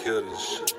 kill this shit.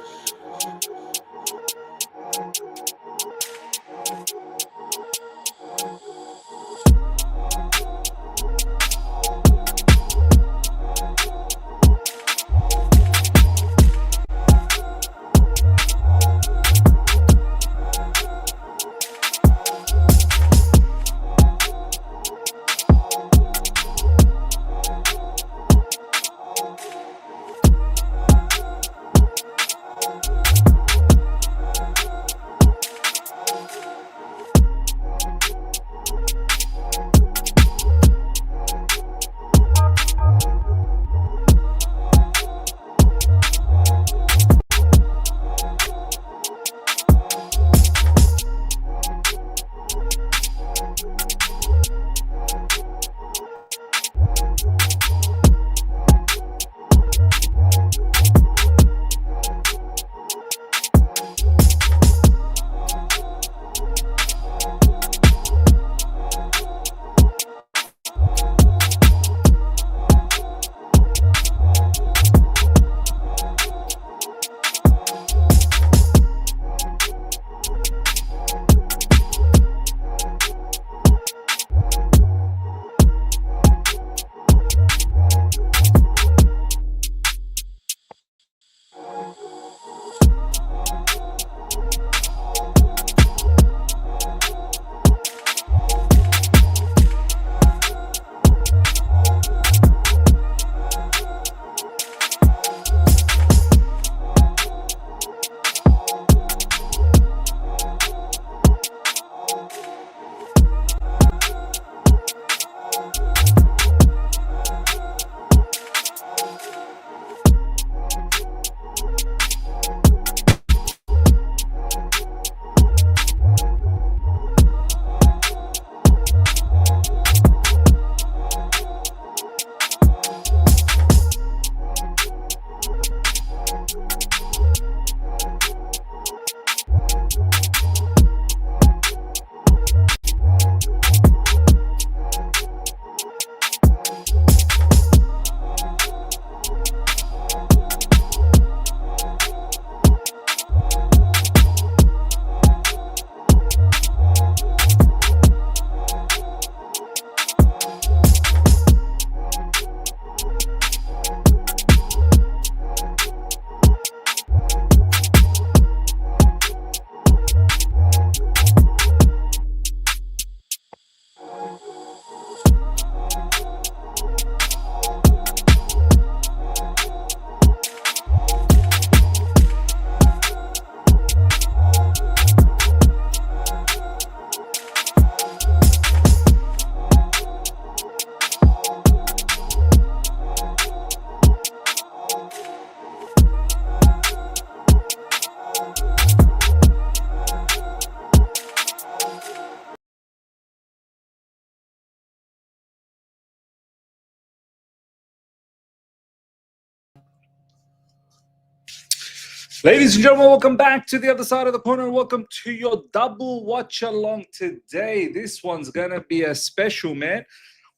Ladies and gentlemen, welcome back to the other side of the corner. Welcome to your double watch along today. This one's going to be a special, man.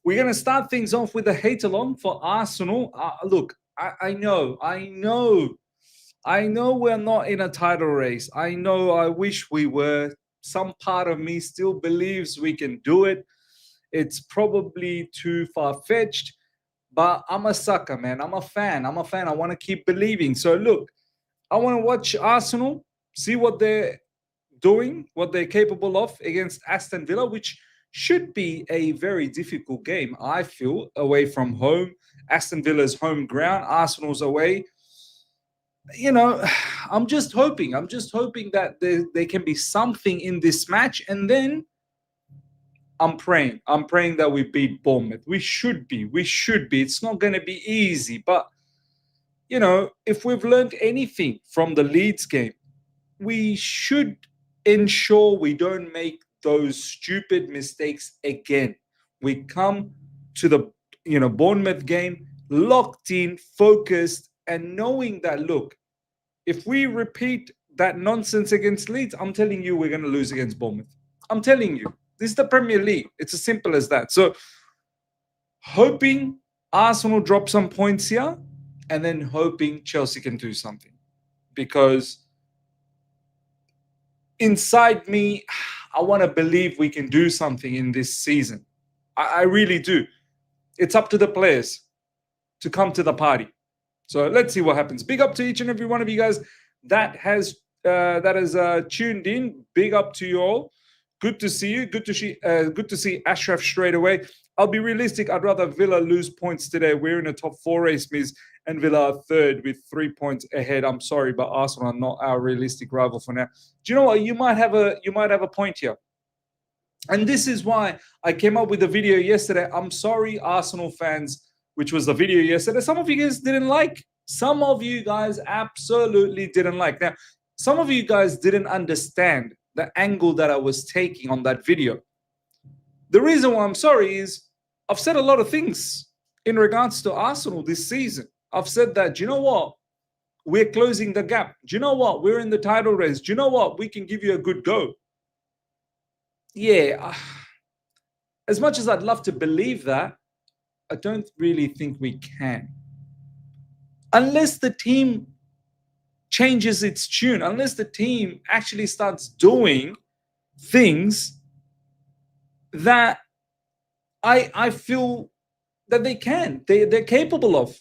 We're going to start things off with a hate along for Arsenal. Look, I know we're not in a title race. I wish we were. Some part of me still believes we can do it. It's probably too far-fetched, but I'm a sucker, man. I'm a fan. I want to keep believing. So look, I want to watch Arsenal, see what they're doing, what they're capable of against Aston Villa, which should be a very difficult game, I feel, away from home. Aston Villa's home ground, Arsenal's away. You know, I'm just hoping that there can be something in this match. And then I'm praying that we beat Bournemouth. We should be. It's not going to be easy, but you know, if we've learned anything from the Leeds game, we should ensure we don't make those stupid mistakes again. We come to the Bournemouth game locked in, focused, and knowing that, look, if we repeat that nonsense against Leeds, I'm telling you we're going to lose against Bournemouth. I'm telling you. This is the Premier League. It's as simple as that. So hoping Arsenal drop some points here, and then hoping Chelsea can do something. because inside me, I want to believe we can do something in this season. I really do. It's up to the players to come to the party. So let's see what happens. Big up to each and every one of you guys that has tuned in. Big up to you all. Good to see you. Good to see Ashraf straight away. I'll be realistic. I'd rather Villa lose points today. We're in a top 4 race, Miz, and Villa are third with 3 points ahead. I'm sorry, but Arsenal are not our realistic rival for now. Do you know what? You might have a point here. And this is why I came up with a video yesterday. I'm sorry, Arsenal fans, which was the video yesterday. Some of you guys didn't like. Some of you guys absolutely didn't like. Now, some of you guys didn't understand the angle that I was taking on that video. The reason why I'm sorry is I've said a lot of things in regards to Arsenal this season. I've said that, do you know what? We're closing the gap. Do you know what? We're in the title race. Do you know what? We can give you a good go. Yeah, as much as I'd love to believe that, I don't really think we can. Unless the team changes its tune, unless the team actually starts doing things that I feel that they can, they're capable of.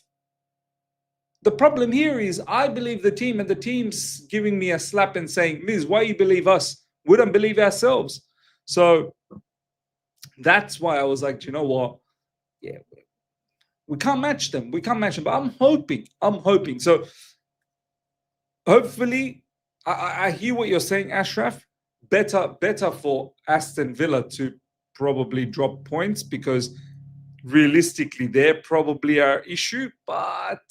The problem here is I believe the team, and the team's giving me a slap and saying, Miz, why you believe us? We don't believe ourselves. So that's why I was like, you know what? Yeah, we can't match them. We can't match them. But I'm hoping. So hopefully, I hear what you're saying, Ashraf. Better for Aston Villa to probably drop points, because realistically, they're probably our issue. But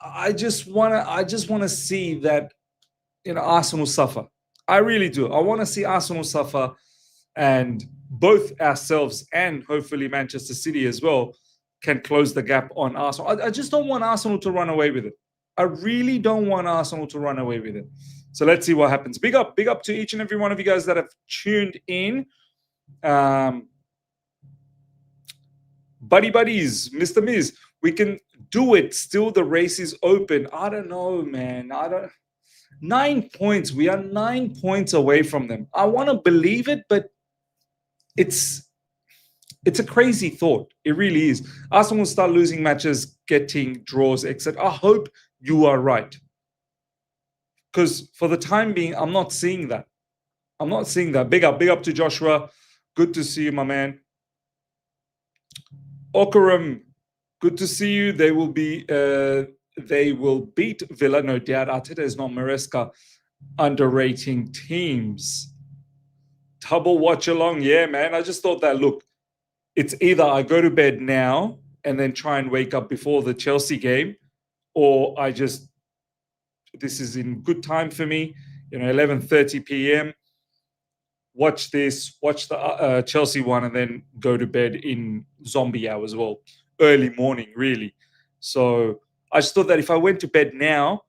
I just wanna see that, Arsenal suffer. I really do. I want to see Arsenal suffer, and both ourselves and hopefully Manchester City as well can close the gap on Arsenal. I just don't want Arsenal to run away with it. I really don't want Arsenal to run away with it. So let's see what happens. Big up to each and every one of you guys that have tuned in. Buddies, Mr. Miz, we can do it. Still, the race is open. I don't know, man. 9 points. We are 9 points away from them. I want to believe it, but it's a crazy thought. It really is. Arsenal will start losing matches, getting draws, etc. I hope you are right. Because for the time being, I'm not seeing that. Big up to Joshua. Good to see you, my man. Okaram, good to see you. They will beat Villa, no doubt. Arteta is not Maresca underrating teams. Double watch along. Yeah, man. I just thought that, look, it's either I go to bed now and then try and wake up before the Chelsea game, or this is in good time for me, 11:30 p.m. Watch the Chelsea one, and then go to bed in zombie hours as well. Early morning, really. So I just thought that if I went to bed now,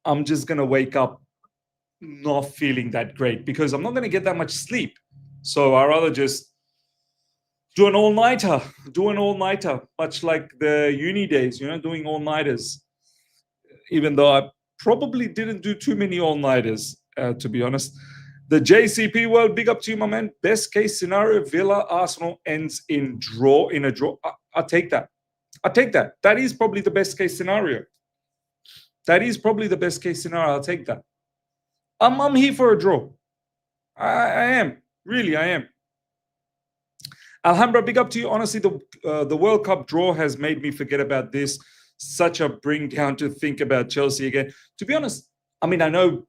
I'm just going to wake up not feeling that great, because I'm not going to get that much sleep. So I'd rather just do an all-nighter, much like the uni days, doing all-nighters. Even though I probably didn't do too many all-nighters, to be honest. The JCP world, big up to you, my man. Best case scenario, Villa Arsenal ends in a draw. I'll take that. That is probably the best case scenario. I'll take that. I'm here for a draw. I am. Really, I am. Alhambra, big up to you. Honestly, the World Cup draw has made me forget about this. Such a bring down to think about Chelsea again. To be honest, I mean, I know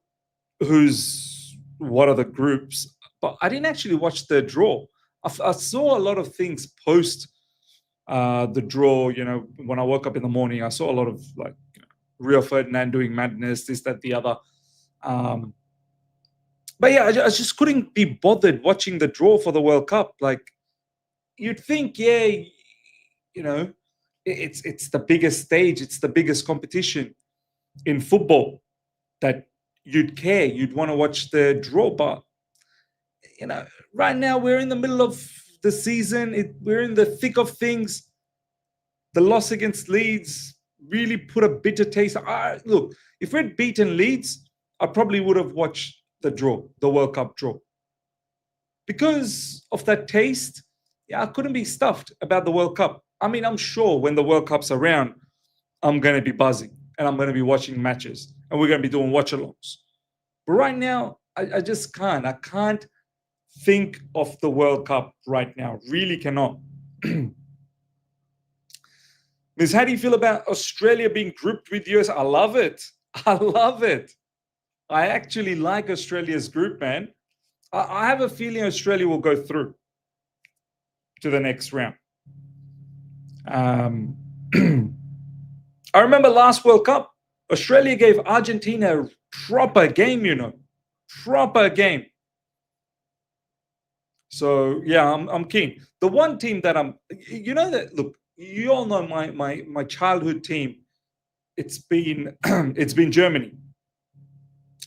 what are the groups, but I didn't actually watch the draw. I saw a lot of things post the draw. When I woke up in the morning, I saw a lot of like Rio Ferdinand doing madness, this, that, the other. But yeah, I just couldn't be bothered watching the draw for the World Cup. Like, you'd think, it's the biggest stage, it's the biggest competition in football, that you'd care, you'd want to watch the draw. But right now we're in the middle of the season. We're in the thick of things. The loss against Leeds, really put a bitter taste. Look, if we'd beaten Leeds, I probably would have watched the draw, the World Cup draw. Because of that taste, yeah, I couldn't be stuffed about the World Cup. I mean, I'm sure when the World Cup's around, I'm going to be buzzing and I'm going to be watching matches and we're going to be doing watch-alongs. But right now, I just can't. I can't think of the World Cup right now. Really cannot. Miss, how do you feel about Australia being grouped with US? I love it. I love it. I actually like Australia's group, man. I have a feeling Australia will go through to the next round. I remember last World Cup, Australia gave Argentina a proper game, proper game. So yeah, I'm keen. The one team that that look, you all know my childhood team. It's been it's been Germany,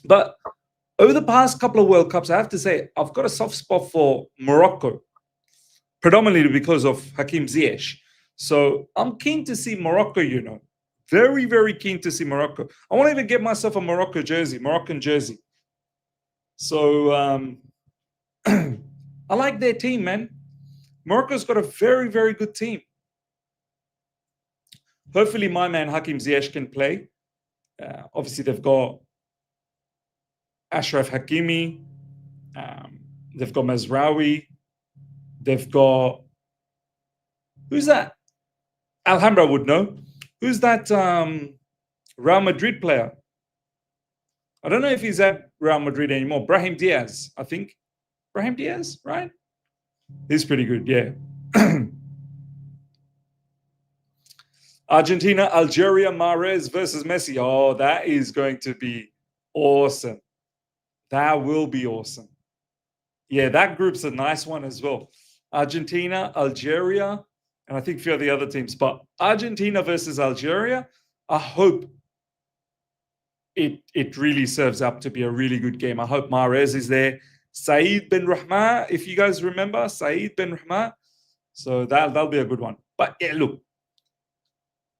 but over the past couple of World Cups, I have to say I've got a soft spot for Morocco, predominantly because of Hakim Ziyech. So I'm keen to see Morocco. Very very keen to see Morocco. I want to even get myself a Moroccan jersey. So I like their team, man. Morocco's got a very, very good team. Hopefully, my man Hakim Ziyech can play. Obviously, they've got Ashraf Hakimi. They've got Mazraoui. They've got... Who's that? Alhambra would know. Who's that Real Madrid player? I don't know if he's at Real Madrid anymore. Brahim Diaz, I think. Brahim Diaz, right? He's pretty good, yeah. Argentina, Algeria, Mahrez versus Messi. Oh, that is going to be awesome. That will be awesome. Yeah, that group's a nice one as well. Argentina, Algeria, and I think a few of the other teams. But Argentina versus Algeria, I hope it really serves up to be a really good game. I hope Mahrez is there. Saeed Ben Rahma, if you guys remember, Saeed Ben Rahma. So that'll be a good one. But yeah, look,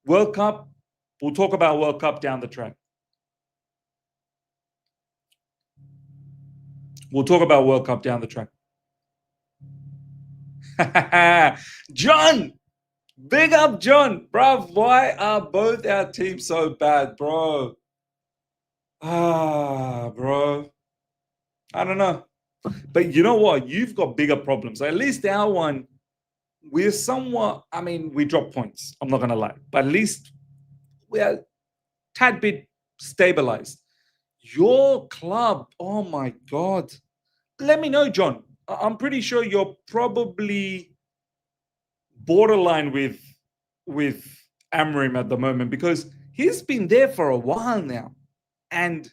World Cup, we'll talk about World Cup down the track. We'll talk about World Cup down the track. John! Big up, John. Bruv, why are both our teams so bad, bro? Bro. I don't know. But you know what? You've got bigger problems. At least our one, we're somewhat, we drop points. I'm not going to lie. But at least we're a tad bit stabilized. Your club, oh my God. Let me know, John. I'm pretty sure you're probably borderline with Amrim at the moment because he's been there for a while now. And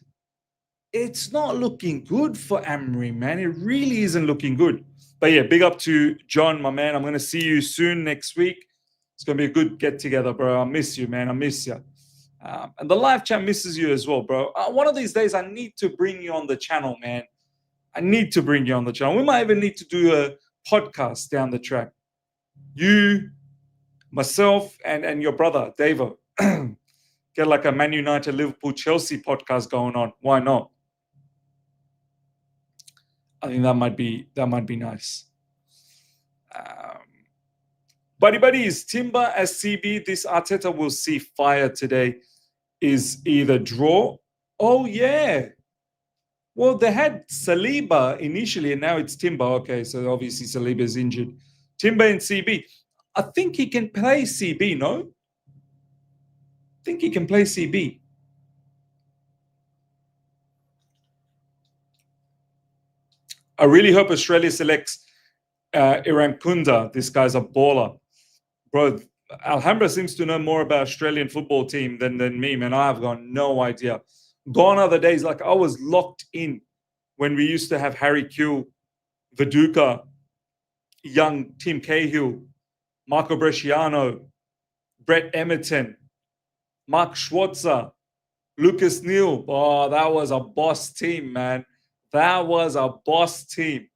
it's not looking good for Amrim, man. It really isn't looking good. But yeah, big up to John, my man. I'm going to see you soon next week. It's going to be a good get-together, bro. I miss you, man. I miss you. And the live chat misses you as well, bro. One of these days, I need to bring you on the channel, man. I need to bring you on the channel. We might even need to do a podcast down the track. You, myself, and your brother, Davo. Get like a Man United, Liverpool, Chelsea podcast going on. Why not? I think that might be nice. Buddies, Timber as CB. This Arteta will see fire today. Is either draw. Oh yeah. Well, they had Saliba initially, and now it's Timber. Okay, so obviously Saliba is injured. Timber and CB. I think he can play CB. No. I think he can play CB. I really hope Australia selects Iram Kunda. This guy's a baller. Bro, Alhambra seems to know more about Australian football team than me, man. I've got no idea. Gone are the days, like I was locked in when we used to have Harry Kewell, Viduka, young Tim Cahill, Marco Bresciano, Brett Emerton, Mark Schwarzer, Lucas Neal. Oh, that was a boss team, man. That was a boss team.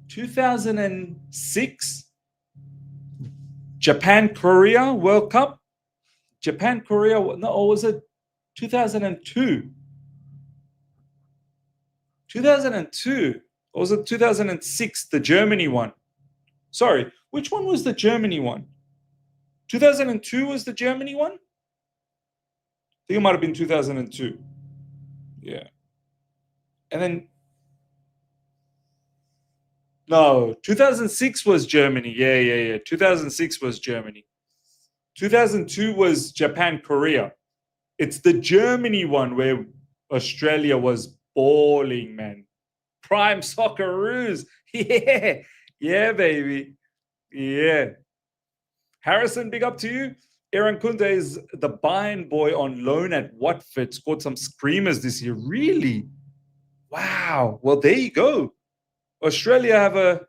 2006, Japan, Korea World Cup. Japan, Korea, no, or was it 2002? 2002. Or was it 2006, the Germany one? Sorry, which one was the Germany one? 2002 was the Germany one? I think it might have been 2002. Yeah. And then, no, 2006 was Germany. Yeah. 2006 was Germany. 2002 was Japan, Korea. It's the Germany one where Australia was balling, man. Prime Socceroos. Yeah. Yeah, baby. Yeah. Harrison, big up to you. Aaron Kunde is the Bayern boy on loan at Watford. Scored some screamers this year. Really? Wow. Well, there you go. Australia have a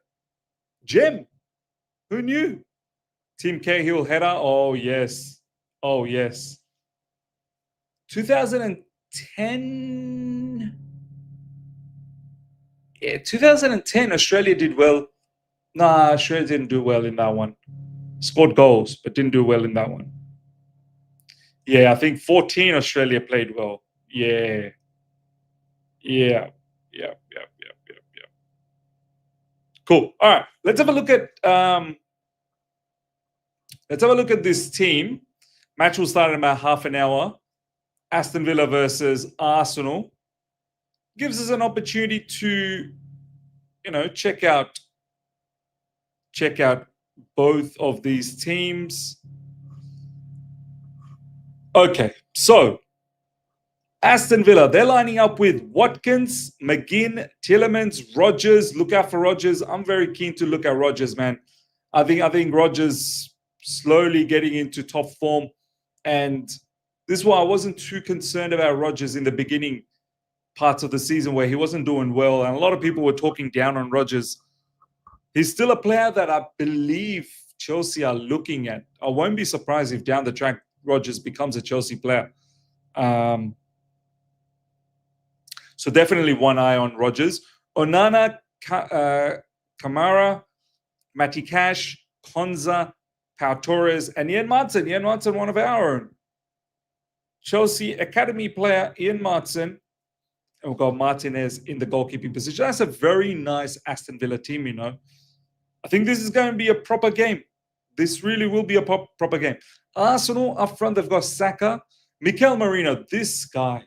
gem. Who knew? Tim Cahill header. Oh, yes. Oh, yes. 2010. Yeah, 2010, Australia did well. Nah, Australia didn't do well in that one. Scored goals, but didn't do well in that one. Yeah, I think 14 Australia played well. Yeah. Cool. All right. Let's have a look at this team. Match will start in about half an hour. Aston Villa versus Arsenal. Gives us an opportunity to, check out both of these teams. Okay, so Aston Villa, they're lining up with Watkins, McGinn, Tielemans, Rodgers. Look out for Rodgers. I'm very keen to look at Rodgers, man. I think Rodgers slowly getting into top form, and this is why I wasn't too concerned about Rodgers in the beginning parts of the season where he wasn't doing well, and a lot of people were talking down on Rodgers. He's still a player that I believe Chelsea are looking at. I won't be surprised if down the track Rodgers becomes a Chelsea player. So definitely one eye on Rodgers. Onana, Kamara, Matty Cash, Konza, Pau Torres, and Ian Martin. Ian Martin, one of our own. Chelsea Academy player Ian Martin. And we've got Martinez in the goalkeeping position. That's a very nice Aston Villa team, I think this is going to be a proper game. This really will be a proper game. Arsenal up front, they've got Saka. Mikel Merino, this guy,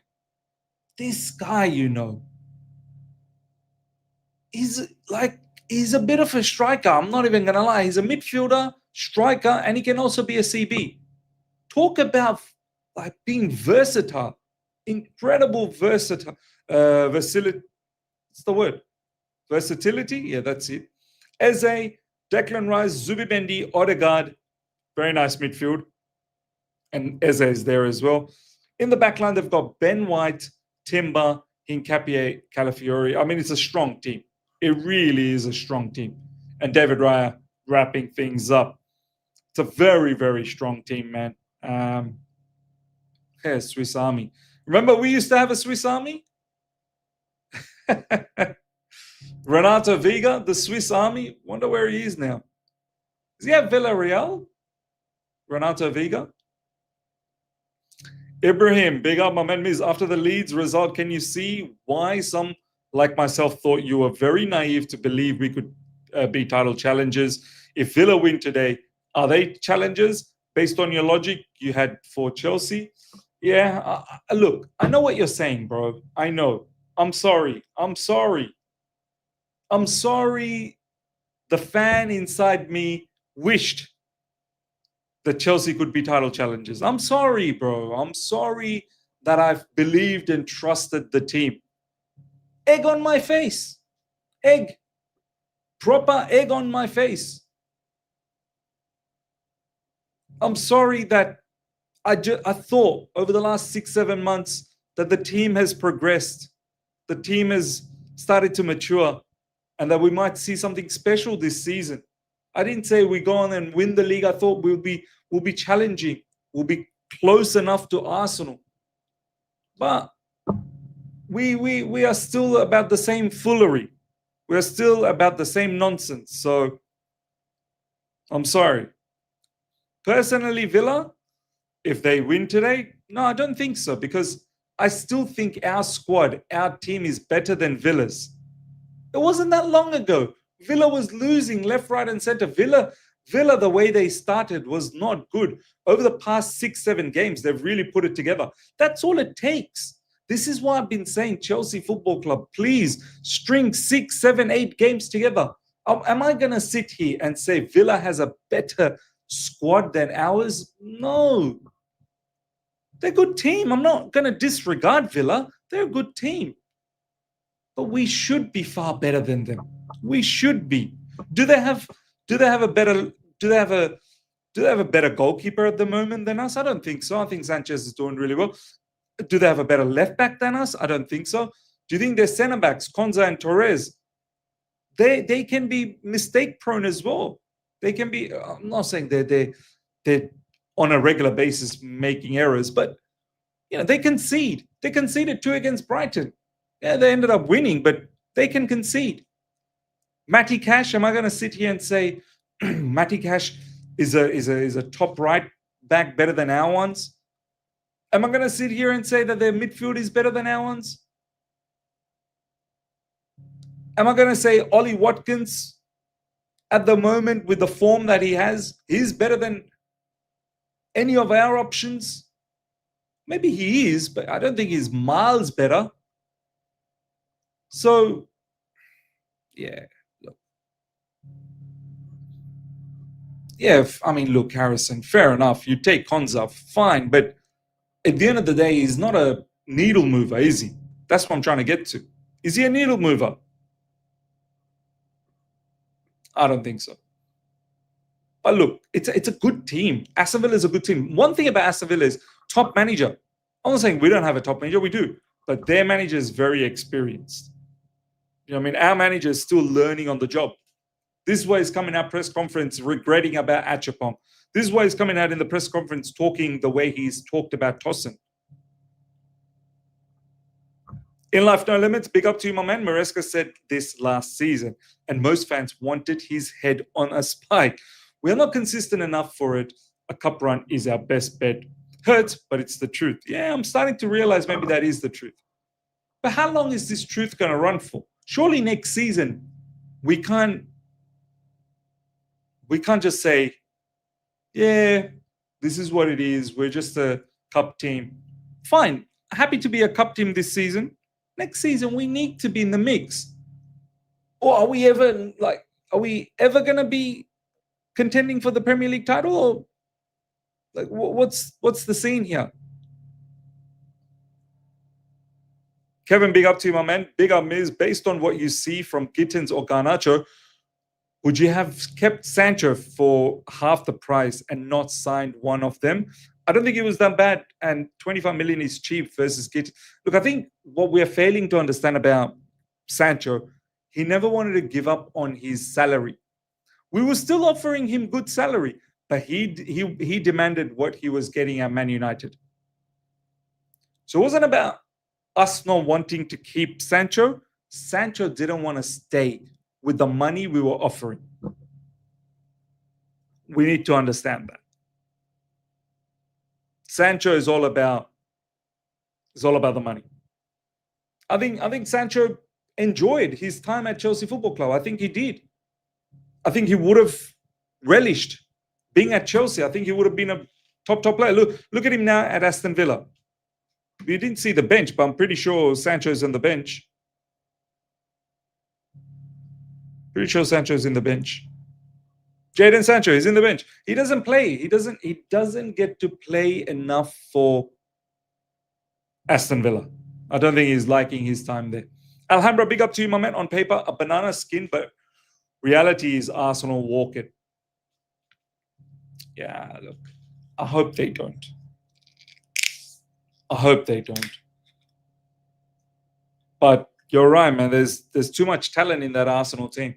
he's a bit of a striker. I'm not even going to lie. He's a midfielder, striker, and he can also be a CB. Talk about being versatile. Incredible versatility. What's the word? Versatility? Yeah, that's it. Eze, Declan Rice, Zubimendi, Odegaard. Very nice midfield. And Eze is there as well. In the back line, they've got Ben White, Timber, Hincapié, Calafiori. I mean, it's a strong team. It really is a strong team. And David Raya wrapping things up. It's a very, very strong team, man. Swiss Army. Remember we used to have a Swiss Army? Renato Vega, the Swiss Army. Wonder where he is now. Is he at Villarreal? Renato Vega? Ibrahim, big up, my man Miz. After the Leeds result, can you see why some, like myself, thought you were very naive to believe we could be title challengers? If Villa win today, are they challengers? Based on your logic you had for Chelsea? Yeah, look, I know what you're saying, bro. I know. I'm sorry. The fan inside me wished that Chelsea could be title challengers. I'm sorry, bro. I'm sorry that I've believed and trusted the team. Egg on my face. Egg. Proper egg on my face. I'm sorry that I thought over the last 6-7 months that the team has progressed. The team has started to mature and that we might see something special this season. I didn't say we go on and win the league. I thought we'll be challenging. We'll be close enough to Arsenal. But we are still about the same foolery. We're still about the same nonsense. So I'm sorry. Personally, Villa, if they win today, no, I don't think so, because I still think our squad, our team is better than Villa's. It wasn't that long ago. Villa was losing left, right, and center. Villa, the way they started was not good. Over the past 6-7 games, they've really put it together. That's all it takes. This is why I've been saying, Chelsea Football Club, please string 6, 7, 8 games together. Am I going to sit here and say Villa has a better squad than ours? No. They're a good team. I'm not going to disregard Villa. They're a good team. But we should be far better than them. We should be. Do they have a better goalkeeper at the moment than us? I don't think so. I think Sanchez is doing really well. Do they have a better left back than us? I don't think so. Do you think their centre backs, Konza and Torres, they can be mistake prone as well? They can be. I'm not saying they're on a regular basis making errors, but they concede. They conceded 2 against Brighton. Yeah, they ended up winning, but they can concede. Matty Cash, am I going to sit here and say Matty Cash is a top right back better than our ones? Am I going to sit here and say that their midfield is better than our ones? Am I going to say Ollie Watkins, at the moment with the form that he has, he's better than any of our options? Maybe he is, but I don't think he's miles better. So, yeah. Look, Harrison, fair enough. You take Konza, fine. But at the end of the day, he's not a needle mover, is he? That's what I'm trying to get to. Is he a needle mover? I don't think so. But look, it's a good team. Aston Villa is a good team. One thing about Aston Villa is top manager. I'm not saying we don't have a top manager. We do. But their manager is very experienced. Our manager is still learning on the job. This is why he's coming out press conference regretting about Achapong. This is why he's coming out in the press conference talking the way he's talked about Tosin. In Life No Limits, big up to you, my man. Maresca said this last season, and most fans wanted his head on a spike. We are not consistent enough for it. A cup run is our best bet. Hurts, but it's the truth. Yeah, I'm starting to realize maybe that is the truth. But how long is this truth going to run for? Surely next season, we can't just say, yeah, this is what it is. We're just a cup team. Fine. Happy to be a cup team this season. Next season, we need to be in the mix. Or are we ever going to be contending for the Premier League title? Or what's the scene here? Kevin, big up to you, my man. Big up, Miz. Based on what you see from Gittins or Garnacho, would you have kept Sancho for half the price and not signed one of them? I don't think it was that bad, and 25 million is cheap versus Gittins. Look, I think what we're failing to understand about Sancho, he never wanted to give up on his salary. We were still offering him good salary, but he demanded what he was getting at Man United. So it wasn't about us not wanting to keep Sancho. Sancho didn't want to stay with the money we were offering. We need to understand that. Sancho is all about the money. I think Sancho enjoyed his time at Chelsea Football Club. I think he did. I think he would have relished being at Chelsea. I think he would have been a top player. Look at him now at Aston Villa. We didn't see the bench, but I'm pretty sure Sancho's on the bench. Pretty sure Sancho's in the bench. Jadon Sancho is in the bench. He doesn't play. He doesn't get to play enough for Aston Villa. I don't think he's liking his time there. Alhambra, big up to you, my man. On paper, a banana skin, but reality is Arsenal walk it. Yeah, look. I hope they don't. I hope they don't. But you're right, man. There's too much talent in that Arsenal team.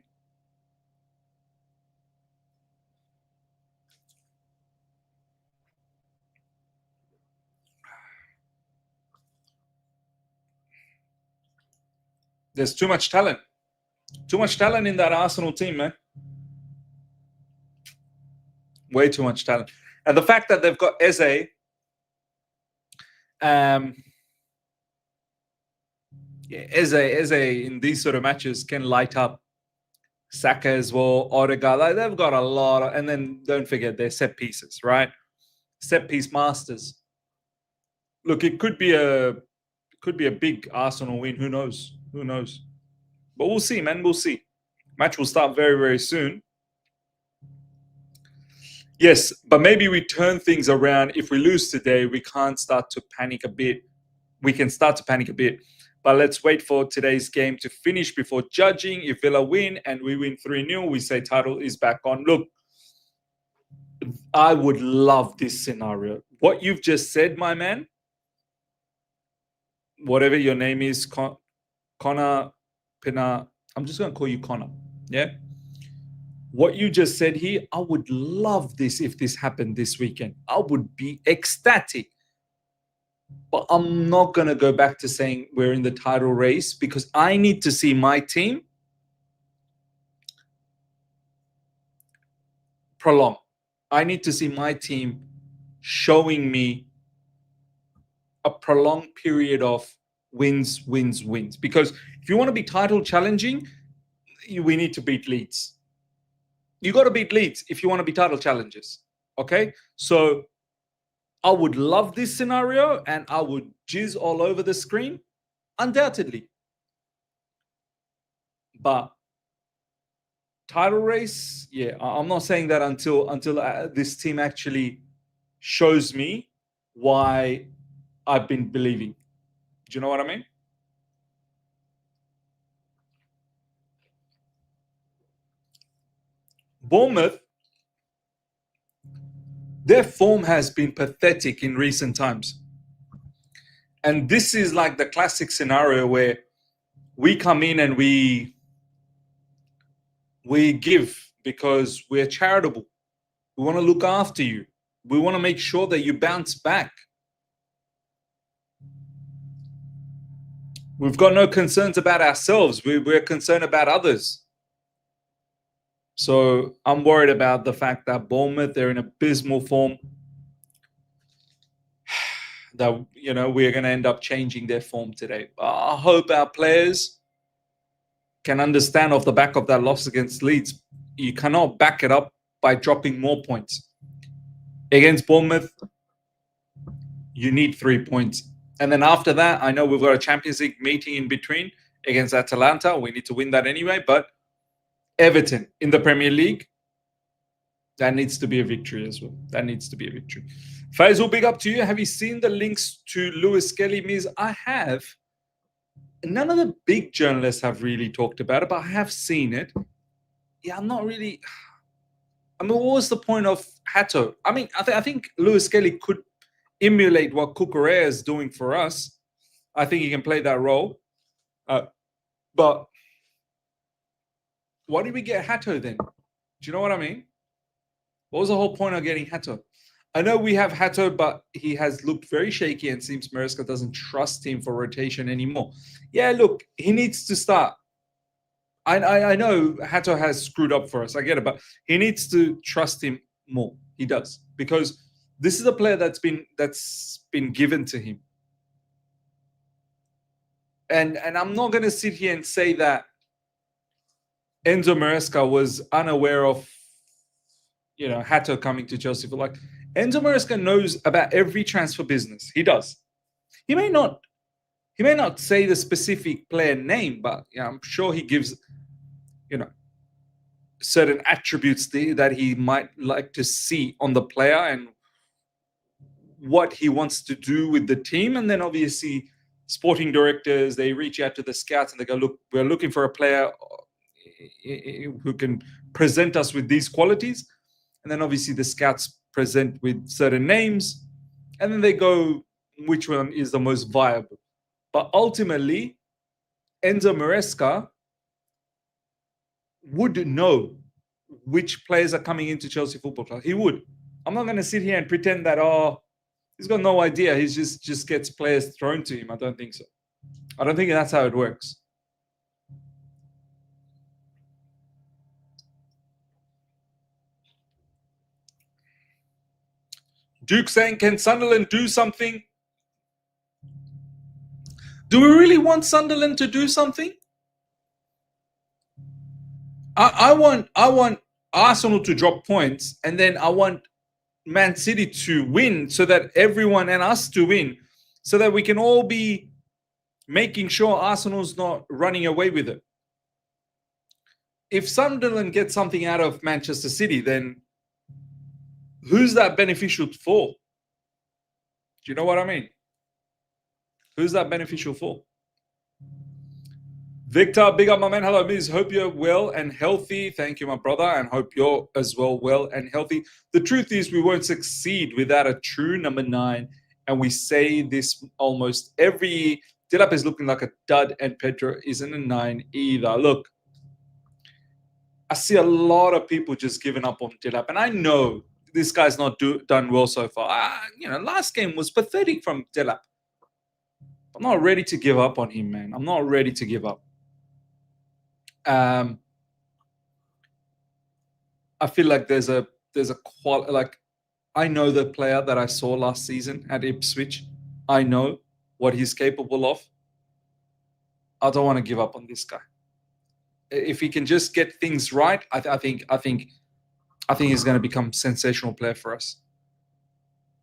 There's too much talent. Too much talent in that Arsenal team, man. Way too much talent. And the fact that they've got Eze, Eze in these sort of matches can light up. Saka as well, Odegaard, like they've got a lot of, and then don't forget their set pieces, right? Set piece masters. Look, it could be a big Arsenal win. Who knows? Who knows? But we'll see, man. We'll see. Match will start very, very soon. Yes, but maybe we turn things around. If we lose today, we can't start to panic a bit. We can start to panic a bit. But let's wait for today's game to finish before judging. If Villa win and we win 3-0, we say title is back on. Look, I would love this scenario. What you've just said, my man, whatever your name is, Connor, Pina, I'm just going to call you Connor. Yeah? What you just said here, I would love this if this happened this weekend. I would be ecstatic. But I'm not going to go back to saying we're in the title race because I need to see my team prolong. I need to see my team showing me a prolonged period of wins. Because if you want to be title challenging, we need to beat Leeds. You got to beat Leeds if you want to be title challengers. Okay? So I would love this scenario and I would jizz all over the screen, undoubtedly. But title race, yeah, I'm not saying that until this team actually shows me why I've been believing. Do you know what I mean? Bournemouth, their form has been pathetic in recent times. And this is like the classic scenario where we come in and we give because we're charitable. We want to look after you. We want to make sure that you bounce back. We've got no concerns about ourselves. We're concerned about others. So I'm worried about the fact that Bournemouth, they're in abysmal form. That, you know, we're going to end up changing their form today. I hope our players can understand off the back of that loss against Leeds, you cannot back it up by dropping more points. Against Bournemouth, you need 3 points. And then after that, I know we've got a Champions League meeting in between against Atalanta. We need to win that anyway. But Everton in the Premier League, that needs to be a victory as well. That needs to be a victory. Faisal, big up to you. Have you seen the links to Lewis Kelly? Miz, I have. None of the big journalists have really talked about it, but I have seen it. Yeah, I'm not really... I mean, what was the point of Hato? I mean, I think Lewis Kelly could emulate what Cucurella is doing for us. I think he can play that role. But why did we get Hato then? Do you know what I mean? What was the whole point of getting Hato? I know we have Hato, but he has looked very shaky and seems Maresca doesn't trust him for rotation anymore. Yeah, look, he needs to start. I know Hato has screwed up for us. I get it, but he needs to trust him more. He does, because this is a player that's been given to him. And I'm not going to sit here and say that Enzo Maresca was unaware of, you know, Hato coming to Chelsea. For like, Enzo Maresca knows about every transfer business. He does. He may not say the specific player name, but yeah, I'm sure he gives, you know, certain attributes that he might like to see on the player and what he wants to do with the team. And then obviously sporting directors, they reach out to the scouts and they go, look, we're looking for a player who can present us with these qualities. And then obviously the scouts present with certain names, and then they go, which one is the most viable? But ultimately, Enzo Maresca would know which players are coming into Chelsea Football Club. He would. I'm not going to sit here and pretend that, oh, he's got no idea. He just gets players thrown to him. I don't think so. I don't think that's how it works. Duke saying, can Sunderland do something? Do we really want Sunderland to do something? I want Arsenal to drop points, and then I want Man City to win, so that everyone and us to win, so that we can all be making sure Arsenal's not running away with it. If Sunderland gets something out of Manchester City, then who's that beneficial for? Do you know what I mean? Who's that beneficial for? Victor, big up my man. Hello, Miz. Hope you're well and healthy. Thank you, my brother, and hope you're as well and healthy. The truth is, we won't succeed without a true number 9, and we say this almost every year. Dilap is looking like a dud, and Pedro isn't a 9 either. Look, I see a lot of people just giving up on Dilap, and I know this guy's not done well so far. Last game was pathetic from Dilap. I'm not ready to give up on him, man. I'm not ready to give up. I feel like there's a quality. Like, I know the player that I saw last season at Ipswich. I know what he's capable of. I don't want to give up on this guy. If he can just get things right, I think he's going to become a sensational player for us.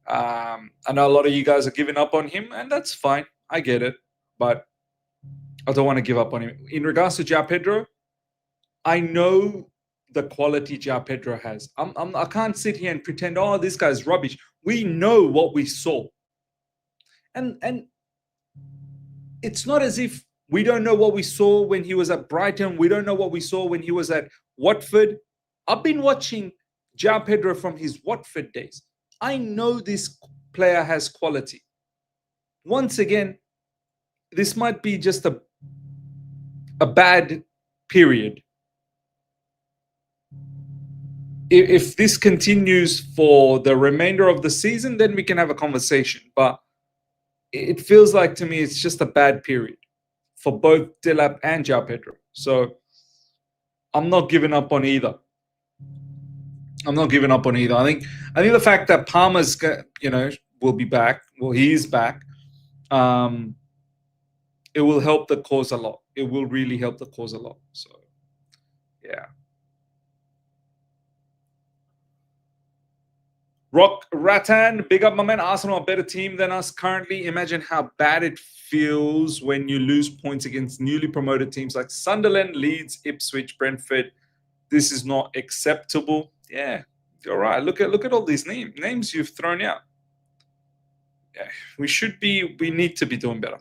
I know a lot of you guys are giving up on him, and that's fine. I get it, but I don't want to give up on him. In regards to João Pedro, I know the quality João Pedro has. I can't sit here and pretend, oh, this guy's rubbish. We know what we saw. And it's not as if we don't know what we saw when he was at Brighton. We don't know what we saw when he was at Watford. I've been watching João Pedro from his Watford days. I know this player has quality. Once again, this might be just a bad period. If this continues for the remainder of the season, then we can have a conversation. But it feels like to me it's just a bad period for both Dilap and João Pedro. So I'm not giving up on either. I think the fact that Palmer's, will be back. Well, he is back. It will help the cause a lot. It will really help the cause a lot. So, yeah. Rock Rattan, big up my man. Arsenal are a better team than us currently. Imagine how bad it feels when you lose points against newly promoted teams like Sunderland, Leeds, Ipswich, Brentford. This is not acceptable. Yeah, you're right. Look at all these names you've thrown out. Yeah, we need to be doing better.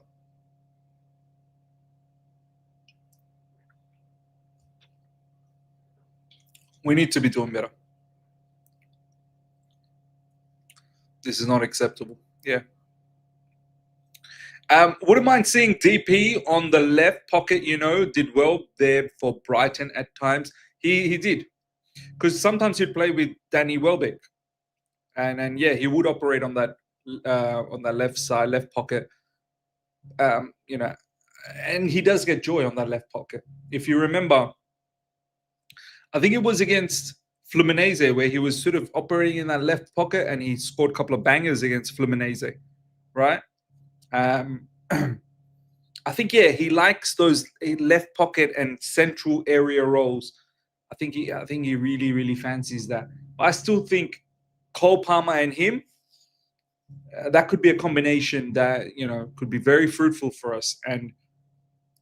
We need to be doing better. This is not acceptable. Yeah. Wouldn't mind seeing DP on the left pocket, did well there for Brighton at times. He did. Because sometimes he'd play with Danny Welbeck. And yeah, he would operate on that left side, left pocket. And he does get joy on that left pocket. If you remember, I think it was against Fluminense where he was sort of operating in that left pocket and he scored a couple of bangers against Fluminense, right? I think, yeah, he likes those left pocket and central area roles. I think he really, really fancies that. I still think Cole Palmer and him, that could be a combination that, could be very fruitful for us. And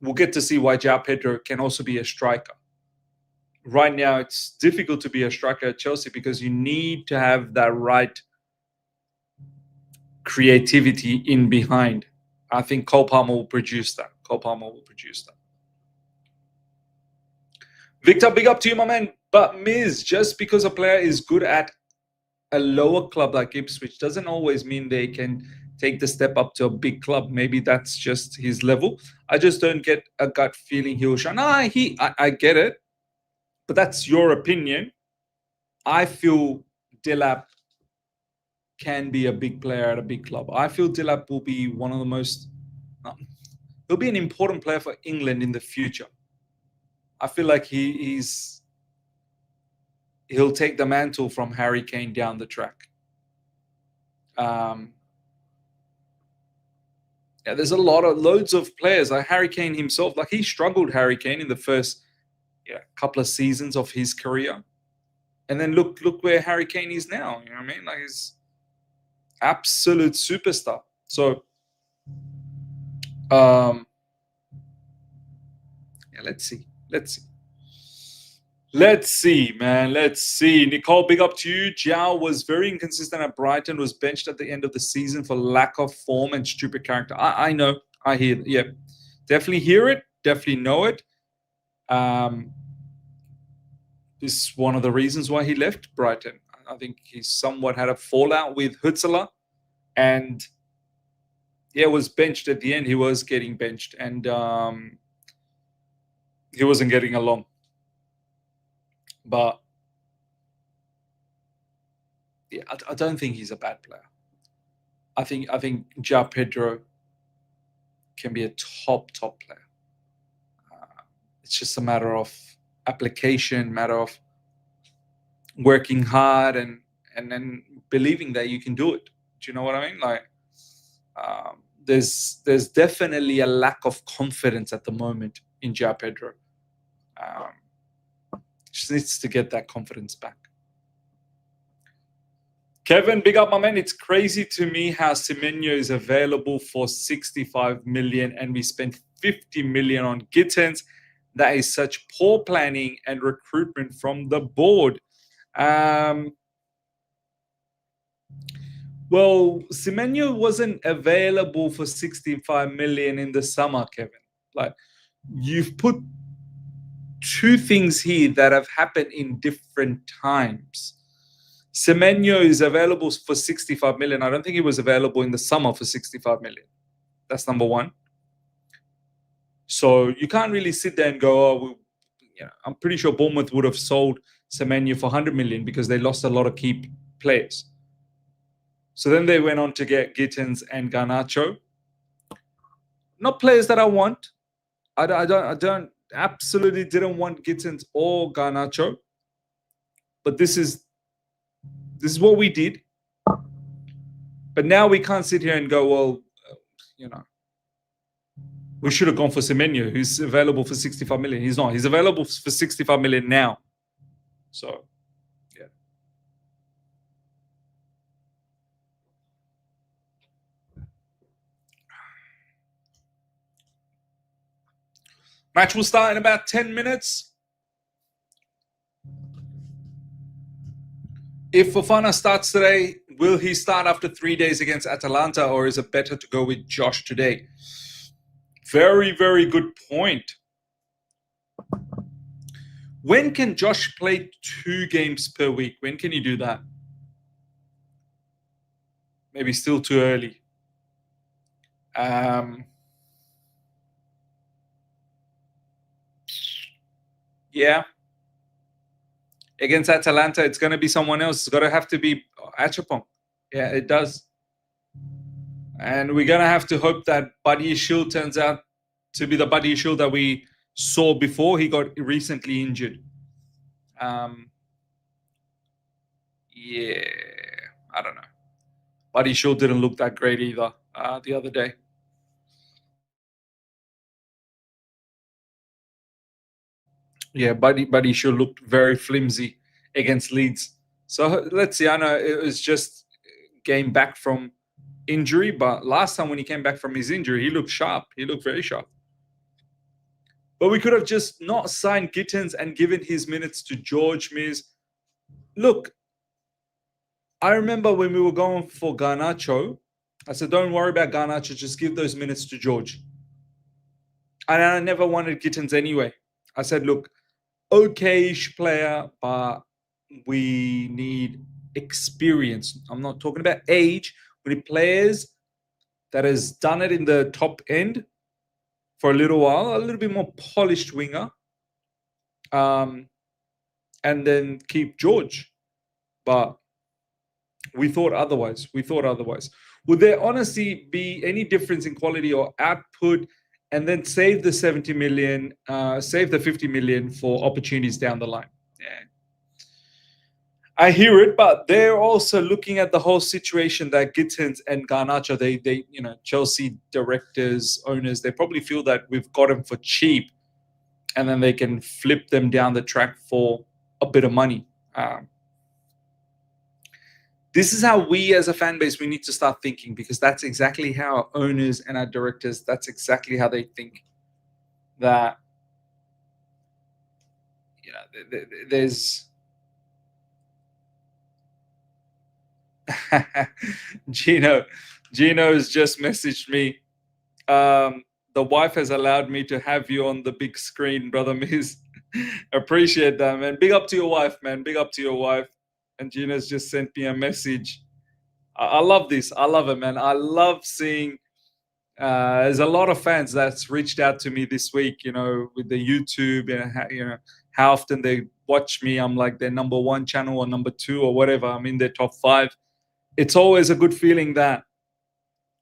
we'll get to see why João Pedro can also be a striker. Right now, it's difficult to be a striker at Chelsea because you need to have that right creativity in behind. I think Cole Palmer will produce that. Victor, big up to you, my man. But Miz, just because a player is good at a lower club like Ipswich doesn't always mean they can take the step up to a big club. Maybe that's just his level. I just don't get a gut feeling he'll shine. I get it. But that's your opinion. I feel Dilap can be a big player at a big club. I feel Dilap will be one of the most... he'll be an important player for England in the future. I feel like he'll take the mantle from Harry Kane down the track. Yeah, there's loads of players like Harry Kane himself. Like he struggled, Harry Kane, in the first couple of seasons of his career, and then look where Harry Kane is now. You know what I mean? Like he's absolute superstar. So, yeah, let's see. Let's see, man. Let's see. Nicole, big up to you. Zhao was very inconsistent at Brighton, was benched at the end of the season for lack of form and stupid character. I know. I hear. Yeah. Definitely hear it. Definitely know it. This is one of the reasons why he left Brighton. I think he somewhat had a fallout with Hutzela and was benched at the end. He was getting benched and he wasn't getting along. But yeah, I don't think he's a bad player. I think João Pedro can be a top player. It's just a matter of application, matter of working hard and then believing that you can do it. Do you know what I mean? Like there's definitely a lack of confidence at the moment in João Pedro. Just needs to get that confidence back. Kevin, big up, my man. It's crazy to me how Semenyo is available for 65 million and we spent 50 million on Gittins. That is such poor planning and recruitment from the board. Well, Semenyo wasn't available for 65 million in the summer, Kevin. Like, you've put two things here that have happened in different times. Semenyo is available for 65 million. I don't think he was available in the summer for 65 million. That's number one. So you can't really sit there and go, I'm pretty sure Bournemouth would have sold Semenyo for 100 million because they lost a lot of key players. So then they went on to get Gittins and Garnacho. Not players that I want. I don't absolutely didn't want Gittins or Garnacho. But this is what we did. But now we can't sit here and go, well, we should have gone for Semenyo, who's available for 65 million. He's not. He's available for 65 million now. So, yeah. Match will start in about 10 minutes. If Fofana starts today, will he start after 3 days against Atalanta, or is it better to go with Josh today? Very, very good point. When can Josh play 2 games per week? When can you do that? Maybe still too early. Yeah. Against Atalanta, it's going to be someone else. It's going to have to be Achapong. Yeah, it does. And we're going to have to hope that Buddy Shield turns out to be the Buddy Shield that we saw before he got recently injured. Yeah, I don't know. Buddy Shield didn't look that great either the other day. Yeah, Buddy Shield looked very flimsy against Leeds. So let's see. I know it was just game back from injury, but last time when he came back from his injury, he looked sharp. He looked very sharp. But we could have just not signed Gittins and given his minutes to George Miz. Look, I remember when we were going for Garnacho, I said, don't worry about Garnacho, just give those minutes to George. And I never wanted Gittins anyway. I said, look, okay-ish player, but we need experience. I'm not talking about age. We need players that has done it in the top end for a little while, a little bit more polished winger, and then keep George. But we thought otherwise. Would there honestly be any difference in quality or output, and then save the 70 million, save the 50 million for opportunities down the line? Yeah. I hear it, but they're also looking at the whole situation that Gittins and Garnacho, they, Chelsea directors, owners, they probably feel that we've got them for cheap, and then they can flip them down the track for a bit of money. This is how we as a fan base, we need to start thinking, because that's exactly how our owners and our directors, that's exactly how they think. That, there's Gino has just messaged me. The wife has allowed me to have you on the big screen, brother Miz. Appreciate that, man. Big up to your wife, man. Big up to your wife. And Gina's just sent me a message. I love this. I love it, man. I love seeing. There's a lot of fans that's reached out to me this week, with the YouTube, and how often they watch me. I'm like their number one channel or number two or whatever. I'm in their top 5. It's always a good feeling that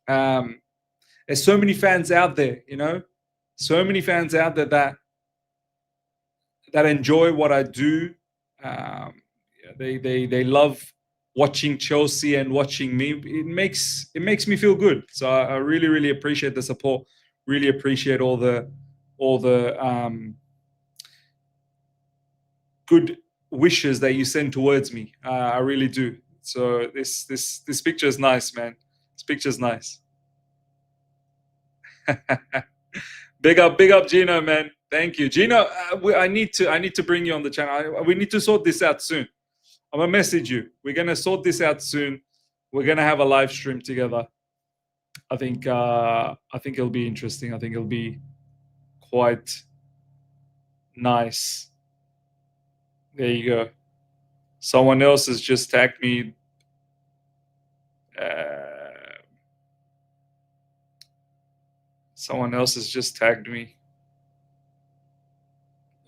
there's so many fans out there, so many fans out there that enjoy what I do. They love watching Chelsea and watching me. It makes me feel good. So I really, really appreciate the support. Really appreciate all the good wishes that you send towards me. I really do. So this picture is nice, man. This picture is nice. Big up Gino, man. Thank you, Gino. I need to bring you on the channel. We need to sort this out soon. I'm gonna message you. We're gonna sort this out soon. We're gonna have a live stream together. I think it'll be interesting. I think it'll be quite nice. There you go. Someone else has just tagged me. Someone else has just tagged me.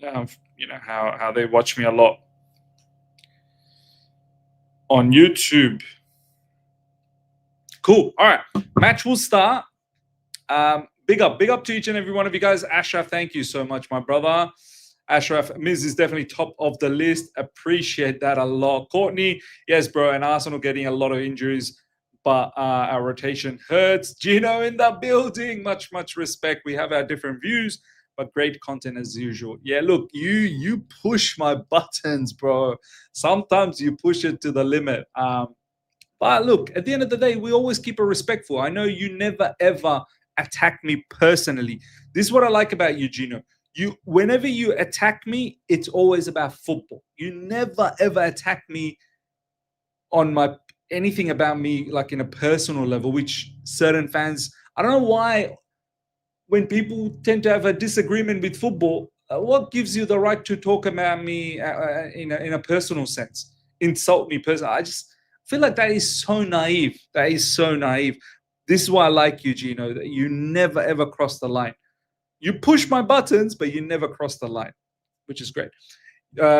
How they watch me a lot on YouTube. Cool. All right. Match will start. Big up to each and every one of you guys. Ashraf, thank you so much, my brother. Ashraf, Miz is definitely top of the list. Appreciate that a lot. Courtney, yes, bro. And Arsenal getting a lot of injuries, but our rotation hurts. Gino in the building. Much respect. We have our different views, but great content as usual. Yeah, look, you push my buttons, bro. Sometimes you push it to the limit. But look, at the end of the day, we always keep it respectful. I know you never, ever attack me personally. This is what I like about you, Gino. Whenever you attack me, it's always about football. You never, ever attack me on anything about me, like in a personal level, which certain fans, I don't know why, when people tend to have a disagreement with football, what gives you the right to talk about me in a personal sense, insult me personally? I just feel like that is so naive. That is so naive. This is why I like you, Gino, that you never, ever cross the line. You push my buttons, but you never cross the line, which is great.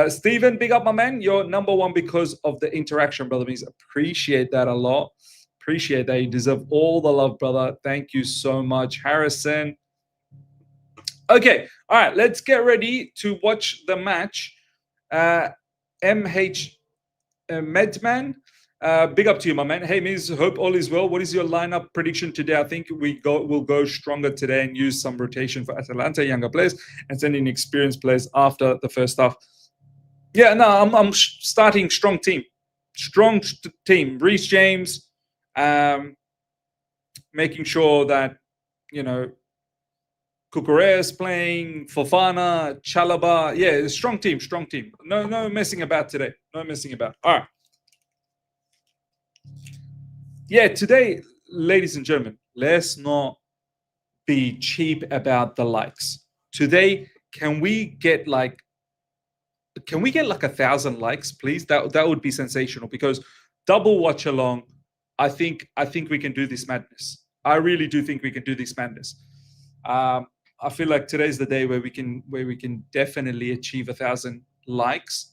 Stephen, big up, my man. You're number one because of the interaction, brother. Means appreciate that a lot. Appreciate that. You deserve all the love, brother. Thank you so much. Harrison. Okay. All right. Let's get ready to watch the match. MH Medman. Big up to you, my man. Hey, Miz, hope all is well. What is your lineup prediction today? I think we'll go stronger today and use some rotation for Atalanta, younger players, and send in experienced players after the first half. Yeah, no, I'm starting strong team. Strong team. Reece James, making sure that, Cucurella is playing, Fofana, Chalobah. Yeah, strong team. No messing about today. No messing about. All right. Yeah, today, ladies and gentlemen, let's not be cheap about the likes. Today, can we get like 1,000 likes, please? That would be sensational, because double watch along. I think we can do this madness. I really do think we can do this madness. I feel like today's the day where we can definitely achieve 1,000 likes.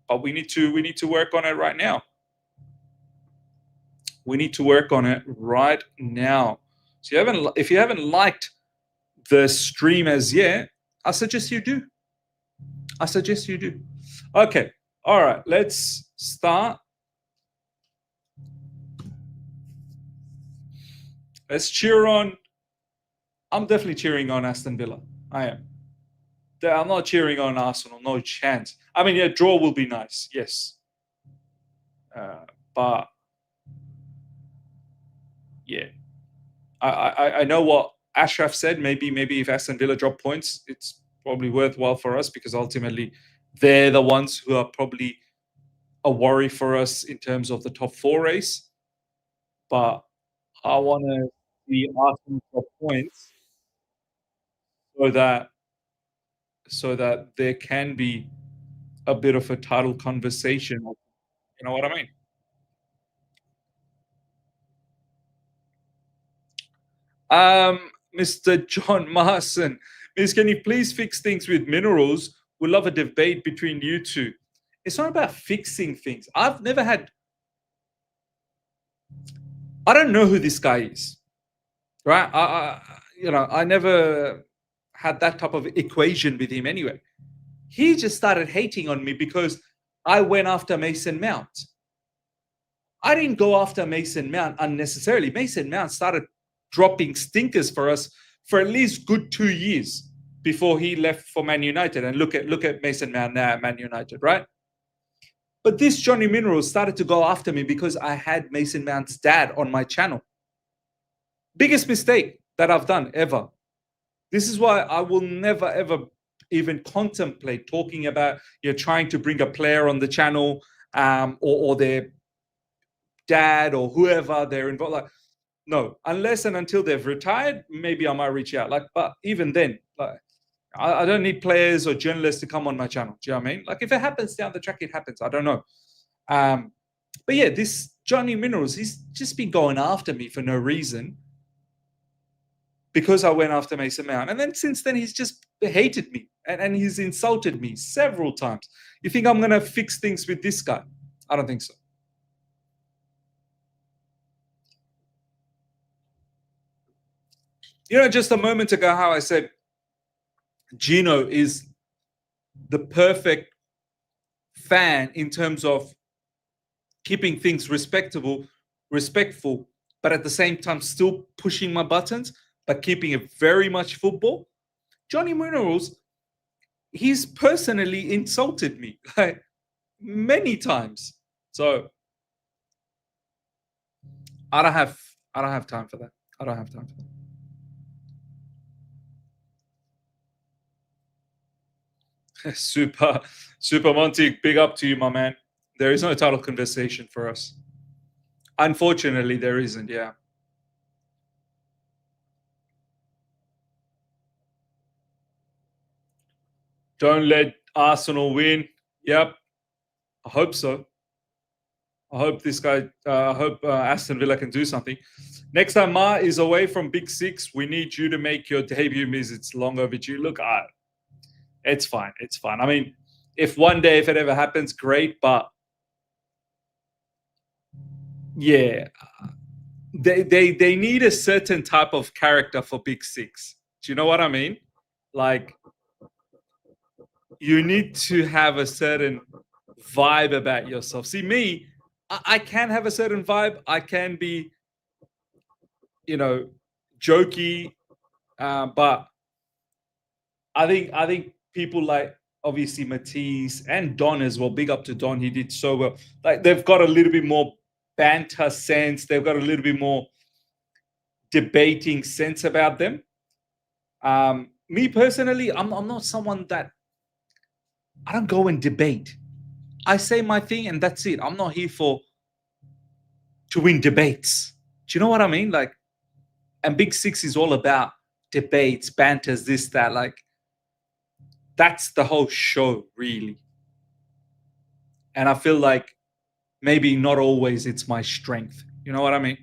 But we need to work on it right now. We need to work on it right now. So if you haven't liked the stream as yet, I suggest you do. Okay. All right, let's start. Let's cheer on. I'm definitely cheering on Aston Villa. I am. I'm not cheering on Arsenal. No chance. I mean, yeah, draw will be nice. Yes. But yeah, I know what Ashraf said. Maybe if Aston Villa drop points, it's probably worthwhile for us because ultimately they're the ones who are probably a worry for us in terms of the top four race. But I want to see Arsenal drop points so that there can be a bit of a title conversation. You know what I mean? Mr. John Marson, Miss, can you please fix things with minerals? We love a debate between you two. It's not about fixing things. I've never had. I don't know who this guy is, right? I never had that type of equation with him. Anyway, he just started hating on me because I went after Mason Mount. I didn't go after Mason Mount unnecessarily. Mason Mount started dropping stinkers for us for at least good 2 years before he left for Man United. And look at Mason Mount now at Man United, right? But this Johnny Minerals started to go after me because I had Mason Mount's dad on my channel. Biggest mistake that I've done ever. This is why I will never ever even contemplate talking about trying to bring a player on the channel or their dad or whoever they're involved. Like, no, unless and until they've retired, maybe I might reach out. Like, but even then, like, I don't need players or journalists to come on my channel. Do you know what I mean? Like, if it happens down the track, it happens. I don't know. But yeah, this Johnny Minerals, he's just been going after me for no reason because I went after Mason Mount. And then since then, he's just hated me and he's insulted me several times. You think I'm going to fix things with this guy? I don't think so. Just a moment ago, how I said Gino is the perfect fan in terms of keeping things respectful, but at the same time still pushing my buttons, but keeping it very much football. Johnny Minerals, he's personally insulted me like many times. So I don't have time for that. I don't have time for that. Super Monty, big up to you, my man. There is no title conversation for us. Unfortunately, there isn't. Yeah. Don't let Arsenal win. Yep. I hope so. I hope this guy. I hope Aston Villa can do something. Next time Ma is away from Big Six, we need you to make your debut, Miz. It's long overdue. Look, it's fine. It's fine. I mean, if one day, if it ever happens, great. But yeah, they need a certain type of character for Big Six. Do you know what I mean? Like, you need to have a certain vibe about yourself. See, me, I can have a certain vibe. I can be, jokey, but I think people like obviously Matisse and Don as well. Big up to Don, he did so well. Like, they've got a little bit more banter sense. They've got a little bit more debating sense about them. Me personally, I'm not someone that I don't go and debate. I say my thing and that's it. I'm not here to win debates. Do you know what I mean? Like, and Big Six is all about debates, banters, this, that. Like, that's the whole show, really. And I feel like maybe not always it's my strength. You know what I mean?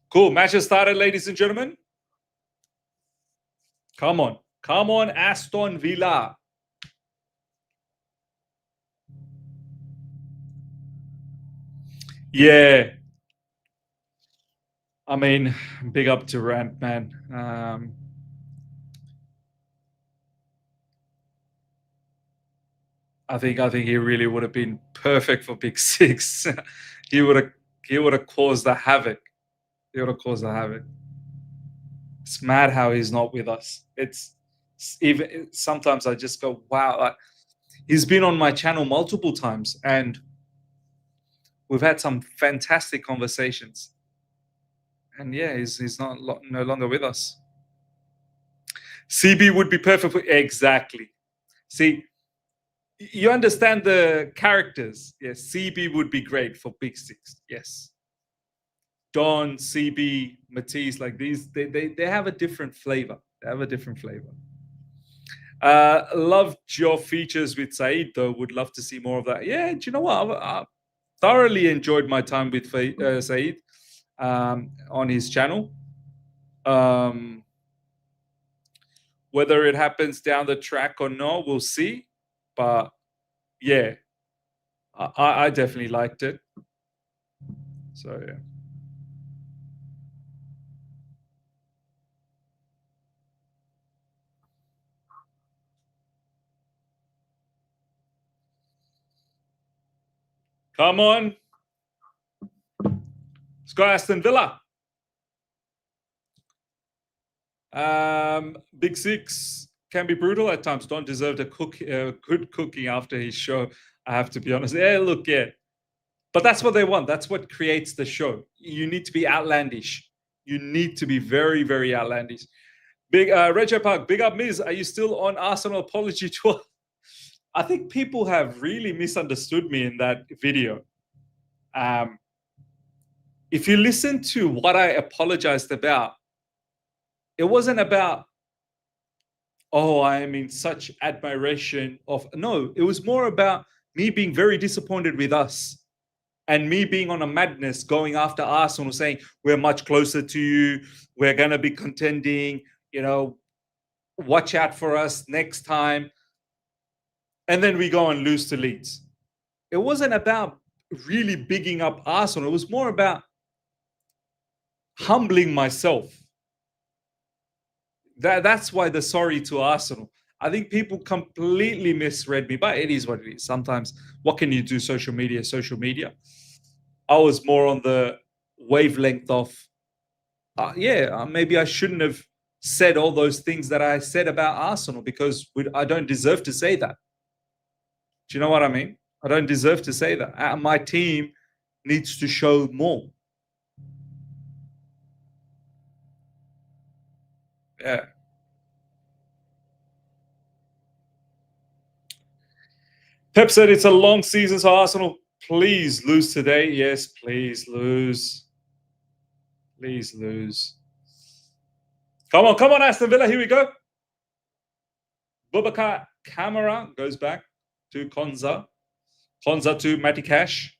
Cool. Match has started, ladies and gentlemen. Come on. Come on, Aston Villa. Yeah. I mean, big up to Rant, man. I think he really would have been perfect for Big Six. he would have he would have caused the havoc. He would have caused the havoc. It's mad how he's not with us. Even sometimes I just go, wow. He's been on my channel multiple times, and we've had some fantastic conversations. And yeah, he's not no longer with us. CB would be perfect for exactly. See, you understand the characters. Yes, CB would be great for Big Six. Yes. Don, CB, Matisse, like these, they have a different flavor. They have a different flavor. Loved your features with Saeed, though. Would love to see more of that. Yeah, do you know what? I thoroughly enjoyed my time with Saeed on his channel. Whether it happens down the track or not, we'll see. But yeah, I definitely liked it. So yeah. Come on. Let's go Aston Villa. Big Six can be brutal at times. Don't deserve a good cooking after his show. I have to be honest. Yeah, look, yeah. But that's what they want. That's what creates the show. You need to be outlandish. You need to be very, very outlandish. Big Regio Park, big up Miz. Are you still on Arsenal apology tour? I think people have really misunderstood me in that video. If you listen to what I apologized about, it wasn't about, oh, I am in such admiration of. No, it was more about me being very disappointed with us and me being on a madness going after Arsenal, saying, we're much closer to you. We're going to be contending, watch out for us next time. And then we go and lose to Leeds. It wasn't about really bigging up Arsenal. It was more about humbling myself. That's why the sorry to Arsenal. I think people completely misread me, but it is what it is. Sometimes, what can you do? Social media. I was more on the wavelength of, maybe I shouldn't have said all those things that I said about Arsenal because I don't deserve to say that. Do you know what I mean? I don't deserve to say that. My team needs to show more. Yeah. Pep said it's a long season, so Arsenal, please lose today. Yes, please lose. Please lose. Come on, Aston Villa. Here we go. Boubacar Kamara goes back to Konza. Konza to Matty Cash.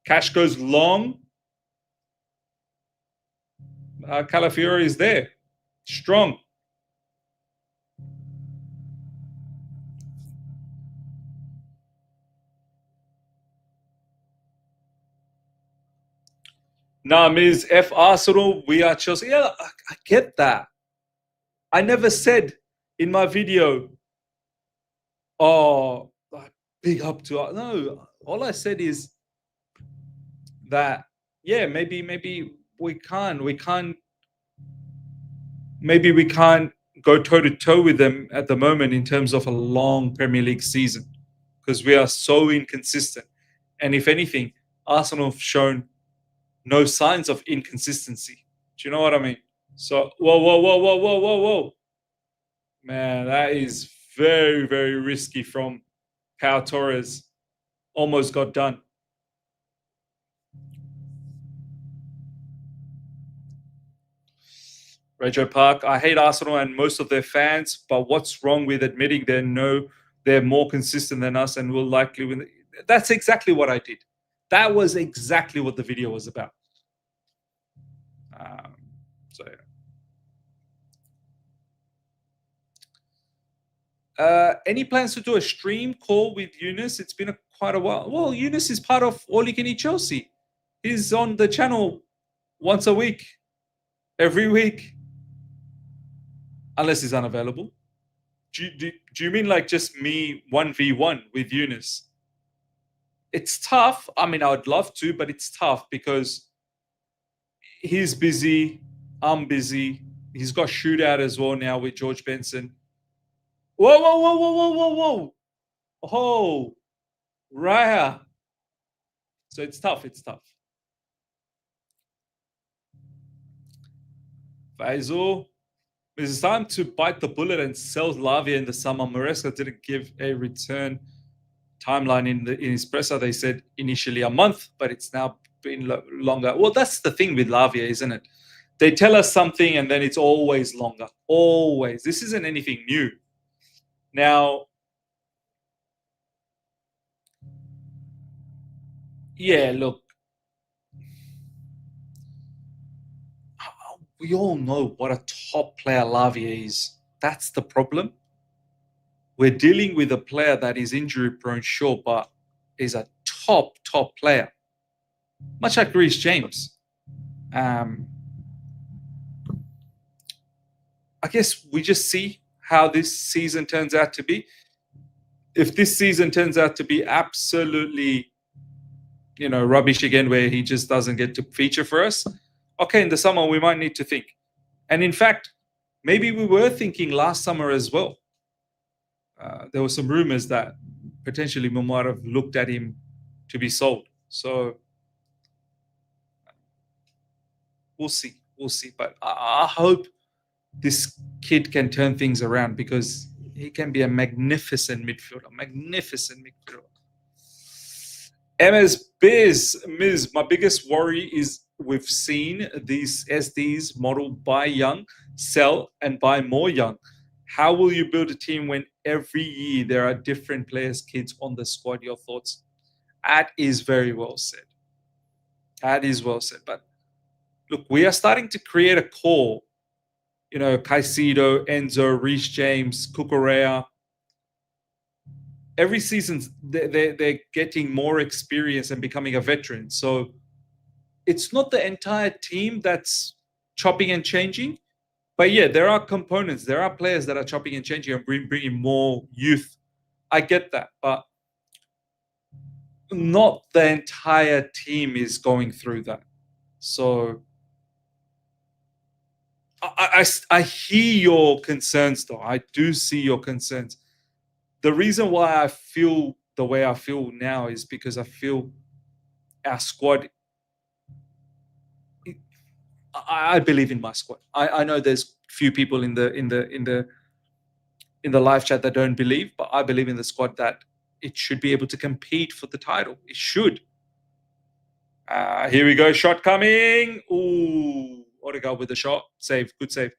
Cash goes long. Calafiori is there. Strong. Nah, Miz, F Arsenal, we are Chelsea. Yeah, I get that. I never said in my video, oh, big up to us. No, all I said is that, yeah, maybe we can't go toe to toe with them at the moment in terms of a long Premier League season because we are so inconsistent. And if anything, Arsenal have shown no signs of inconsistency. Do you know what I mean? So, whoa. Man, that is very, very risky from Pau Torres. Almost got done. Regio Park, I hate Arsenal and most of their fans, but what's wrong with admitting they're more consistent than us and will likely win? That's exactly what I did. That was exactly what the video was about. So yeah. Any plans to do a stream call with Eunice? It's been quite a while. Well, Eunice is part of All You Can Eat Chelsea. He's on the channel once a week, every week, unless he's unavailable. Do Do you mean like just me 1v1 with Eunice? It's tough. I mean, I would love to, but it's tough because he's busy. I'm busy. He's got shootout as well now with George Benson. Whoa, whoa, whoa, whoa, whoa, whoa, whoa. Oh, Raya. So it's tough. It's tough. Faisal, it's time to bite the bullet and sell Lavia in the summer. Maresca didn't give a return timeline in his presser. They said initially a month, but it's now been longer. Well, that's the thing with Lavia, isn't it? They tell us something and then it's always longer. Always. This isn't anything new. Now, yeah, look, we all know what a top player Lavia is. That's the problem. We're dealing with a player that is injury prone, sure, but is a top player. Much like Reece James. I guess we just see how this season turns out to be. If this season turns out to be absolutely, rubbish again, where he just doesn't get to feature for us, okay, in the summer we might need to think. And in fact, maybe we were thinking last summer as well. There were some rumors that potentially we might have looked at him to be sold. So we'll see. We'll see. But I hope this kid can turn things around because he can be a magnificent midfielder. MS Miz, my biggest worry is we've seen these SDs modeled buy young, sell, and buy more young. How will you build a team when every year there are different players, kids on the squad? Your thoughts? That is very well said. That is well said. But look, we are starting to create a core. Caicedo, Enzo, Reece James, Cucurella. Every season, they're getting more experience and becoming a veteran. So it's not the entire team that's chopping and changing. But yeah, there are components. There are players that are chopping and changing and bringing more youth. I get that. But not the entire team is going through that. So I hear your concerns, though. I do see your concerns. The reason why I feel the way I feel now is because I feel our squad. I believe in my squad. I know there's few people in the live chat that don't believe, but I believe in the squad that it should be able to compete for the title. It should. Here we go. Shot coming. Ooh, Odegaard with the shot. Save. Good save.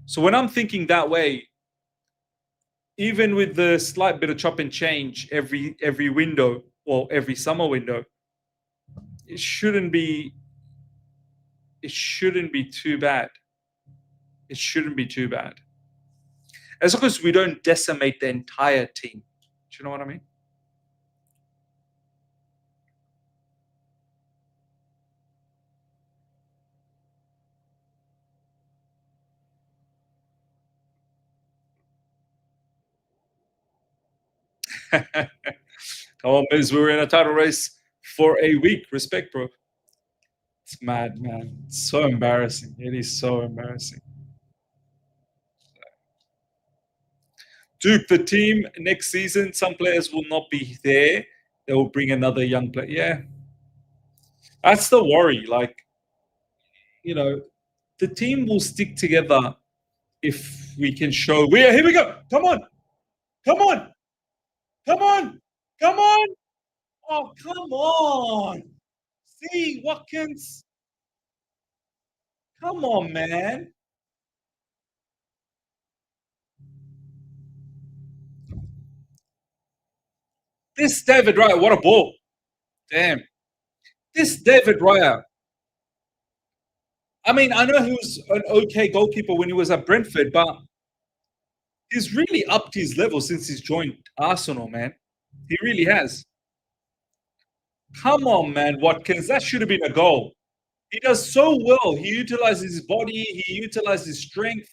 So when I'm thinking that way, even with the slight bit of chop and change every window or every summer window, it shouldn't be too bad. It shouldn't be too bad. As long as we don't decimate the entire team. Do you know what I mean? Come on, Miz. We were in a title race for a week. Respect, bro. It's mad, man. It's so embarrassing. It is so embarrassing. Duke, the team next season, some players will not be there. They will bring another young player. Yeah. That's the worry. Like, the team will stick together if we can show. Here we go. Come on. Come on. Come on. Come on. Oh, come on. See, Watkins. Come on, man. This David Raya, what a ball. Damn. This David Raya. I mean, I know he was an okay goalkeeper when he was at Brentford, but he's really upped his level since he's joined Arsenal, man. He really has. Come on, man, Watkins. That should have been a goal. He does so well. He utilizes his body. He utilizes his strength.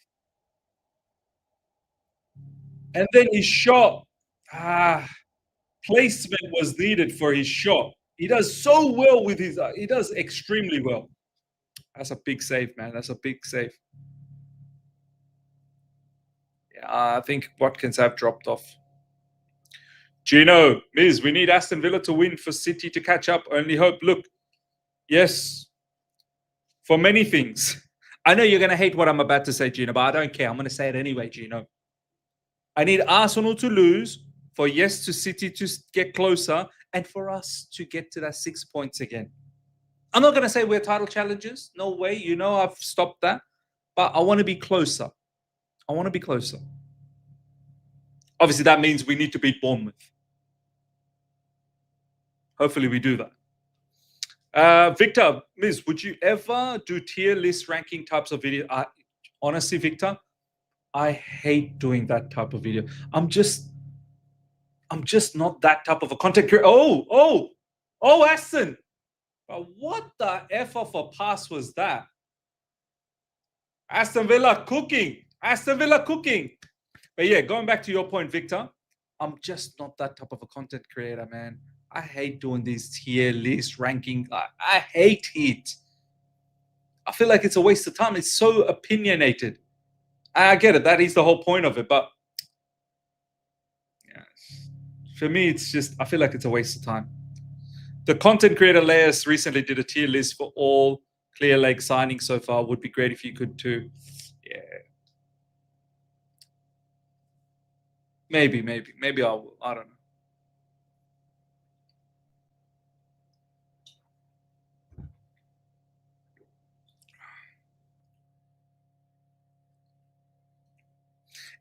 And then his shot, placement was needed for his shot. He does so well with his, he does extremely well. That's a big save, man. That's a big save. Yeah, I think Watkins have dropped off. Gino, Miz, we need Aston Villa to win for City to catch up. Only hope. Look, yes, for many things. I know you're going to hate what I'm about to say, Gino, but I don't care. I'm going to say it anyway, Gino. I need Arsenal to lose, for yes to City to get closer, and for us to get to that 6 points again. I'm not going to say we're title challengers. No way. You know I've stopped that. But I want to be closer. I want to be closer. Obviously, that means we need to beat Bournemouth. Hopefully, we do that. Victor, Miz, would you ever do tier list ranking types of video? Honestly, Victor, I hate doing that type of video. I'm just not that type of a content creator. Oh, Aston. But what the F of a pass was that? Aston Villa cooking. Aston Villa cooking. But yeah, going back to your point, Victor, I'm just not that type of a content creator, man. I hate doing these tier list ranking. I hate it. I feel like it's a waste of time. It's so opinionated. I get it. That is the whole point of it. But yeah, for me, it's just, I feel like it's a waste of time. The content creator Layers recently did a tier list for all Clear Lake signings so far. Would be great if you could too. Yeah. Maybe I will. I don't know.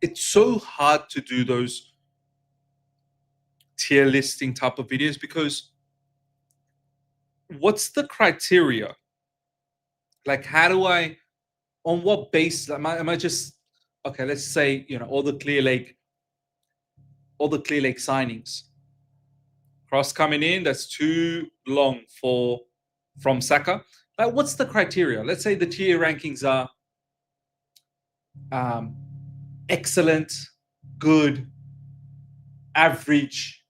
It's so hard to do those tier listing type of videos because what's the criteria? Like, how do I, on what basis? Am I just, okay, let's say, all the Clear Lake signings. Cross coming in, that's too long from Saka. Like, what's the criteria? Let's say the tier rankings are excellent, good, average,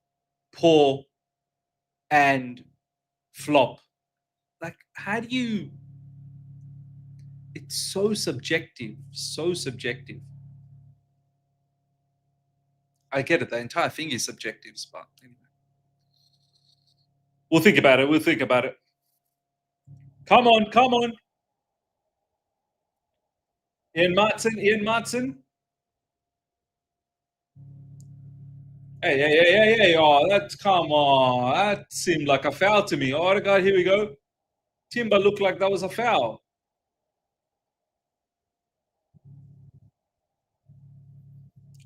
poor, and flop. Like, how do you? It's so subjective. So subjective. I get it. The entire thing is subjective, but anyway. We'll think about it. Come on. Ian Martin. Hey. Oh, come on. That seemed like a foul to me. Oh, God, here we go. Timber looked like that was a foul.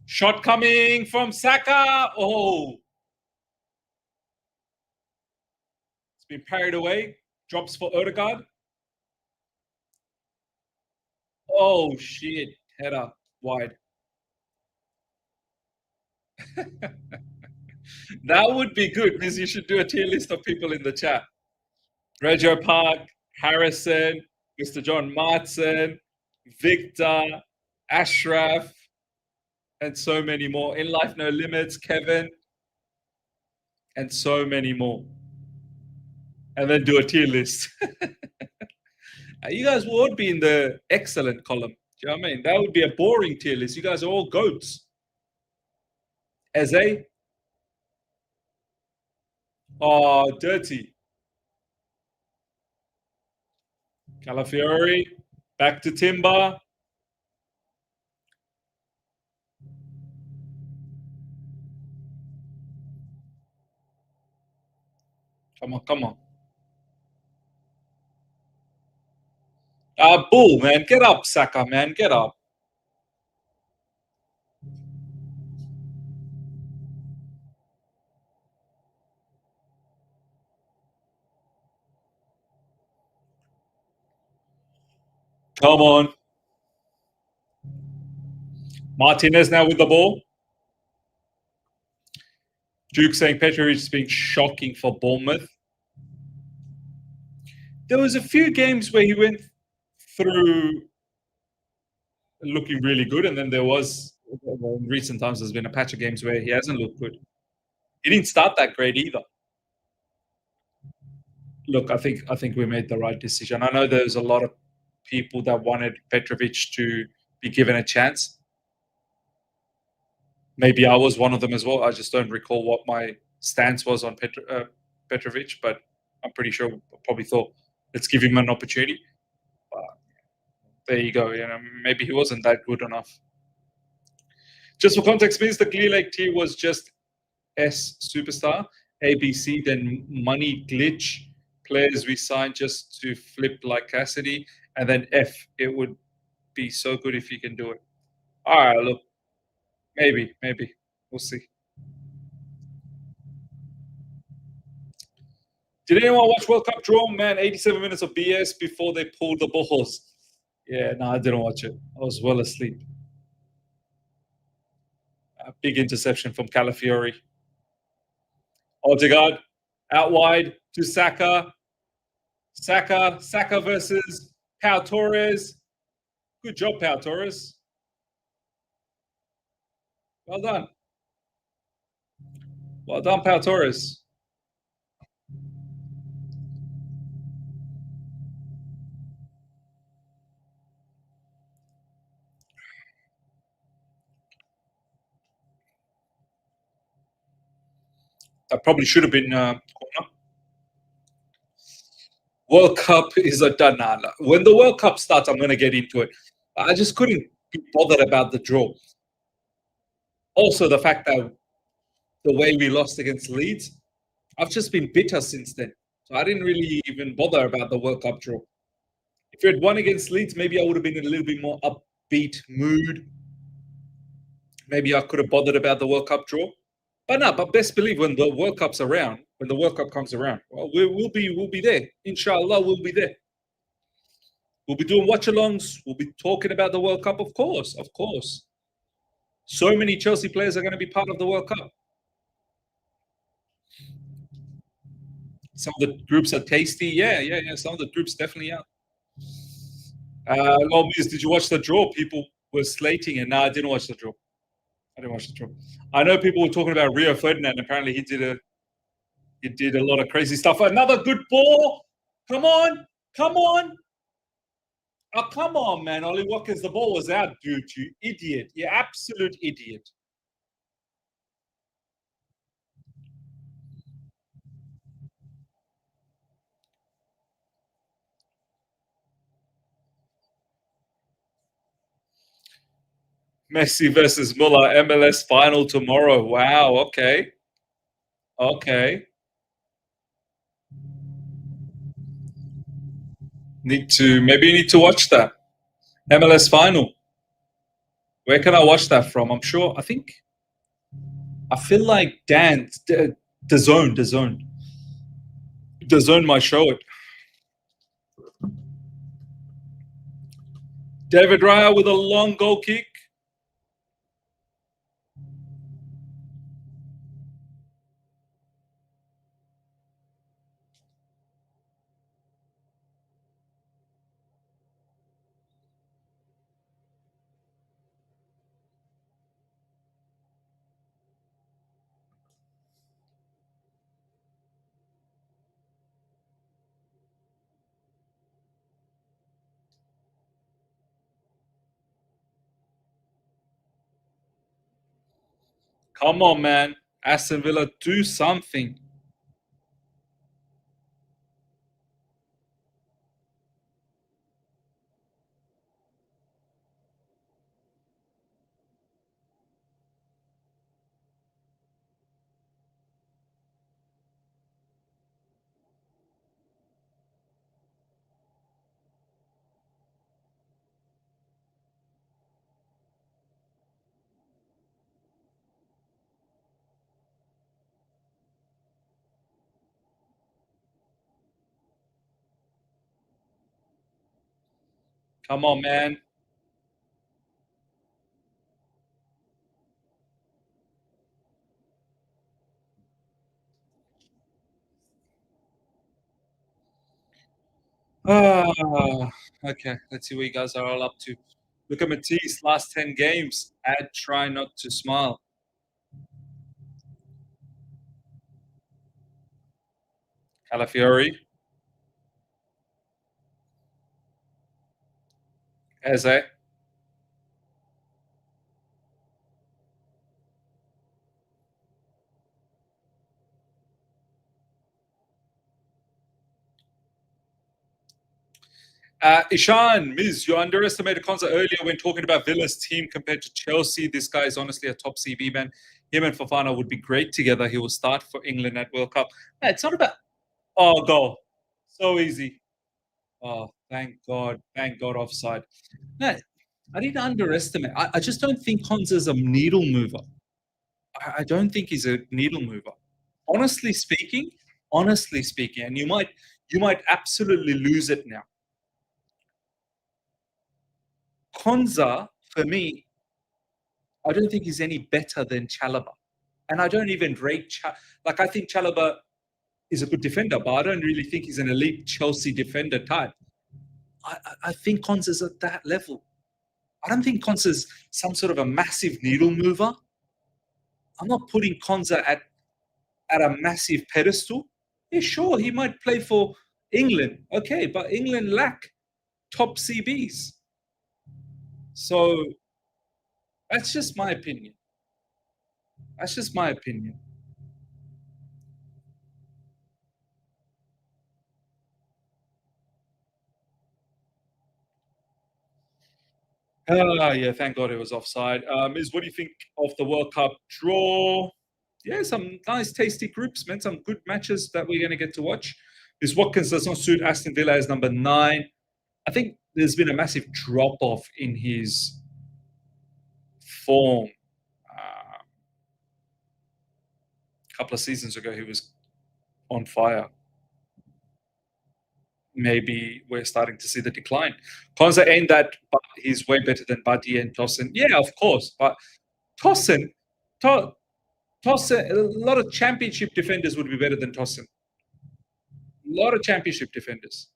Shot coming from Saka. Oh. It's been parried away. Drops for Odegaard. Oh, shit. Header. Wide. That would be good because you should do a tier list of people in the chat. Reggio Park, Harrison, Mr. John Martin, Victor, Ashraf, and so many more. In Life No Limits, Kevin, and so many more. And then do a tier list. You guys would be in the excellent column. Do you know what I mean? That would be a boring tier list. You guys are all goats. Eze. Oh, dirty. Calafiori. Back to Timber. Come on. Bull, man. Get up, Saka, man. Get up. Come on. Martinez now with the ball. Duke saying Petrovic has been shocking for Bournemouth. There was a few games where he went through looking really good, and then there was Well, in recent times, there's been a patch of games where he hasn't looked good. He didn't start that great either. Look, I think we made the right decision. I know there's a lot of people that wanted Petrovic to be given a chance. Maybe I was one of them as well. I just don't recall what my stance was on Petrovic, but I'm pretty sure I probably thought, let's give him an opportunity. But there you go. Maybe he wasn't that good enough. Just for context, means the Clear Lake T was just S superstar, ABC, then money glitch, players we signed just to flip like Cassidy, and then F. It would be so good if you can do it. All right, look, maybe we'll see. Did anyone watch World Cup draw? Man, 87 minutes of BS before they pulled the balls. Yeah, no, I didn't watch it. I was well asleep. A big interception from Calafiori. Odegaard out wide to Saka. Saka versus Pau Torres. Good job, Pau Torres. Well done. Well done, Pau Torres. That probably should have been corner. World Cup is a danana. When the World Cup starts, I'm going to get into it. I just couldn't be bothered about the draw. Also, the fact that the way we lost against Leeds, I've just been bitter since then. So I didn't really even bother about the World Cup draw. If you had won against Leeds, maybe I would have been in a little bit more upbeat mood. Maybe I could have bothered about the World Cup draw. But no, but best believe when the World Cup's around, when the World Cup comes around, well, we'll be there. Inshallah, we'll be there. We'll be doing watch-alongs. We'll be talking about the World Cup, of course, of course. So many Chelsea players are going to be part of the World Cup. Some of the groups are tasty. Yeah. Some of the groups definitely are. Lobbies, did you watch the draw? People were slating it. No, I didn't watch the draw. I didn't watch the draw. I know people were talking about Rio Ferdinand. Apparently, he did a lot of crazy stuff. Another good ball. Come on. Oh, come on, man. Ollie Watkins, the ball was out, dude. You idiot. You absolute idiot. Messi versus Muller, MLS final tomorrow. Wow. Okay. Okay. Maybe you need to watch that. MLS final. Where can I watch that from? I feel like the zone might show it. David Raya with a long goal kick. Come on, man. Aston Villa, do something. Come on, man. Ah, okay. Let's see what you guys are all up to. Look at Matisse, last 10 games. Add try not to smile. Calafiori, Eze. Ishan, Miz, you underestimated Konza earlier when talking about Villa's team compared to Chelsea. This guy is honestly a top CV man. Him and Fofana would be great together. He will start for England at World Cup. Yeah, it's not about, oh, goal. So easy. Oh, thank God. Thank God, offside. No, I didn't underestimate. I just don't think Konza's a needle mover. I don't think he's a needle mover. Honestly speaking, and you might absolutely lose it now. Konza, for me, I don't think he's any better than Chalobah. And I don't even rate like I think Chalobah is a good defender, but I don't really think he's an elite Chelsea defender type. I think Konza's at that level. I don't think Konza's some sort of a massive needle mover. I'm not putting Konza at a massive pedestal. Yeah, sure, he might play for England. Okay, but England lack top CBs. So that's just my opinion. That's just my opinion. Yeah, thank God it was offside. Miz, what do you think of the World Cup draw? Yeah, some nice, tasty groups, man. Some good matches that we're going to get to watch. Miss Watkins does not suit Aston Villa as number 9. I think there's been a massive drop off in his form. A couple of seasons ago, he was on fire. Maybe we're starting to see the decline. Konza ain't that, but he's way better than Buddy and Tosin. Yeah, of course. But Tosin, Tosin, a lot of championship defenders would be better than Tosin. A lot of championship defenders.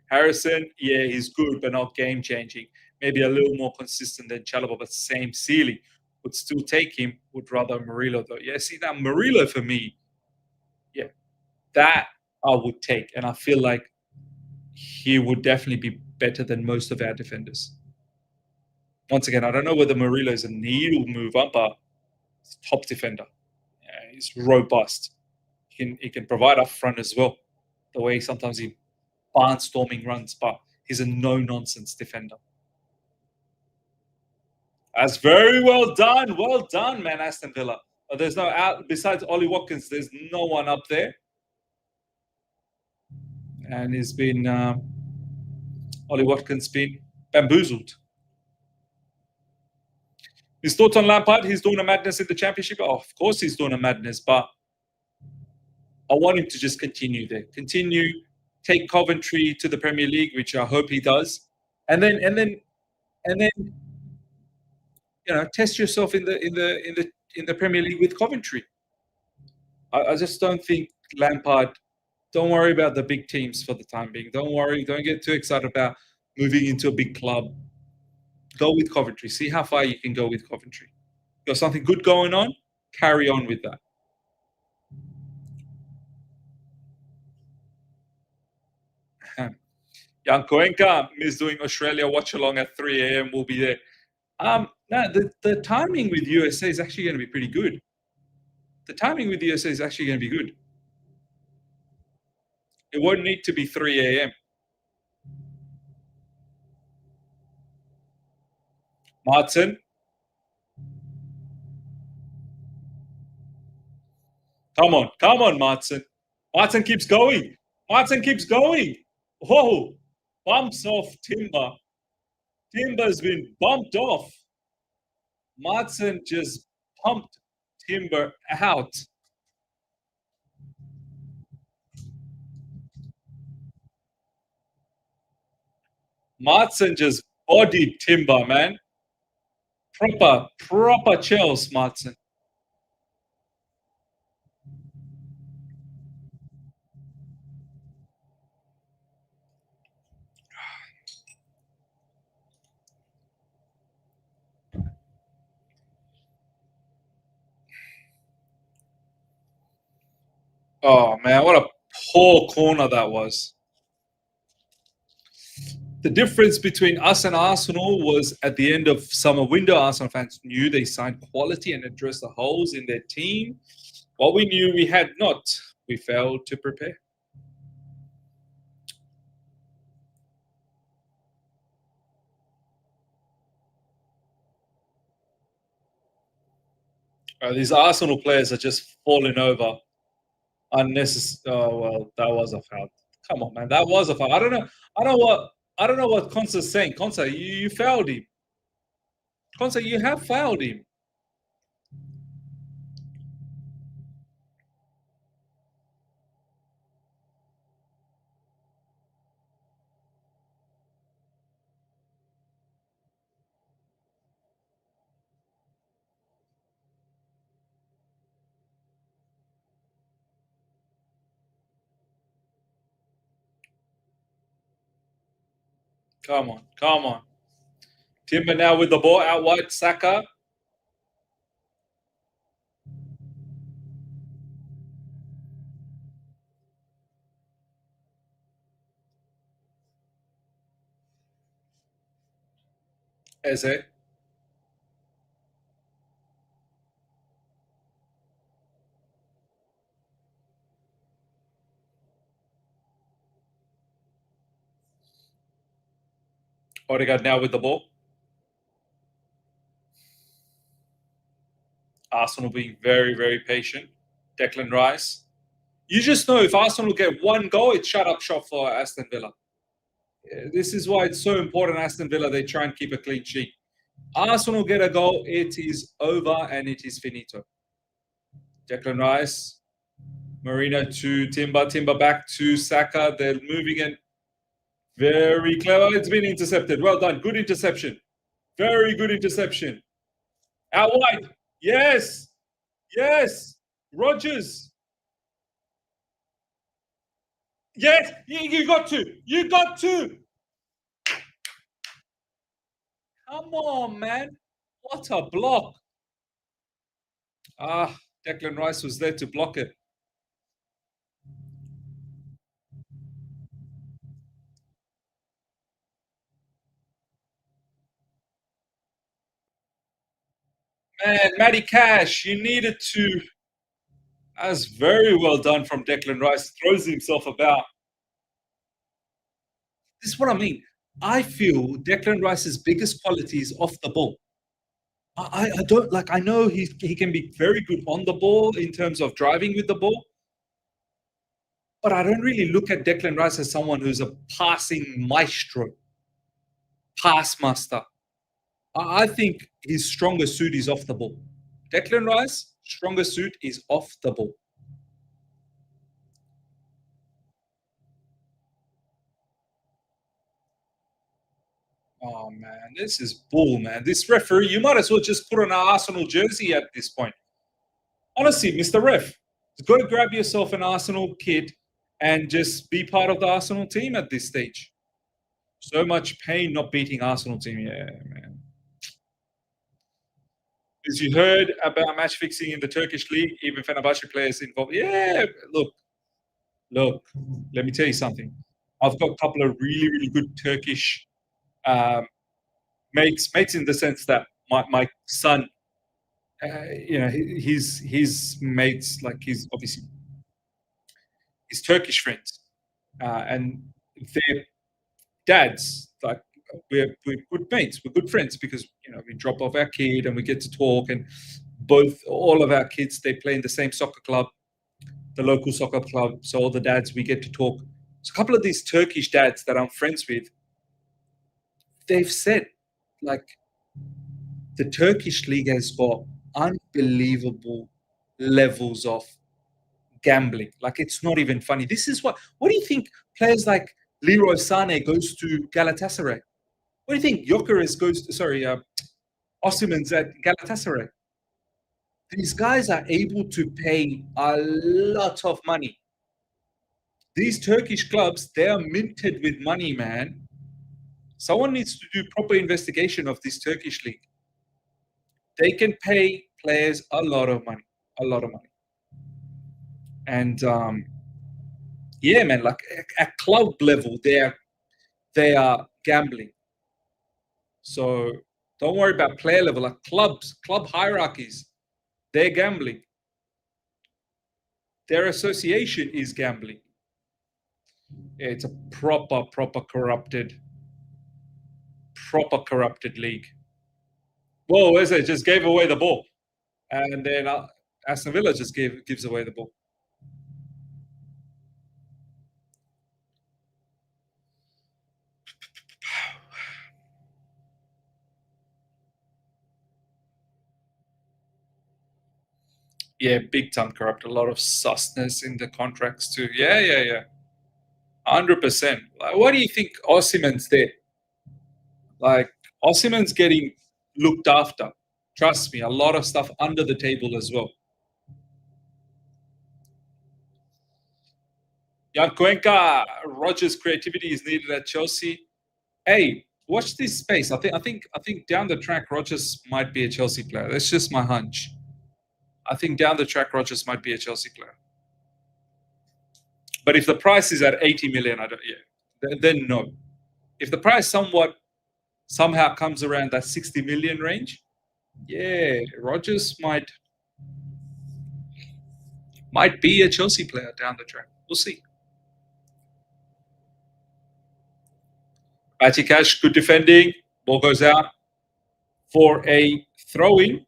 Harrison, yeah, he's good, but not game changing. Maybe a little more consistent than Chalobah, but same ceiling. Would still take him. Would rather Murillo though. Yeah, see now Murillo for me, yeah, that I would take, and I feel like he would definitely be better than most of our defenders. Once again, I don't know whether Murillo is a needle mover, but he's a top defender. Yeah, he's robust. He can provide up front as well. The way sometimes he barnstorming runs, but he's a no-nonsense defender. That's very well done. Well done, man, Aston Villa. There's no out besides Ollie Watkins. There's no one up there, and he's been Ollie Watkins been bamboozled. His thoughts on Lampard? He's doing a madness in the Championship. Oh, of course, he's doing a madness, but I want him to just continue there. Continue, take Coventry to the Premier League, which I hope he does, and then test yourself in the Premier League with Coventry. I just don't think Lampard. Don't worry about the big teams for the time being. Don't worry. Don't get too excited about moving into a big club. Go with Coventry. See how far you can go with Coventry. Got something good going on? Carry on with that. Jan Koenka is doing Australia watch along at 3 a.m. We'll be there. No, the timing with USA is actually going to be pretty good. The timing with USA is actually going to be good. It won't need to be 3 a.m. Martin. Come on, Martin. Martin keeps going. Martin keeps going. Whoa, bumps off Timber. Timber's been bumped off. Martin just pumped Timber out. Martin just bodied Timber, man. Proper chills, Martin. Oh man, what a poor corner that was. The difference between us and Arsenal was at the end of summer window, Arsenal fans knew they signed quality and addressed the holes in their team. What we knew we had not, we failed to prepare. These Arsenal players are just falling over unnecessary. Oh well, that was a foul. Come on, man, that was a foul. I don't know. I don't know what. I don't know what Consa's saying. Consa, you fouled him. Consa, you have fouled him. Come on, come on. Timber now with the ball out wide. Saka. Eze. Odegaard now with the ball. Arsenal being very, very patient. Declan Rice. You just know if Arsenal get one goal, it's shut up shop for Aston Villa. This is why it's so important, Aston Villa, they try and keep a clean sheet. Arsenal get a goal, it is over and it is finito. Declan Rice, Marina to Timber, Timber back to Saka. They're moving in very clever. It's been intercepted. Well done. Good interception. Very good interception. Out wide. Yes. Yes. Rogers. Yes. You got to. You got to. Come on, man. What a block. Ah, Declan Rice was there to block it. Man, Matty Cash, you needed to. That's very well done from Declan Rice. Throws himself about. This is what I mean. I feel Declan Rice's biggest quality is off the ball. I don't like. I know he can be very good on the ball in terms of driving with the ball, but I don't really look at Declan Rice as someone who's a passing maestro, pass master. I think his strongest suit is off the ball. Declan Rice, strongest suit is off the ball. Oh man, this is bull, man. This referee, you might as well just put on an Arsenal jersey at this point. Honestly, Mr. Ref, you've got to grab yourself an Arsenal kid and just be part of the Arsenal team at this stage. So much pain not beating Arsenal team. Yeah, man. As you heard about match fixing in the Turkish league, even Fenerbahce players involved. Yeah, look. Let me tell you something. I've got a couple of really, really good Turkish um, mates in the sense that my son, his mates, like he's obviously his Turkish friends, and their dads, like we're good mates, we're good friends because we drop off our kid and we get to talk, and all of our kids they play in the same soccer club, the local soccer club. So all the dads we get to talk. So a couple of these Turkish dads that I'm friends with, they've said like the Turkish league has got unbelievable levels of gambling. Like it's not even funny. This is what do you think players like Leroy Sane goes to Galatasaray? What do you think Jokeres goes to, sorry, Osimhen's at Galatasaray? These guys are able to pay a lot of money. These Turkish clubs, they are minted with money, man. Someone needs to do proper investigation of this Turkish league. They can pay players a lot of money, a lot of money. And yeah, man, like at club level, they are gambling. So don't worry about player level. Like club hierarchies, they're gambling. Their association is gambling. It's a proper corrupted league. Whoa, is it? Just gave away the ball, and then Aston Villa just gives away the ball. Yeah, big time corrupt. A lot of susness in the contracts too. Yeah. 100%. Like, what do you think Osimhen's there? Like, Osimhen's getting looked after. Trust me, a lot of stuff under the table as well. Jan Cuenca, Rogers' creativity is needed at Chelsea. Hey, watch this space. I think down the track, Rogers might be a Chelsea player. That's just my hunch. I think down the track, Rogers might be a Chelsea player. But if the price is at 80 million, I don't. Yeah, then no. If the price somehow comes around that 60 million range, yeah, Rogers might be a Chelsea player down the track. We'll see. Matty Cash, good defending. Ball goes out for a throw-in.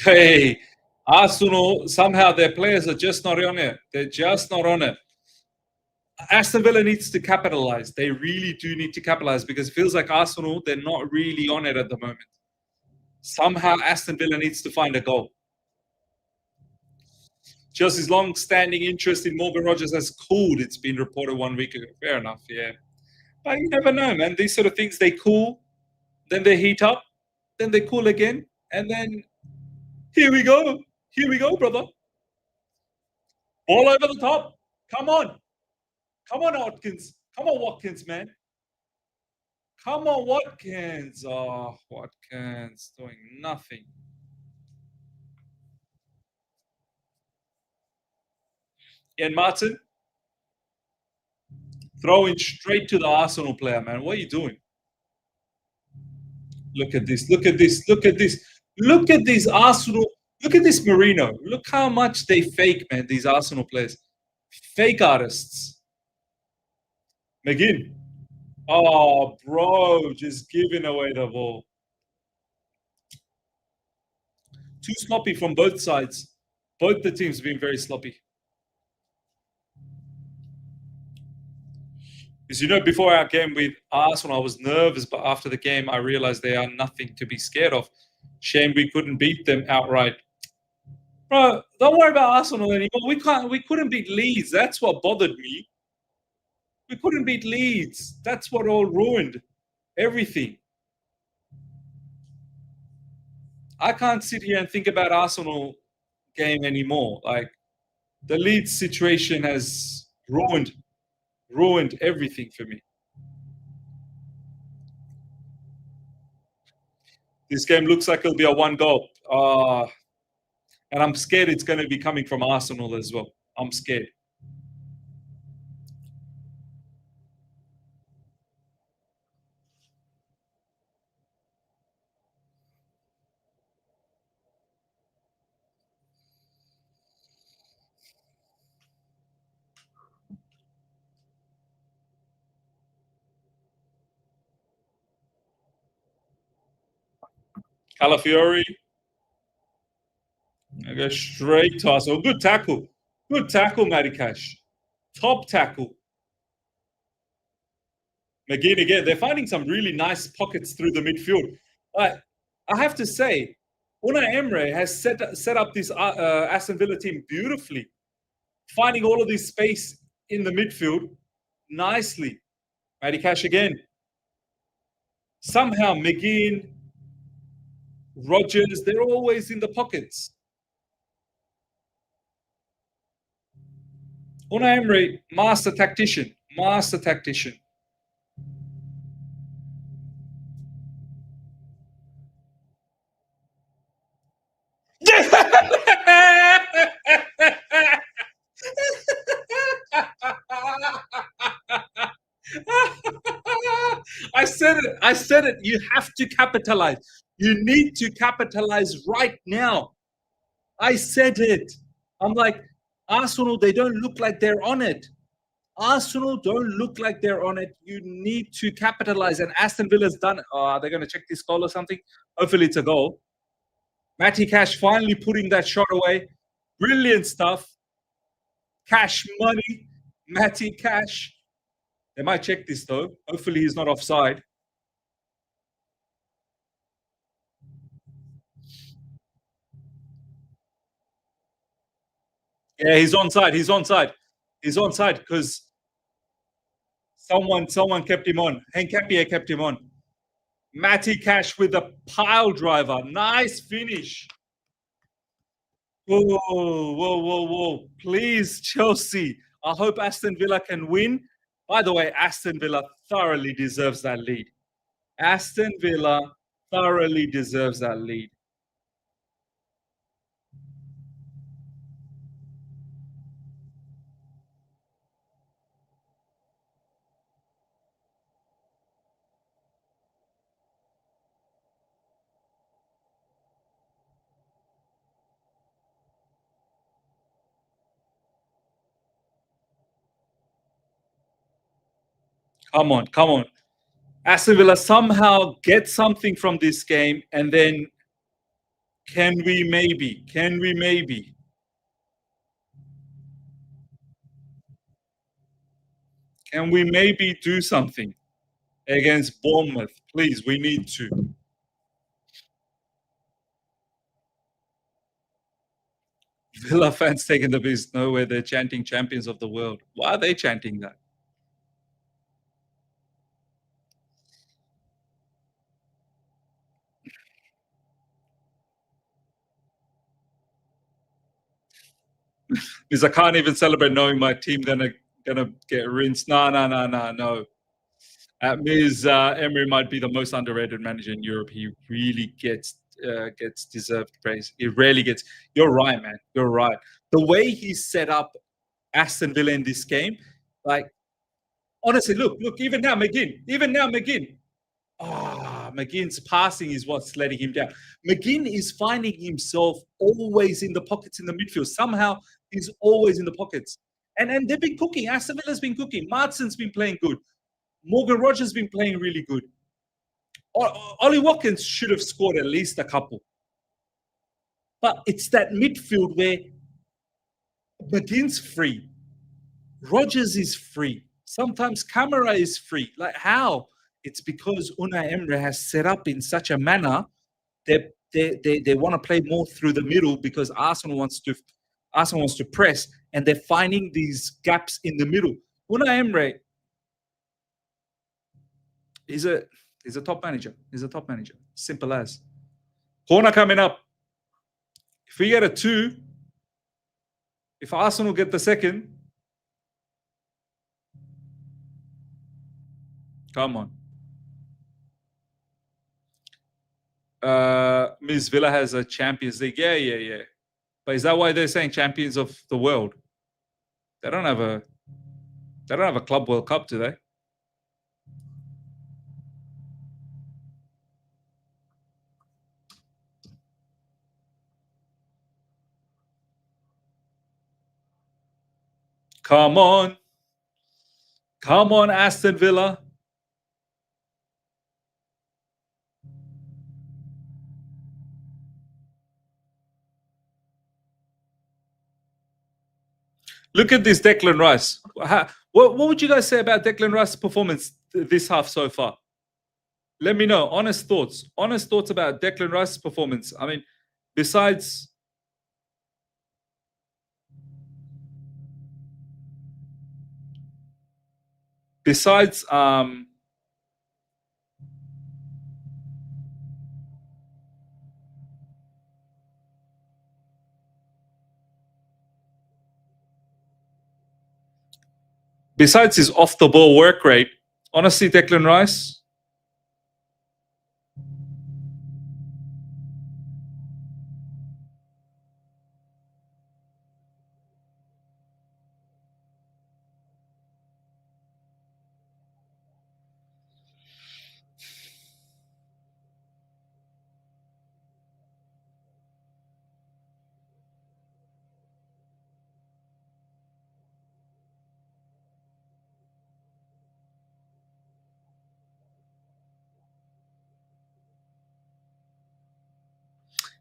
Hey, Arsenal, somehow their players are just not on it. They're just not on it. Aston Villa needs to capitalize. They really do need to capitalize because it feels like Arsenal, they're not really on it at the moment. Somehow Aston Villa needs to find a goal. Chelsea's long-standing interest in Morgan Rogers has cooled. It's been reported 1 week ago. Fair enough, yeah. But you never know, man. These sort of things, they cool, then they heat up, then they cool again, and then here we go. Here we go, brother. Ball over the top. Come on. Come on, Watkins. Come on, Watkins, man. Come on, Watkins. Oh, Watkins doing nothing. Ian Martin throwing straight to the Arsenal player, man. What are you doing? Look at this. Look at this. Look at this. Look at these Arsenal. Look at this Marino. Look how much they fake, man, these Arsenal players. Fake artists. McGinn. Oh, bro, just giving away the ball. Too sloppy from both sides. Both the teams have been very sloppy. Because, before our game with Arsenal, I was nervous, but after the game, I realized they are nothing to be scared of. Shame we couldn't beat them outright. Bro, don't worry about Arsenal anymore. We couldn't beat Leeds. That's what bothered me. We couldn't beat Leeds. That's what all ruined everything. I can't sit here and think about Arsenal game anymore. Like, the Leeds situation has ruined everything for me. This game looks like it'll be a one goal. And I'm scared it's going to be coming from Arsenal as well. I'm scared. Calafiori. I go straight to Arsenal. Good tackle. Good tackle, Matty Cash. Top tackle. McGinn again. They're finding some really nice pockets through the midfield. I have to say, Unai Emre has set up this Aston Villa team beautifully, finding all of this space in the midfield nicely. Matty Cash again. Somehow McGinn, Rodgers, they're always in the pockets. Unai Emery, master tactician, master tactician. I said it. I said it. You have to capitalize. You need to capitalize right now. I said it. I'm like, Arsenal, they don't look like they're on it. Arsenal don't look like they're on it. You need to capitalize. And Aston Villa's done it. Oh, are they going to check this goal or something? Hopefully it's a goal. Matty Cash finally putting that shot away. Brilliant stuff. Cash money. Matty Cash. They might check this though. Hopefully he's not offside. Yeah, he's onside. He's onside. He's onside because someone kept him on. Henkapier kept him on. Matty Cash with a pile driver. Nice finish. Whoa, whoa, whoa, whoa. Please, Chelsea. I hope Aston Villa can win. By the way, Aston Villa thoroughly deserves that lead. Aston Villa thoroughly deserves that lead. Come on, come on. Aston Villa somehow get something from this game, and then can we maybe? Can we maybe? Can we maybe do something against Bournemouth? Please, we need to. Villa fans taking the piss. Nowhere they're chanting champions of the world. Why are they chanting that? Because I can't even celebrate knowing my team gonna get rinsed. No, no, no, no, no. Ms. Emery might be the most underrated manager in Europe. He really gets deserved praise. He rarely gets. You're right, man. You're right. The way he set up Aston Villa in this game, like honestly, look. Even now, McGinn. Ah, McGinn's passing is what's letting him down. McGinn is finding himself always in the pockets in the midfield. Somehow he's always in the pockets. And they've been cooking. Aston Villa's been cooking. Martin's been playing good. Morgan Rogers has been playing really good. Ollie Watkins should have scored at least a couple. But it's that midfield where McGinn's free. Rogers is free. Sometimes Camera is free. Like how? It's because Unai Emery has set up in such a manner that they want to play more through the middle because Arsenal wants to press, and they're finding these gaps in the middle. Unai Emery is a top manager. He's a top manager. Simple as. Corner coming up. If we get a 2, if Arsenal get the second, come on. Ms. Villa has a Champions League. Yeah. But is that why they're saying champions of the world? They don't have a Club World Cup, do they? Come on. Come on, Aston Villa. Look at this Declan Rice. What would you guys say about Declan Rice's performance this half so far? Let me know. Honest thoughts. Honest thoughts about Declan Rice's performance. I mean, besides besides um, besides his off the ball work rate, honestly, Declan Rice,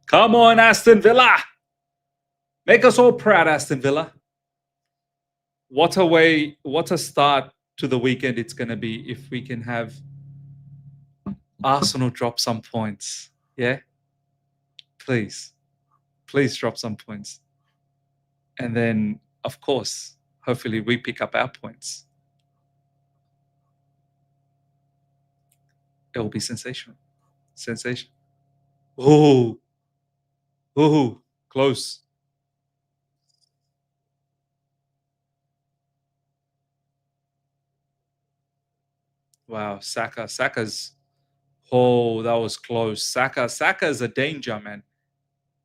come on, Aston Villa. Make us all proud, Aston Villa. What a start to the weekend it's going to be if we can have Arsenal drop some points. Yeah? Please. Please drop some points. And then, of course, hopefully we pick up our points. It will be sensational. Sensation. Oh, close. Wow, Saka's. Oh, that was close. Saka's a danger, man.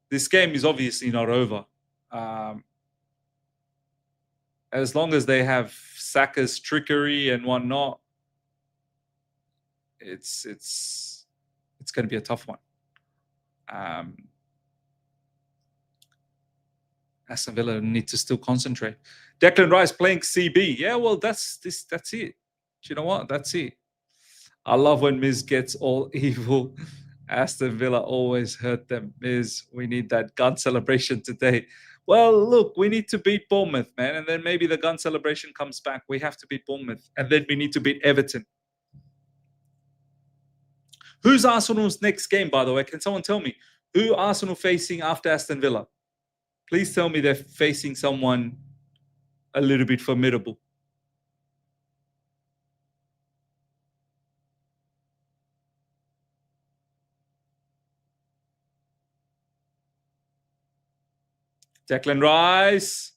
This game is obviously not over. As long as they have Saka's trickery and whatnot, it's going to be a tough one. Aston Villa need to still concentrate. Declan Rice playing CB. Yeah, well, that's it. Do you know what? That's it. I love when Miz gets all evil. Aston Villa always hurt them. Miz, we need that gun celebration today. Well, look, we need to beat Bournemouth, man. And then maybe the gun celebration comes back. We have to beat Bournemouth. And then we need to beat Everton. Who's Arsenal's next game, by the way? Can someone tell me? Who Arsenal facing after Aston Villa? Please tell me they're facing someone a little bit formidable. Declan Rice.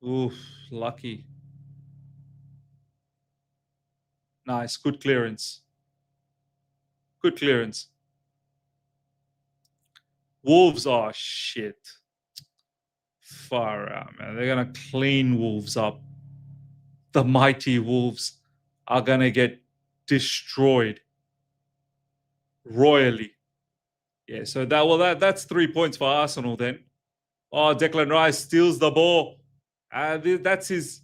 Oof, lucky. Nice, good clearance. Good clearance. Wolves are shit. Far out, man. They're going to clean Wolves up. The mighty Wolves are going to get destroyed royally. Yeah, so that's 3 points for Arsenal then. Oh, Declan Rice steals the ball. That's his.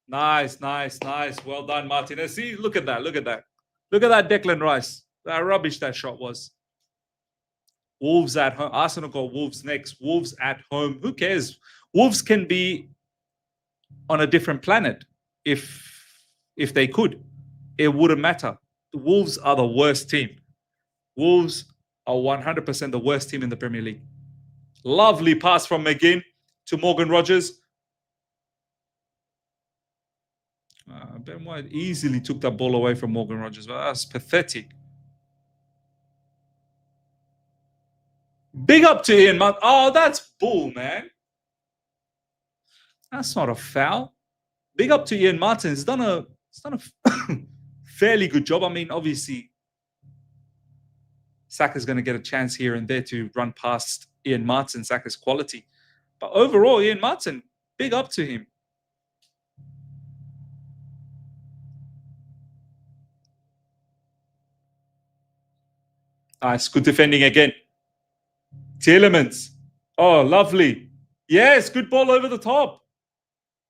Nice. Well done, Martinez. See, look at that. Look at that, Declan Rice. How rubbish that shot was. Wolves at home. Arsenal got Wolves next. Wolves at home. Who cares? Wolves can be on a different planet if they could. It wouldn't matter. The Wolves are the worst team. Wolves are 100% the worst team in the Premier League. Lovely pass from McGinn to Morgan Rogers. Ben White easily took that ball away from Morgan Rogers. That's pathetic. Big up to Ian Martin. Oh, that's bull, man. That's not a foul. Big up to Ian Martin. He's done a fairly good job. I mean, obviously, Saka's going to get a chance here and there to run past Ian Martin, Saka's quality. But overall, Ian Martin, big up to him. Nice. Good defending again. Tielemans. Oh, lovely. Yes, good ball over the top.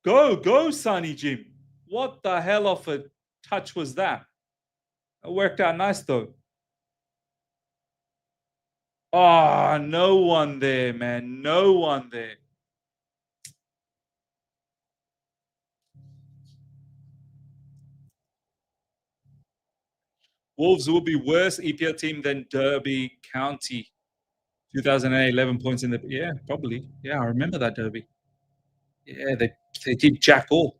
Go, Sonny Jim. What the hell of a touch was that? It worked out nice, though. Oh, no one there, man. No one there. Wolves will be worse EPL team than Derby County. 2008, 11 points in the... Yeah, probably. Yeah, I remember that Derby. Yeah, they did jack all.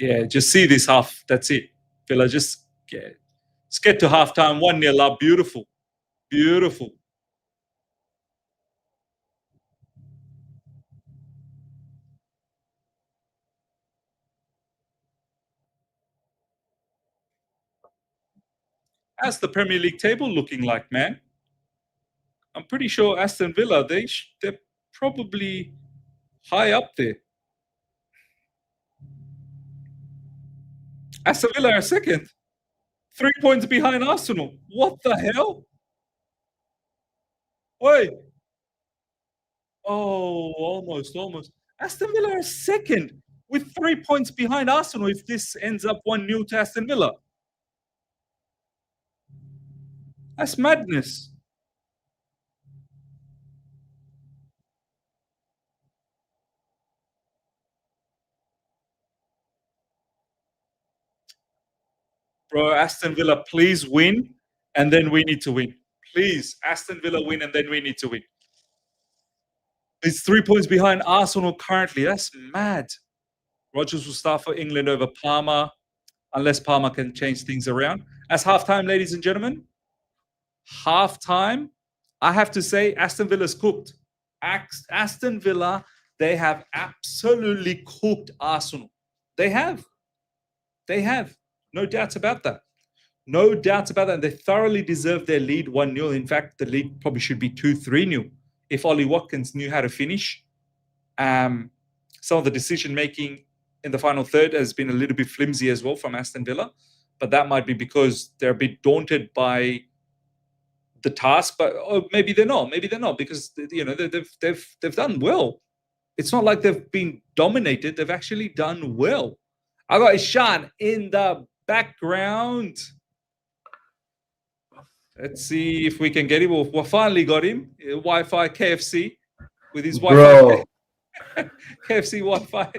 Yeah, just see this half. That's it. Villa, just get to halftime. 1-0 up. Beautiful. Beautiful. How's the Premier League table looking like, man? I'm pretty sure Aston Villa, they're probably high up there. Aston Villa are second, 3 points behind Arsenal. What the hell? Wait. Oh, almost. Aston Villa are second with 3 points behind Arsenal if this ends up 1-0 to Aston Villa. That's madness. Bro, Aston Villa, please win, and then we need to win. Please, Aston Villa win, and then we need to win. It's 3 points behind Arsenal currently. That's mad. Rodgers will start for England over Palmer, unless Palmer can change things around. As halftime, ladies and gentlemen, halftime, I have to say Aston Villa's cooked. Aston Villa, they have absolutely cooked Arsenal. They have. No doubts about that. No doubts about that. They thoroughly deserve their lead 1-0. In fact, the lead probably should be 2-3-0 if Ollie Watkins knew how to finish. Some of the decision-making in the final third has been a little bit flimsy as well from Aston Villa, but that might be because they're a bit daunted by the task. But maybe they're not. Maybe they're not because they've done well. It's not like they've been dominated. They've actually done well. I got Ishan in the background. Let's see if we can get him. We finally got him. Wi-Fi KFC with his Wi-Fi. KFC Wi-Fi.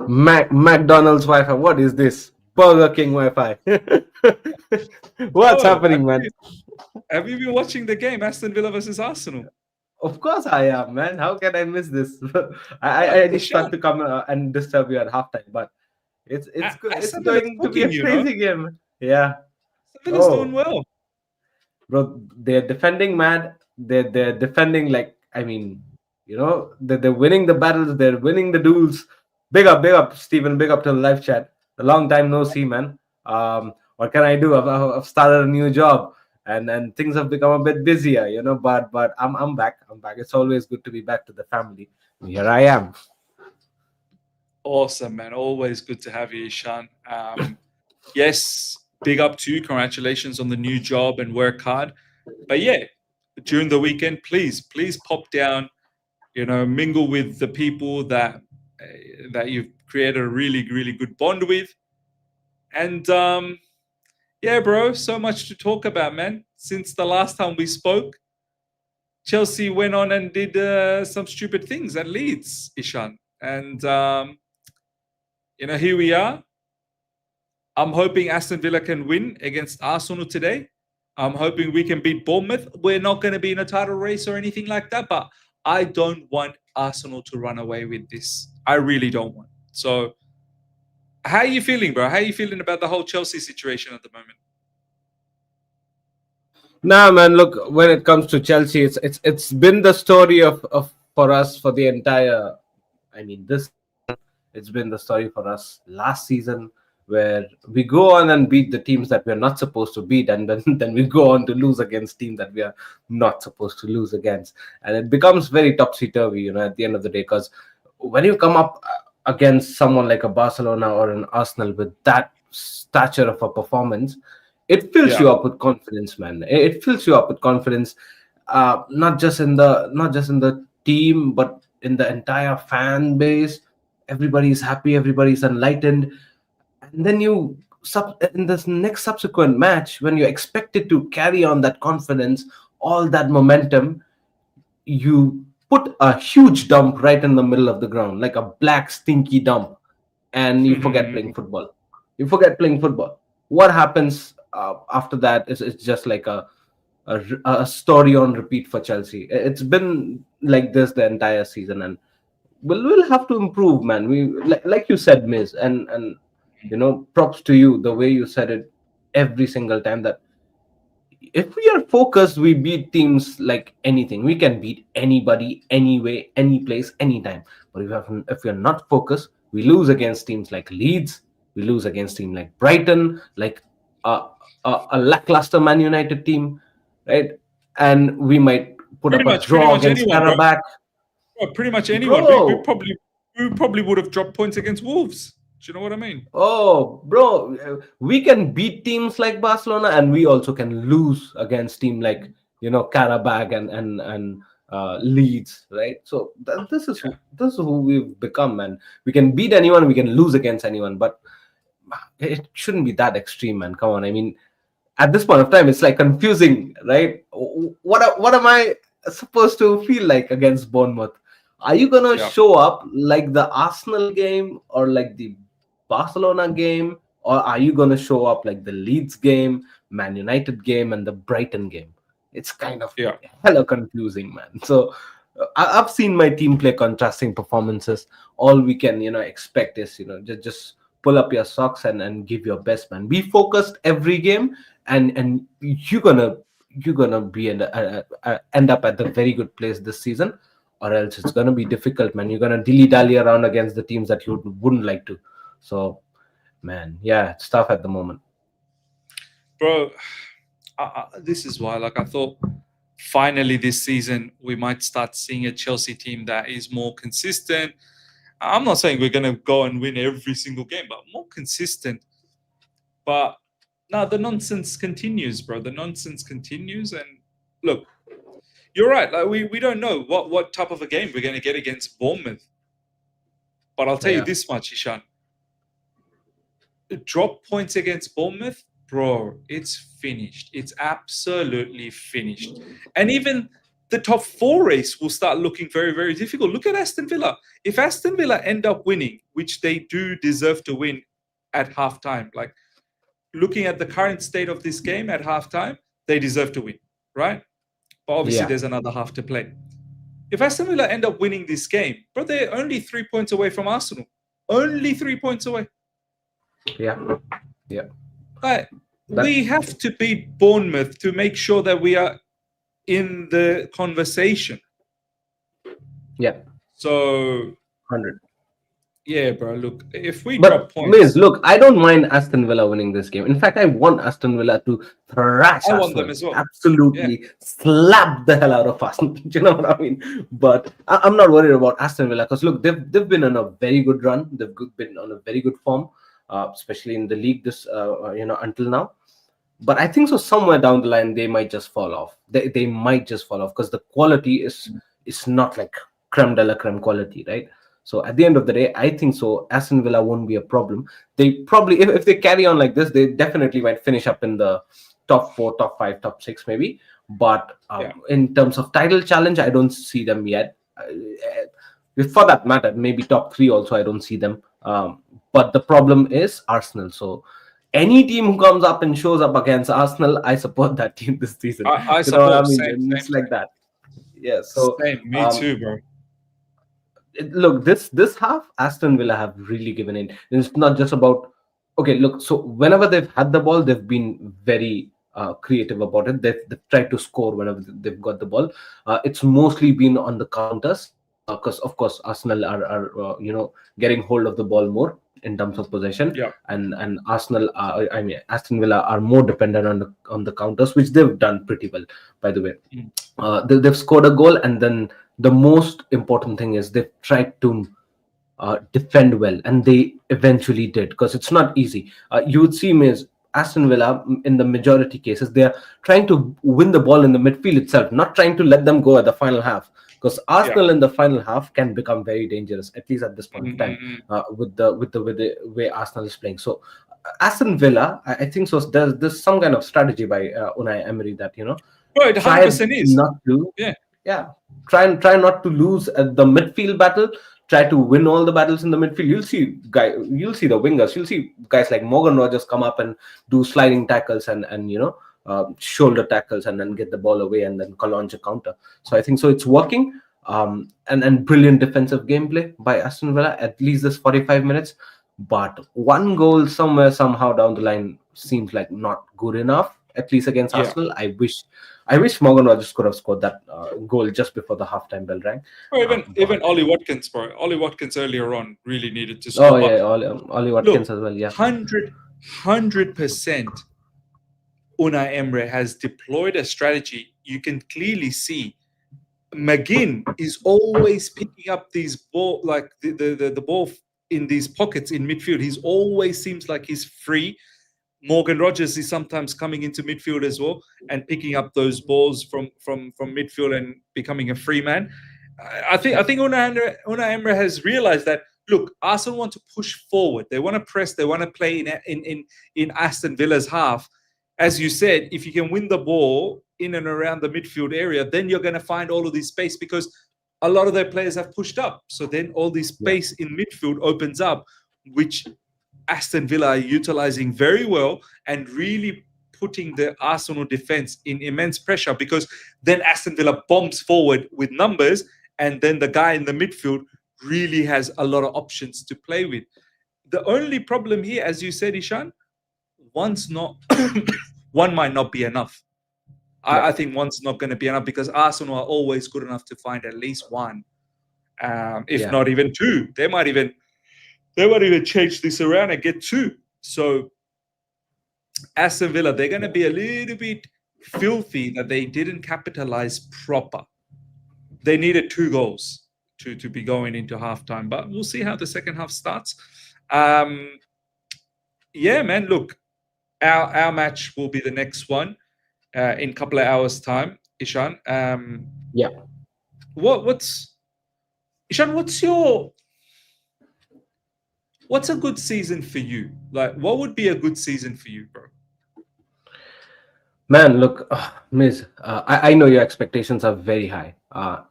McDonald's Wi-Fi. What is this? Burger King Wi-Fi. What's happening, man? Have you been watching the game, Aston Villa versus Arsenal? Of course I am, man. How can I miss this? I just tried to come and disturb you at halftime, but it's good. It's going to be a crazy game. Yeah. Villa's doing well. Bro, they're defending mad. They're defending like, I mean, they're winning the battles. They're winning the duels. Big up, Stephen. Big up to the live chat. A long time no see, man. What can I do? I've started a new job, and things have become a bit busier, But I'm back. It's always good to be back to the family. Here I am. Awesome, man. Always good to have you, Ishan. Yes, big up to you. Congratulations on the new job and work hard. But yeah, during the weekend, please pop down. Mingle with the people that you've created a really, really good bond with. And yeah, bro, so much to talk about, man. Since the last time we spoke, Chelsea went on and did some stupid things at Leeds, Ishan. And here we are. I'm hoping Aston Villa can win against Arsenal today. I'm hoping we can beat Bournemouth. We're not going to be in a title race or anything like that, but I don't want Arsenal to run away with this. I really don't want. So, how are you feeling, bro? How are you feeling about the whole Chelsea situation at the moment? Nah, man. Look, when it comes to Chelsea, it's been the story of for us for the entire. I mean, it's been the story for us last season, where we go on and beat the teams that we're not supposed to beat, and then we go on to lose against teams that we are not supposed to lose against. And it becomes very topsy-turvy, at the end of the day, because when you come up against someone like a Barcelona or an Arsenal with that stature of a performance, it fills you up with confidence, man. It fills you up with confidence, not just in the team, but in the entire fan base. Everybody's happy, everybody's enlightened. And then in this next subsequent match, when you're expected to carry on that confidence, all that momentum, you put a huge dump right in the middle of the ground, like a black, stinky dump, and you forget playing football. What happens after that is it's just like a story on repeat for Chelsea. It's been like this the entire season, and we'll have to improve, man. We like you said, Miz, and props to you the way you said it every single time, that if we are focused, we beat teams like anything. We can beat anybody, anyway, any place, anytime. But if we are not focused, we lose against teams like Leeds, we lose against teams like Brighton, like uh, a lackluster Man United team, right? And we might put up a Pretty draw much against anyone, bro. Karabakh, Pretty much anyone. bro. We probably would have dropped points against Wolves. Do you know what I mean? Oh, bro, we can beat teams like Barcelona, and we also can lose against team like Karabakh and Leeds, right? So Yeah. this is who we've become, man. We can beat anyone, we can lose against anyone, but it shouldn't be that extreme, man. Come on, I mean, at this point of time, it's like confusing, right? What am I supposed to feel like against Bournemouth? Are you gonna Yeah. show up like the Arsenal game or like the Barcelona game, or are you gonna show up like the Leeds game, Man United game, and the Brighton game? It's kind of Yeah. hella confusing, man. So I've seen my team play contrasting performances. All we can expect is just pull up your socks and give your best, man. Be focused every game, and you're gonna be end up at the very good place this season, or else it's gonna be difficult, man. You're gonna dilly dally around against the teams that you wouldn't like to. So, man, yeah, it's tough at the moment. Bro, this is why, like, I thought finally this season we might start seeing a Chelsea team that is more consistent. I'm not saying we're going to go and win every single game, but more consistent. But no, the nonsense continues, bro. The nonsense continues. And look, you're right. Like, we don't know what type of a game we're going to get against Bournemouth. But I'll tell you Yeah, this much, Ishan. Drop points against Bournemouth, bro, it's finished. It's absolutely finished. And even the top four race will start looking very, very difficult. Look at Aston Villa. If Aston Villa end up winning, which they do deserve to win at halftime, like looking at the current state of this game at halftime, they deserve to win, right? But obviously, yeah, there's another half to play. If Aston Villa end up winning this game, bro, they're only 3 points away from Arsenal. Only 3 points away. yeah, yeah. Like, That we have to beat Bournemouth to make sure that we are in the conversation. yeah, So 100. yeah, bro. Look, if we drop But Miz, points, look, I don't mind Aston Villa winning this game. In fact, I want Aston Villa to thrash I want them Arsenal, as well. Yeah, absolutely slap the hell out of Arsenal. Do you know what I mean? But I'm not worried about Aston Villa because look, they've been on a very good run. Been on a very good form, especially in the league this until now. But I think so somewhere down the line they might just fall off. They might just fall off because the quality is not like creme de la creme quality, right? So at the end of the day, I think so Aston Villa won't be a problem. They probably, if they carry on like this, they definitely might finish up in the top four, top five, top six, maybe. But yeah, in terms of title challenge, I don't see them yet. For that matter, maybe top three also, I don't see them. But the problem is Arsenal. So any team who comes up and shows up against Arsenal, I support that team this season. I You know what I support. mean? Same, And same, it's like that. Yeah. So same. Me um, too, bro. look, this half Aston Villa have really given in. It's not just about okay. Look, so whenever they've had the ball, they've been very creative about it. They've tried to score whenever they've got the ball. It's mostly been on the counters because of course Arsenal are getting hold of the ball more in terms of possession, Yeah, and Arsenal I mean Aston Villa are more dependent on the counters, which they've done pretty well, by the way. mm, They've scored a goal, and then the most important thing is they've tried to defend well, and they eventually did because it's not easy. You would see Miz Aston Villa in the majority cases they are trying to win the ball in the midfield itself, not trying to let them go at the final half. Because yeah. Arsenal in the final half can become very dangerous, at least at this point of time, Mm-mm-mm. with the way Arsenal is playing. So Aston Villa, I think so. There's some kind of strategy by Unai Emery that Bro, it try 100% is. not to Yeah, yeah try not to lose at the midfield battle, try to win all the battles in the midfield. You'll see the wingers, you'll see guys like Morgan Rogers come up and do sliding tackles and shoulder tackles and then get the ball away and then launch a counter. So I think so it's working. And brilliant defensive gameplay by Aston Villa at least this 45 minutes, but one goal somewhere somehow down the line seems like not good enough, at least against yeah. Arsenal. I wish Morgan Rogers could have scored that goal just before the halftime bell rang. Bro, But even Ollie Watkins, bro. Ollie Watkins earlier on really needed to oh score. yeah, But Ollie Watkins look, as well. Yeah, 100%. Unai Emre has deployed a strategy, you can clearly see McGinn is always picking up these ball, like the ball in these pockets in midfield. He's always seems like he's free. Morgan Rogers is sometimes coming into midfield as well and picking up those balls from midfield and becoming a free man. I think Unai Emre has realized that. Look, Arsenal want to push forward. They want to press. They want to play in Aston Villa's half. As you said, if you can win the ball in and around the midfield area, then you're going to find all of this space because a lot of their players have pushed up. So then all this space in midfield opens up, which Aston Villa are utilizing very well and really putting the Arsenal defense in immense pressure because then Aston Villa bombs forward with numbers and then the guy in the midfield really has a lot of options to play with. The only problem here, as you said, Ishan, one's not one might not be enough. I think one's not going to be enough because Arsenal are always good enough to find at least one, if not even two. They might even change this around and get two. So Aston Villa, they're going to be a little bit filthy that they didn't capitalize proper. They needed 2 goals to be going into halftime, but we'll see how the second half starts. Yeah, man, look, our match will be the next one in a couple of hours' time, Ishan. What's Ishan, what's a good season for you? Like, what would be a good season for you, bro? Man, look, Miz, I know your expectations are very high,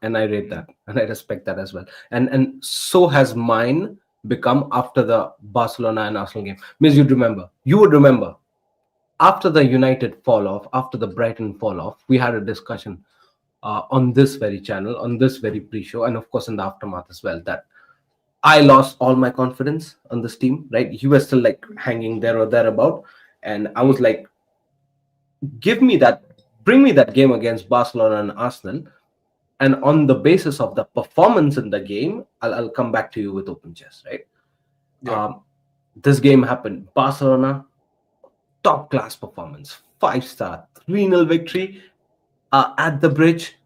and I rate that, and I respect that as well. And so has mine become after the Barcelona and Arsenal game. Miz, you would remember, after the United fall off, after the Brighton fall off, we had a discussion on this very channel, on this very pre-show, and of course in the aftermath as well, that I lost all my confidence on this team, right? You were still like hanging there or thereabout, and I was like, bring me that game against Barcelona and Arsenal, and on the basis of the performance in the game, I'll come back to you with open chest, right? This game happened. Barcelona, top class performance, 5-star, 3-0 victory at the bridge,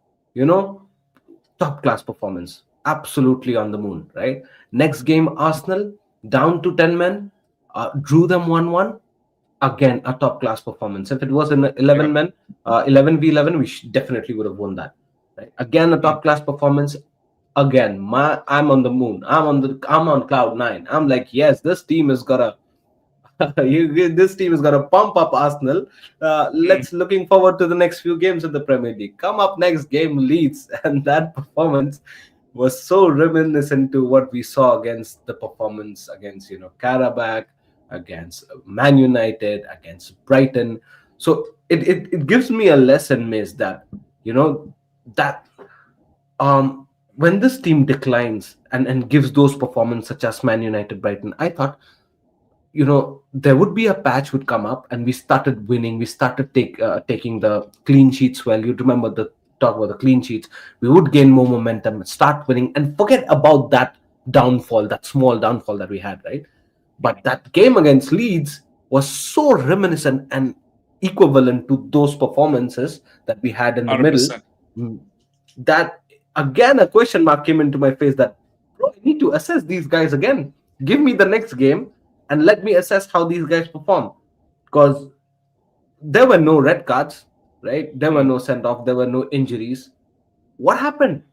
top class performance, absolutely on the moon, right? Next game, Arsenal, down to 10 men, drew them 1-1. Again, a top class performance. If it was in 11 men, 11v11, we definitely would have won that. Right? Again, a top class performance. Again, I'm on the moon. I'm on cloud 9. I'm like, yes, this team is gonna pump up Arsenal. Let's looking forward to the next few games in the Premier League. Come up next game, Leeds, and that performance was so reminiscent to what we saw against the performance against Karabakh, against Man United, against Brighton. So it gives me a lesson, Miss, that that when this team declines and gives those performances such as Man United, Brighton, I thought there would be a patch would come up, and we started winning. We started taking the clean sheets. Well, you remember the talk about the clean sheets. We would gain more momentum, start winning, and forget about that downfall, that small downfall that we had, right? But that game against Leeds was so reminiscent and equivalent to those performances that we had in the 100%. middle. That again, a question mark came into my face that, bro, I need to assess these guys again. Give me the next game and let me assess how these guys perform. Because there were no red cards, right? There were no send-off. There were no injuries. What happened?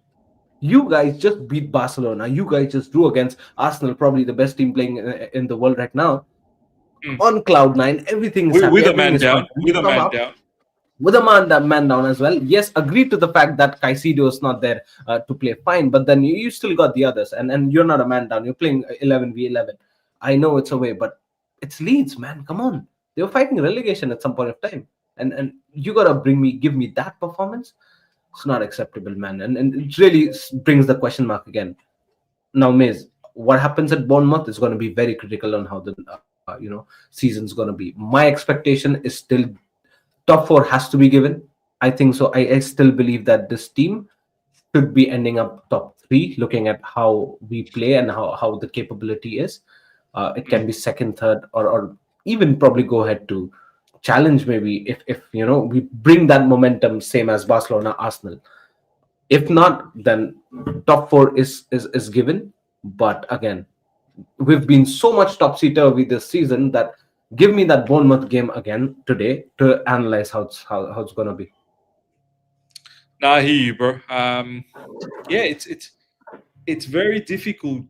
You guys just beat Barcelona. You guys just drew against Arsenal, probably the best team playing in the world right now. On cloud 9, everything is happy. With a man down. With a man down as well. Yes, agreed to the fact that Caicedo is not there to play fine, but then you still got the others, and you're not a man down. You're playing 11v11. I know it's away, but it's Leeds, man. Come on. They were fighting relegation at some point of time. And you got to give me that performance. It's not acceptable, man. And it really brings the question mark again. Now, Miz, what happens at Bournemouth is going to be very critical on how the season's going to be. My expectation is still top 4 has to be given. I think so. I still believe that this team should be ending up top 3, looking at how we play and how the capability is. It can be second, third, or even probably go ahead to challenge maybe if we bring that momentum same as Barcelona, Arsenal. If not, then top four is given. But again, we've been so much topsy turvy this season that give me that Bournemouth game again today to analyze how it's gonna be. Nah, I hear you, bro. Yeah, it's very difficult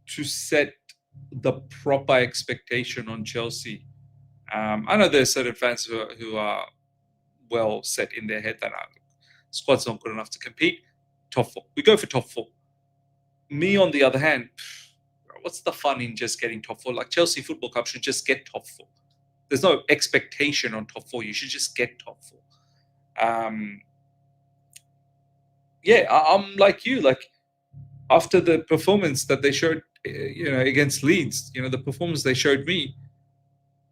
to set the proper expectation on Chelsea. I know there's certain fans who are well set in their head that our squad's not good enough to compete. Top four. We go for top four. Me, on the other hand, what's the fun in just getting top four? Like Chelsea Football Club should just get top four. There's no expectation on top four. You should just get top four. Yeah, I'm like you. Like after the performance that they showed, against Leeds, the performance they showed me,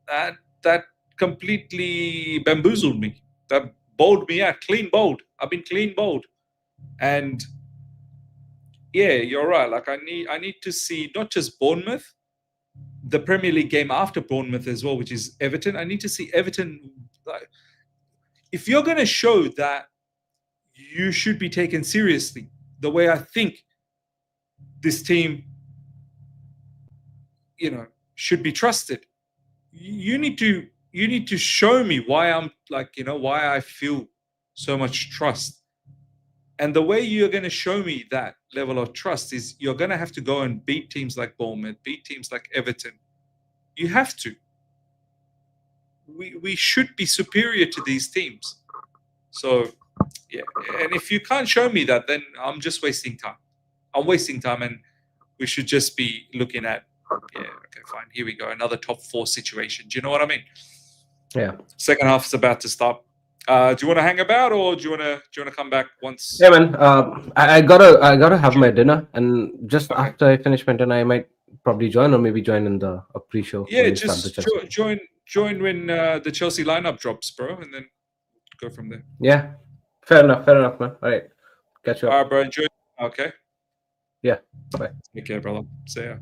that completely bamboozled me. That bowled me out, clean bowled. I've been clean bowled, and yeah, you're right. Like I need to see not just Bournemouth, the Premier League game after Bournemouth as well, which is Everton. I need to see Everton. Like, if you're going to show that you should be taken seriously, the way I think this team, should be trusted, you need to show me why I'm why I feel so much trust. And the way you're going to show me that level of trust is you're going to have to go and beat teams like Bournemouth, beat teams like Everton. You have to. We should be superior to these teams. So, yeah. And if you can't show me that, then I'm just wasting time. I'm wasting time, and we should just be looking at, yeah, okay, fine. Here we go. Another top four situation. Do you know what I mean? Yeah. Second half is about to start. Do you want to hang about, or do you want to come back once? Yeah, man. I gotta have my dinner, and just after I finish my dinner, I might probably join, or maybe join in the pre-show Yeah, when we start the just Chelsea. join when the Chelsea lineup drops, bro, and then go from there. Yeah, fair enough, man. All right, catch you All up. right, bro. Enjoy. Okay. Yeah, bye. Take care, brother. See ya.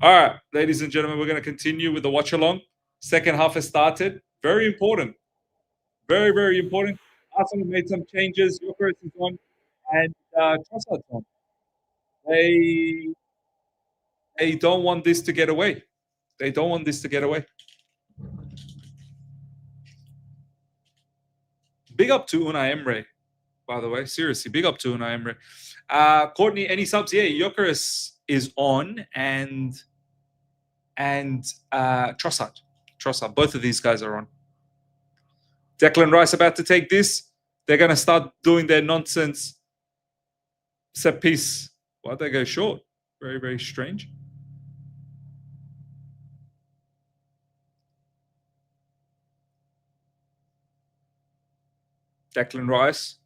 All right, ladies and gentlemen, we're going to continue with the watch along. Second half has started. Very important. Very, very important. Arsenal made some changes. Jokeris is on, and Trossard's on. They don't want this to get away. They don't want this to get away. Big up to Unai Emery, by the way. Seriously, big up to Unai Emery. Courtney, any subs? Yeah, Jokeris is on, and Trossard. Both of these guys are on. Declan Rice about to take this. They're going to start doing their nonsense set piece. Why'd they go short? Very, very strange. Declan Rice.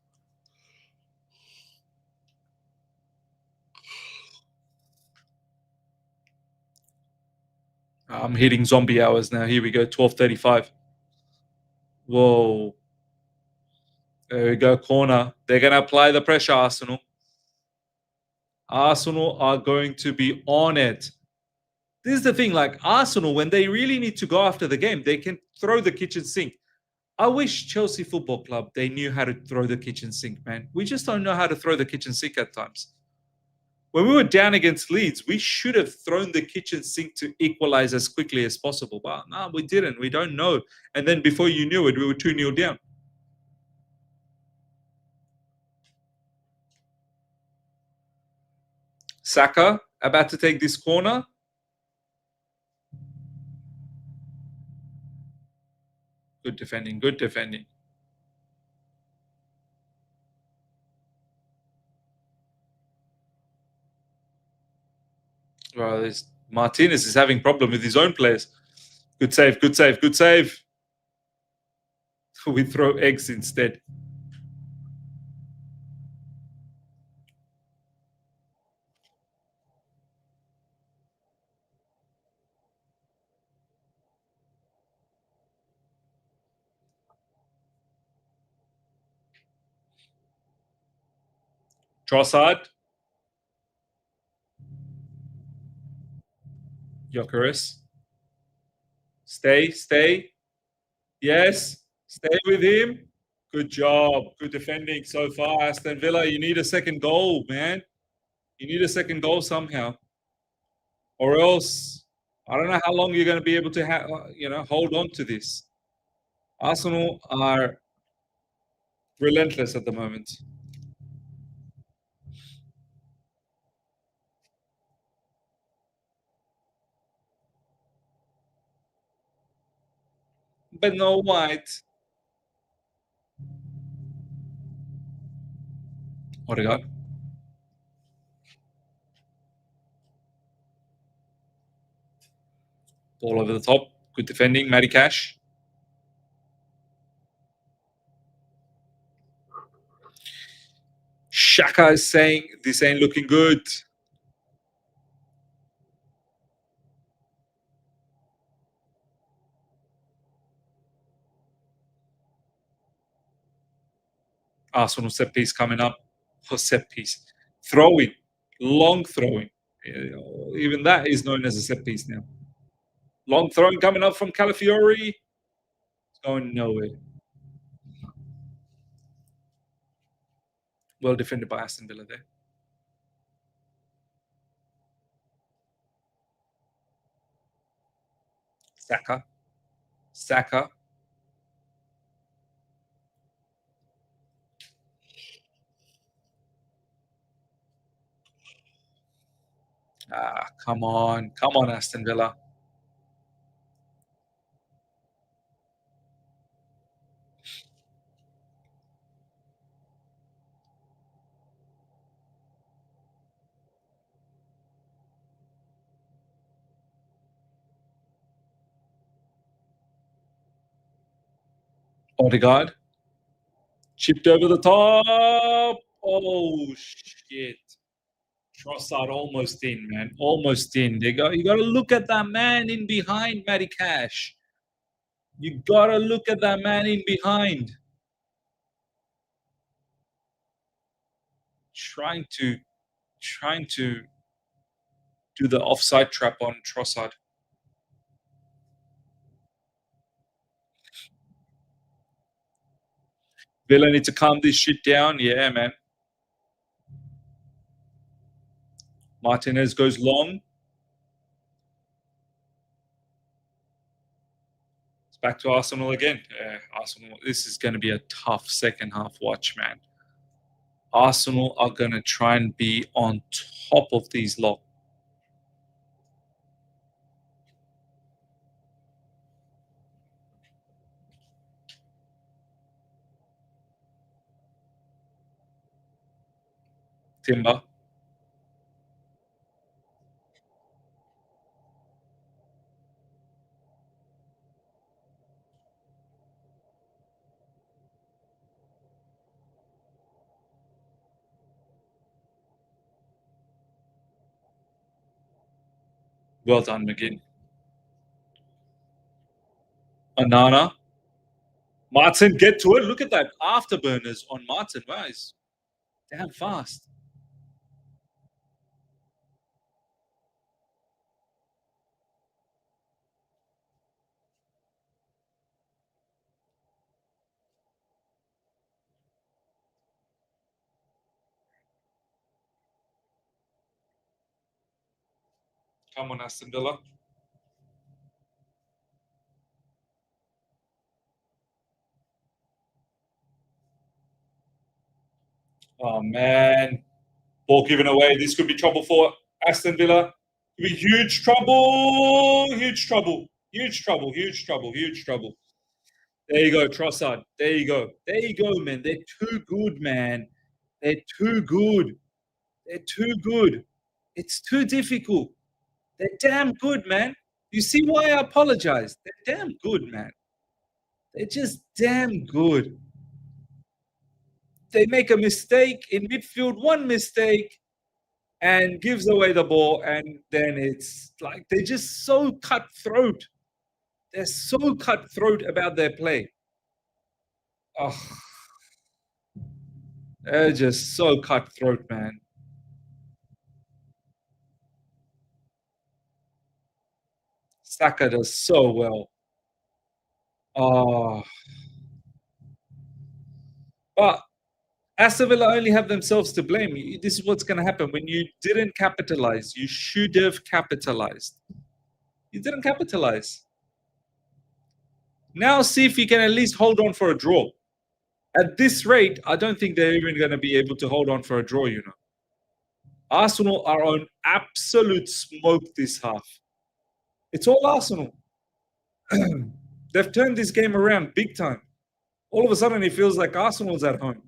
I'm hitting zombie hours now. Here we go, 12:35. Whoa. There we go, corner. They're going to apply the pressure, Arsenal. Arsenal are going to be on it. This is the thing, like Arsenal, when they really need to go after the game, they can throw the kitchen sink. I wish Chelsea Football Club, they knew how to throw the kitchen sink, man. We just don't know how to throw the kitchen sink at times. When we were down against Leeds, we should have thrown the kitchen sink to equalize as quickly as possible. But no, we didn't. We don't know. And then before you knew it, we were 2-0 down. Saka about to take this corner. Good defending, good defending. Well, Martinez is having problem with his own players. Good save, good save, good save. We throw eggs instead. Trossard. Jokeris. Stay. Yes. Stay with him. Good job. Good defending so far, Aston Villa. You need a second goal, man. You need a second goal somehow. Or else, I don't know how long you're going to be able to hold on to this. Arsenal are relentless at the moment. But no White. Odegaard. Ball over the top. Good defending. Matty Cash. Shaka is saying this ain't looking good. Arsenal set piece coming up. Oh, set piece. Throwing. Long throwing. Even that is known as a set piece now. Long throwing coming up from Calafiori. It's going nowhere. Well defended by Aston Villa there. Saka. Come on, Aston Villa. Odegaard. Chipped over the top. Oh, shit. Trossard almost in, man. Almost in. You got to look at that man in behind, Matty Cash. You got to look at that man in behind. Trying to do the offside trap on Trossard. Villa need to calm this shit down. Yeah, man. Martinez goes long. It's back to Arsenal again. Arsenal, this is going to be a tough second half watch, man. Arsenal are going to try and be on top of these lot. Timber. Well done, McGinn. Anana. Martin, get to it. Look at that afterburners on Martin. Wow, he's damn fast. Come on, Aston Villa. Oh, man. Ball given away. This could be trouble for Aston Villa. Could be huge trouble. Huge trouble. Huge trouble. Huge trouble. Huge trouble. There you go, Trossard. There you go. There you go, man. They're too good, man. They're too good. They're too good. It's too difficult. They're damn good, man. You see why I apologize? They're damn good, man. They're just damn good. They make a mistake in midfield, one mistake, and gives away the ball, and then it's like they're just so cutthroat. They're so cutthroat about their play. Oh, they're just so cutthroat, man. Saka does so well. Oh, but Aston Villa only have themselves to blame. This is what's going to happen when you didn't capitalize. You should have capitalized. You didn't capitalize. Now see if you can at least hold on for a draw. At this rate, I don't think they're even going to be able to hold on for a draw, you know. Arsenal are on absolute smoke this half. It's all Arsenal. They've turned this game around big time. All of a sudden, it feels like Arsenal's at home.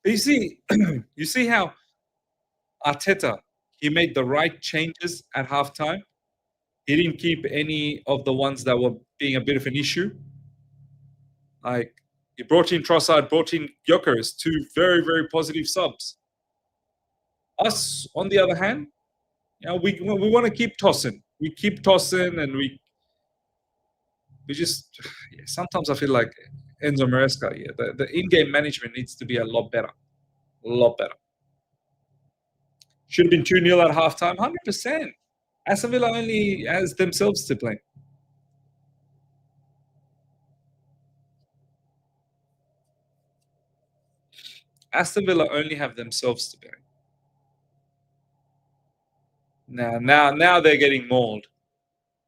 But you see how Arteta, he made the right changes at halftime. He didn't keep any of the ones that were being a bit of an issue. Like, he brought in Trossard, brought in Gyökeres, two very, very positive subs. Us, on the other hand, you know, we want to keep tossing. We keep tossing, and we just sometimes I feel like Enzo Maresca. Yeah, the in-game management needs to be a lot better, a lot better. Should have been 2-0 at halftime, 100%. Aston Villa only has themselves to blame. Aston Villa only have themselves to blame. Now they're getting mauled.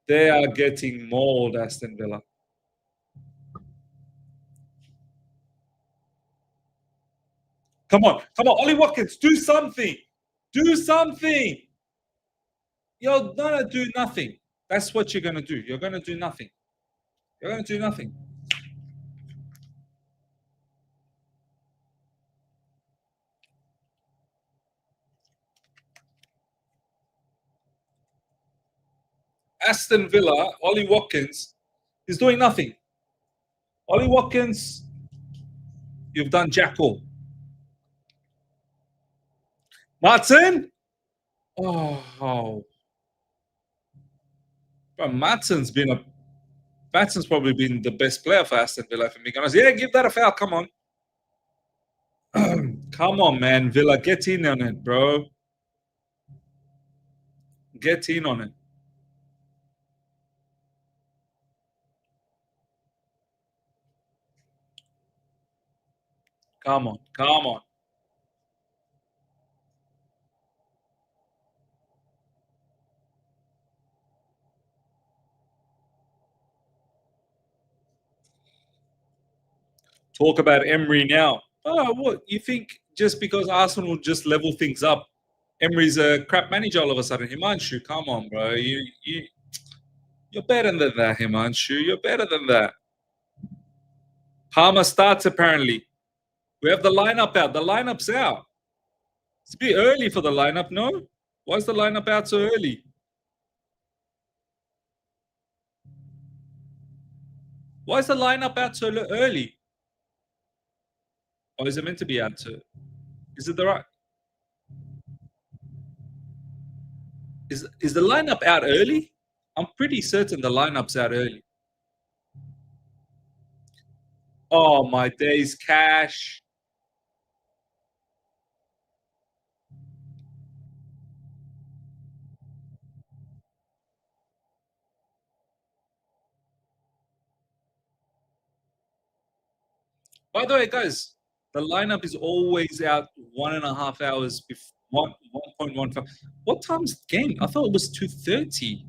They are getting mauled, Aston Villa. Come on, Ollie Watkins, do something. Do something. You're gonna do nothing. That's what you're gonna do. You're gonna do nothing. You're gonna do nothing. Aston Villa, Ollie Watkins is doing nothing. Ollie Watkins, you've done jack all. Martin? Oh. But Matson's probably been the best player for Aston Villa, for me. Yeah, give that a foul. Come on. Come on, man. Villa, get in on it, bro. Get in on it. Come on. Come on. Talk about Emery now. Oh, what? You think just because Arsenal just level things up, Emery's a crap manager all of a sudden? Himanshu, come on, bro. You're better than that, Himanshu. You're better than that. Palmer starts, apparently. We have the lineup out. The lineup's out. It's a bit early for the lineup, no? Why is the lineup out so early? Why is the lineup out so early? Or is it meant to be out so? Is it the right? Is the lineup out early? I'm pretty certain the lineup's out early. Oh my days, Cash. By the way, guys, the lineup is always out 1.5 hours before 1.15. What time's the game? I thought it was 2:30.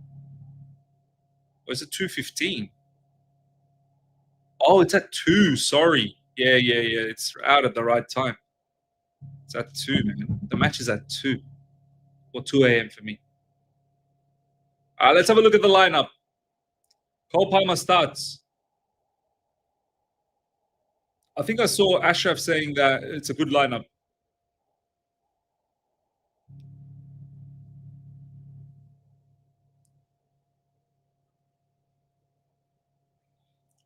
Or is it 2:15? Oh, it's at 2. Sorry. Yeah. It's out at the right time. It's at 2, man. The match is at 2. Or 2 a.m. for me. Let's have a look at the lineup. Cole Palmer starts. I think I saw Ashraf saying that it's a good lineup.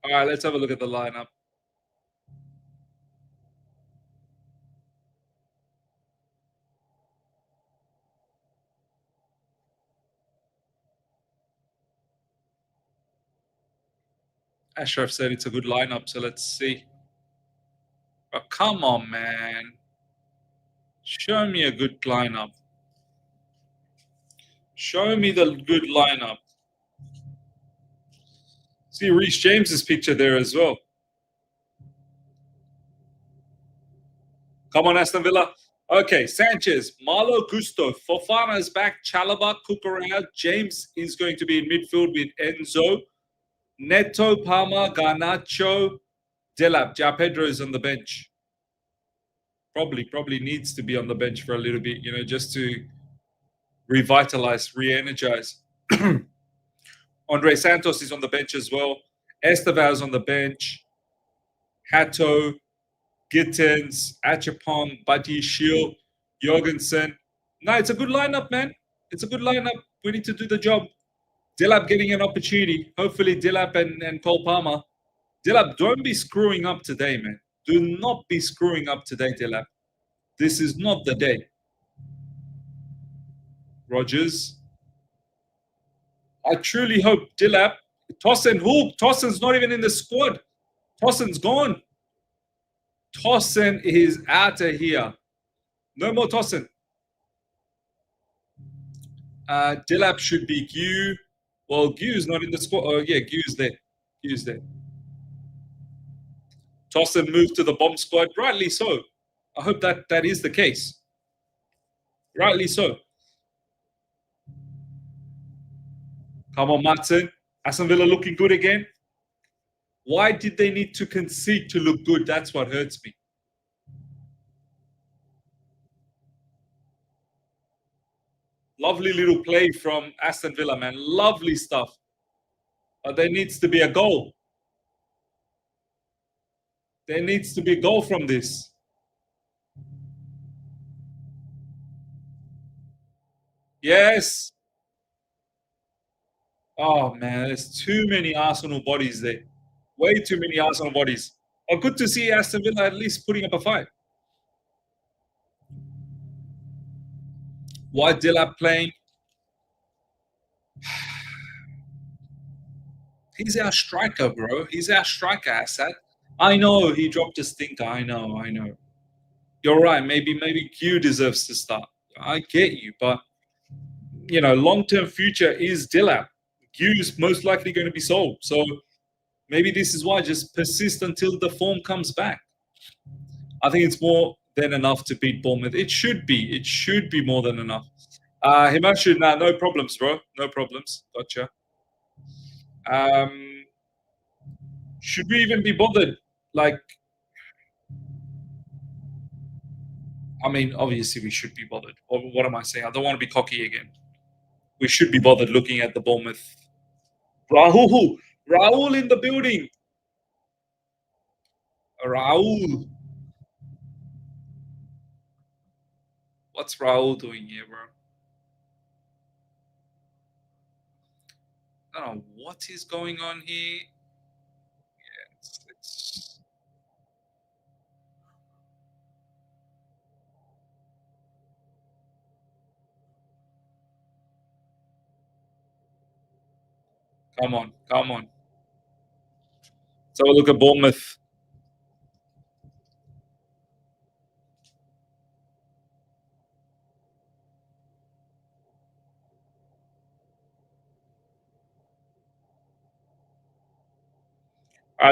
All right, let's have a look at the lineup. Ashraf said it's a good lineup, so let's see. Oh, come on, man. Show me a good lineup. Show me the good lineup. See Reece James's picture there as well. Come on, Aston Villa. Okay, Sanchez, Malo Gusto, Fofana is back, Chalobah, Cucurella, James is going to be in midfield with Enzo, Neto, Palmer, Garnacho, Delap. João Pedro is on the bench. Probably needs to be on the bench for a little bit, just to revitalize, re-energize. Andre Santos is on the bench as well. Esteval's on the bench. Hato, Gittens, Achapong, Buddy, Shield, Jorgensen. No, it's a good lineup, man. It's a good lineup. We need to do the job. Delap getting an opportunity. Hopefully Delap and Cole Palmer. Delap, don't be screwing up today, man. Do not be screwing up today, Delap. This is not the day. Rogers. I truly hope Delap. Tossen, who? Tossen's not even in the squad. Tossen's gone. Tossen is out of here. No more Tossen. Delap should be Gu. Well, Gu's not in the squad. Oh, yeah, Gu's there. Gu's there. Tossen moved to the bomb squad. Rightly so. I hope that is the case. Rightly so. Come on, Matson. Aston Villa looking good again. Why did they need to concede to look good? That's what hurts me. Lovely little play from Aston Villa, man. Lovely stuff. But there needs to be a goal. There needs to be a goal from this. Yes. Oh, man, there's too many Arsenal bodies there. Way too many Arsenal bodies. Oh, good to see Aston Villa at least putting up a fight. Why Delap playing? He's our striker, bro. He's our striker, Assad. I know he dropped a stinker. I know. You're right. Maybe Q deserves to start. I get you, but long-term future is Delap. Q is most likely going to be sold. So maybe this is why just persist until the form comes back. I think it's more than enough to beat Bournemouth. It should be. It should be more than enough. Himanshu, no problems, bro. No problems. Gotcha. Should we even be bothered? Obviously we should be bothered. Or what am I saying? I don't want to be cocky again. We should be bothered looking at the Bournemouth. Raul in the building. Raul. What's Raul doing here, bro? I don't know what is going on here. Yeah, it's... Come on. Let's have a look at Bournemouth.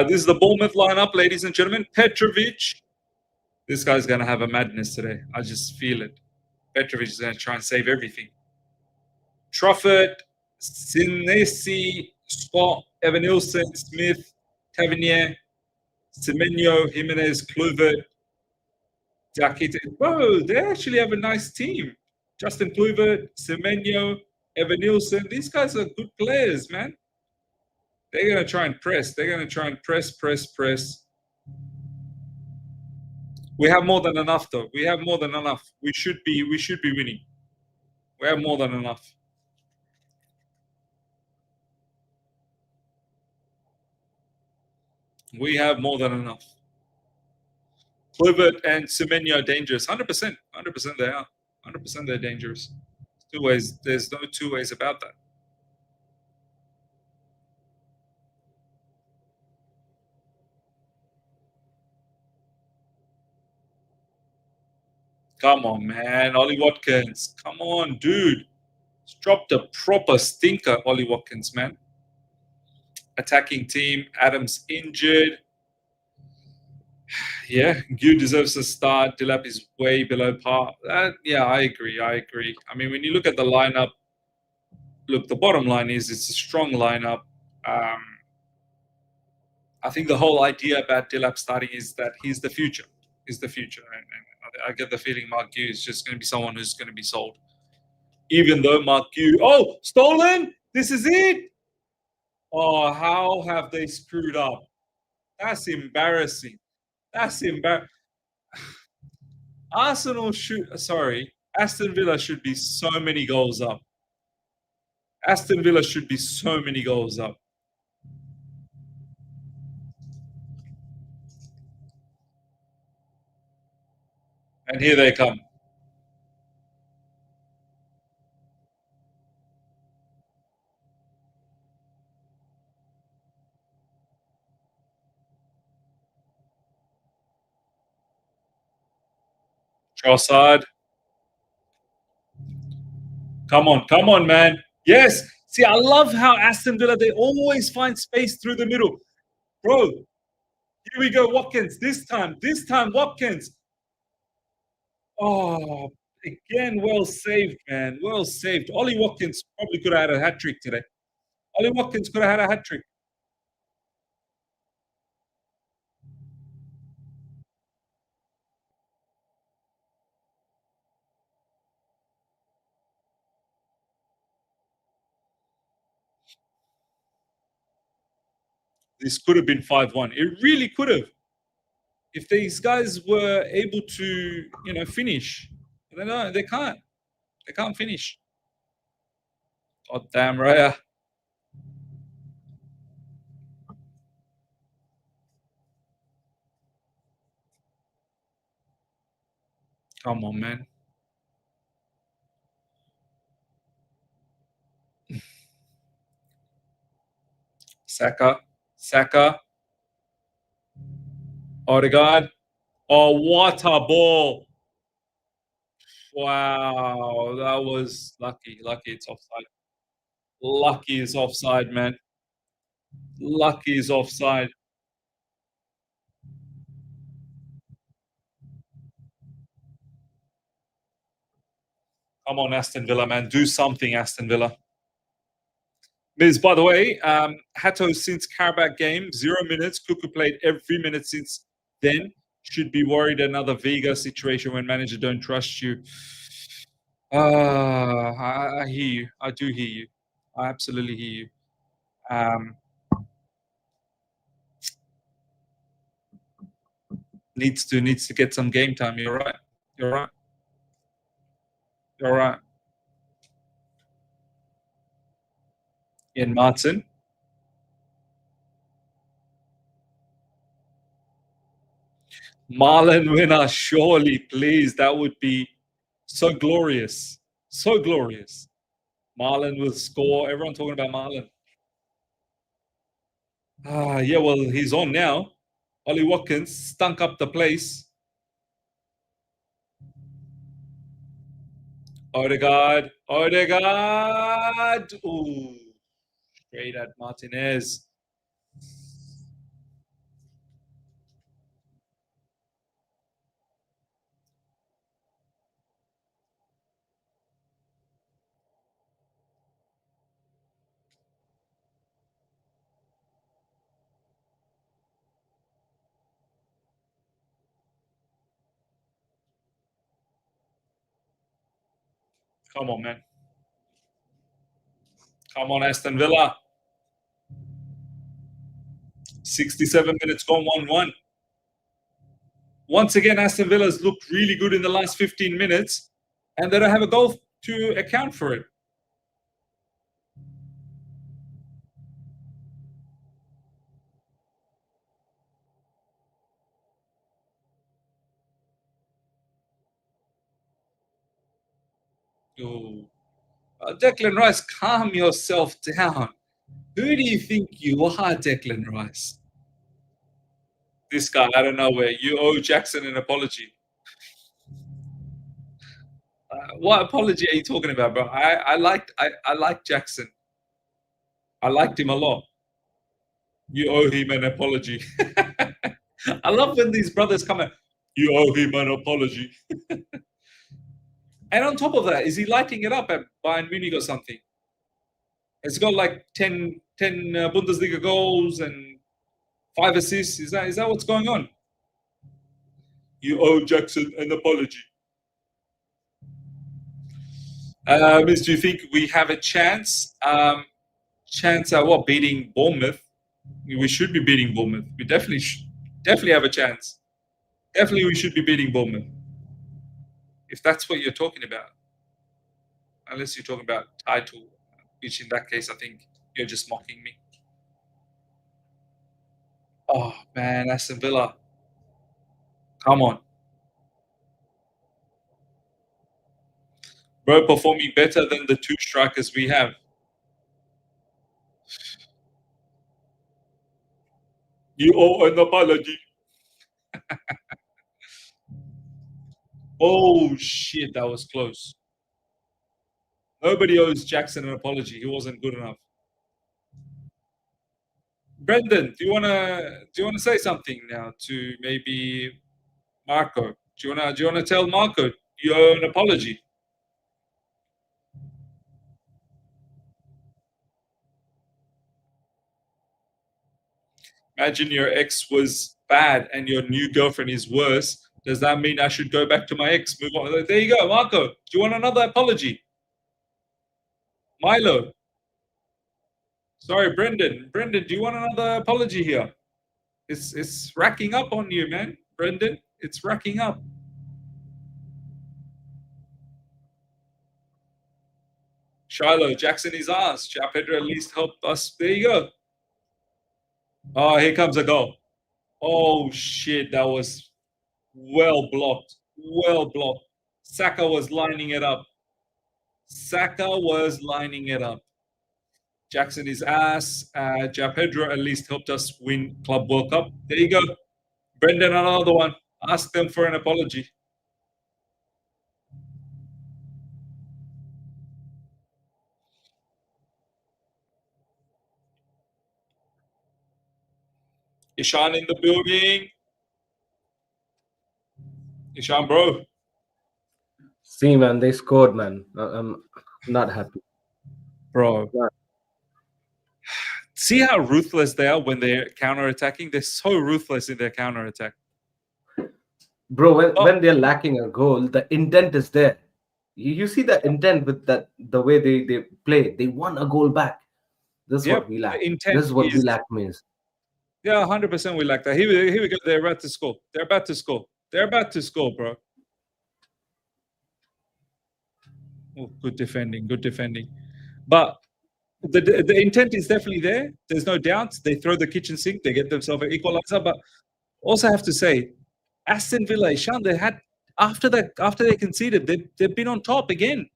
This is the Bournemouth lineup, ladies and gentlemen. Petrovic. This guy's going to have a madness today. I just feel it. Petrovic is going to try and save everything. Truffert, Sinesi, Scott, Evanilson, Smith, Tavernier, Semenyo, Jimenez, Kluivert, Diakite. Whoa, they actually have a nice team. Justin Kluivert, Semenyo, Evanilson. These guys are good players, man. They're going to try and press. They're going to try and press. We have more than enough, though. We have more than enough. We should be winning. We have more than enough. We have more than enough. Kluivert and Semenyo are dangerous. 100%. 100% they are. 100% they're dangerous. Two ways. There's no two ways about that. Come on, man. Ollie Watkins. Come on, dude. He's dropped a proper stinker, Ollie Watkins, man. Attacking team, Adams injured. Yeah, Gu deserves a start. Dilap is way below par. Yeah, I agree. I mean, when you look at the lineup, look, the bottom line is it's a strong lineup. I think the whole idea about Dilap starting is that he's the future. He's the future. And I get the feeling Mark Gu is just going to be someone who's going to be sold. Even though Mark Gu, oh, stolen! This is it! Oh, how have they screwed up? That's embarrassing. That's embarrassing. Aston Villa should be so many goals up. Aston Villa should be so many goals up. And here they come. Trossard. Come on, man. Yes. See, I love how Aston Villa, they always find space through the middle. Bro, here we go, Watkins. This time, Watkins. Oh, again, well saved, man. Well saved. Ollie Watkins probably could have had a hat trick today. Ollie Watkins could have had a hat trick. This could have been 5-1. It really could have. If these guys were able to, finish. No, they can't. They can't finish. God damn, Raya. Come on, man. Saka. Odegaard. Oh, what a ball. Wow, that was lucky. Lucky it's offside. Lucky it's offside, man. Lucky is offside. Come on, Aston Villa, man. Do something, Aston Villa. Miz, by the way, Hato since Carabao game, 0 minutes. Kuku played every minute since then. Should be worried another Vega situation when manager don't trust you. I hear you. I do hear you. I absolutely hear you. Needs to get some game time. You're right. You're right. You're right. Ian Martin. Marlon winner, surely, please. That would be so glorious. So glorious. Marlon will score. Everyone talking about Marlon. Yeah, well, he's on now. Ollie Watkins stunk up the place. Odegaard. Ooh, straight at Martinez. Come on, man. Come on, Aston Villa. 67 minutes gone 1-1. Once again, Aston Villa's looked really good in the last 15 minutes, and they don't have a goal to account for it. Oh. Declan Rice, calm yourself down. Who do you think you are, Declan Rice? This guy out of nowhere. You owe Jackson an apology. What apology are you talking about, bro? I liked Jackson. I liked him a lot. You owe him an apology. I love when these brothers come out. You owe him an apology. And on top of that, is he lighting it up at Bayern Munich or something? It's got like 10 Bundesliga goals and 5 assists. Is that what's going on? You owe Jackson an apology. Do you think we have a chance? Chance at what? Beating Bournemouth? We should be beating Bournemouth. We definitely have a chance. Definitely, we should be beating Bournemouth. If that's what you're talking about, unless you're talking about title, which in that case, I think you're just mocking me. Oh man, Aston Villa, come on, bro, performing better than the 2 strikers we have. You owe an apology. Oh shit, that was close. Nobody owes Jackson an apology. He wasn't good enough. Brendan, do you wanna say something now to maybe Marco? Do you wanna tell Marco you owe an apology? Imagine your ex was bad and your new girlfriend is worse. Does that mean I should go back to my ex? Move on. There you go, Marco. Do you want another apology? Milo. Sorry, Brendan. Brendan, do you want another apology here? It's racking up on you, man. Brendan, it's racking up. Shiloh, Jackson is ours. João Pedro at least helped us. There you go. Oh, here comes a goal. Oh shit, that was well blocked. Well blocked. Saka was lining it up. Saka was lining it up. Jackson is ass. João Pedro at least helped us win Club World Cup. There you go. Brendan, another one. Ask them for an apology. Ishan in the building. Ishan, bro. See, man, they scored, man. I'm not happy. Bro. Not. See how ruthless they are when they're counter-attacking? They're so ruthless in their counter-attack. Bro, when they're lacking a goal, the intent is there. You see the intent with the way they play. They want a goal back. This is what we lack. This is what we lack means. Yeah, 100% we lack that. Here we go. They're about to score. They're about to score. They're about to score, bro. Oh, good defending. Good defending. But the intent is definitely there. There's no doubt. They throw the kitchen sink. They get themselves an equalizer. But also have to say, Aston Villa, Ishan, they had after they conceded, they've been on top again.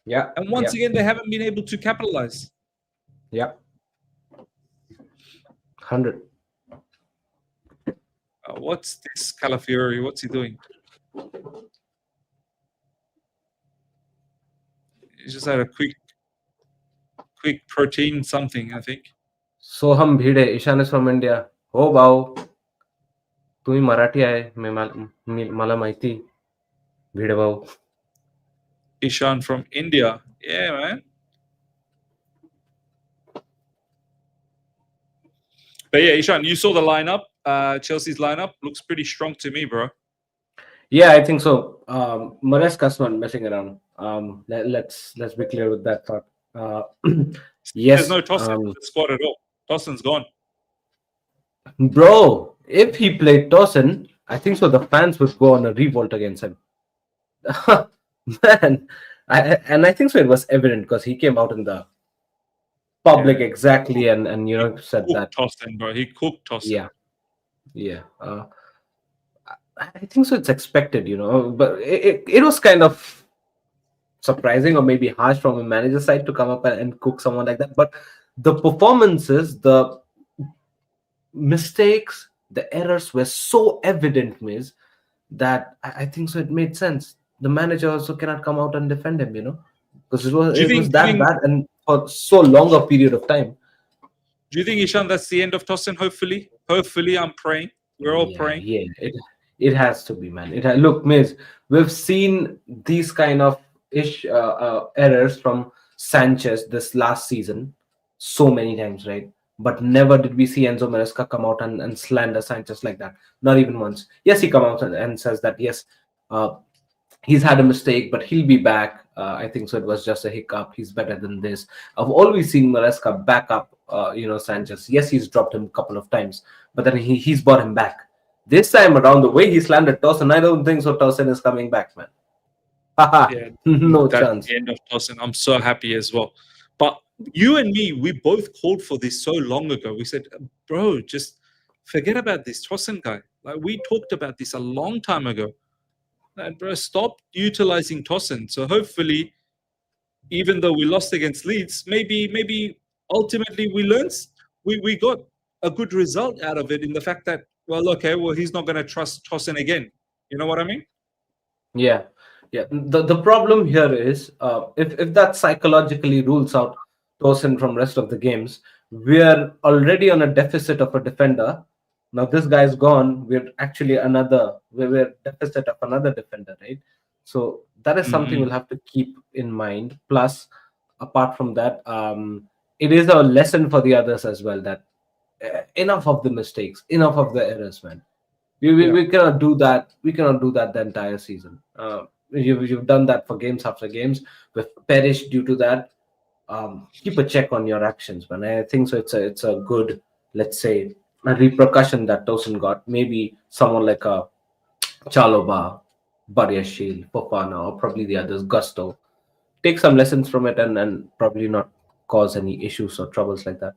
Yeah. And once again, they haven't been able to capitalize. Yeah. 100. What's this Calafiori? What's he doing? He just had a quick protein something, I think. Soham Bhide, Ishan is from India. Oh, wow. तुम्ही मराठी आहे मला माहिती भिडे भाऊ. Ishan from India. Yeah, man. But yeah, Ishan, you saw the lineup. Chelsea's lineup looks pretty strong to me, bro. Yeah, I think so. Maresca's not messing around. Let's be clear with that thought. Yes. There's no Tosin in the squad at all. Tosin's gone. Bro, if he played Tosin, I think so the fans would go on a revolt against him. Man, I think so it was evident because he came out in the public exactly and said that. Tosin, bro. He cooked Tosin. Yeah. I think so it's expected, but it was kind of surprising or maybe harsh from a manager's side to come up and cook someone like that. But the performances, the mistakes, the errors were so evident, Miz, that I think so it made sense. the manager also cannot come out and defend him, because it Do was you it was think? Do you that think? bad and for so long a period of time. Do you think, Ishan, that's the end of Tosin? Hopefully, I'm praying. We're all Yeah, praying. yeah, it has to be, man. Look, Miz, we've seen these kind of errors from Sanchez this last season so many times, right? But never did we see Enzo Maresca come out and slander Sanchez like that. Not even once. Yes, he come out and says that yes, uh, he's had a mistake, but he'll be back. I think so. It was just a hiccup. He's better than this. I've always seen Maresca back up, Sanchez. Yes, he's dropped him a couple of times, but then he's brought him back. This time around, the way he slandered Tosin, I don't think so. Tosin is coming back, man. Haha, Yeah, no that's chance. the end of Tosin. I'm so happy as well. But you and me, we both called for this so long ago. We said, bro, just forget about this Tosin guy. Like we talked about this a long time ago. And bro, stop utilizing Tosin. So hopefully, even though we lost against Leeds, maybe ultimately we got a good result out of it in the fact that, well, okay, well, he's not going to trust Tosin again. You know what I mean? Yeah, yeah. The problem here is if that psychologically rules out Tosin from rest of the games, we're already on a deficit of a defender. Now this guy's gone. We're deficit of another defender, right? So that is something Mm-hmm. we'll have to keep in mind. Plus, apart from that, it is a lesson for the others as well that enough of the mistakes, enough of the errors, man. Yeah. We cannot do that. We cannot do that the entire season. You've done that for games after games. We've perished due to that. Keep a check on your actions, man. I think so. It's a good, let's say, a repercussion that Tosin got. Maybe someone like a Chaloba, Shield, Fofana, or probably the others, Gusto, take some lessons from it and probably not cause any issues or troubles like that.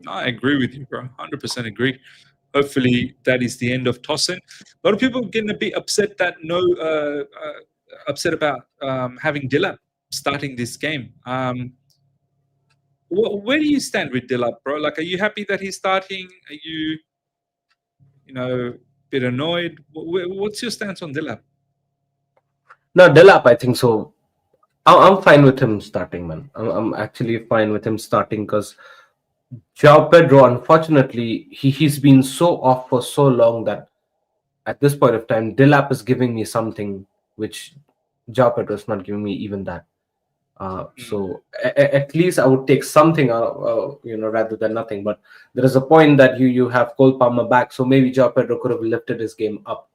I agree with you, bro. 100% agree. Hopefully, that is the end of Tosin. A lot of people getting a bit upset that upset about having Dillap starting this game. Where do you stand with Dillap, bro? Like, are you happy that he's starting? Are you, a bit annoyed? What's your stance on Dillap? No, Delap, I think so. I'm fine with him starting, man. I'm actually fine with him starting because João Pedro, unfortunately, he's been so off for so long that at this point of time, Dilap is giving me something which João Pedro is not giving me even that. Mm. So at least I would take something, rather than nothing. But there is a point that you have Cole Palmer back, so maybe João Pedro could have lifted his game up.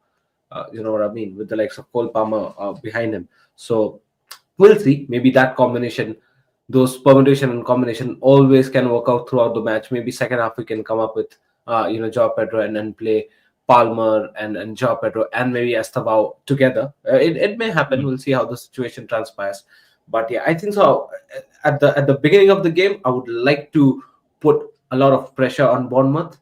You know what I mean, with the likes of Cole Palmer behind him. So we'll see. Maybe that combination, those permutation and combination always can work out throughout the match. Maybe second half we can come up with, Joao Pedro and then play Palmer and Joao Pedro and maybe Estavao together. It may happen. Mm. We'll see how the situation transpires. But yeah, I think so. At the beginning of the game, I would like to put a lot of pressure on Bournemouth,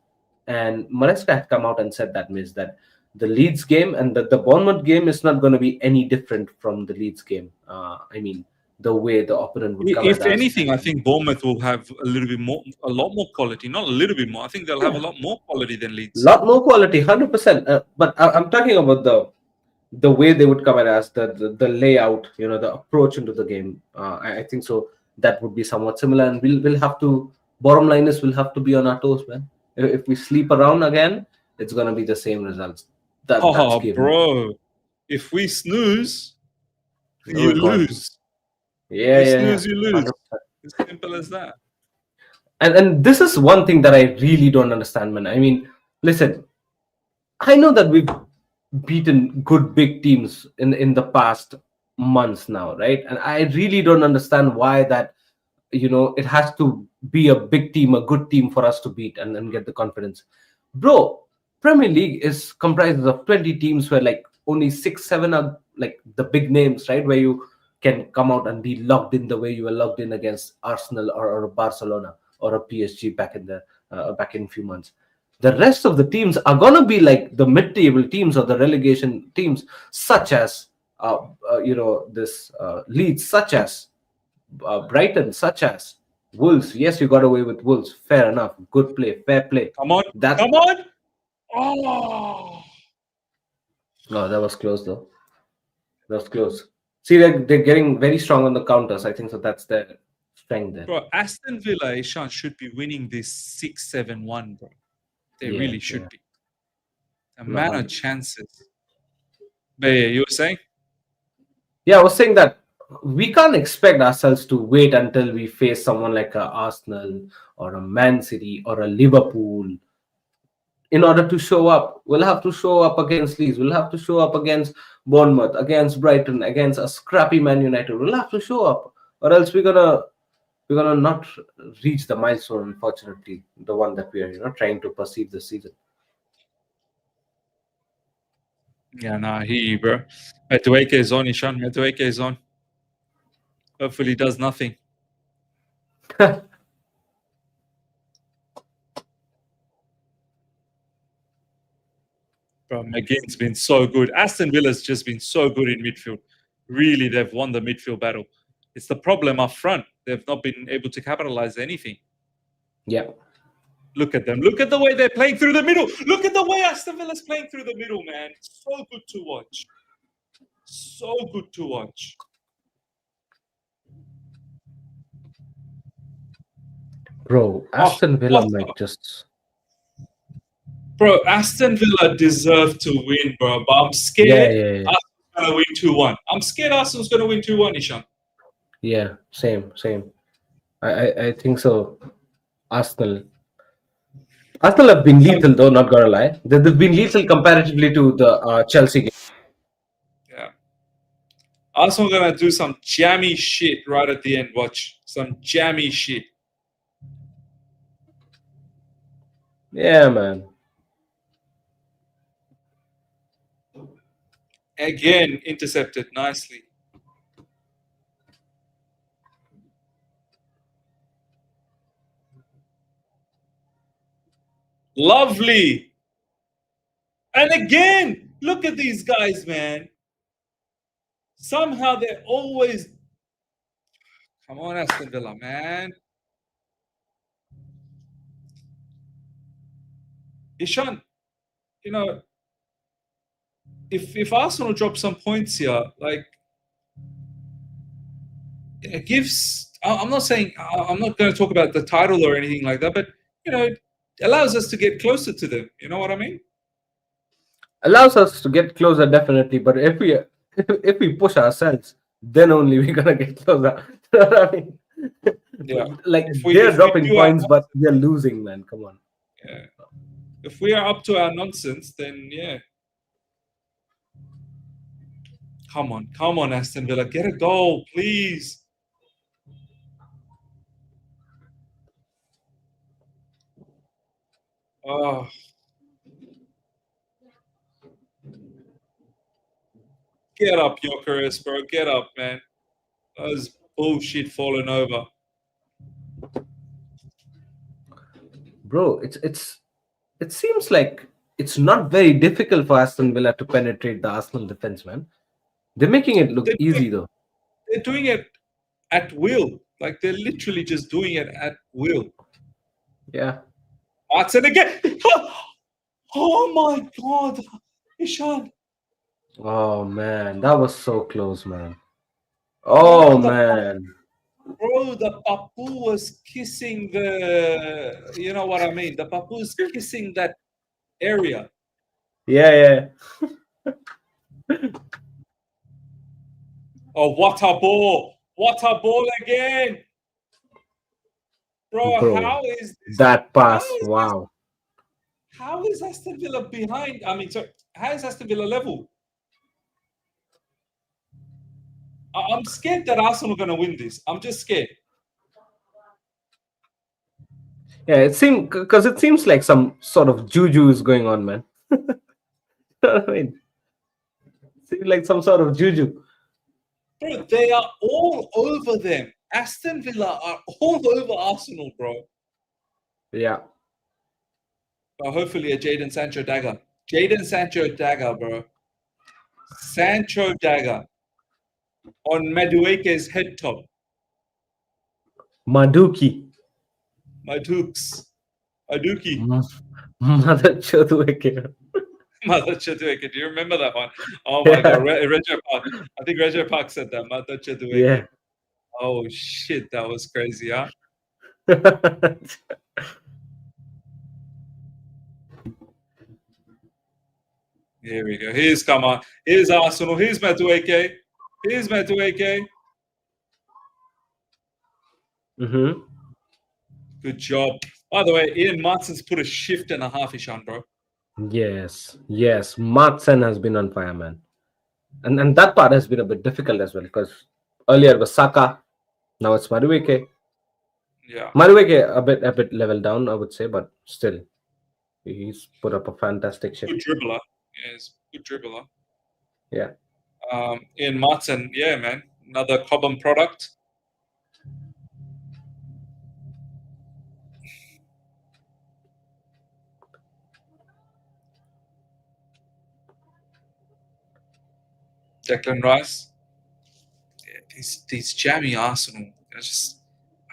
and Maresca had come out and said that means that the Leeds game and the Bournemouth game is not going to be any different from the Leeds game. I mean, the way the opponent would come at If us. anything, I think Bournemouth will have a lot more quality. Not a little bit more. I think they'll have a Yeah, lot more quality than Leeds. lot more quality, 100%. But I'm talking about the way they would come at us, the layout, the approach into the game. I think so. That would be somewhat similar, and we'll have to. Bottom line is we'll have to be on our toes, man. If we sleep around again, it's gonna be the same results. That's Oh, given. bro. If we snooze, you Oh God. lose. Yeah, You yeah, yeah. snooze, you lose. 100%. As simple as that. And this is one thing that I really don't understand, man. I mean, listen, I know that we've beaten good big teams in the past months now, right? And I really don't understand why that, it has to be a big team, a good team for us to beat and get the confidence. Bro, Premier League is comprised of 20 teams where like only 6 7 are like the big names, right? Where you can come out and be locked in the way you were locked in against Arsenal or Barcelona or a PSG back in a few months. The rest of the teams are gonna be like the mid-table teams or the relegation teams, such as this Leeds, such as Brighton, such as Wolves. Yes, you got away with Wolves. Fair enough. Good play, fair play. Come on. That Come on. Oh. that was close though. That was close. See, they're getting very strong on the counters. I think so. That's their strength there. Bro, Aston Villa, Ishan, should be winning this 6-7-1, bro. They Yeah, really should yeah. be. The No, amount of chances. But yeah, you were saying? yeah, I was saying that we can't expect ourselves to wait until we face someone like a Arsenal or a Man City or a Liverpool in order to show up. We'll have to show up against Leeds. We'll have to show up against Bournemouth, against Brighton, against a scrappy Man United. We'll have to show up, or else we're gonna not reach the milestone. Unfortunately, the one that we are trying to perceive this season. Yeah, nah, I hear you, bro. Madueke is on, Ishan. Madueke is on. Hopefully, he does nothing. Bro, McGinn's been so good. Aston Villa's just been so good in midfield. Really, they've won the midfield battle. It's the problem up front. They've not been able to capitalize anything. Yeah. Look at them. Look at the way they're playing through the middle. Look at the way Aston Villa's playing through the middle, man. So good to watch. So good to watch. Bro, Aston Villa might just. Bro, Aston Villa deserve to win, bro. But I'm scared Yeah. Arsenal's going to win 2-1. I'm scared Arsenal's going to win 2-1, Ishan. Yeah, same. I think so. Arsenal have been lethal, though, not gonna lie. They've been lethal comparatively to the Chelsea game. Yeah. Arsenal going to do some jammy shit right at the end. Watch. Some jammy shit. Yeah, man. Again, intercepted nicely. Lovely. And again, look at these guys, man. Somehow they're always... Come on, Aston Villa, man. Ishan, if Arsenal drop some points here, like, it gives... I'm not saying... I'm not going to talk about the title or anything like that, but, it allows us to get closer to them. You know what I mean? Allows us to get closer, definitely. But if we push ourselves, then only we're gonna get closer. You know what I mean? Yeah. Like they're dropping points, but we're losing, man. Come on. Yeah. If we are up to our nonsense, then yeah. Come on, Aston Villa, get a goal, please. Oh. Get up, Jokeris, bro. Get up, man. That was bullshit falling over. Bro, it seems like it's not very difficult for Aston Villa to penetrate the Arsenal defense, man. They're making it look easy, though. They're doing it at will. Like, they're literally just doing it at will. Yeah. Artson again. Oh my God. Ishan. Oh, man. That was so close, man. Oh, man. Bro, the Papu was kissing the... You know what I mean? The Papu was kissing that area. Yeah. Oh, what a ball. What a ball again. Bro, how is this? That pass? Wow. How is Aston Villa behind? I mean, sorry, how is Aston Villa level? I'm scared that Arsenal are going to win this. I'm just scared. Yeah, it seems like some sort of juju is going on, man. I mean, it seems like some sort of juju. Bro, they are all over them. Aston Villa are all over Arsenal, bro. Yeah. Hopefully a Jadon Sancho dagger. Jadon Sancho dagger, bro. Sancho dagger on Madueke's head top. Maduki. Maduki. Mother Chodueke. Mother Chadueke. Do you remember that one? Oh my Yeah. God. Regio Park. I think Regio Park said that. Mother Chadueke. Yeah. Oh shit, that was crazy, huh? Here we go. Here's come on. Here's Arsenal. Here's Madueke. Here's Madueke. Mm-hmm. Good job. By the way, Ian Martin's put a shift and a half, Ishan, bro. Yes, yes. Martsen has been on fire, man. And that part has been a bit difficult as well because earlier it was Saka, now it's Madueke. Yeah. Madueke a bit level down, I would say, but still he's put up a fantastic Good shift. dribbler. Yes, good dribbler. Yeah. Ian Martin, yeah, man. Another Cobham product. Declan Rice. Yeah, these jammy Arsenal. I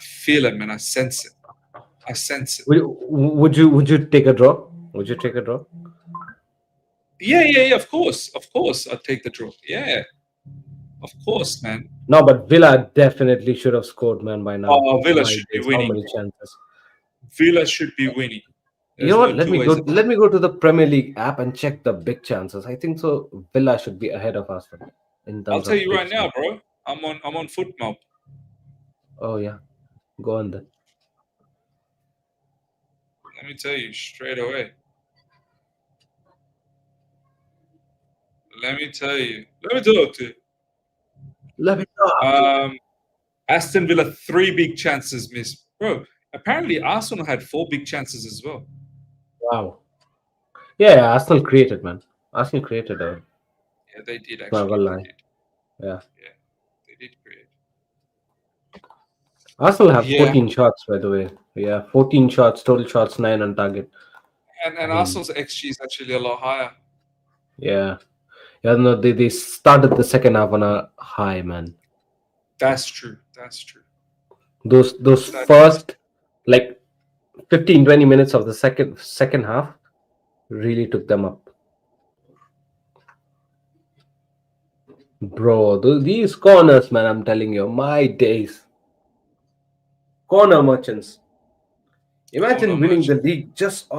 feel it, man. I sense it. I sense it. Would you take a draw? Would you take a draw? Yeah. Of course. I'd take the draw. Yeah, of course, man. No, but Villa definitely should have scored, man, by now. Oh, Villa My should be days, how winning. many chances? Villa should be winning. You There's know no what? Let two me ways go. about it. Let me go to the Premier League app and check the big chances. I think so. Villa should be ahead of us in I'll terms tell of you big right now, chances. bro. I'm on FootMob. Oh yeah, go on then. Let me tell you straight away. Let me tell you. Let me talk to you. Let me know. Aston Villa 3 big chances missed, bro. Apparently Arsenal had 4 big chances as well. Wow. Yeah, Arsenal created, man. Arsenal created. Yeah, they did Not gonna actually. They lie. did. Yeah. Yeah, they did create. Arsenal have Yeah, 14 shots, by the way. Yeah, 14 shots, total shots, 9 on target. I and mean, Arsenal's XG is actually a lot higher. yeah. Yeah, no, they started the second half on a high, man. That's true. That's true. Those That is. first like 15, 20 minutes of the second half really took them up. Bro, these corners, man, I'm telling you, my days. Corner merchants. Corner Imagine winning the merchant. league just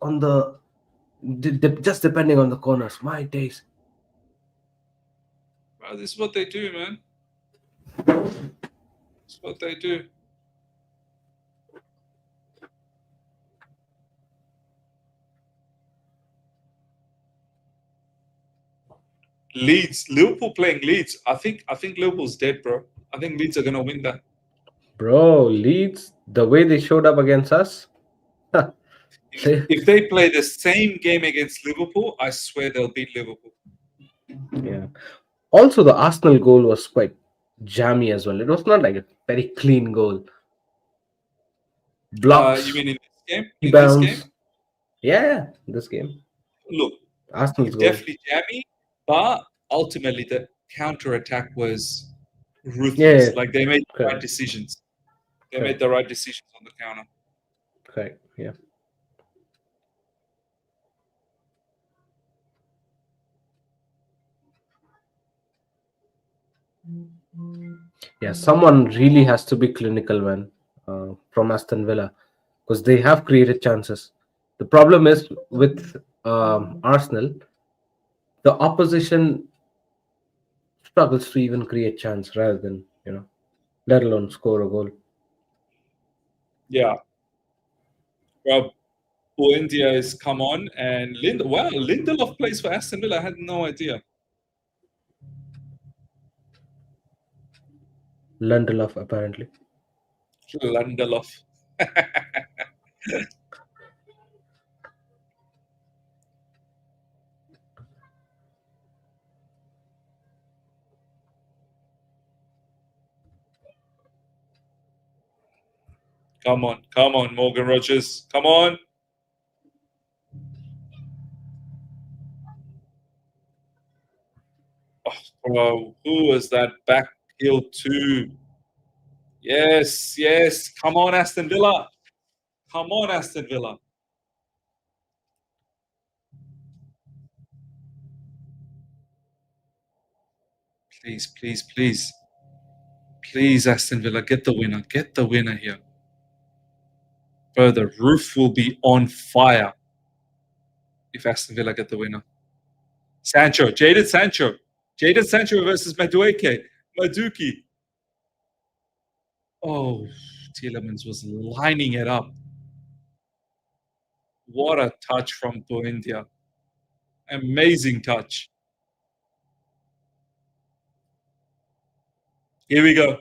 on the just depending on the corners. My days. Well, this is what they do, man. This is what they do. Leeds, Liverpool playing Leeds. I think Liverpool's dead, bro. I think Leeds are gonna win that. Bro, Leeds, the way they showed up against us. If they play the same game against Liverpool, I swear they'll beat Liverpool. Yeah. Also, the Arsenal goal was quite jammy as well. It was not like a very clean goal. You Blocks, mean in this game? In this game? rebounds. Yeah, this game. Look, Arsenal's goal. definitely jammy, but ultimately the counter attack was Yeah, ruthless. Like they made the right correct, decisions. They made correct, the right decisions on the counter. correct. Yeah. Yeah, someone really has to be clinical, man, from Aston Villa, because they have created chances. The problem is with Arsenal, the opposition struggles to even create chance rather than let alone score a goal. Yeah. Well, India has come on and Lindelof plays for Aston Villa. I had no idea. Lindelof apparently. Lindelof. Come on, Morgan Rogers. Come on. Oh, bro, who was that back heel to? Yes. Come on, Aston Villa. Come on, Aston Villa. Please, please, please. Please, Aston Villa, get the winner. Get the winner here. Bro, the roof will be on fire if Aston Villa get the winner. Sancho, Jadon Sancho. Jadon Sancho versus Madueke. Maduki. Oh, Tielemans was lining it up. What a touch from Buendia. Amazing touch. Here we go.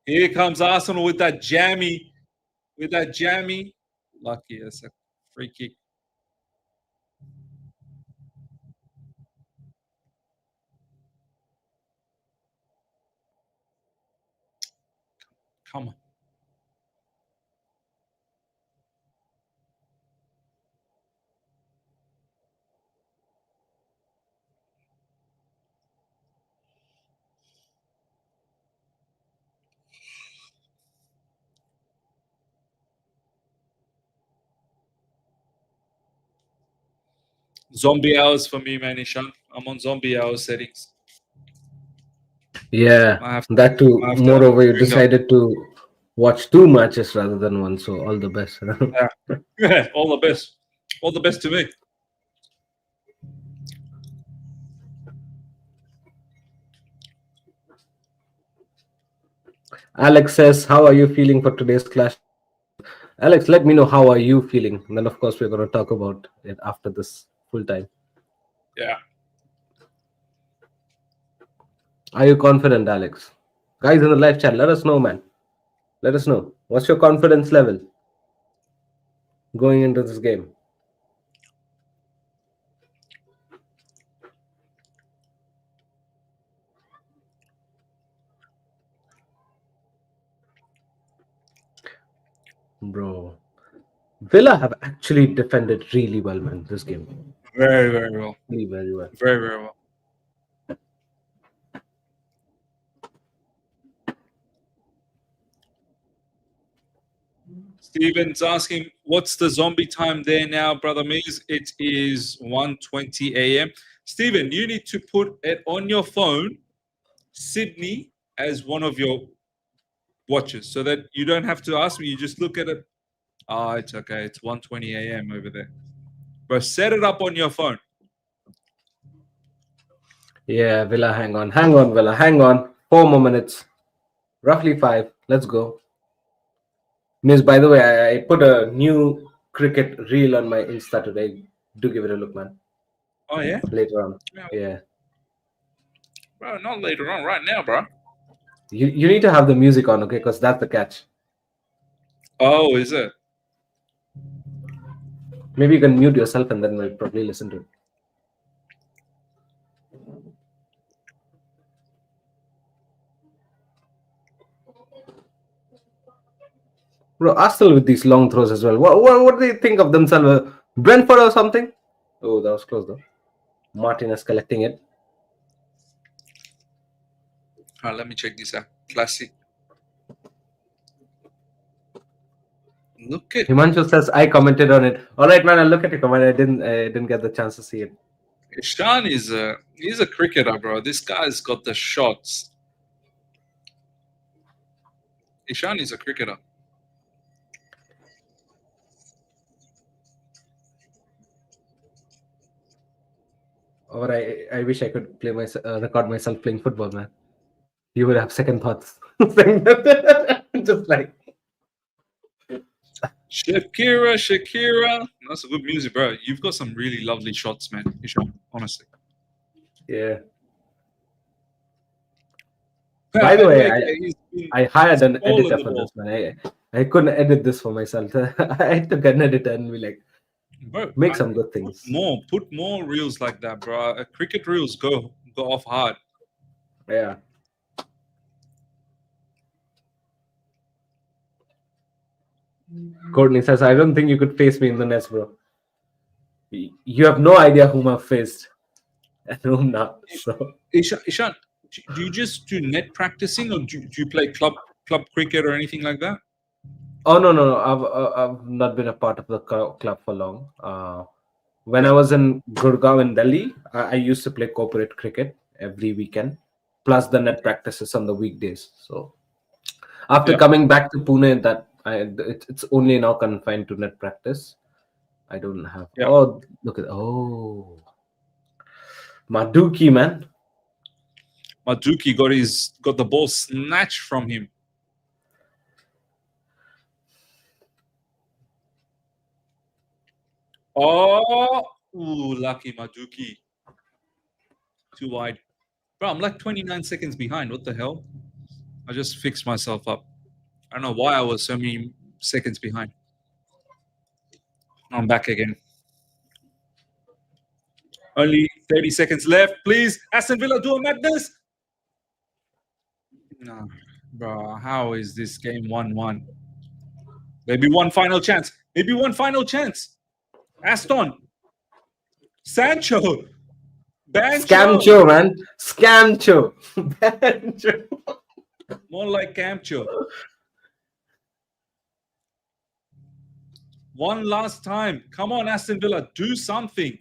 Here comes Arsenal with that jammy. Lucky, it's a free kick. Come on. Zombie hours for me, man, Ishan. I'm on zombie hours settings. Yeah, that too. Moreover, you decided to watch 2 matches rather than one, so all the best. Yeah, all the best. All the best to me. Alex says, "How are you feeling for today's clash?" Alex, let me know how are you feeling. And then, of course, we're going to talk about it after this full time. Yeah. Are you confident, Alex? Guys in the live chat, let us know, man. Let us know. What's your confidence level going into this game? Bro, Villa have actually defended really well, man, this game. Very, very well. Really very well. Very, very well. Steven's asking, what's the zombie time there now, brother Mees? It is 1:20 a.m. Steven, you need to put it on your phone, Sydney, as one of your watches, so that you don't have to ask me. You just look at it. Oh, it's okay. It's 1:20 a.m. over there. But set it up on your phone. Yeah, Villa, hang on, Villa, hang on. 4 more minutes, roughly 5. Let's go. Miss, by the way, I put a new cricket reel on my Insta today. Do give it a look, man. Oh yeah. Later on, yeah. Bro, not later on. Right now, bro. You need to have the music on, okay? Because that's the catch. Oh, is it? Maybe you can mute yourself and then we'll probably listen to it. Bro, Arsenal with these long throws as well. What do they think of themselves? Brentford or something? Oh, that was close though. Martinez collecting it. All right, let me check this out. Classic. Look at Himanshu says I commented on it. All right, man. I'll look at your comment. I didn't get the chance to see it. Ishan he's a cricketer, bro. This guy's got the shots. Ishan is a cricketer. Or I wish I could play record myself playing football, man. You would have second thoughts. Just like Shakira. That's a good music, bro. You've got some really lovely shots, man, Ishan, honestly. Yeah. By the way, I hired an editor for this, man. I couldn't edit this for myself. I took an editor and we like, bro, make some good things. Put more reels like that, bro. Cricket reels go off hard. Yeah. Courtney says, I don't think you could face me in the nest, bro. You have no idea whom I've faced and whom not. So Ishan, do you just do net practicing or do you play club cricket or anything like that? Oh no, I've not been a part of the club for long. When I was in Gurgaon in Delhi, I used to play corporate cricket every weekend, plus the net practices on the weekdays. So after Yeah. coming back to Pune, it's only now confined to net practice. I don't have. Yeah. Oh, look at Maduki, man. Maduki got the ball snatched from him. Oh, ooh, lucky Maduki. Too wide. Bro, I'm like 29 seconds behind. What the hell? I just fixed myself up. I don't know why I was so many seconds behind. I'm back again. Only 30 seconds left. Please, Aston Villa, do a madness. No, bro, how is this game 1-1? Maybe one final chance. Maybe one final chance. Aston. Sancho. Bancho. Scamcho, man. Scamcho. Bancho. More like Camcho. One last time. Come on, Aston Villa. Do something.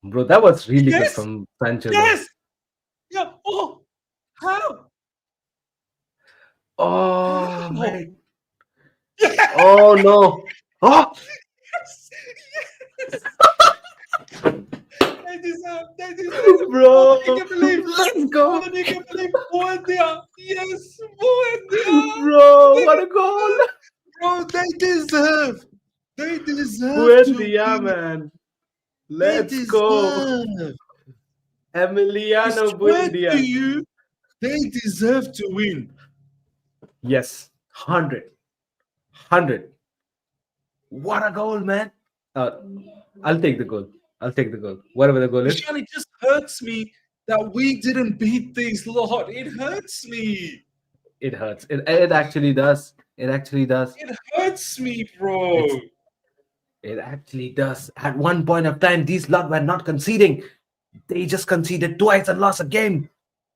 Bro, that was really good Yes. from Sancho. Yes. Yeah. Oh, how? Oh, Oh. man. Oh, no. Oh, Yes. Yes. They deserve. They deserve. bro. More than you can believe. Let's go. More than you can believe. Buendia. Yes. Buendia. Bro, what a goal. Bro, they deserve. They deserve Buendia, to win. man. They Let's go. deserve. I Emiliano swear to Buendia. you, they deserve to win. Yes. 100. 100. What a goal, man. I'll take the goal. I'll take the goal. Whatever the goal is. Ishan, it just hurts me that we didn't beat these lot. It hurts me. It hurts. It actually does. It actually does. It hurts me, bro. It actually does. At one point of time, these lot were not conceding. They just conceded twice and lost a game.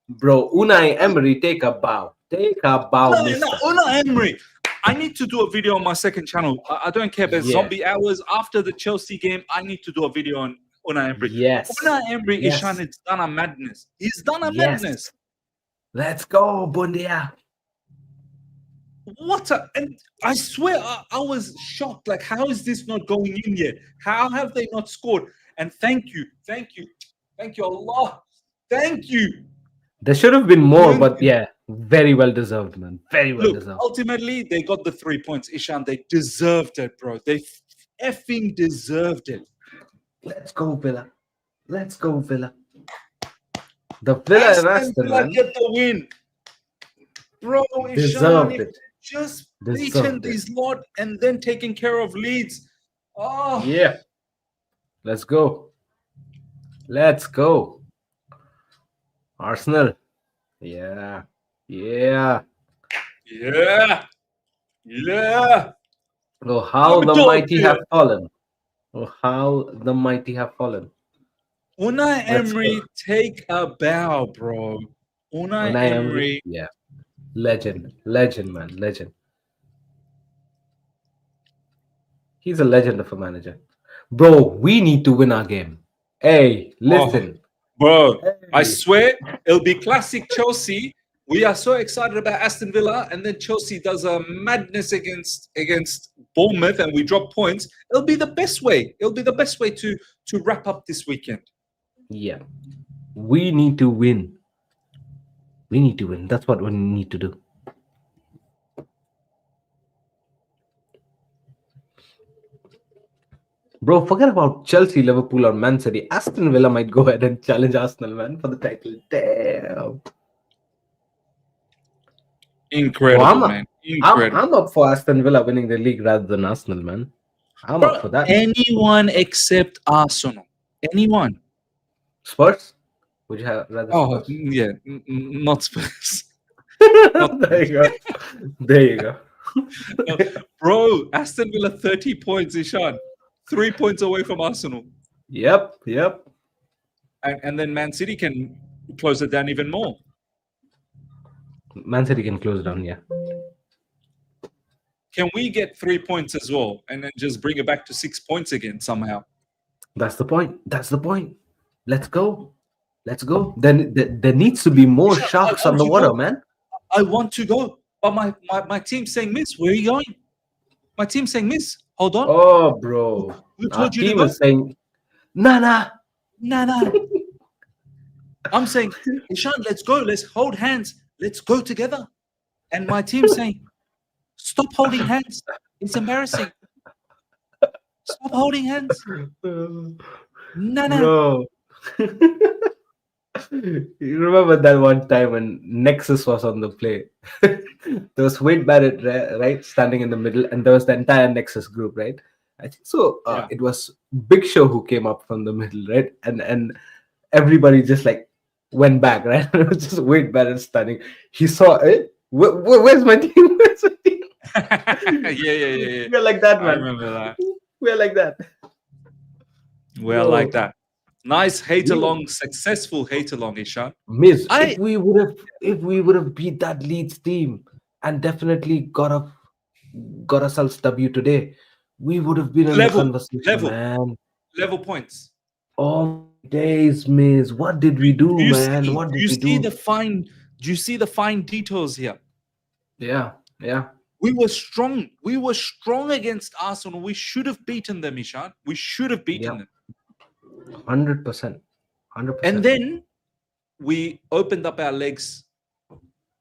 Bro, Unai Emery, take a bow. Take a bow, No, mister. Unai Emery. I need to do a video on my second channel. I don't care about Yeah. zombie hours after the Chelsea game. I need to do a video on Unai Emery. Yes. Unai Emery, Yes. Ishan, it's done a madness. He's done a Yes. madness. Let's go, Bundia. What a, and I swear I was shocked. Like, how is this not going in yet? How have they not scored? And thank you, Allah, thank you. There should have been more, but yeah, very well deserved, man. Very well Look, deserved. ultimately they got the 3 points, Ishan. They deserved it, bro. They effing deserved it. Let's go, Villa. Let's go, Villa. The Villa and Aston, man. Get the win, bro. Deserved Ishan, it. just Deserved beaten it. these lot and then taking care of Leeds. Oh Yeah. Let's go. Let's go. Arsenal. Yeah. Yeah. yeah, yeah. Oh, how I'm the told mighty you. have fallen. Oh, how the mighty have fallen. Unai Let's Emery, go. take a bow, bro. Unai Unai Emery. Yeah. Legend. Legend, man. Legend. He's a legend of a manager. Bro, we need to win our game. Hey, listen. Bro, I Hey. swear it'll be classic Chelsea. We are so excited about Aston Villa, and then Chelsea does a madness against Bournemouth, and we drop points. It'll be the best way. It'll be the best way to wrap up this weekend. Yeah. We need to win. We need to win. That's what we need to do. Bro, forget about Chelsea, Liverpool, or Man City. Aston Villa might go ahead and challenge Arsenal, man, for the title. Damn. Incredible, I'm, man. Incredible. I'm up for Aston Villa winning the league rather than Arsenal, man. I'm up for that. Anyone except Arsenal. Anyone. Spurs? Would you have rather Oh, Spurs? yeah. Not Spurs. There you go. There you go. No, bro, Aston Villa 30 points, Ishan. 3 points away from Arsenal. Yep, yep. And then Man City can close it down even more. Man City can close down, yeah. Can we get 3 points as well and then just bring it back to 6 points again somehow? That's the point. That's the point. Let's go. Let's go. Then there needs to be more Ishan, I sharks on want the to water, go. man. I want to go. But my team's saying, Miss, where are you going? My team's saying, Miss, hold on. Oh, bro. Who Our told you to team go? is saying, nah, nah. Nah, nah. I'm saying, Ishan, let's go. Let's hold hands. Let's go together. And my team's saying, stop holding hands. It's embarrassing. Stop holding hands. Nah, nah. Bro. You remember that one time when Nexus was on the play? There was Wade Barrett, right, standing in the middle, and there was the entire Nexus group, right? I think so. Yeah. It was Big Show who came up from the middle, right? And everybody just like went back, right? It was just Wade Barrett standing. He saw it. Where's my team? Where's my team? Yeah. We're like that, I man. remember that. We're like that, We're like bro. that. Nice hate We along, successful hate along, Ishan. Miss, I if we would have beat that Leeds team and definitely got ourselves W today, we would have been in the level, conversation, level, man. level points. Oh my days, Miss. What did we do, Do you man? see? What Do did you we see do? the fine? Do you see the fine details here? Yeah, yeah, We were strong. We were strong against Arsenal. We should have beaten them, Ishan. We should have beaten yeah. them. 100%. And 100%. then we opened up our legs Yeah.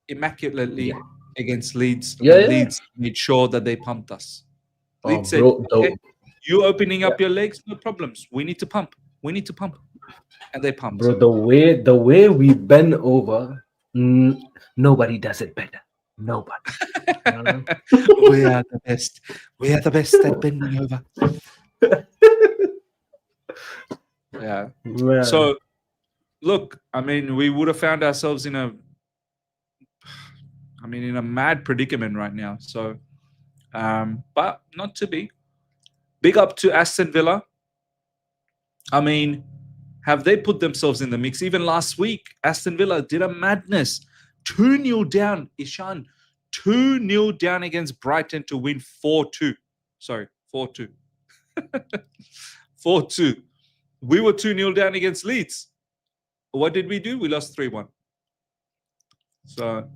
immaculately against Leeds, Yeah, and yeah. Leeds made sure that they pumped us. Oh, Leeds said, bro. "Okay, you opening Yeah. up your legs, no problems. We need to pump. We need to pump," and they pumped. Bro, the way we bend over, mm, nobody does it better. Nobody. You know? We are the best. We are the best at bending over. Yeah. Man. So look, I mean, we would have found ourselves in a mad predicament right now. So, but not to be. Big up to Aston Villa. I mean, have they put themselves in the mix? Even last week, Aston Villa did a madness. 2-0 down, Ishan. 2-0 down against Brighton to win 4-2. Sorry, 4-2. 4-2. We were 2-0 down against Leeds. What did we do? We lost 3-1. So,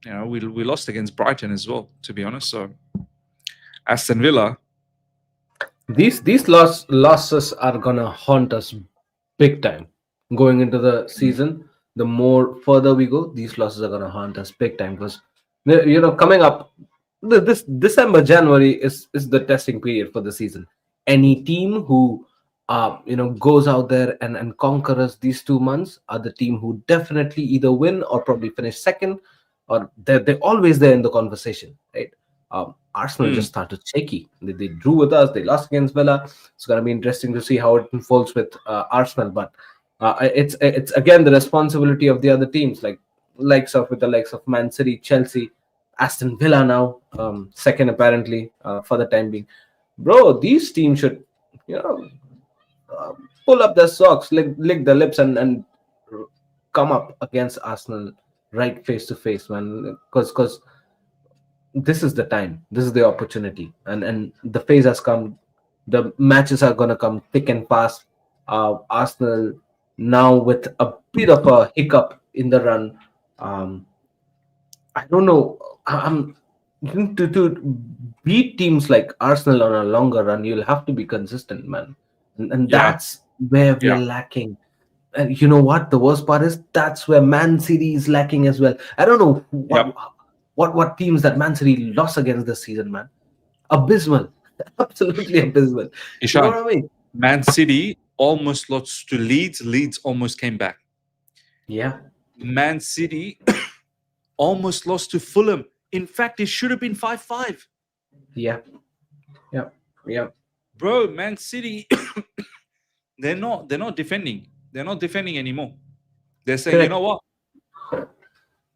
we lost against Brighton as well, to be honest. So, Aston Villa, These losses are gonna haunt us big time going into the season. The more further we go, these losses are gonna haunt us big time because coming up this December, January is the testing period for the season. Any team who goes out there and conquers these 2 months are the team who definitely either win or probably finish second, or they're always there in the conversation, right? Arsenal mm, just started shaky. They drew with us. They lost against Villa. It's going to be interesting to see how it unfolds with Arsenal. But it's again the responsibility of the other teams, like with the likes of Man City, Chelsea, Aston Villa now, second apparently for the time being. Bro, these teams should you know uh, pull up their socks, lick their lips, and come up against Arsenal right face to face, man. Because this is the time, this is the opportunity, and the phase has come. The matches are gonna come thick and fast. Arsenal now with a bit of a hiccup in the run. Um, I don't know. I'm to beat teams like Arsenal on a longer run. You'll have to be consistent, man, and yeah, that's where we yeah, are lacking. And you know what? The worst part is that's where Man City is lacking as well. I don't know yep. what teams that Man City lost against this season, man. Abysmal, absolutely abysmal. You know Ishan, what I mean? Man City almost lost to Leeds. Leeds almost came back. Yeah, Man City almost lost to Fulham. In fact, it should have been 5-5. yeah, yeah, yeah. Bro, Man City, they're not defending. They're not defending anymore. They're saying, you know Correct. what?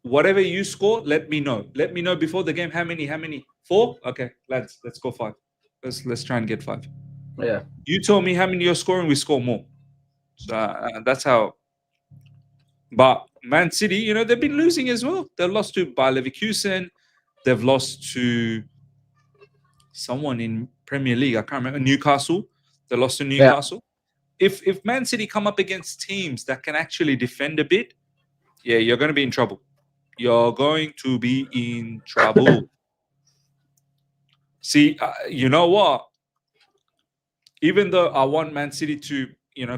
Whatever you score, let me know. Let me know before the game how many? 4? Okay, lads, let's go 5. Let's try and get 5. Yeah, You tell me how many you're scoring, we score more. So that's how. But Man City, they've been losing as well. They've lost to Bayer Leverkusen. They've lost to someone in Premier League. I can't remember. Newcastle. They lost to Yeah, Newcastle. If Man City come up against teams that can actually defend a bit, yeah, you're going to be in trouble. You're going to be in trouble. See, you know what? Even though I want Man City to,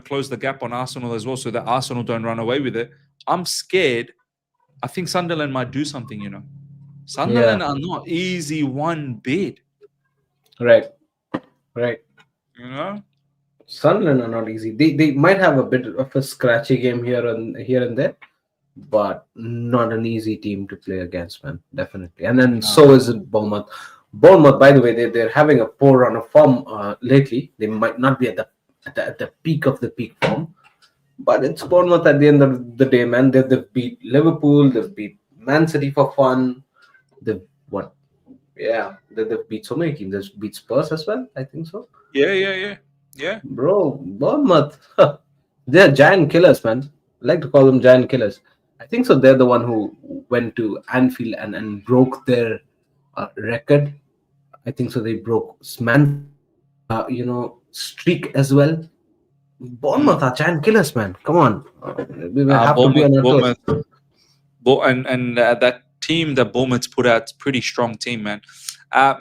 close the gap on Arsenal as well, so that Arsenal don't run away with it, I'm scared. I think Sunderland might do something. yeah, Sunderland are not easy one bit. right, right. You know. Sunderland are not easy. They might have a bit of a scratchy game here and there, but not an easy team to play against, man. Definitely. And then No. so is it Bournemouth. Bournemouth, by the way, they're having a poor run of form lately. They might not be at the peak of the peak form, but it's Bournemouth at the end of the day, man. They've beat Liverpool, they've beat Man City for fun. They've what? Yeah, they've beat so many teams. They've beat Spurs as well. I think so. Yeah. Bro, Bournemouth, they're giant killers, man. I like to call them giant killers. I think so. They're the one who went to Anfield and broke their record. I think so. They broke Man City's, streak as well. Mm. Bournemouth are giant killers, man. Come on, we will have to be Bournemouth, on our toes. Bournemouth, and that team that Bournemouth's put out, pretty strong team, man.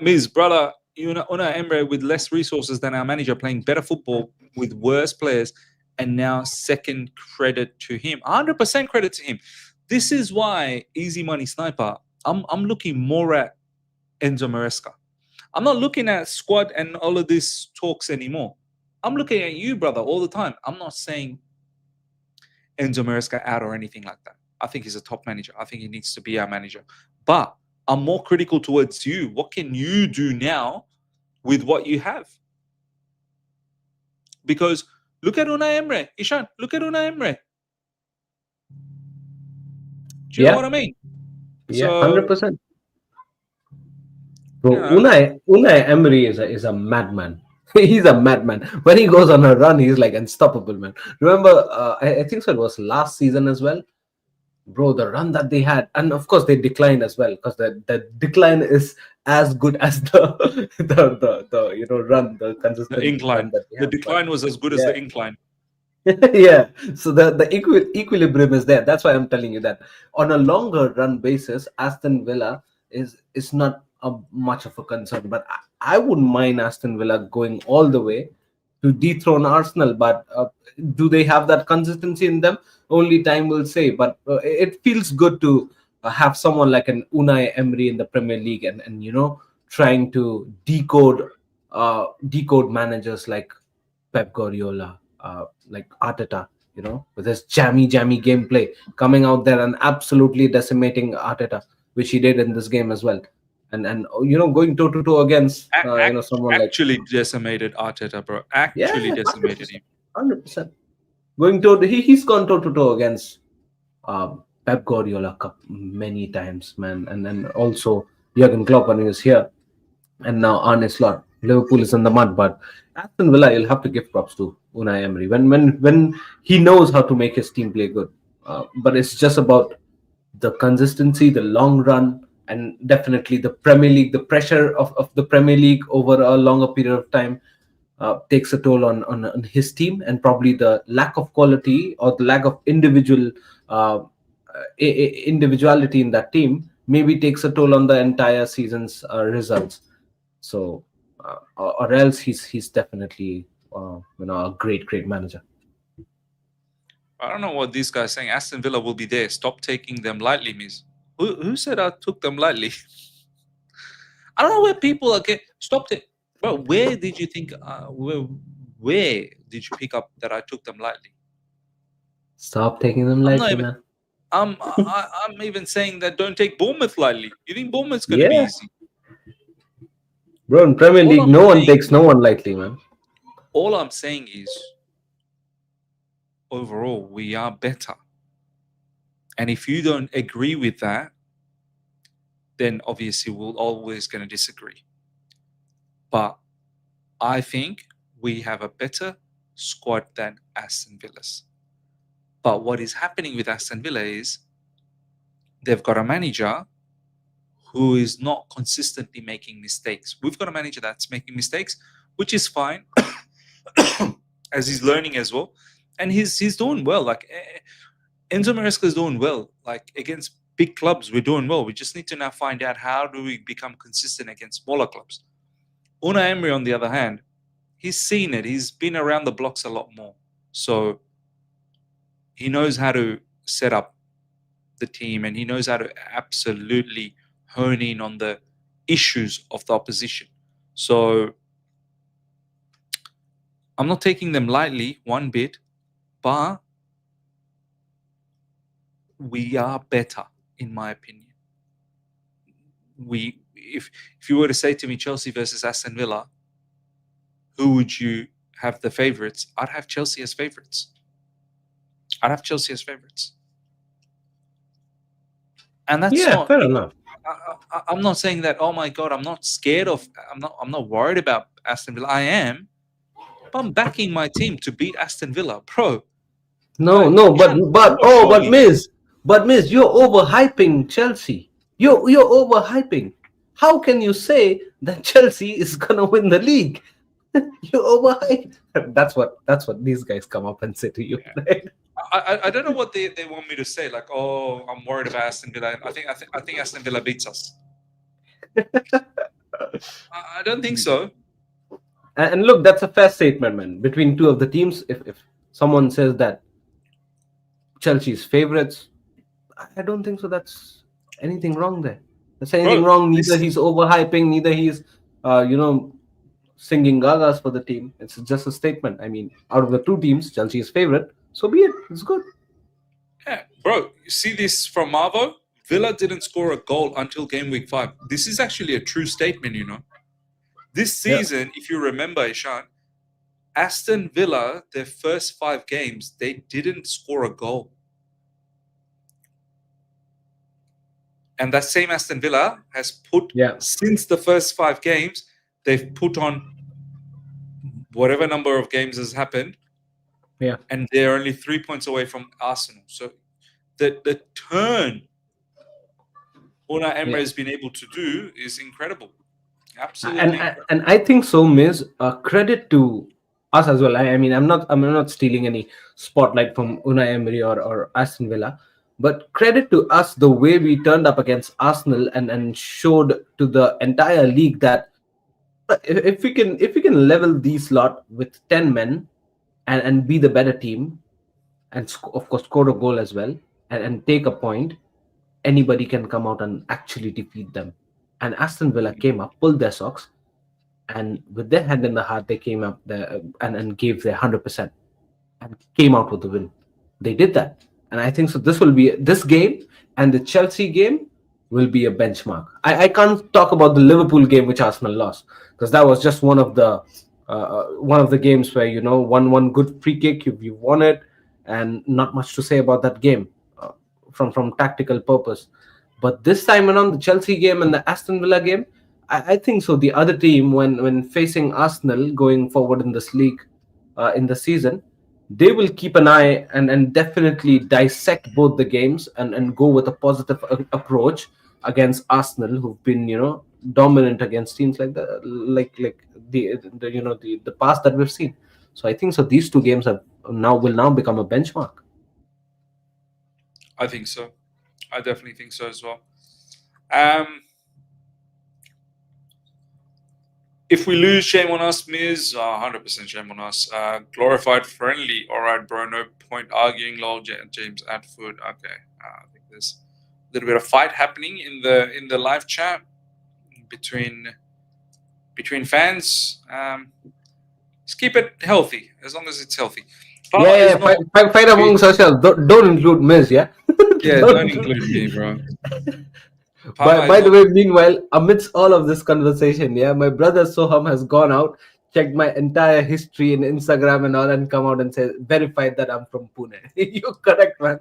Miz, brother, Una Emre with less resources than our manager, playing better football with worse players, and now second credit to him. 100% credit to him. This is why Easy Money Sniper. I'm looking more at Enzo Maresca. I'm not looking at squad and all of these talks anymore. I'm looking at you, brother, all the time. I'm not saying Enzo Maresca out or anything like that. I think he's a top manager. I think he needs to be our manager. But I'm more critical towards you. What can you do now with what you have? Because look at Unai Emre. Ishan, look at Unai Emre. Do you know Yeah, what I mean? yeah, So, 100%. you Bro, know, Unai Emery is a madman. He's a madman. When he goes on a run, he's like unstoppable, man. Remember, I think so. It was last season as well, bro. The run that they had, and of course they declined as well, because the decline is as good as the run, the the consistent incline. run that they The have. But decline was as good as yeah, the incline. yeah. So the equilibrium is there. That's why I'm telling you that on a longer run basis, Aston Villa is not much of a concern. But I wouldn't mind Aston Villa going all the way to dethrone Arsenal. But do they have that consistency in them? Only time will say. But it feels good to have someone like an Unai Emery in the Premier League, and trying to decode managers like Pep Guardiola, like Arteta, with his jammy gameplay, coming out there and absolutely decimating Arteta, which he did in this game as well, and going toe to toe against someone like, Actually decimated Arteta, bro. yeah, Actually decimated 100%, him. 100%. Going toe, he's gone toe to toe against Pep Guardiola many times, man, and then also Jurgen Klopp when he was here, and now Arne Slot. Liverpool is in the mud, but Aston Villa, you'll have to give props to Unai Emery when he knows how to make his team play good. But it's just about the consistency, the long run, and definitely the Premier League. The pressure of the Premier League over a longer period of time takes a toll on his team, and probably the lack of quality or the lack of individuality in that team maybe takes a toll on the entire season's results. So, or else he's definitely a great manager. I don't know what these guys saying. Aston Villa will be there. Stop taking them lightly, miss. Who said I took them lightly? I don't know where people are getting. Stop it. Bro, where did you think, where did you pick up that I took them lightly? Stop taking them I'm not lightly, even, man. I'm even saying that don't take Bournemouth lightly. You think Bournemouth's going to be Yeah, easy? bro. In Premier All League, I'm no one saying, takes no one lightly, man. all I'm saying is, overall, we are better. And if you don't agree with that, then obviously we're always going to disagree. But I think we have a better squad than Aston Villa's. But what is happening with Aston Villa is they've got a manager who is not consistently making mistakes. We've got a manager that's making mistakes, which is fine, as he's learning as well, and he's doing well. Like Enzo Maresca is doing well. Like against big clubs, we're doing well. We just need to now find out how do we become consistent against smaller clubs. Unai Emery, on the other hand, he's seen it. He's been around the blocks a lot more, so he knows how to set up the team, and he knows how to absolutely hone in on the issues of the opposition. So I'm not taking them lightly one bit, but we are better, in my opinion. If you were to say to me Chelsea versus Aston Villa, who would you have the favourites? I'd have Chelsea as favourites. And that's not. Fair enough. I'm not saying that. Oh my God, I'm not scared of. I'm not worried about Aston Villa. I am, but I'm backing my team to beat Aston Villa, bro. No, Miz, you're overhyping Chelsea. You're overhyping. How can you say that Chelsea is gonna win the league? You overhype. That's what these guys come up and say to you. Right? I don't know what they want me to say. Like, oh, I'm worried about Aston Villa. I think Aston Villa beats us. I don't think so. And look, that's a fair statement, man. Between two of the teams, if someone says that Chelsea's favorites, I don't think so. That's anything wrong there. There's anything wrong. Neither he's overhyping, neither he's, singing gagas for the team. It's just a statement. I mean, out of the two teams, Chelsea is favorite. So be it. It's good. Yeah, bro. You see this from Marvo? Villa didn't score a goal until game week 5. This is actually a true statement, you know. This season, if you remember, Ishan, Aston Villa, their first 5 games, they didn't score a goal. And that same Aston Villa has put, since the first 5 games, they've put on whatever number of games has happened. Yeah. And they're only 3 points away from Arsenal. So the turn Unai Emery has been able to do is incredible. Absolutely. And I think so, Miz. Credit to us as well. I mean, I'm not stealing any spotlight from Unai Emery or Aston Villa, but credit to us the way we turned up against Arsenal and showed to the entire league that if we can level these lot with 10 men and be the better team, and of course score a goal as well and take a point, anybody can come out and actually defeat them. And Aston Villa came up, pulled their socks, and with their hand in the heart, they came up there and gave their 100% and came out with the win. They did that. And I think so this game and the Chelsea game will be a benchmark. I can't talk about the Liverpool game which Arsenal lost, because that was just one of the games where, you know, one good free kick, you won it, and not much to say about that game from tactical purpose. But this time around, the Chelsea game and the Aston Villa game, I think so the other team, when facing Arsenal going forward in this league in the season, they will keep an eye and definitely dissect both the games and go with a positive approach against Arsenal, who've been, you know, dominant against teams like the past that we've seen. So I think so these two games will now become a benchmark. I think so. I definitely think so as well. If we lose, shame on us, Miz. 100% shame on us. Glorified friendly. All right, bro. No point arguing. Lol, James Atwood. Okay. I think there's a little bit of fight happening in the live chat between fans. Just keep it healthy, as long as it's healthy. Fight amongst ourselves. Don't include Miz, yeah? Don't include me, bro. By the way, meanwhile, amidst all of this conversation, my brother Soham has gone out, checked my entire history in Instagram and all, and come out and say, verified that I'm from Pune. You're correct, man.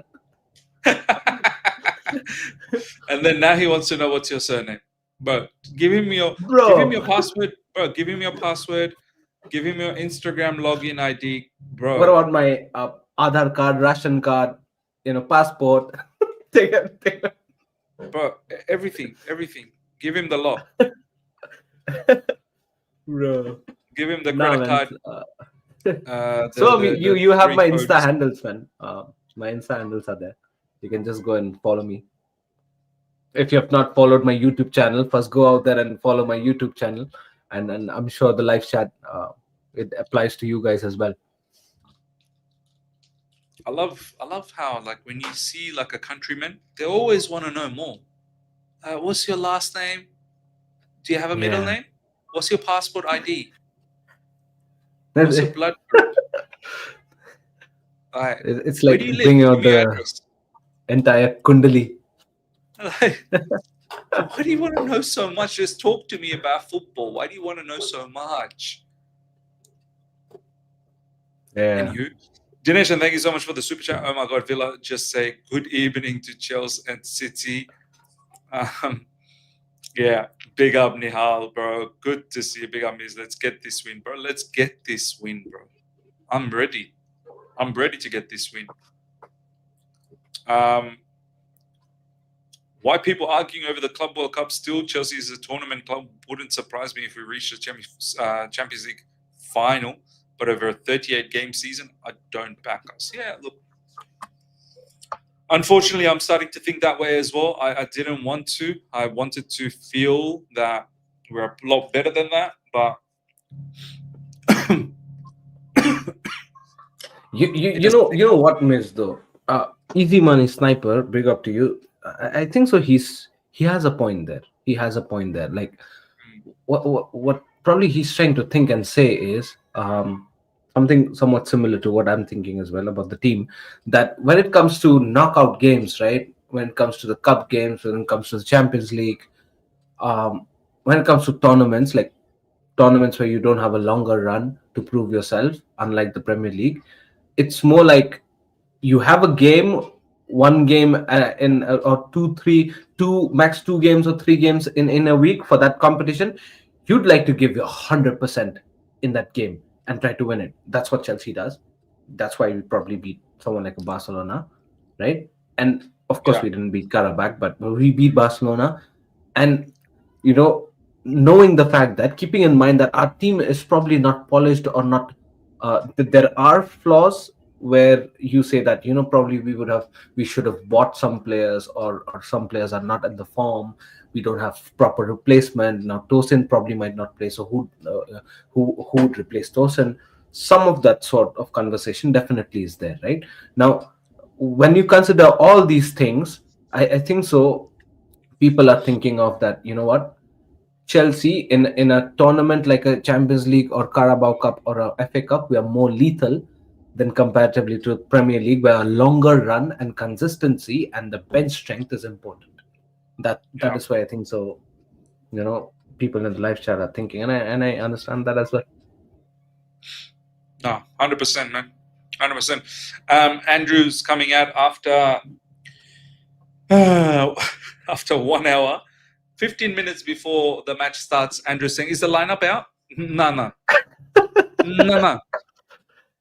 And then now he wants to know what's your surname. Bro, give him your password. Bro, give him your password. Give him your Instagram login ID, bro. What about my Aadhaar card, ration card, passport? Take it. Bro, everything. Give him the lot. Bro. Give him the Nah, credit man. card. So you have Three my Insta codes. handles, man. My Insta handles are there. You can just go and follow me. If you have not followed my YouTube channel, first go out there and follow my YouTube channel, and I'm sure the live chat it applies to you guys as well. I love how like when you see like a countryman, they always want to know more. What's your last name? Do you have a middle Yeah, name? What's your passport ID? What's your That's- blood group? Like, it's where like do you live? bringing Give out me your the address. entire kundali. Like, why do you want to know so much? Just talk to me about football. Why do you want to know so much? Yeah. Anywho, Dinesh, and thank you so much for the super chat. Oh my God, Villa, just say good evening to Chelsea and City. Yeah, big up Nihal, bro. Good to see you. Big up, Miz. Let's get this win, bro. Let's get this win, bro. I'm ready. I'm ready to get this win. Why people arguing over the Club World Cup still? Chelsea is a tournament club. Wouldn't surprise me if we reached the Champions League final, but over a 38-game season, I don't back us. Yeah, look. Unfortunately, I'm starting to think that way as well. I didn't want to. I wanted to feel that we're a lot better than that, but You know what, Miss though. Easy money sniper. Big up to you. I think so. He has a point there. He has a point there. Like what probably he's trying to think and say is something somewhat similar to what I'm thinking as well about the team. That when it comes to knockout games, right? When it comes to the cup games, when it comes to the Champions League, um, when it comes to tournaments, like tournaments where you don't have a longer run to prove yourself, unlike the Premier League, it's more like you have a game, one game in or two max 2 games or 3 games in a week for that competition. You'd like to give your 100% in that game and try to win it. That's what Chelsea does. That's why we probably beat someone like a Barcelona, right? And of course yeah, we didn't beat Karabakh, but we beat Barcelona. And you know, knowing the fact that, keeping in mind that our team is probably not polished or not, there are flaws where you say that, probably we should have bought some players, or some players are not in the form. We don't have proper replacement now. Tosin probably might not play, so who would replace Tosin? Some of that sort of conversation definitely is there, right? Now, when you consider all these things, I think so people are thinking of that, Chelsea in a tournament like a Champions League or Carabao Cup or a FA Cup, we are more lethal than comparatively to Premier League, where a longer run and consistency and the bench strength is important. That yeah. is why I think so. People in the live chat are thinking, and I understand that as well. No, 100%, man. 100%. Andrew's coming out after after 1 hour, 15 minutes before the match starts. Andrew's saying, "Is the lineup out?" No, no, no, no.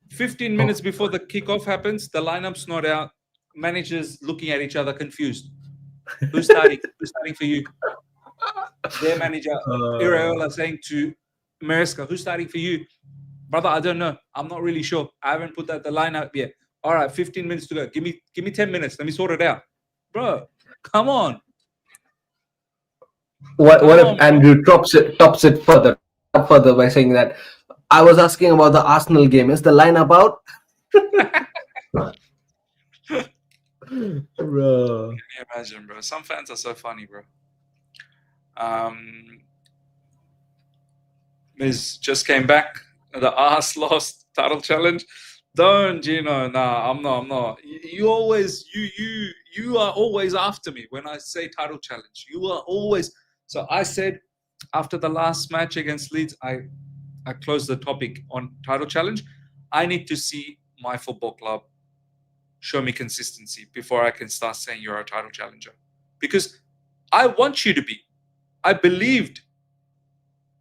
15 minutes Oh, before the kickoff happens, the lineup's not out. Managers looking at each other confused. Who's starting? Who's starting for you? Their manager, uh, Iraola, saying to Maresca, "Who's starting for you?" Brother, I don't know. I'm not really sure. I haven't put that the lineup yet. All right, 15 minutes to go. Give me 10 minutes. Let me sort it out. Bro, come on. what Come if on, bro. Andrew tops it further by saying that I was asking about the Arsenal game. Is the lineup out? Bro. Can you imagine, bro? Some fans are so funny, bro. Um, Miz just came back. The ass lost title challenge. Don't, Nah, I'm not. I'm not. You always, you are always after me when I say title challenge. You are always. So I said after the last match against Leeds, I closed the topic on title challenge. I need to see my football club show me consistency before I can start saying you're a title challenger. Because I want you to be. I believed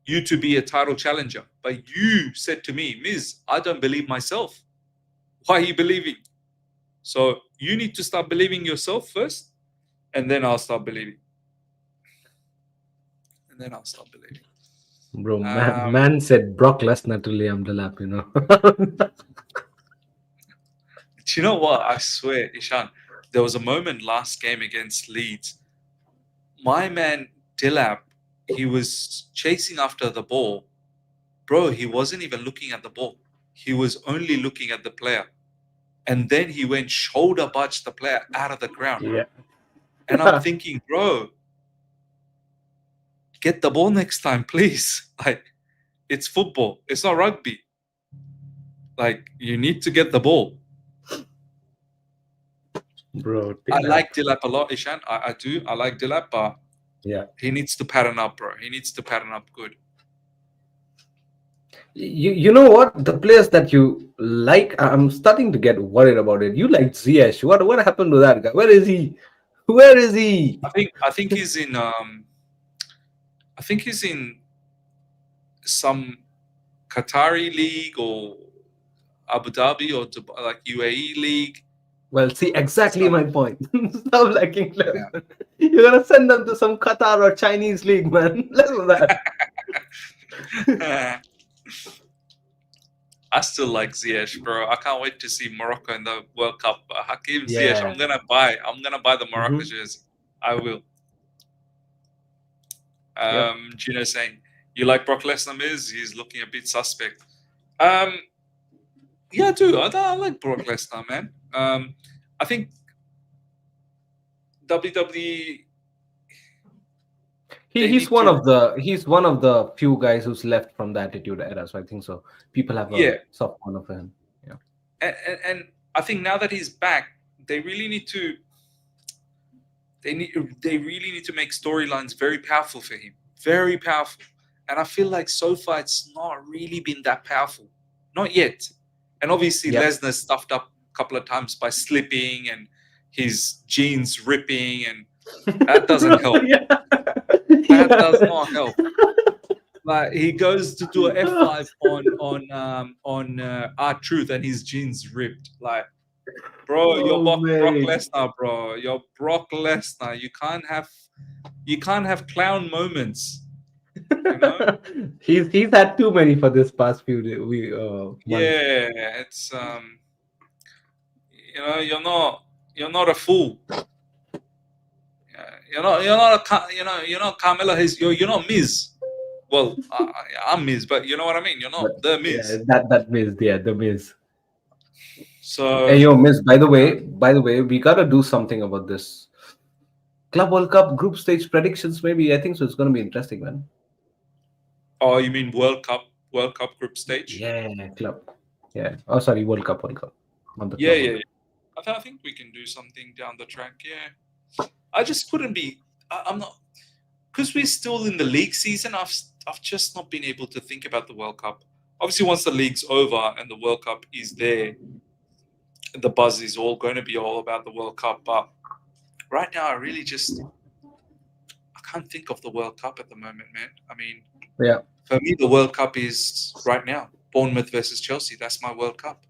you to be a title challenger, but you said to me, Miz, I don't believe myself. Why are you believing? So you need to start believing yourself first, and then I'll start believing. then I'll start believing. Bro, man said Brock Lesnar to Liam Delap, you know. Do you know what? I swear, Ishan, there was a moment last game against Leeds. My man Delap, he was chasing after the ball. Bro, he wasn't even looking at the ball. He was only looking at the player. And then he went shoulder budge the player out of the ground. Yeah. And I'm thinking, bro, get the ball next time, please. Like, it's football. It's not rugby. Like, you need to get the ball. Bro, I like Delap a lot, Ishan. I do. I like Delap, but yeah, he needs to pattern up, bro. He needs to pattern up good. you know what? The players that you like, I'm starting to get worried about it. You like Ziyech. What happened to that guy? Where is he? Where is he? I think he's in some Qatari league or Abu Dhabi or like UAE league. Well, see, exactly my point. Stop liking players. Yeah. You're gonna send them to some Qatar or Chinese league, man. Less of that. I still like Ziyech, bro. I can't wait to see Morocco in the World Cup. Hakim Ziyech, I'm gonna buy the Morocco jersey. I will. Gino saying, you like Brock Lesnar, Miz? He's looking a bit suspect. Yeah, I do. I like Brock Lesnar, man. I think WWE. He's one of the few guys who's left from the Attitude Era, so I think so. People have a soft corner for him. Yeah, and I think now that he's back, they really need to. They really need to make storylines very powerful for him, very powerful. And I feel like so far it's not really been that powerful, not yet. And obviously Lesnar stuffed up a couple of times by slipping and his jeans ripping, and that doesn't help. That does not help. Like, he goes to do an F5 on R-Truth and his jeans ripped. Like, bro, you're Brock Lesnar, bro. You're Brock Lesnar. You can't have clown moments. You know? he's had too many for this past few days. Yeah, it's you're not a fool. You're not Carmelo. You're not Miz. Well, I'm Miz, but you know what I mean. You're not the Miz. Yeah, that Miz. Yeah, the Miz. So, hey, yo, Miz. By the way, we gotta do something about this Club World Cup group stage predictions. Maybe I think so. It's gonna be interesting, man. Oh, you mean World Cup group stage? Yeah, club. Yeah. Oh, sorry, World Cup. Yeah. I think we can do something down the track. Yeah. I just couldn't be. I'm not, because we're still in the league season. I've just not been able to think about the World Cup. Obviously, once the league's over and the World Cup is there, the buzz is all going to be all about the World Cup. But right now, I can't think of the World Cup at the moment, man. I mean, yeah. For me, the World Cup is right now Bournemouth versus Chelsea. That's my World Cup.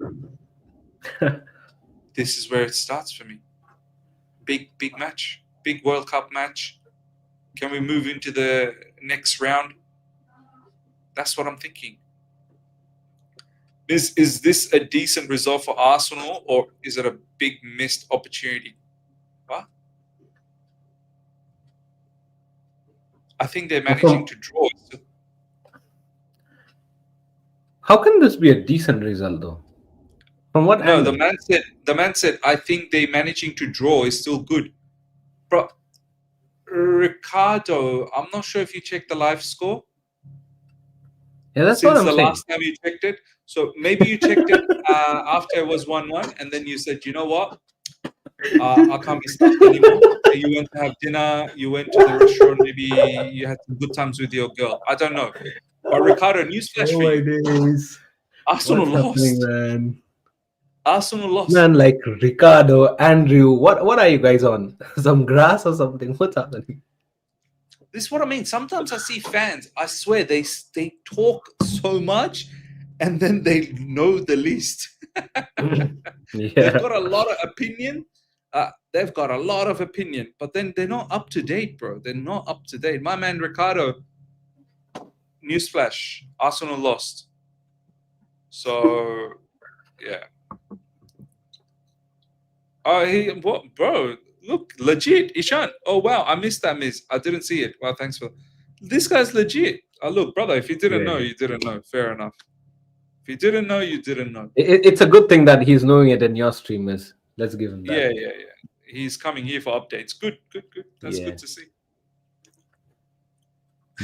This is where it starts for me. Big match. Big World Cup match. Can we move into the next round? That's what I'm thinking. Is this a decent result for Arsenal, or is it a big missed opportunity? What? I think they're managing to draw. How can this be a decent result, though? From what? No, the man said, I think they're managing to draw is still good. Bro, Ricardo, I'm not sure if you checked the live score. Yeah, that's what I'm saying. Since the last time you checked it. So maybe you checked it after it was 1-1, and then you said, you know what? I can't be stuck anymore. You went to have dinner, you went to the restaurant, maybe you had some good times with your girl. I don't know. But Ricardo, newsflash for you. Arsenal lost. Man? Arsenal lost. Man, like Ricardo, Andrew, what are you guys on? Some grass or something? What's happening? This is what I mean. Sometimes I see fans, I swear, they talk so much and then they know the least. They've got a lot of opinion. But then they're not up to date, bro. They're not up to date. My man Ricardo, newsflash: Arsenal lost. So, yeah. Oh, what, bro? Look, legit, Ishan. Oh wow, I missed that miss. I didn't see it. Well, thanks for. This guy's legit. Oh look, brother. If you didn't know, you didn't know. Fair enough. If you didn't know, you didn't know. It's a good thing that he's knowing it in your streamers. Let's give him that. Yeah. He's coming here for updates. Good. That's good to see.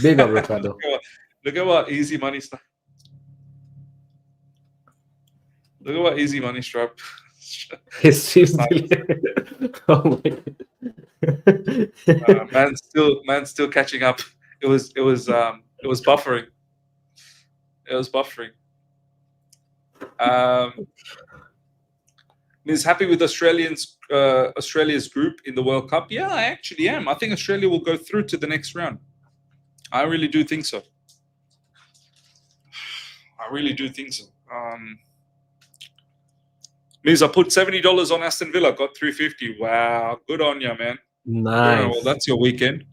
Big up, Ricardo. Look at what easy money stuff. Look at what easy money strap. His stream's oh my man's still catching up. It was buffering. It was buffering. Is happy with Australia's group in the World Cup? Yeah, I actually am. I think Australia will go through to the next round. I really do think so. Miz, I put $70 on Aston Villa, got $350. Wow, good on you, man. Nice. Well, that's your weekend.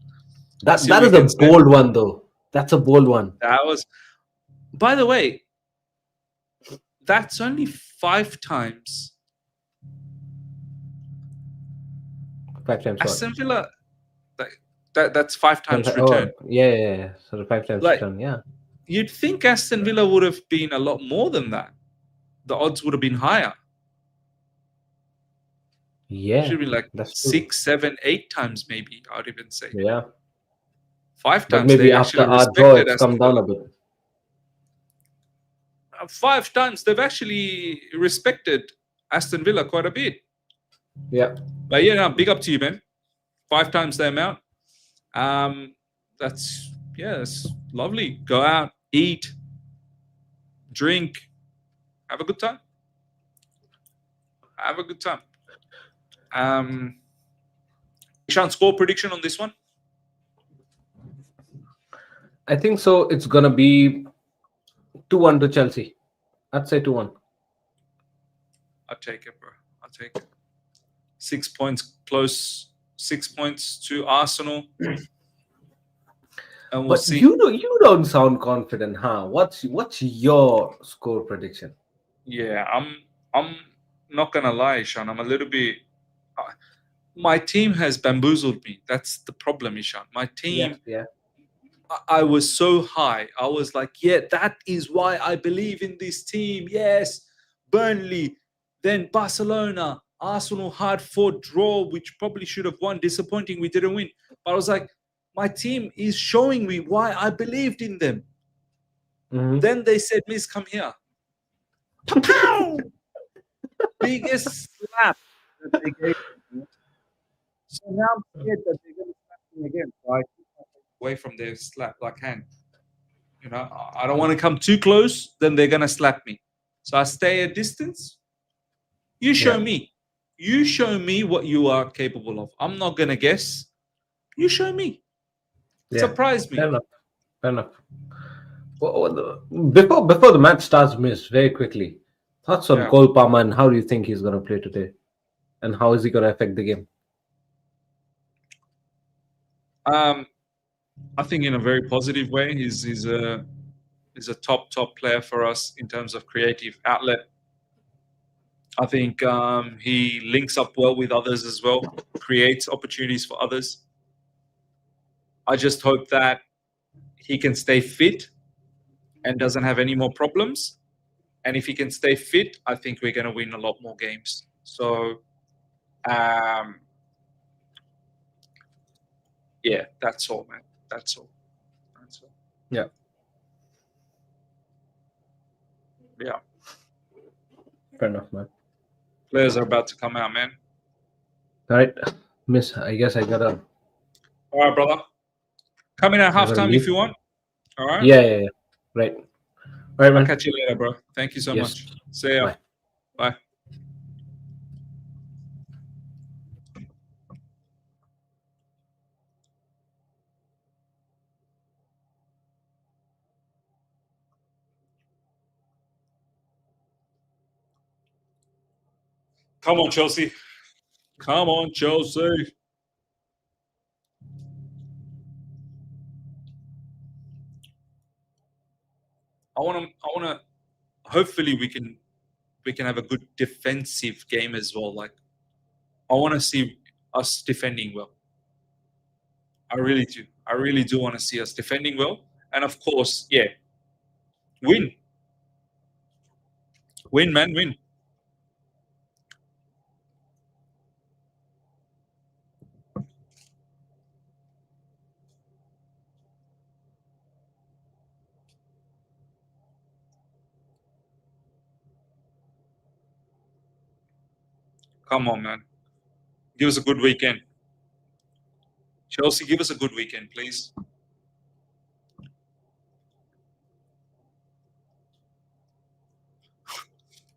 That is a bold one, though. That's a bold one. That was. By the way, that's only 5 times. 5 times. Aston Villa. That's 5 times return. Yeah. So 5 times return. Yeah. You'd think Aston Villa would have been a lot more than that. The odds would have been higher. Yeah. It should be like 6, 7, 8 times, maybe. I'd even say. Yeah. 5 times. But maybe after our draw, it's come down a bit. 5 times they've actually respected Aston Villa quite a bit. Yeah. But yeah, no, big up to you, man. 5 times the amount. That's lovely. Go out, eat, drink, have a good time. Ishan, score prediction on this one? I think so. It's gonna be 2-1 to Chelsea. I'd say 2-1. I'll take it, bro. I'll take it. 6 points close. 6 points to Arsenal. And we'll see. You don't sound confident, huh? What's your score prediction? Yeah, I'm not gonna lie, Ishan. I'm a little bit. My team has bamboozled me. That's the problem, Ishan. My team. Yeah. I was so high. I was like, yeah, that is why I believe in this team. Yes, Burnley, then Barcelona, Arsenal hard-fought draw, which probably should have won. Disappointing, we didn't win. But I was like, my team is showing me why I believed in them. Mm-hmm. Then they said, Miss, come here. Pow! Biggest slap that they gave me. So now I'm scared that they're going to slap me again. So I keep away from their slap like hand. You know, I don't want to come too close, then they're going to slap me. So I stay a distance. You show me. You show me what you are capable of. I'm not going to guess. You show me. Yeah. Surprise me. Fair enough. Before the match starts, Miss, very quickly, thoughts on Cole Palmer and how do you think he's going to play today? And how is he going to affect the game? I think in a very positive way. He's a top player for us in terms of creative outlet. I think he links up well with others as well, creates opportunities for others. I just hope that he can stay fit and doesn't have any more problems. And if he can stay fit, I think we're going to win a lot more games. So, yeah, that's all, man. That's all. Yeah. Yeah. Fair enough, man. Players are about to come out, man. All right, Miss, I guess I gotta. All right, brother. Come in at halftime if you want. All right? Yeah. Right. All right, man. I'll catch you later, bro. Thank you so much. See ya. Bye. Come on, Chelsea. Come on, Chelsea. to. Hopefully, we can have a good defensive game as well. Like, I want to see us defending well. I really do. I really do want to see us defending well, and of course, yeah, win, man, win. Come on, man. Give us a good weekend. Chelsea, give us a good weekend, please.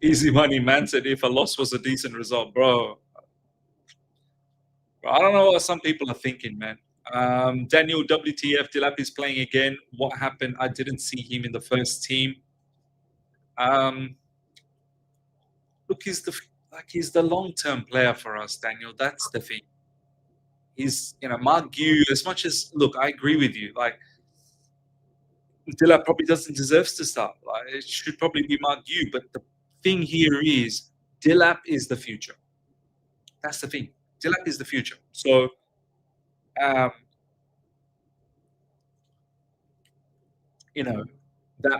Easy money, man said if a loss was a decent result, bro. I don't know what some people are thinking, man. Daniel WTF Dilap is playing again. What happened? I didn't see him in the first team. Look, he's the long-term player for us, Daniel. That's the thing. He's, Mark Gu, as much as, look, I agree with you. Like, Dilap probably doesn't deserve to start. Like, it should probably be Mark Gu. But the thing here is, Dilap is the future. That's the thing. Dilap is the future. So, that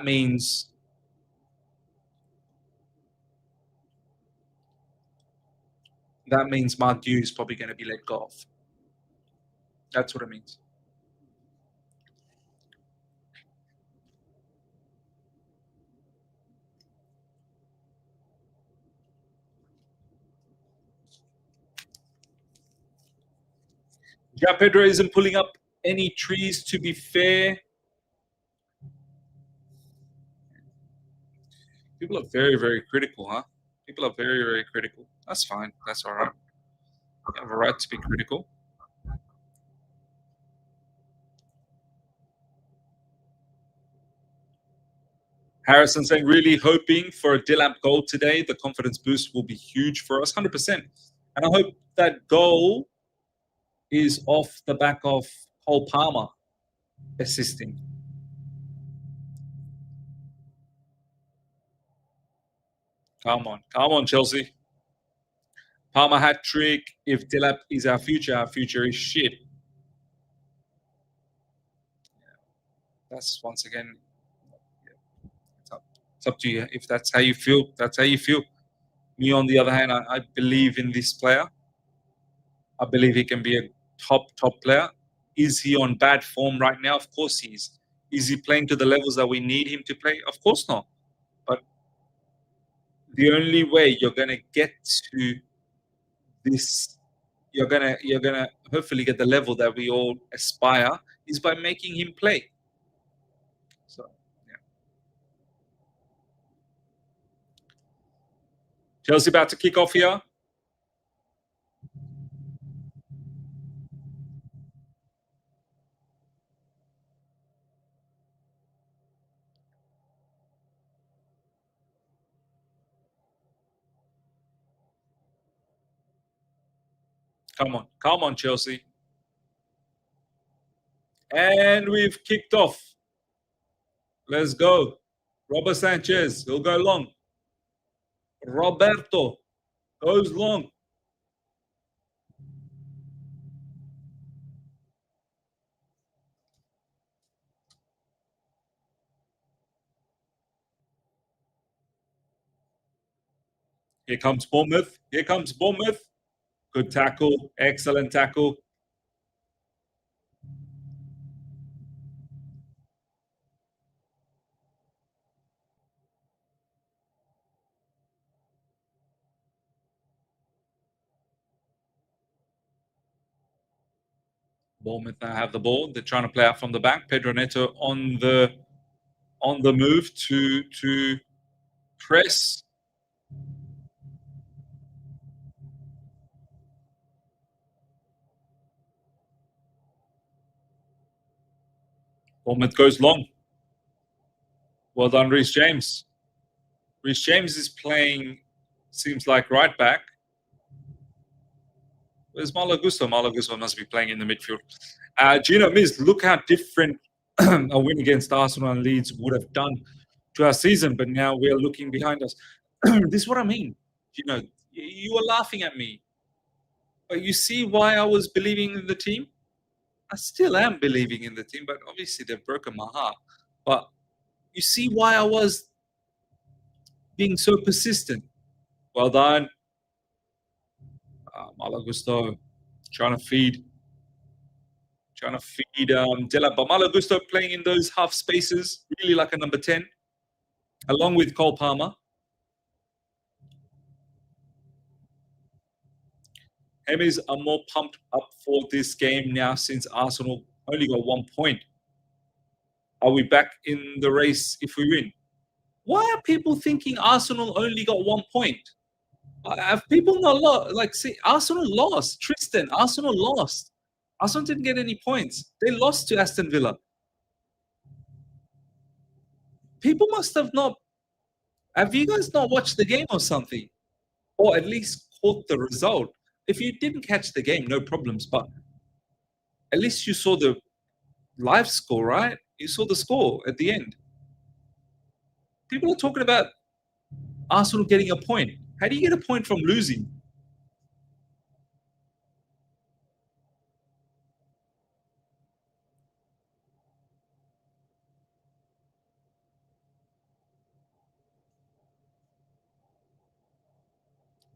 means Mark Gu is probably going to be let go of. That's what it means. Ja Pedro isn't pulling up any trees, to be fair. People are very, very critical, huh? People are very, very critical. That's fine. That's all right. You have a right to be critical. Harrison saying, really hoping for a Dilap goal today. The confidence boost will be huge for us, 100%. And I hope that goal is off the back of Cole Palmer assisting. Come on, Chelsea. Palmer hat trick. If Dilap is our future is shit. That's once again. It's up to you. If that's how you feel, that's how you feel. Me, on the other hand, I believe in this player. I believe he can be a top player. Is he on bad form right now? Of course he is. Is he playing to the levels that we need him to play? Of course not. But the only way you're gonna get to this, you're gonna hopefully get the level that we all aspire, is by making him play. So yeah. Chelsea about to kick off here. Come on, Chelsea. And we've kicked off. Let's go. Robert Sanchez, he'll go long. Roberto goes long. Here comes Bournemouth. Good tackle. Excellent tackle. Bournemouth now have the ball. They're trying to play out from the back. Pedro Neto on the move to press. Bournemouth goes long. Well done, Reece James. Reece James is playing, seems like, right back. Where's Malagusto? Malagusto must be playing in the midfield. Gino Miz, look how different a win against Arsenal and Leeds would have done. to our season, but now we are looking behind us. This is what I mean. You know, you were laughing at me, but you see why I was believing in the team. I still am believing in the team, but obviously they've broken my heart. But you see why I was being so persistent. Well done, Malagusto, trying to feed Della. But Malagusto playing in those half spaces, really like a number 10, along with Cole Palmer. Hemis are more pumped up for this game now since Arsenal only got 1 point. Are we back in the race if we win? Why are people thinking Arsenal only got 1 point? Have people not lost? Like, see, Arsenal lost. Tristan, Arsenal lost. Arsenal didn't get any points. They lost to Aston Villa. People must have not. Have you guys not watched the game or something? Or at least caught the result? If you didn't catch the game, no problems. But at least you saw the live score, right? You saw the score at the end. People are talking about Arsenal getting a point. How do you get a point from losing?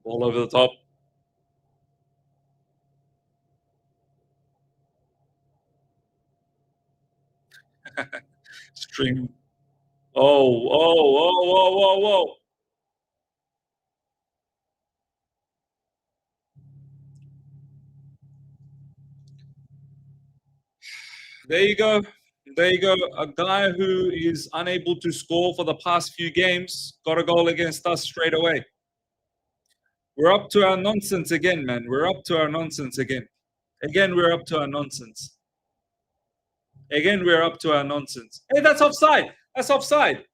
Ball over the top. String. Whoa. There you go. There you go. A guy who is unable to score for the past few games got a goal against us straight away. We're up to our nonsense again, man. We're up to our nonsense again. Again, we're up to our nonsense. Again, we're up to our nonsense. Hey, that's offside. That's offside.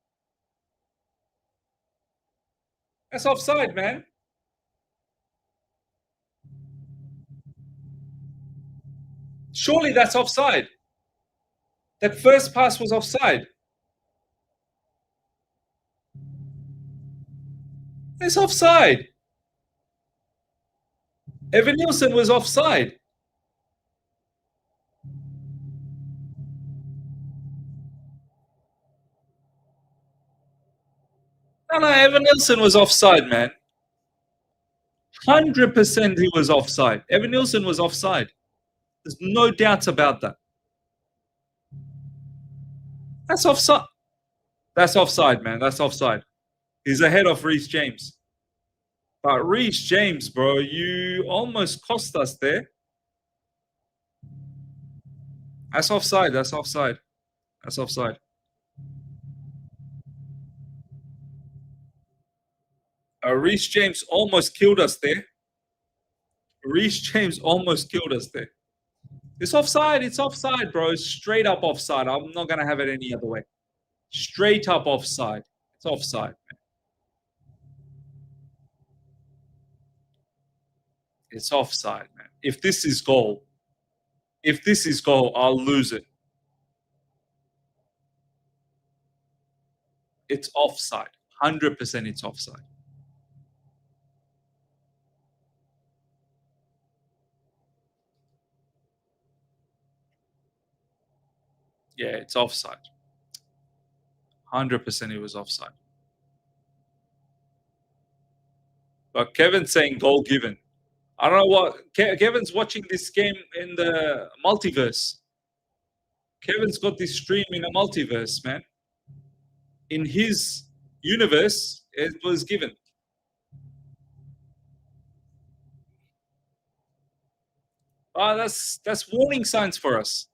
That's offside, man. Surely that's offside. That first pass was offside. It's offside. Evan Nielsen was offside. No, Evan Nielsen was offside, man. 100% he was offside. Evan Nielsen was offside. There's no doubt about that. That's offside. That's offside, man. That's offside. He's ahead of Reece James. But Reece James, bro, you almost cost us there. That's offside. That's offside. That's offside. Reece James almost killed us there. Reece James almost killed us there. It's offside. It's offside, bro. It's straight up offside. I'm not going to have it any other way. Straight up offside. It's offside, man. It's offside, man. If this is goal, I'll lose it. It's offside. 100% it's offside. Yeah, it's offside. 100% it was offside. But Kevin's saying goal given. I don't know what Kevin's watching this game in the multiverse. Kevin's got this stream in a multiverse, man. In his universe, it was given. That's warning signs for us.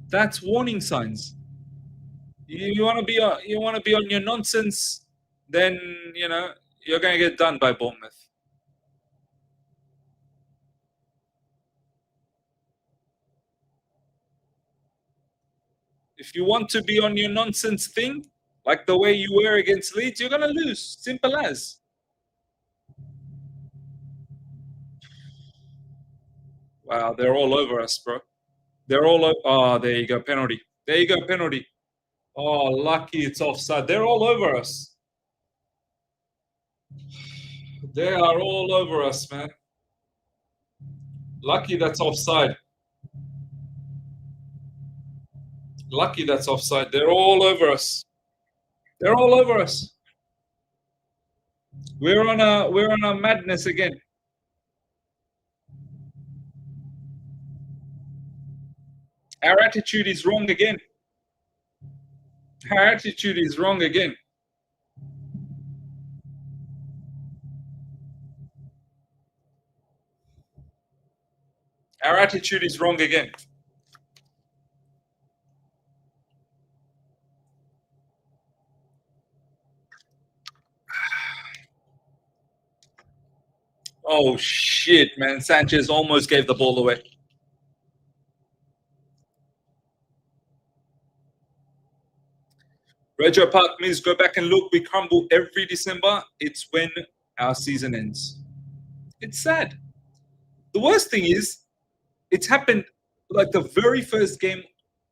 That's warning signs. You want to be on your nonsense, then you're going to get done by Bournemouth. If you want to be on your nonsense thing, like the way you were against Leeds, you're going to lose. Simple as. Wow, they're all over us, bro. They're all over. Oh, there you go, penalty. There you go, penalty. Oh, lucky it's offside. They're all over us. They are all over us, man. Lucky that's offside. Lucky that's offside. They're all over us. They're all over us. We're on a madness again. Our attitude is wrong again. Our attitude is wrong again. Our attitude is wrong again. Oh shit, man. Sanchez almost gave the ball away. Regio Park means go back and look. We crumble every December. It's when our season ends. It's sad. The worst thing is, it's happened like the very first game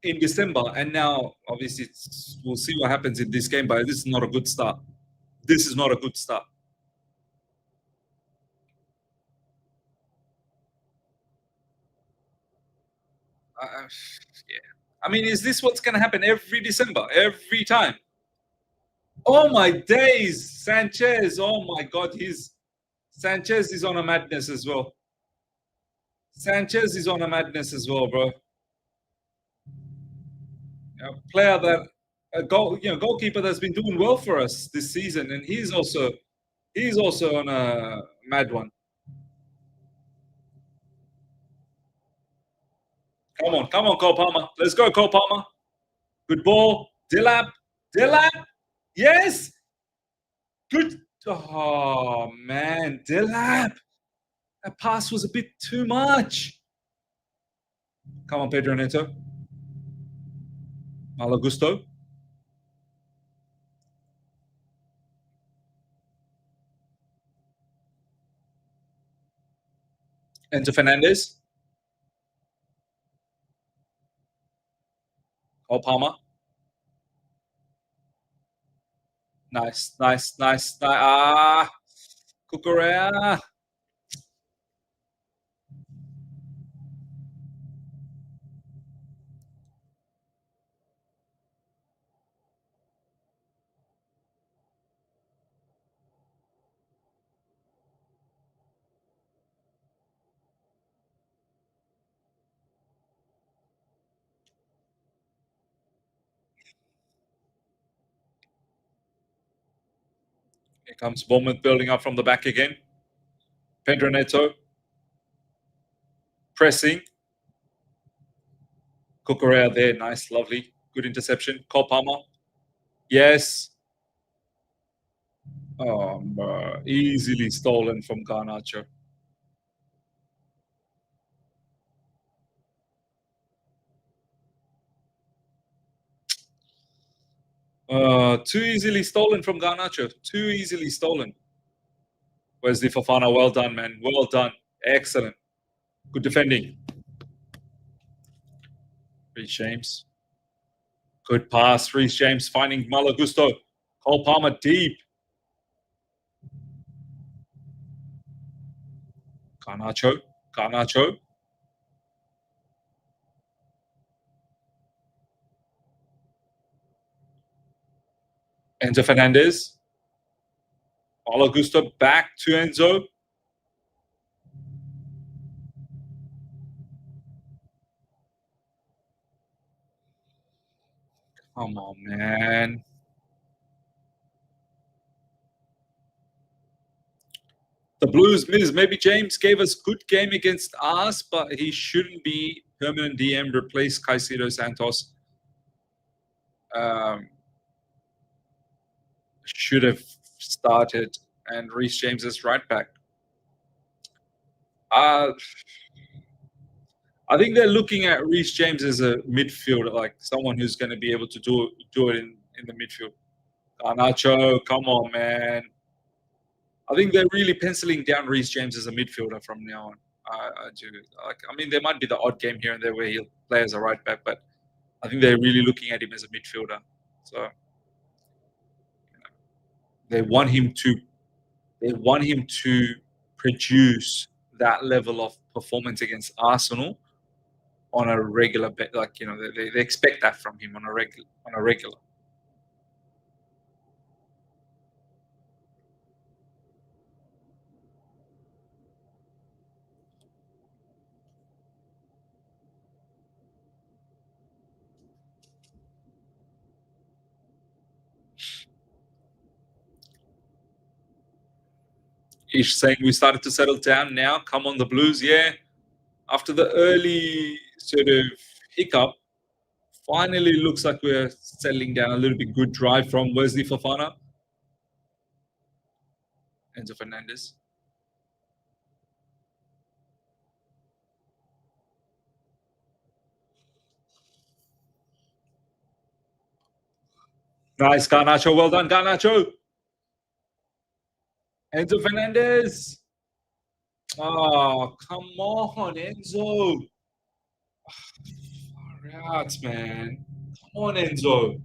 in December, and now obviously we'll see what happens in this game. But this is not a good start. This is not a good start. Yeah. I mean, is this what's going to happen every December, every time? Oh my days, Sanchez! Oh my God, Sanchez is on a madness as well. Sanchez is on a madness as well, bro. A player that goalkeeper that's been doing well for us this season, and he's also on a mad one. Come on, Cole Palmer. Let's go, Cole Palmer. Good ball. Dilap. Yes. Good. Oh, man. Dilap. That pass was a bit too much. Come on, Pedro Neto. Malagusto. Enzo Fernandez. Cole Palmer. Nice. Cucurella. Here comes Bournemouth building up from the back again. Pedro Neto. Pressing. Cucurella there. Nice, lovely. Good interception. Cole Palmer. Yes. Easily stolen from Garnacho. Too easily stolen from Garnacho. Too easily stolen. Wesley Fofana, well done, man. Well done. Excellent. Good defending. Reece James. Good pass. Reece James finding Malagusto. Cole Palmer deep. Garnacho. Enzo Fernandez. Malagusto back to Enzo. Come on, man. The Blues miss. Maybe James gave us good game against us, but he shouldn't be permanent DM. Replace Caicedo Santos. Should have started, and Reece James is right back. I think they're looking at Reece James as a midfielder, like someone who's going to be able to do it in the midfield. Garnacho, come on, man. I think they're really penciling down Reece James as a midfielder from now on. I do. I mean, there might be the odd game here and there where he'll play as a right back, but I think they're really looking at him as a midfielder. So they want him to produce that level of performance against Arsenal on a regular they expect that from him on a regular. Ish saying we started to settle down now. Come on, the Blues, yeah. After the early sort of hiccup, finally looks like we're settling down a little bit. Good drive from Wesley Fofana. Enzo Fernandez. Nice, Garnacho. Well done, Garnacho. Enzo Fernandez. Oh, come on, Enzo. Far out, man. Come on, Enzo.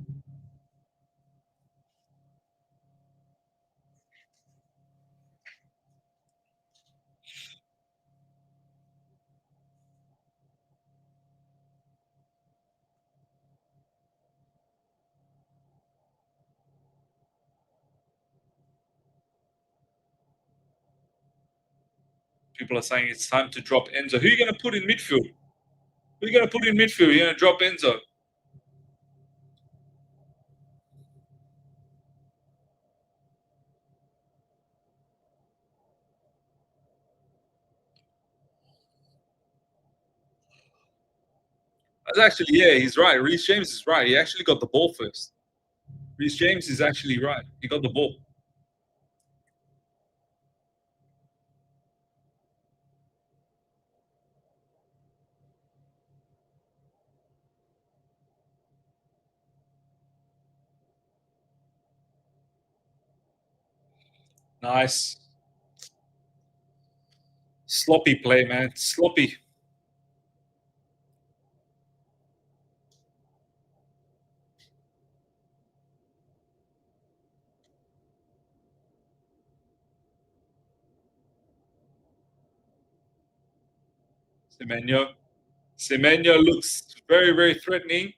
People are saying it's time to drop Enzo. Who are you going to put in midfield? Who are you going to put in midfield? You're going to drop Enzo. That's actually, yeah, he's right. Reece James is right. He actually got the ball first. Reece James is actually right. He got the ball. Nice. Sloppy play, man. Sloppy. Semenyo. Semenyo looks very, very threatening.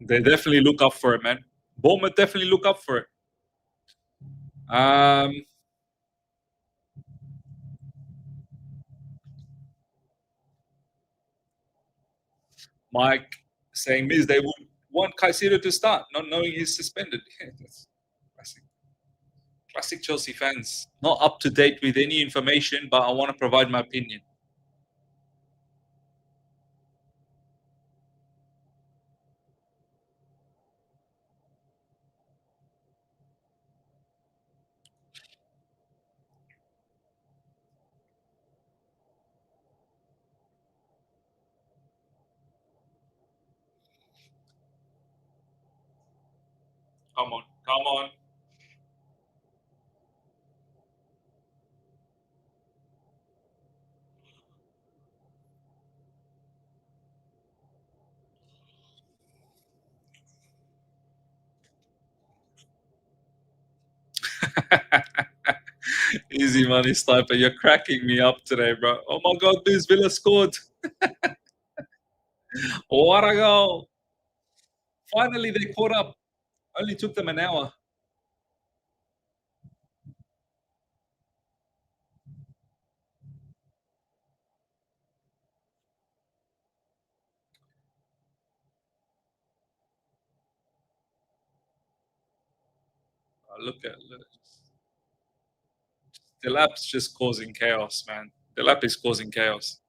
They definitely look up for it, man. Bournemouth definitely look up for it. Mike saying, Miz, they would want Caicedo to start, not knowing he's suspended. Yeah, that's classic. Classic Chelsea fans. Not up to date with any information, but I want to provide my opinion. Come on, come on. Easy money, Sniper. You're cracking me up today, bro. Oh my God, this Villa scored. What a goal. Finally, they caught up. Only took them an hour. Look. Delap's just causing chaos, man. Delap is causing chaos.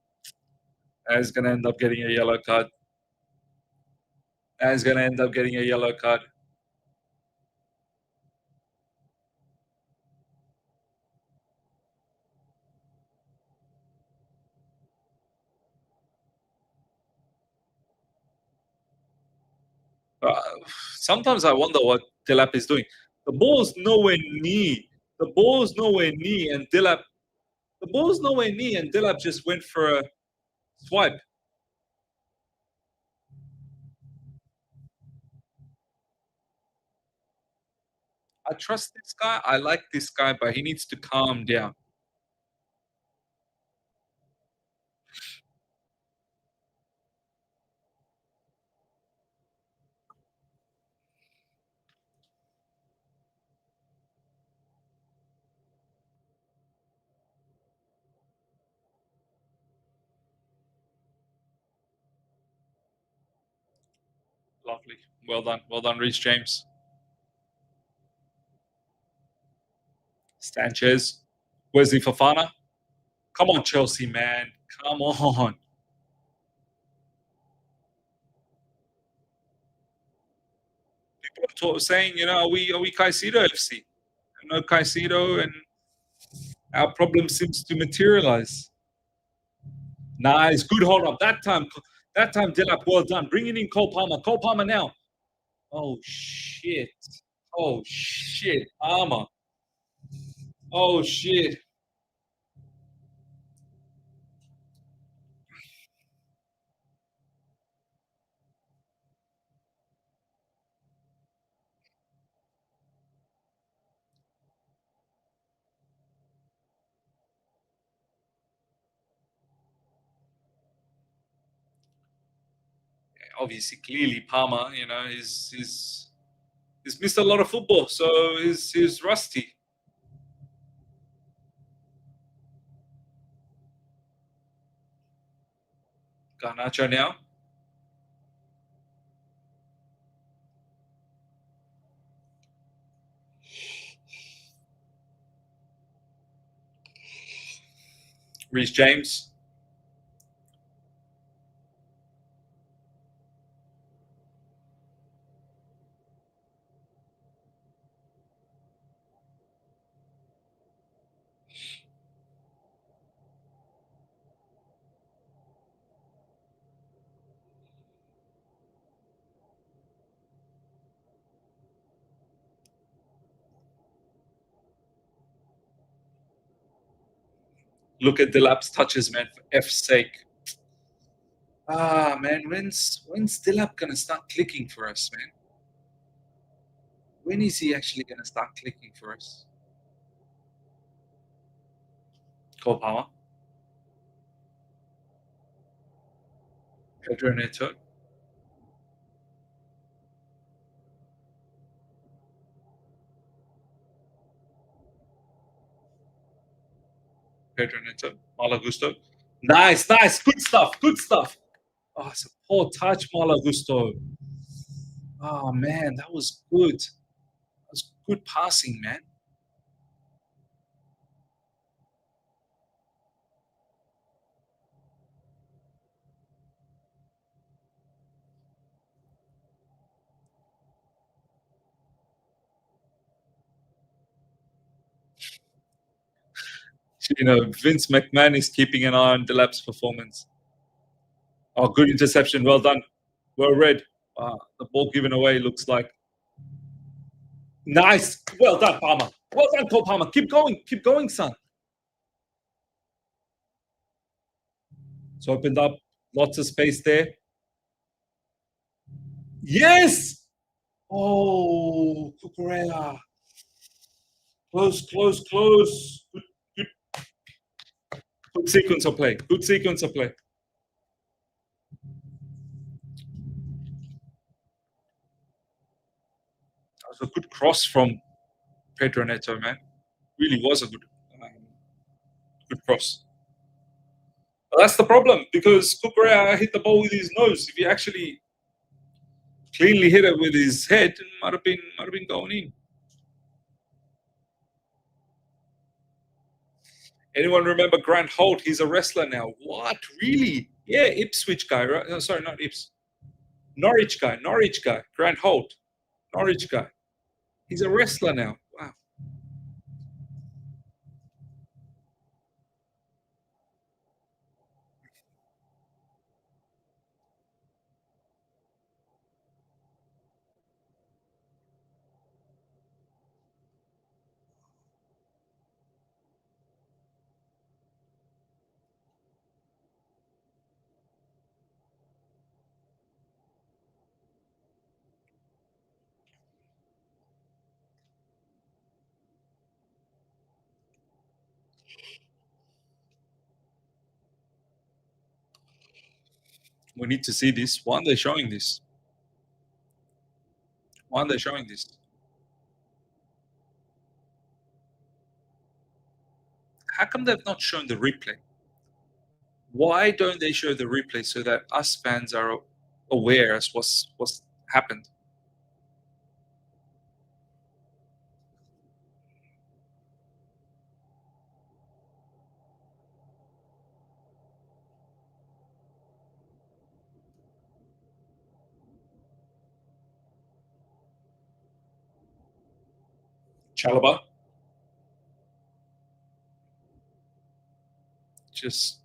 He's going to end up getting a yellow card. He's going to end up getting a yellow card. Sometimes I wonder what Delap is doing. The ball's nowhere near. And Delap The ball's nowhere near, and Delap just went for a swipe. I trust this guy. I like this guy, but he needs to calm down. Lovely. Well done. Well done, Reece James. Sanchez. Wesley Fofana. Come on, Chelsea, man. Come on. People are saying, are we Caicedo FC? No Caicedo, and our problem seems to materialize. Nice. Good hold up. That time, Delap, well done. Bringing in Cole Palmer. Cole Palmer now. Oh, shit. Oh, shit. Palmer. Oh, shit. Obviously, clearly, Palmer, he's missed a lot of football, so he's rusty. Garnacho now. Reece James. Look at Delap's touches, man, for F's sake. Ah, man, when's Delap gonna start clicking for us, man? When is he actually gonna start clicking for us? Cole Palmer. Pedro Neto. Pedro Neto. Malagusto. Nice, nice. Good stuff. Good stuff. Oh, it's a poor touch, Malagusto. Oh, man, that was good. That was good passing, man. Vince McMahon is keeping an eye on Delap's performance. Oh, good interception. Well done. Well read. The ball given away looks like. Nice. Well done, Palmer. Well done, Cole Palmer. Keep going. Keep going, son. It's opened up. Lots of space there. Yes. Oh, Cucurella. Close, close, close. Good sequence of play. Good sequence of play. That was a good cross from Pedro Neto, man. Really was a good cross. But that's the problem because Cucurella hit the ball with his nose. If he actually cleanly hit it with his head, it might have been going in. Anyone remember Grant Holt? He's a wrestler now. What? Really? Yeah, Ipswich guy, right? No, sorry, not Ips. Norwich guy. Grant Holt. Norwich guy. He's a wrestler now. Wow. We need to see this. Why aren't they showing this? Why aren't they showing this? How come they've not shown the replay? Why don't they show the replay so that us fans are aware as what's happened? Chalaba. Just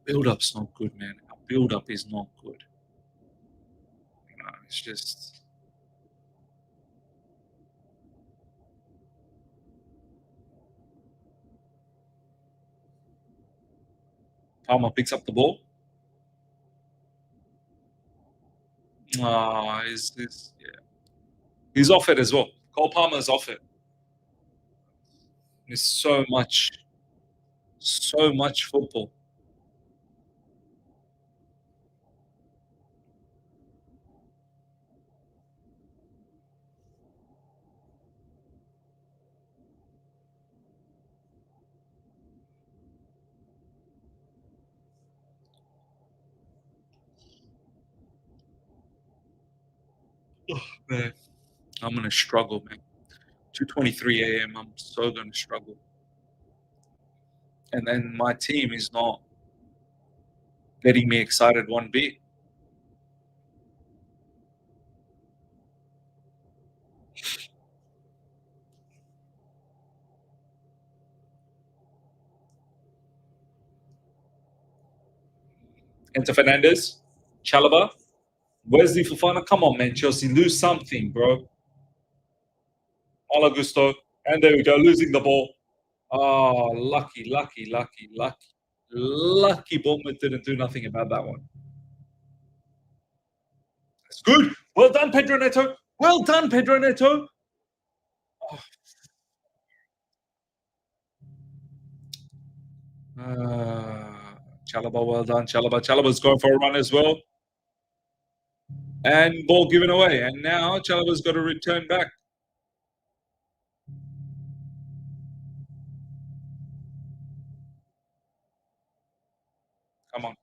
build-up's not good, man. Our build-up is not good. It's just Palmer picks up the ball. He's off it as well. Cole Palmer's off it. There's so much football. Oh, man. I'm gonna struggle, man. 2:23 a.m. I'm so gonna struggle. And then my team is not getting me excited one bit. Enter Fernandez, Chalaba, Wesley Fofana. Come on, man, Chelsea, lose something, bro. Ala Gusto, and there we go, losing the ball. Oh, lucky. Lucky Bournemouth didn't do nothing about that one. That's good. Well done, Pedro Neto. Well done, Pedro Neto. Oh. Chalaba, well done, Chalaba. Chalaba's going for a run as well. And ball given away. And now Chalaba's got to return back. Come on.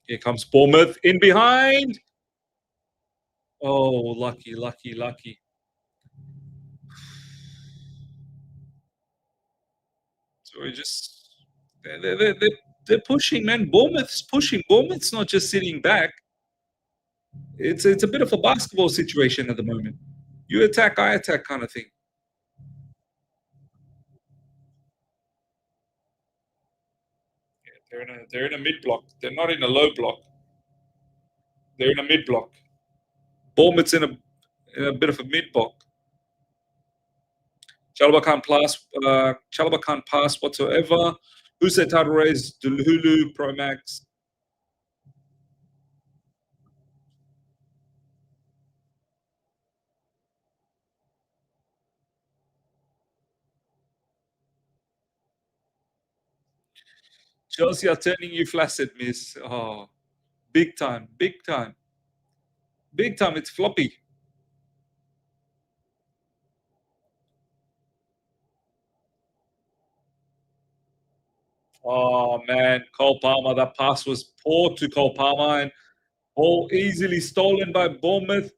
Here comes Bournemouth in behind. Oh, lucky. So we're just they're pushing, man. Bournemouth's pushing. Bournemouth's not just sitting back. It's a bit of a basketball situation at the moment. You attack, I attack, kind of thing. Yeah, they're in a mid block. They're not in a low block. They're in a mid block. Bournemouth's in a bit of a mid block. Chalaba can't pass whatsoever. Who's their title race? Hulu, Pro Max. Chelsea are turning you flaccid, miss. Oh, big time. It's floppy. Oh, man. Cole Palmer. That pass was poor to Cole Palmer. And ball easily stolen by Bournemouth.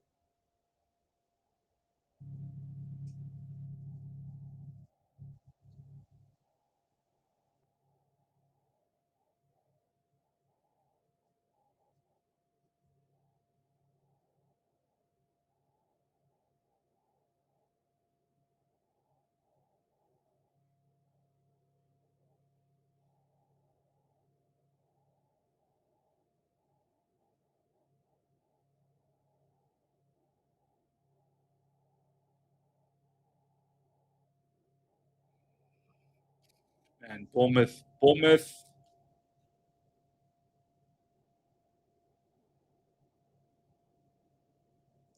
And Bournemouth.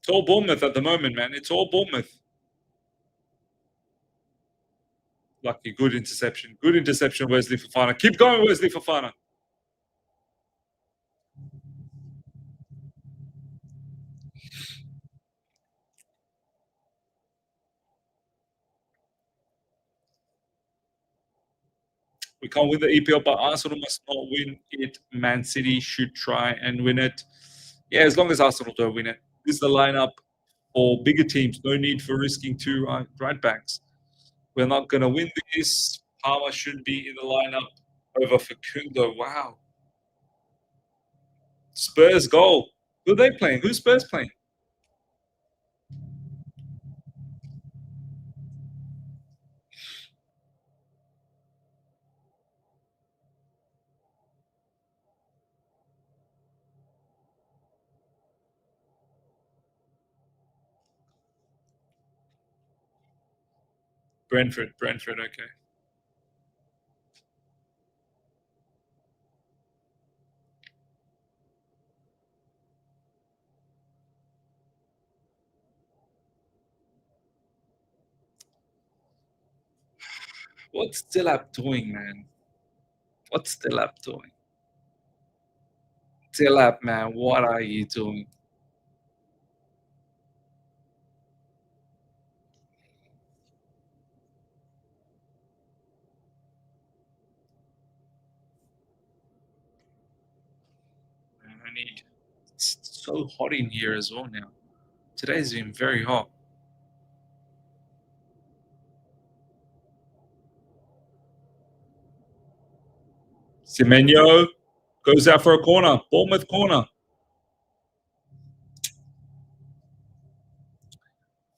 It's all Bournemouth at the moment, man. It's all Bournemouth. Lucky, good interception. Good interception, Wesley Fofana. Keep going, Wesley Fofana. We can't win the EPL, but Arsenal must not win it. Man City should try and win it. Yeah, as long as Arsenal don't win it. This is the lineup for bigger teams. No need for risking two right backs. We're not going to win this. Palmer should be in the lineup over Facundo. Wow. Spurs goal. Who are they playing? Who's Spurs playing? Brentford, okay. What's Delap doing, man? What's Delap doing? Delap, man, what are you doing? Man, it's so hot in here as well now. Today's been very hot. Semenyo goes out for a corner. Bournemouth corner.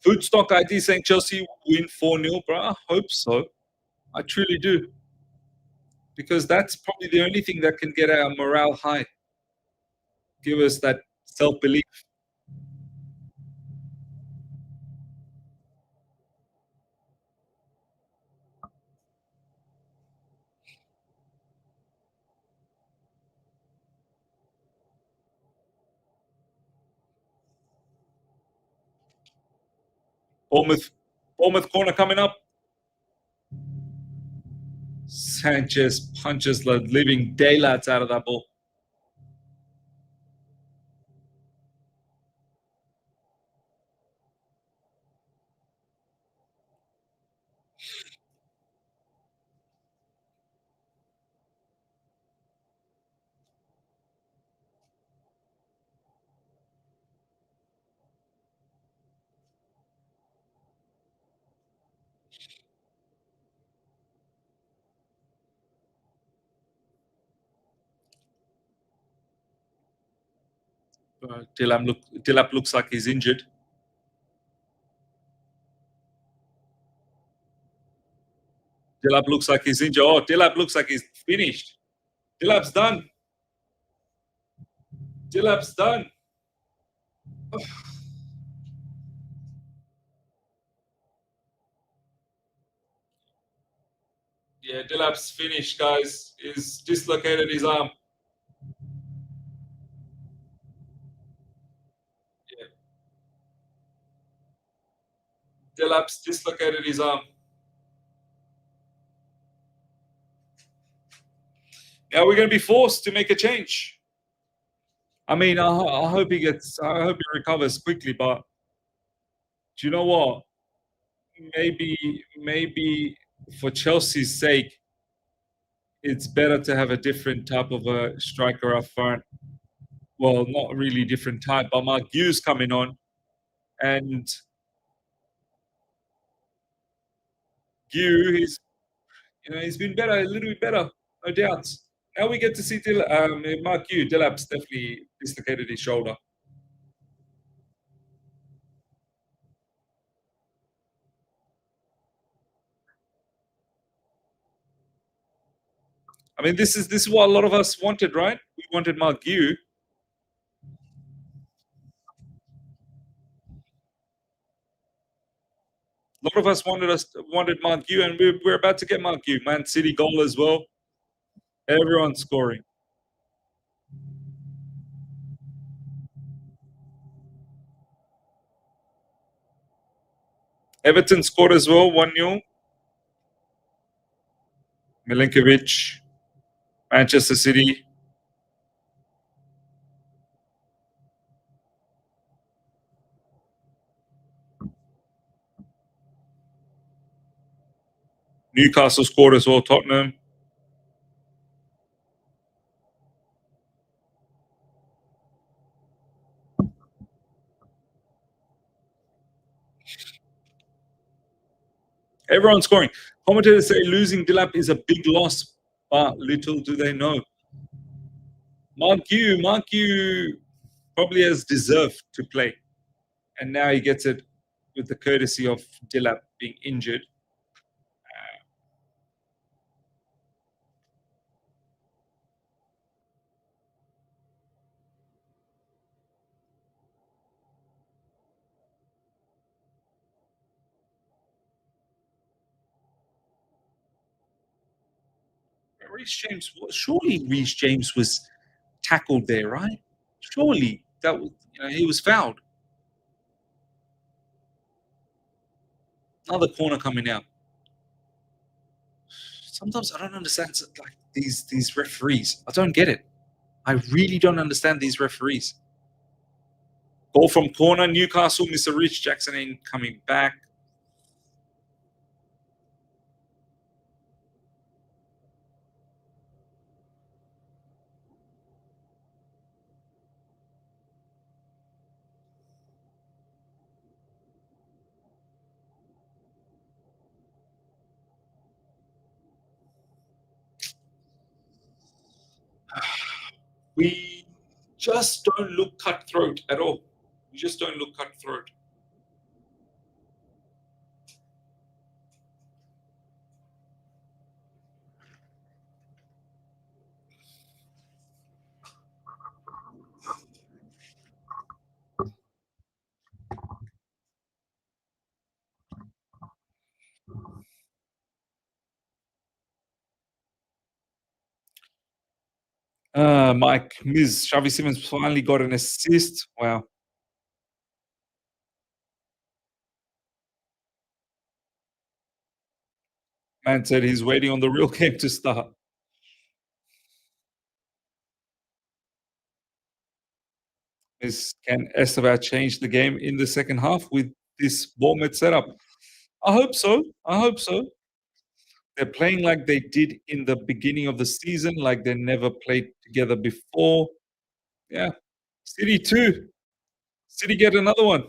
Foodstock ID saying Chelsea win 4-0, bro. I hope so. I truly do. Because that's probably the only thing that can get our morale high. Give us that self-belief. Bournemouth corner coming up. Sanchez punches the living daylights out of that ball. Delap looks like he's injured. Delap looks like he's injured. Oh, Delap looks like he's finished. Delap's done. Delap's done. Yeah, Delap's finished, guys. He's dislocated his arm. Yeah. Delap's dislocated his arm. Now we're going to be forced to make a change. I mean, I hope he recovers quickly, but do you know what? Maybe for Chelsea's sake, it's better to have a different type of a striker up front. Well, not really different type, but Mark Hughes coming on, and Hughes, he's been better, a little bit better, no doubt. Now we get to see Mark Hughes. Delap's definitely dislocated his shoulder. I mean, this is what a lot of us wanted, right? We wanted Mark Hughes. A lot of us wanted Mark Hughes, and we're about to get Mark Hughes. Man City goal as well. Everyone's scoring. Everton scored as well, 1-0. Milinkovic, Manchester City. Newcastle scored as well, Tottenham. Everyone's scoring. Commentators say losing Dilap is a big loss, but little do they know. Mark Yu probably has deserved to play. And now he gets it with the courtesy of Dilap being injured. Surely Reece James was tackled there, right? Surely that was, he was fouled. Another corner coming out. Sometimes I don't understand like these referees. I don't get it. I really don't understand these referees. Goal from corner, Newcastle, Mr. Rich Jackson ain't coming back. We just don't look cutthroat at all. We just don't look cutthroat. Mike, Ms. Xavi Simons finally got an assist. Wow. Man said he's waiting on the real game to start. Can Esteban change the game in the second half with this Bournemouth setup? I hope so. I hope so. They're playing like they did in the beginning of the season, like they never played together before. Yeah. City too. City get another one.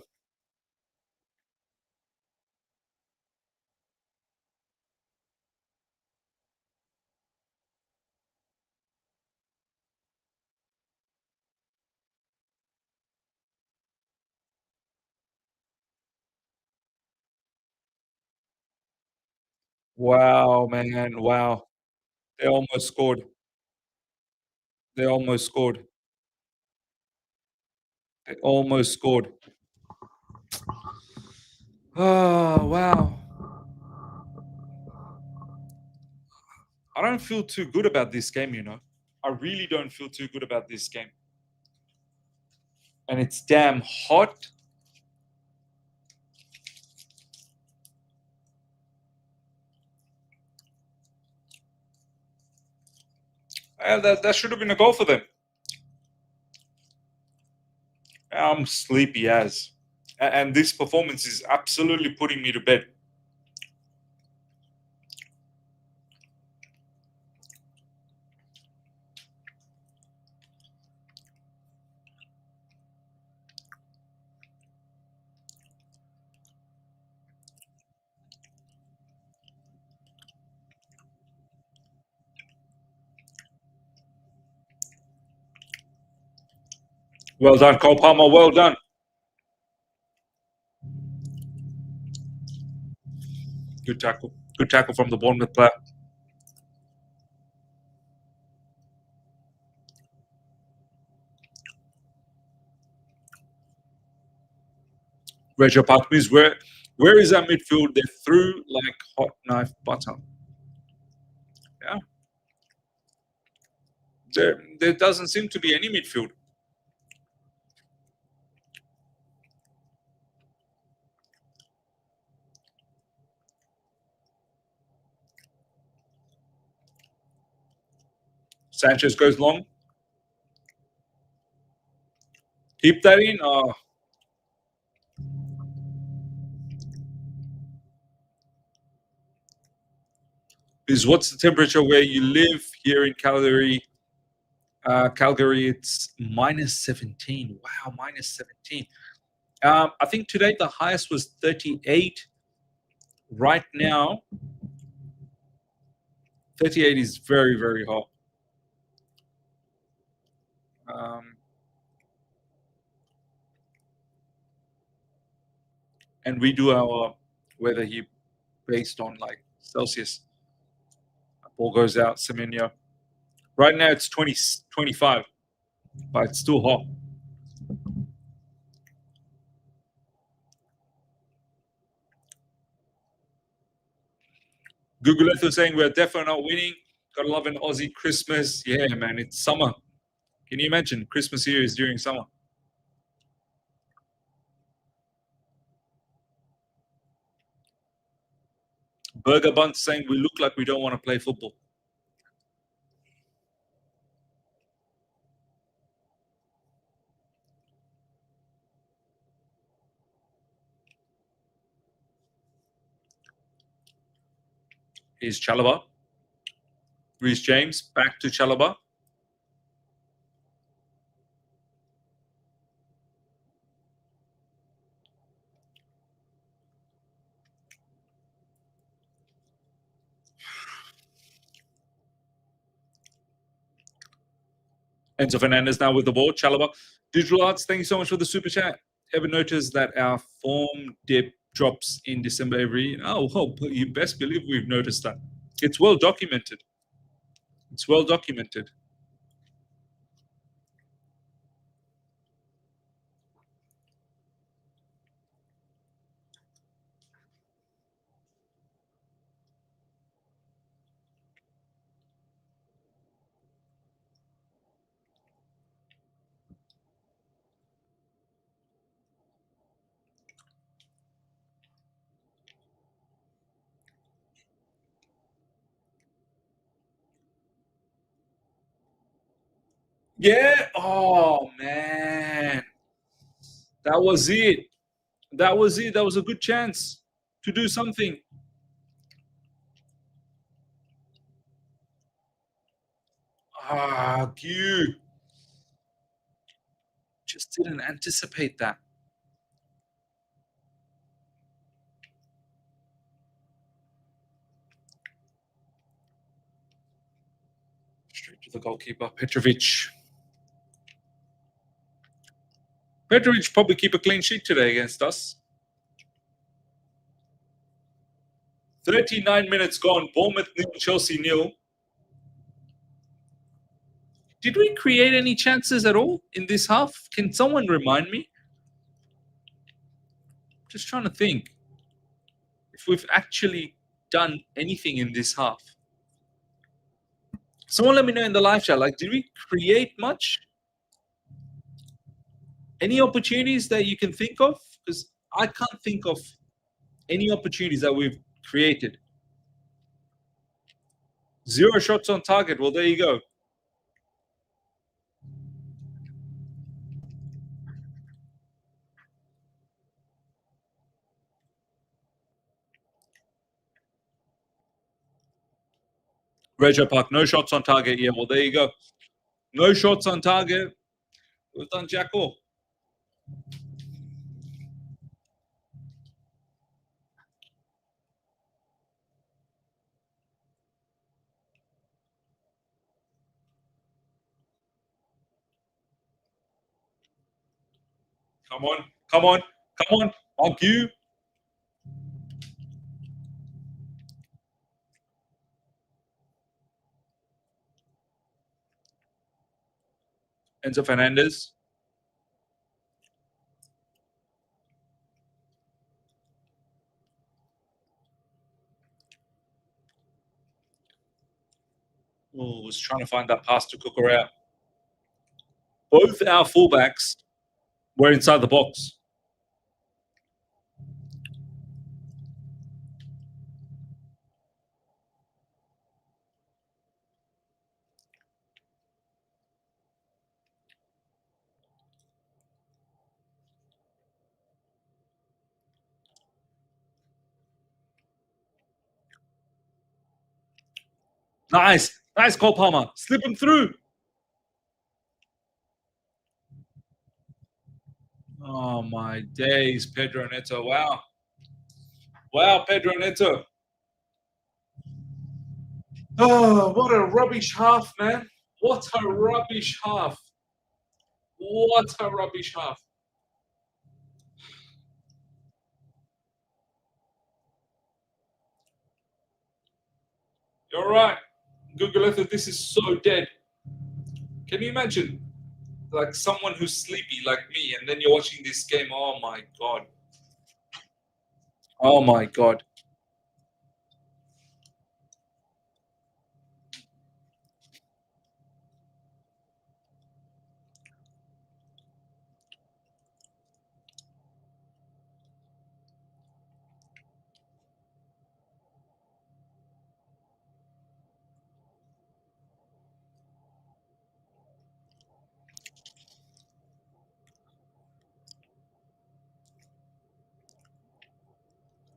Wow, man. Wow. They almost scored. They almost scored. They almost scored. Oh, wow. I don't feel too good about this game. I really don't feel too good about this game. And it's damn hot. That should have been a goal for them. I'm sleepy as. And this performance is absolutely putting me to bed. Well done, Cole Palmer. Well done. Good tackle. Good tackle from the Bournemouth player. Reggie Park means where is our midfield? They're through like hot knife butter. Yeah. There doesn't seem to be any midfield. Sanchez goes long. Keep that in. Oh. Is what's the temperature where you live here in Calgary? Calgary, it's -17. Wow, -17. I think today the highest was 38. Right now, 38 is very, very hot. And we do our weather here based on like Celsius. Ball goes out, Semenyo. Right now it's 25, but it's still hot. Google Earth is saying we're definitely not winning. Gotta love an Aussie Christmas. Yeah, man, it's summer. Can you imagine? Christmas here is during summer. Burger Bunt saying we look like we don't want to play football. Here's Chalaba. Reece James back to Chalaba. Enzo Fernandez now with the ball. Chalaba. Digital Arts, thank you so much for the super chat. Ever noticed that our form dip drops in December every year? Oh, well, you best believe we've noticed that. It's well documented. It's well documented. Yeah. Oh, man. That was it. That was it. That was a good chance to do something. Ah, Q. Just didn't anticipate that. Straight to the goalkeeper, Petrovic. Petrovic probably keep a clean sheet today against us. 39 minutes gone. Bournemouth 0, Chelsea 0. Did we create any chances at all in this half? Can someone remind me? Just trying to think if we've actually done anything in this half. Someone let me know in the live chat. Like, did we create much? Any opportunities that you can think of? Because I can't think of any opportunities that we've created. 0 shots on target. Well, there you go. Regio Park, no shots on target. Yeah, well, there you go. No shots on target. We've done jack all. Come on, come on, come on. Thank you. Enzo Fernandez. Oh, was trying to find that pass to Cooker out. Both our fullbacks were inside the box. Nice. Nice, Cole Palmer. Slip him through. Oh, my days. Pedro Neto. Wow. Wow, Pedro Neto. Oh, what a rubbish half, man. What a rubbish half. What a rubbish half. You're right. Google Earth, this is so dead. Can you imagine? Like someone who's sleepy like me, and then you're watching this game. Oh my god. Oh my god.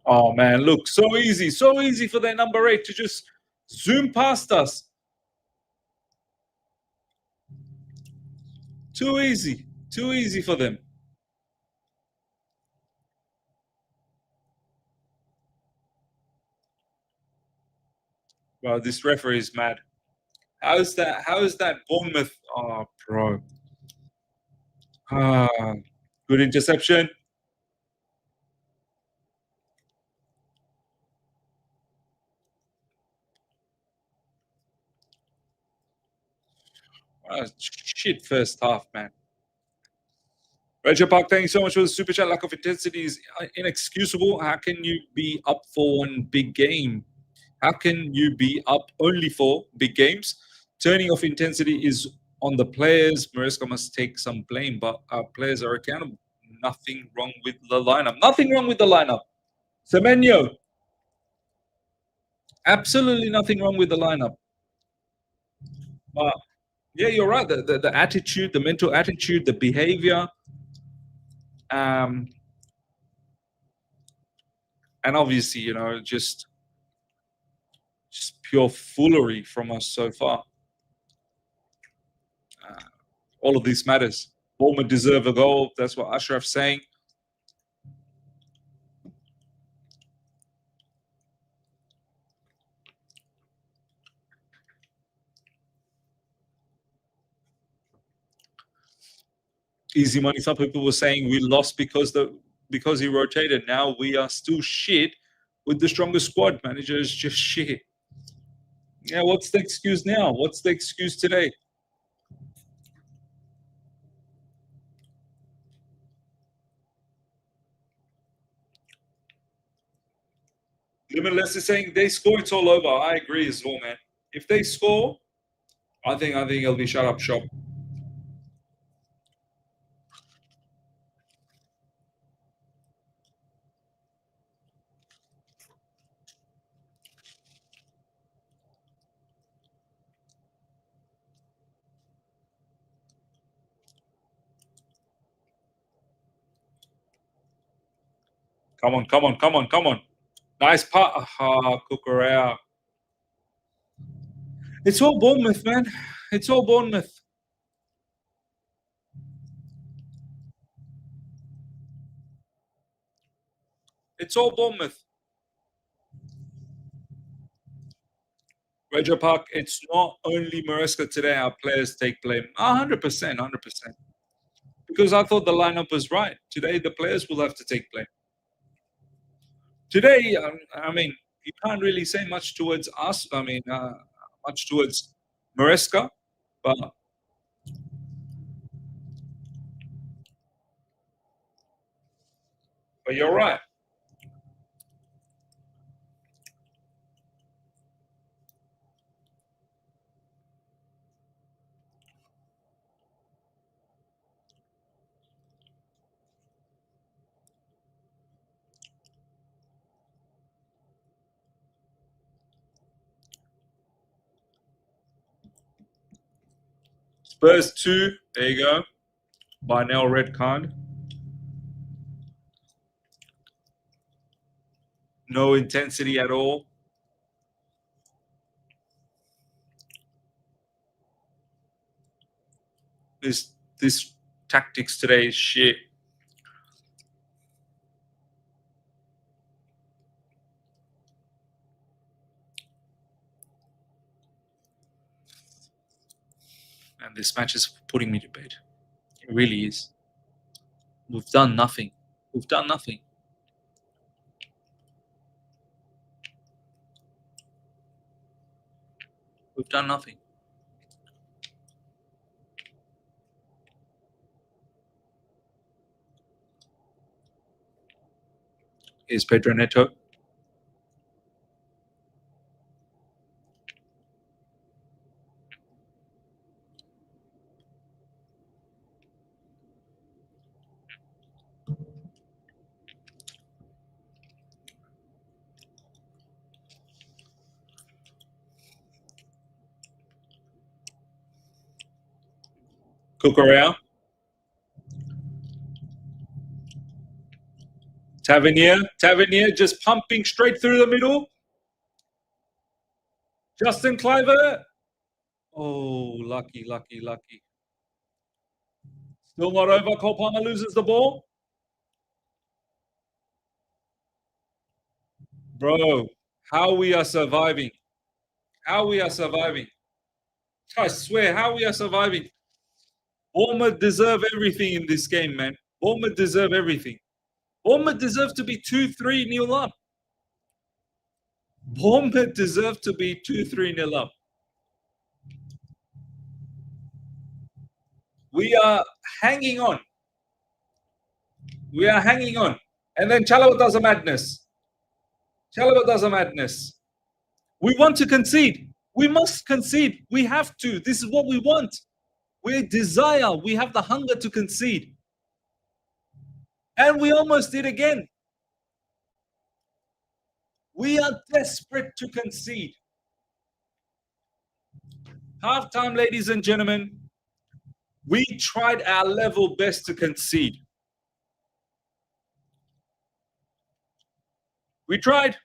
Oh man, look, so easy for their number 8 to just zoom past us. Too easy for them. Bro, this referee is mad. How is that Bournemouth? Oh, bro. Ah, good interception. Shit first half, man. Roger Park, thank you so much for the super chat. Lack of intensity is inexcusable. How can you be up for one big game? How can you be up only for big games? Turning off intensity is on the players. Maresca must take some blame, but our players are accountable. Nothing wrong with the lineup. Nothing wrong with the lineup. Semenyo, absolutely nothing wrong with the lineup. But yeah, you're right. The attitude, the mental attitude, the behavior, um, and obviously, just pure foolery from us so far. All of this matters. Bournemouth deserve a goal. That's what Ashraf's saying. Easy money. Some people were saying we lost because he rotated. Now we are still shit with the strongest squad. Manager is just shit. Yeah, what's the excuse now? What's the excuse today? Limitless is saying they score, it's all over. I agree as well, man. If they score, I think it'll be shut up shop. Come on. Nice part. Kukurea. It's all Bournemouth, man. It's all Bournemouth. It's all Bournemouth. Roger Park, it's not only Maresca today. Our players take blame. 100%. Because I thought the lineup was right. Today, the players will have to take blame. Today, I mean, you can't really say much towards us. I mean, much towards Maresca, but you're right. Spurs 2. There you go. Barnell red card. No intensity at all. This tactics today is shit. And this match is putting me to bed. It really is. We've done nothing. We've done nothing. We've done nothing. Here's Pedro Neto. Cucurella. Tavernier just pumping straight through the middle. Justin Kluivert. Oh, lucky. Still not over. Cole Palmer loses the ball. Bro, how we are surviving. How we are surviving. I swear, how we are surviving. Bournemouth deserve everything in this game, man. Bournemouth deserve everything. Bournemouth deserve to be 2-3 nil up. Bournemouth deserve to be 2-3 nil up. We are hanging on. We are hanging on. And then Chalobah does a madness. Chalobah does a madness. We want to concede. We must concede. We have to. This is what we want. We desire. We have the hunger to concede. And we almost did again. We are desperate to concede. Halftime, ladies and gentlemen. We tried our level best to concede. We tried.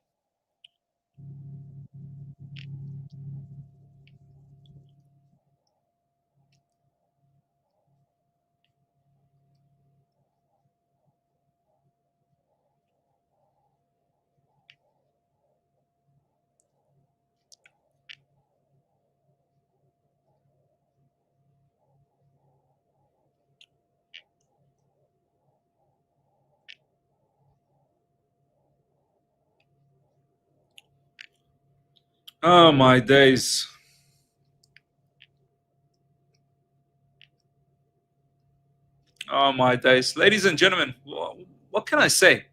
Oh, my days. Oh, my days. Ladies and gentlemen, what can I say?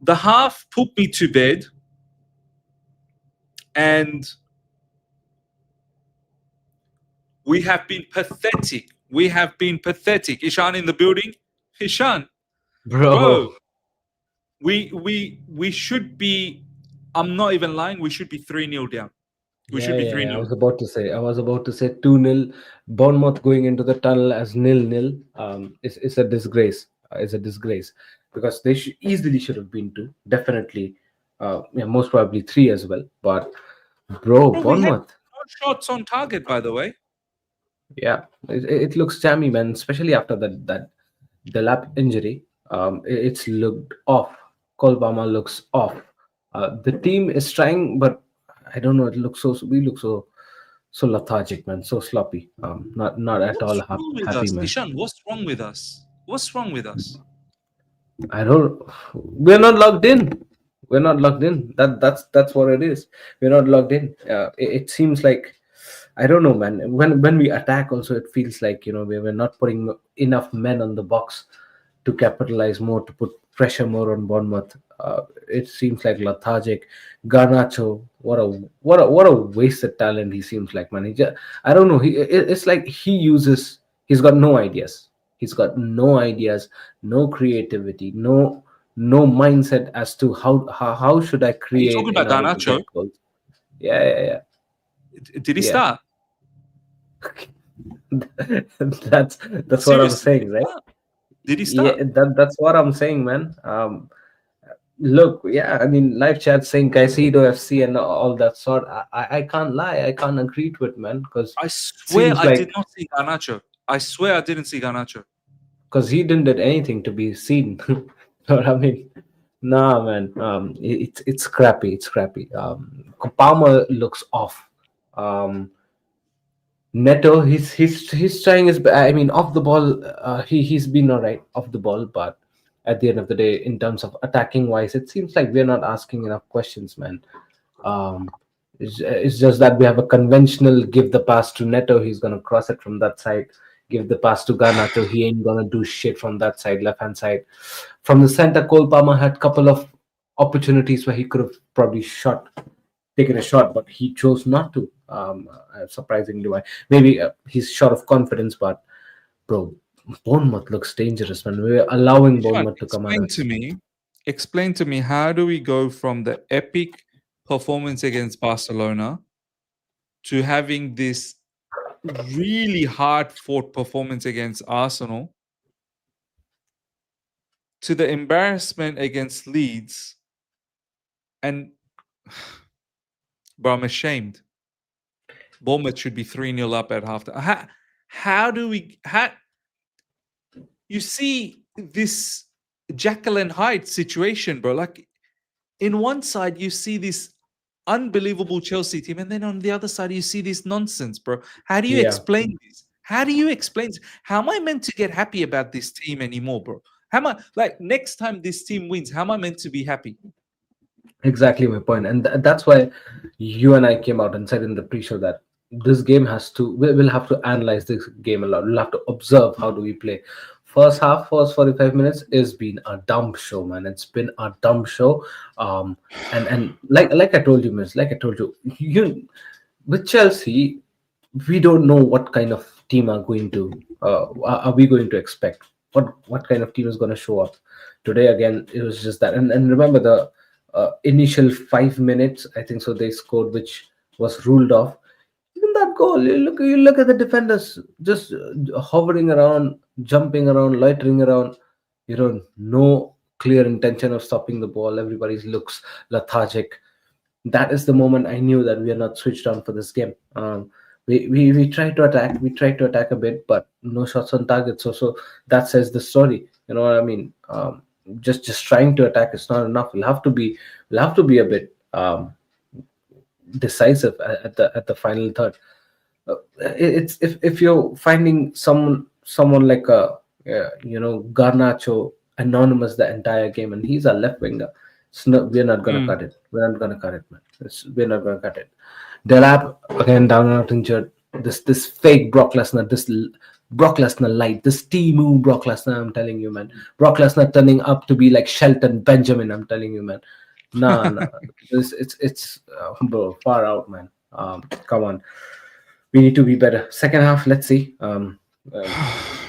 The half put me to bed, and we have been pathetic. We have been pathetic. Ishan in the building. Ishan, bro, we should be. I'm not even lying. We should be 3-0 down. We should be 3-0. I was about to say 2-0. Bournemouth going into the tunnel as 0-0. It's a disgrace. It's a disgrace because they should have been 2. Definitely, most probably 3 as well. But bro, We had Bournemouth. no shots on target, by the way. Yeah, it looks jammy, man. Especially after that Delap injury. It's looked off. Cole Palmer looks off. The team is trying, but I don't know. We look so lethargic, man. So sloppy. Not at all What's wrong with happy, us, man. Ishan? What's wrong with us? What's wrong with us? I don't. We're not logged in. We're not logged in. That's what it is. We're not logged in. It seems like I don't know, man. When we attack, also it feels like we're not putting enough men on the box to capitalize more, to put pressure more on Bournemouth. It seems like lethargic. Garnacho, what a wasted talent he seems like, man. I don't know. It's like he's got no ideas. He's got no ideas, no creativity, no mindset as to how should I Are you create talking in about order to Garnacho? get goals. Yeah. Did he Yeah. start? that's what I'm Seriously, saying, right? did he start? Yeah, that's what I'm saying, man. Look, yeah, I mean, live chat saying Caicedo FC and all that sort. I can't lie. I can't agree to it, man, because I it swear seems I did like not see Garnacho. I swear I didn't see Garnacho. because he didn't did anything to be seen. You know what I mean? Nah, man. It's crappy. It's crappy. Palmer looks off. Um, Neto, he's trying his. I mean, off the ball, he's been all right off the ball, but at the end of the day, in terms of attacking wise, it seems like we're not asking enough questions, man. Um, it's just that we have a conventional give the pass to Neto, he's gonna cross it from that side. Give the pass to Garnacho, he ain't gonna do shit from that side, left hand side. From the center, Cole Palmer had couple of opportunities where he could have probably taken a shot, but he chose not to. Surprisingly, why? Maybe he's short of confidence, but bro, Bournemouth looks dangerous, man. We're allowing Ishan, Bournemouth to come at us. explain to me, how do we go from the epic performance against Barcelona to having this really hard fought performance against Arsenal to the embarrassment against Leeds? And bro, I'm ashamed. Bournemouth should be 3-0 up at halftime. How do we you see this Jekyll and Hyde situation, bro? Like, in one side you see this unbelievable Chelsea team, and then on the other side you see this nonsense, bro. How do you Yeah, explain this? How do you explain this? How am I meant to get happy about this team anymore, bro? How am I, like, next time this team wins, how am I meant to be happy? exactly my point, and that's why you and I came out and said in the pre-show that this game has to. We'll have to analyze this game a lot. We'll have to observe how do we play. First half, first 45 minutes has been a dumb show, man. It's been a dumb show. And like I told you, miss, like I told you, you with Chelsea, we don't know what kind of team are we going to expect. What kind of team is going to show up today? Again, it was just that. And remember the initial 5 minutes, I think so, they scored, which was ruled off. Even that goal, you look at the defenders just hovering around, jumping around, loitering around. No clear intention of stopping the ball. Everybody looks lethargic. That is the moment I knew that we are not switched on for this game. We tried to attack a bit, but no shots on target. So that says the story. You know what I mean? Just trying to attack is not enough. We'll have to be a bit decisive at the final third. It's if you're finding someone like Garnacho anonymous the entire game, and he's a left winger. We're not gonna cut Mm. it. We're not gonna cut it, man. We're not gonna cut it. Delap again down and out injured. This fake Brock Lesnar, Brock Lesnar light, this Timu Brock Lesnar. I'm telling you, man. Brock Lesnar turning up to be like Shelton Benjamin. I'm telling you, man. Nah. It's bro, far out, man. Come on, we need to be better. Second half, let's see.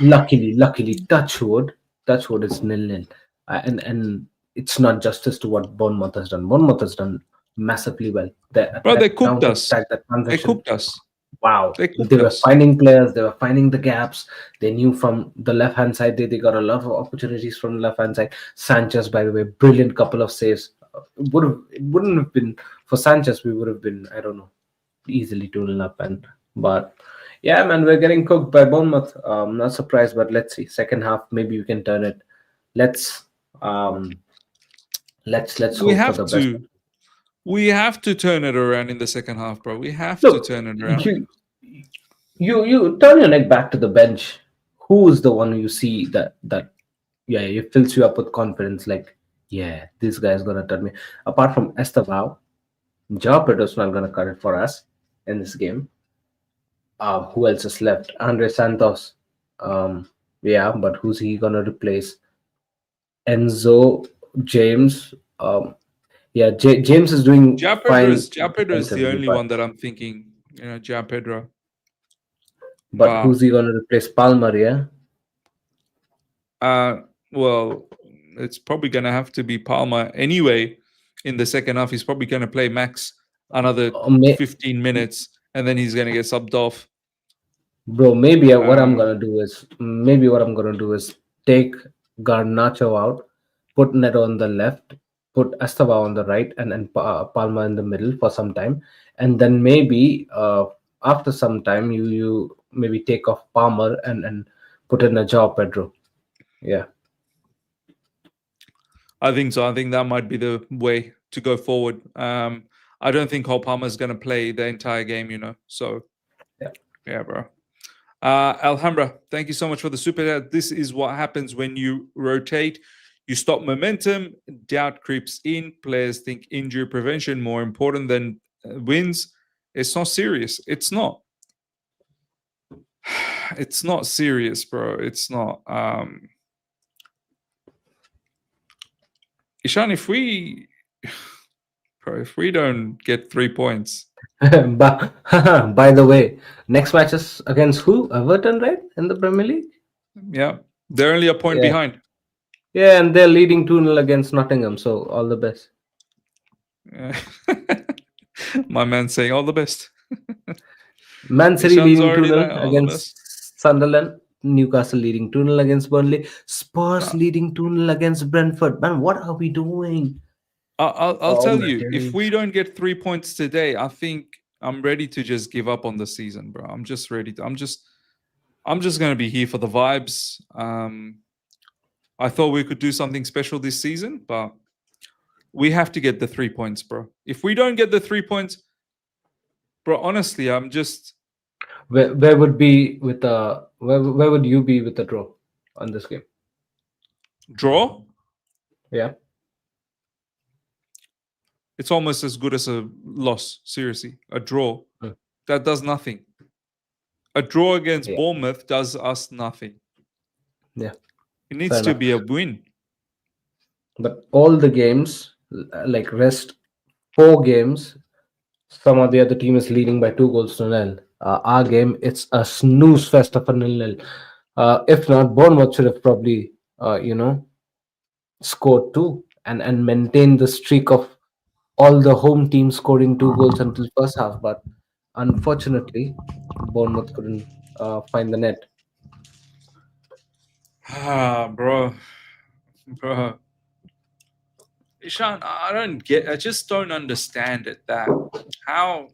Luckily, touch wood is 0-0, and it's not justice to what Bournemouth has done. Bournemouth has done massively well. Bro, they That cooked counter us. attack, that They transition. cooked us. Wow, They they cooked were us. finding players. They were finding the gaps. They knew from the left hand side. They got a lot of opportunities from the left hand side. Sanchez, by the way, brilliant couple of saves. It wouldn't have been for Sanchez. We would have been, I don't know, easily 2-0 up. And but yeah, man, we're getting cooked by Bournemouth. Not surprised, but let's see. Second half, maybe we can turn it. Let's um let's We hope for have the best. to. We have to turn it around in the second half, bro. We have to Look, turn it around. you turn your neck back to the bench. Who is the one you see that yeah, it fills you up with confidence? Like, yeah, this guy's gonna turn me. Apart from Estevao, Joao Pedro's not gonna cut it for us in this game. Who else is left? Andre Santos. Yeah, but who's he gonna replace? Enzo, James. Yeah, James is doing fine Ja Pedro is the defensively, only but one that I'm thinking. Ja Pedro. who's But he gonna replace? Palmer, yeah. uh, well, it's probably gonna have to be Palmer anyway. In the second half, he's probably gonna play max another Or may, 15 minutes, and then he's gonna get subbed off. Bro, Uh, maybe what I'm gonna do is take Garnacho out, put Neto on the left, put Estava on the right and Palma in the middle for some time, and then maybe after some time you maybe take off Palmer and put in a Joao Pedro. Yeah. I think so. I think that might be the way to go forward. I don't think Cole Palmer is going to play the entire game, So, Yeah. yeah, bro. Alhambra, thank you so much for the super chat. This is what happens when you rotate. You stop momentum, doubt creeps in. Players think injury prevention more important than wins. It's not serious. It's not. It's not serious, bro. It's not. Ishan, if we don't get 3 points, But by the way, next match is against who? Everton, right? In the Premier League? yeah, they're only a point Yeah. behind. Yeah, and they're leading 2-0 against Nottingham, so all the best. Yeah. My man saying all the best. Man City Ishan's leading already 2-0 there. All the best. against Sunderland. Newcastle leading 2-0 against Burnley. Spurs No, leading 2-0 against Brentford. Man, what are we doing? I'll Oh tell my you, if we days. don't get 3 points today, I think I'm ready to just give up on the season, bro. I'm just ready to. I'm just gonna be here for the vibes. I thought we could do something special this season, but we have to get the 3 points, bro. If we don't get the 3 points, bro, honestly, I'm just Where would be with the where would you be with the draw on this game? draw. Yeah. It's almost as good as a loss. Seriously, a draw Mm. that does nothing. A draw against Yeah. Bournemouth does us nothing. Yeah. It Fair needs to enough. be a win. But all the games, like rest 4 games, some of the other team is leading by 2 goals to nil. Our game, it's a snooze fest of a 0-0. If not, Bournemouth should have probably, scored two and maintained the streak of all the home teams scoring 2 goals until first half. But unfortunately, Bournemouth couldn't find the net. Bro. Ishan, I just don't understand it. That how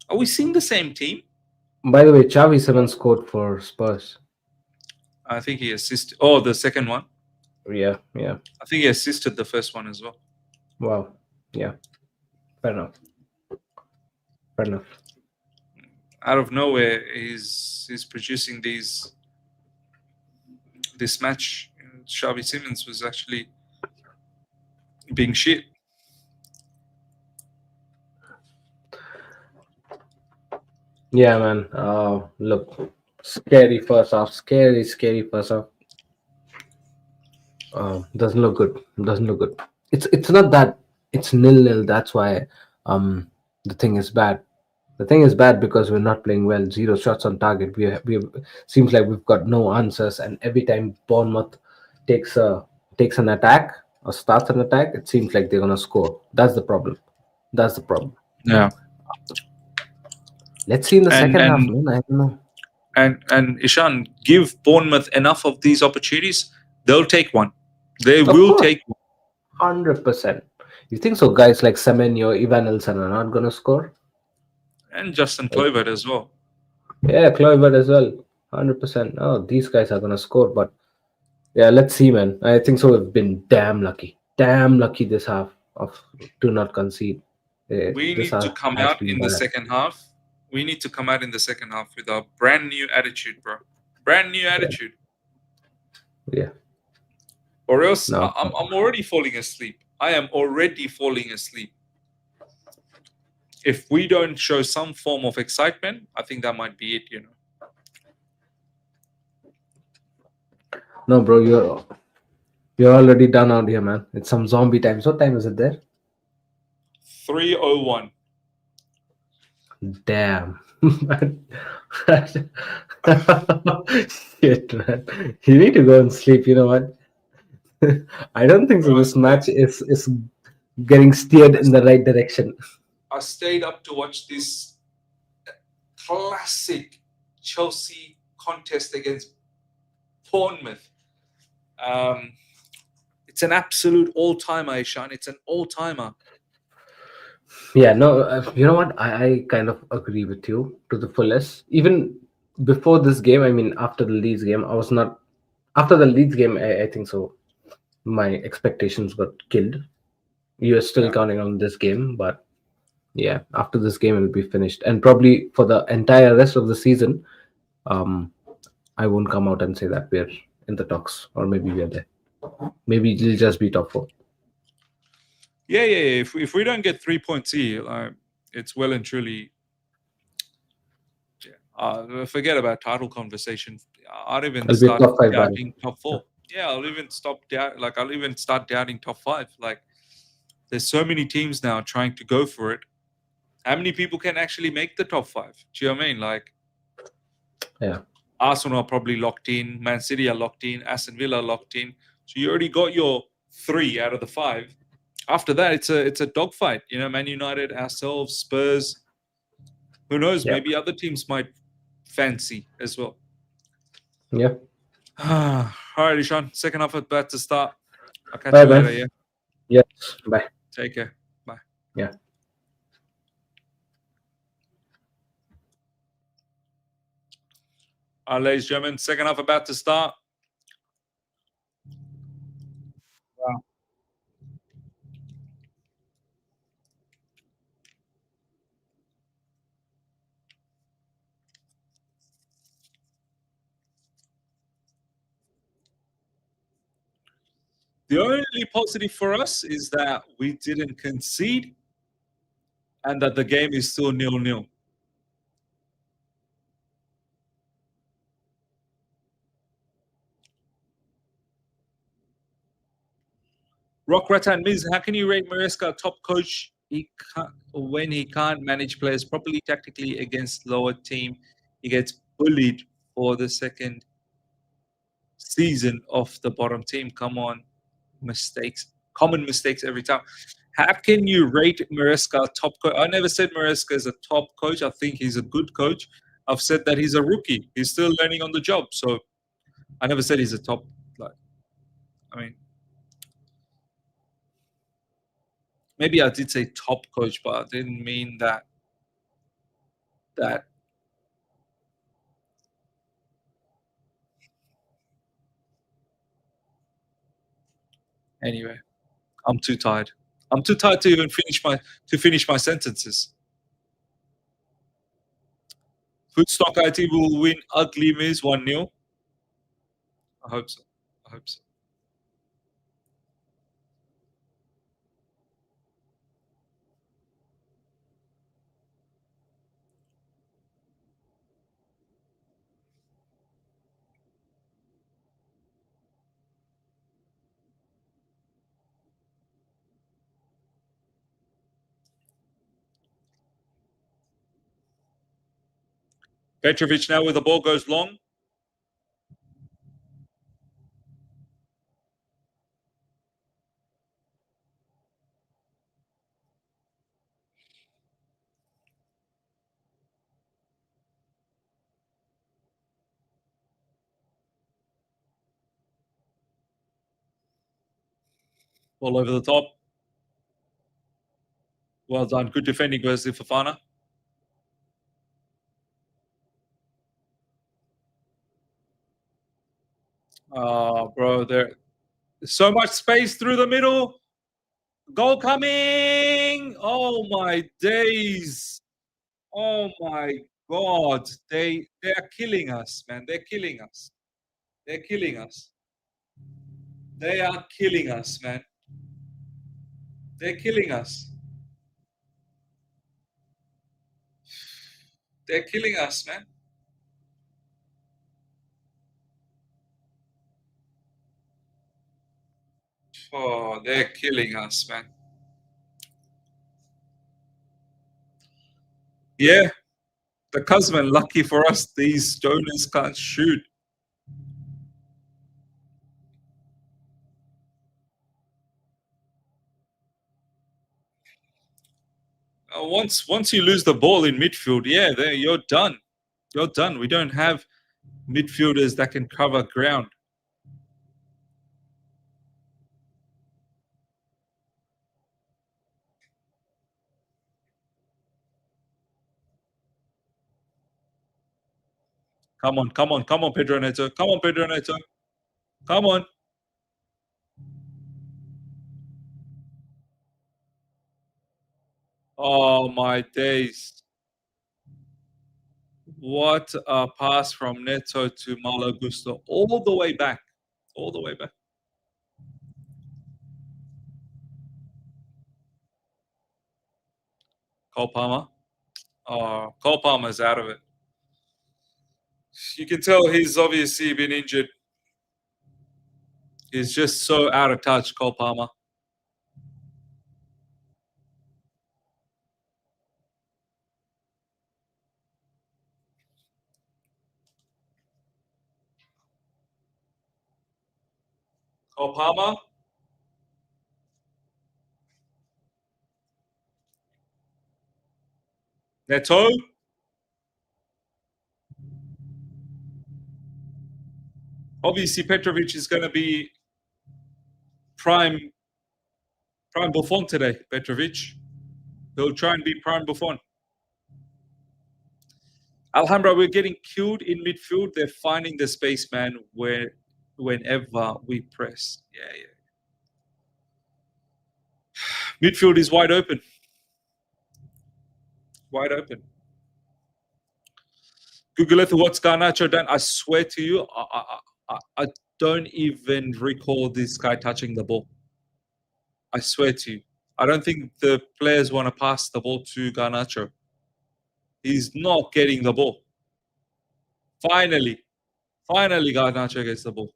are we seeing the same team? By the way, Xavi Simons scored for Spurs. I think he assisted. Oh, the second one. Yeah, yeah. I think he assisted the first one as well. Wow. Yeah. Fair enough. Fair enough. Out of nowhere, he's producing this match. Xavi Simons was actually being shit. Yeah, man. Look, scary first half. Scary first half. Doesn't look good. Doesn't look good. It's not that it's 0-0. That's why the thing is bad. The thing is bad because we're not playing well. 0 shots on target. We seems like we've got no answers, and every time Bournemouth takes a takes an attack or starts an attack, it seems like they're gonna score. That's the problem. That's the problem. Yeah, Let's see in the and second half, and man. I don't know. and Ishan, give Bournemouth enough of these opportunities, they'll take one. They Of will course, take one. 100%. You think so? Guys like Semenyo, Ivan Elson are not gonna score? And Justin Like, Kluivert as well. yeah, Kluivert as well. 100%. Oh, these guys are gonna score, but yeah, let's see, man. I think so. We've been damn lucky this half of to not concede. We This need to half come has out been in the bad. second half. We need to come out in the second half with a brand new attitude, bro. Brand new attitude. Yeah. Or else No. I'm already falling asleep. I am already falling asleep. If we don't show some form of excitement, I think that might be it. No, bro. You're already done out here, man. It's some zombie times. What time is it there? 3:01. Damn. Shit, man. You need to go and sleep. You know what? I don't think so. Bro, This match is getting steered in the right direction. I stayed up to watch this classic Chelsea contest against Bournemouth. It's an absolute all-timer, Ishan. It's an all-timer. Yeah, no, you know what? I kind of agree with you to the fullest. Even before this game, I mean, after the Leeds game, I was not. After the Leeds game, I think so. My expectations got killed. You are still Yeah. counting on this game, but yeah, after this game, it will be finished. And probably for the entire rest of the season, um, I won't come out and say that we're in the talks, or maybe we're there. Maybe it'll just be top four. Yeah. If we don't get 3 points here, it's well and truly. Forget about title conversation. I'll even It'll be start top five by. doubting top four. Yeah, I'll even I'll even start doubting top five. Like, there's so many teams now trying to go for it. How many people can actually make the top five? Do you know what I mean? Like, Yeah. Arsenal are probably locked in. Man City are locked in. Aston Villa are locked in. So you already got your 3 out of the 5. After that, it's a dogfight. You know, Man United, ourselves, Spurs. Who knows? Yeah. Maybe other teams might fancy as well. Yeah. All right, Ishan. Second half about to start. I'll catch Bye, you later. man. Yeah. Yes. Bye. Take care. Bye. Yeah. All right, ladies and gentlemen. Second half about to start. Wow. The only positive for us is that we didn't concede and that the game is still 0-0. Rock Ratan Miz, how can you rate Maresca a top coach when he can't manage players properly tactically against lower team? He gets bullied for the second season of the bottom team. Come on, common mistakes every time. How can you rate Maresca top coach? I never said Maresca is a top coach. I think he's a good coach. I've said that he's a rookie. He's still learning on the job. So I never said he's a top. I mean, maybe I did say top coach, but I didn't mean that. Anyway, I'm too tired. I'm too tired to even finish my sentences. Foodstock IT will win ugly Miz 1-0. I hope so. I hope so. Petrovic now with the ball goes long. Ball over the top. Well done. Good defending versus Fofana. Oh, bro, there's so much space through the middle. Goal coming. Oh, my days. Oh, my God. They are killing us, man. They're killing us. They're killing us. They are killing us, man. They're killing us. They're killing us, man. Oh, they're killing us, man. Yeah, the Cosman, lucky for us, these stoners can't shoot. Once you lose the ball in midfield, yeah, there you're done. You're done. We don't have midfielders that can cover ground. Come on, come on, come on, Pedro Neto. Come on, Pedro Neto. Come on. Oh my days. What a pass from Neto to Malo Gusto. All the way back. All the way back. Cole Palmer. Oh, Cole Palmer's out of it. You can tell he's obviously been injured. He's just so out of touch, Cole Palmer. Cole Palmer. Neto. Obviously, Petrovic is going to be prime Buffon today. Petrovic. He'll try and be prime Buffon. Alhambra, we're getting killed in midfield. They're finding the space, man, whenever we press. Yeah. Midfield is wide open. Wide open. Google it. What's Garnacho done? I swear to you, I don't even recall this guy touching the ball. I swear to you. I don't think the players want to pass the ball to Garnacho. He's not getting the ball. Finally, Garnacho gets the ball.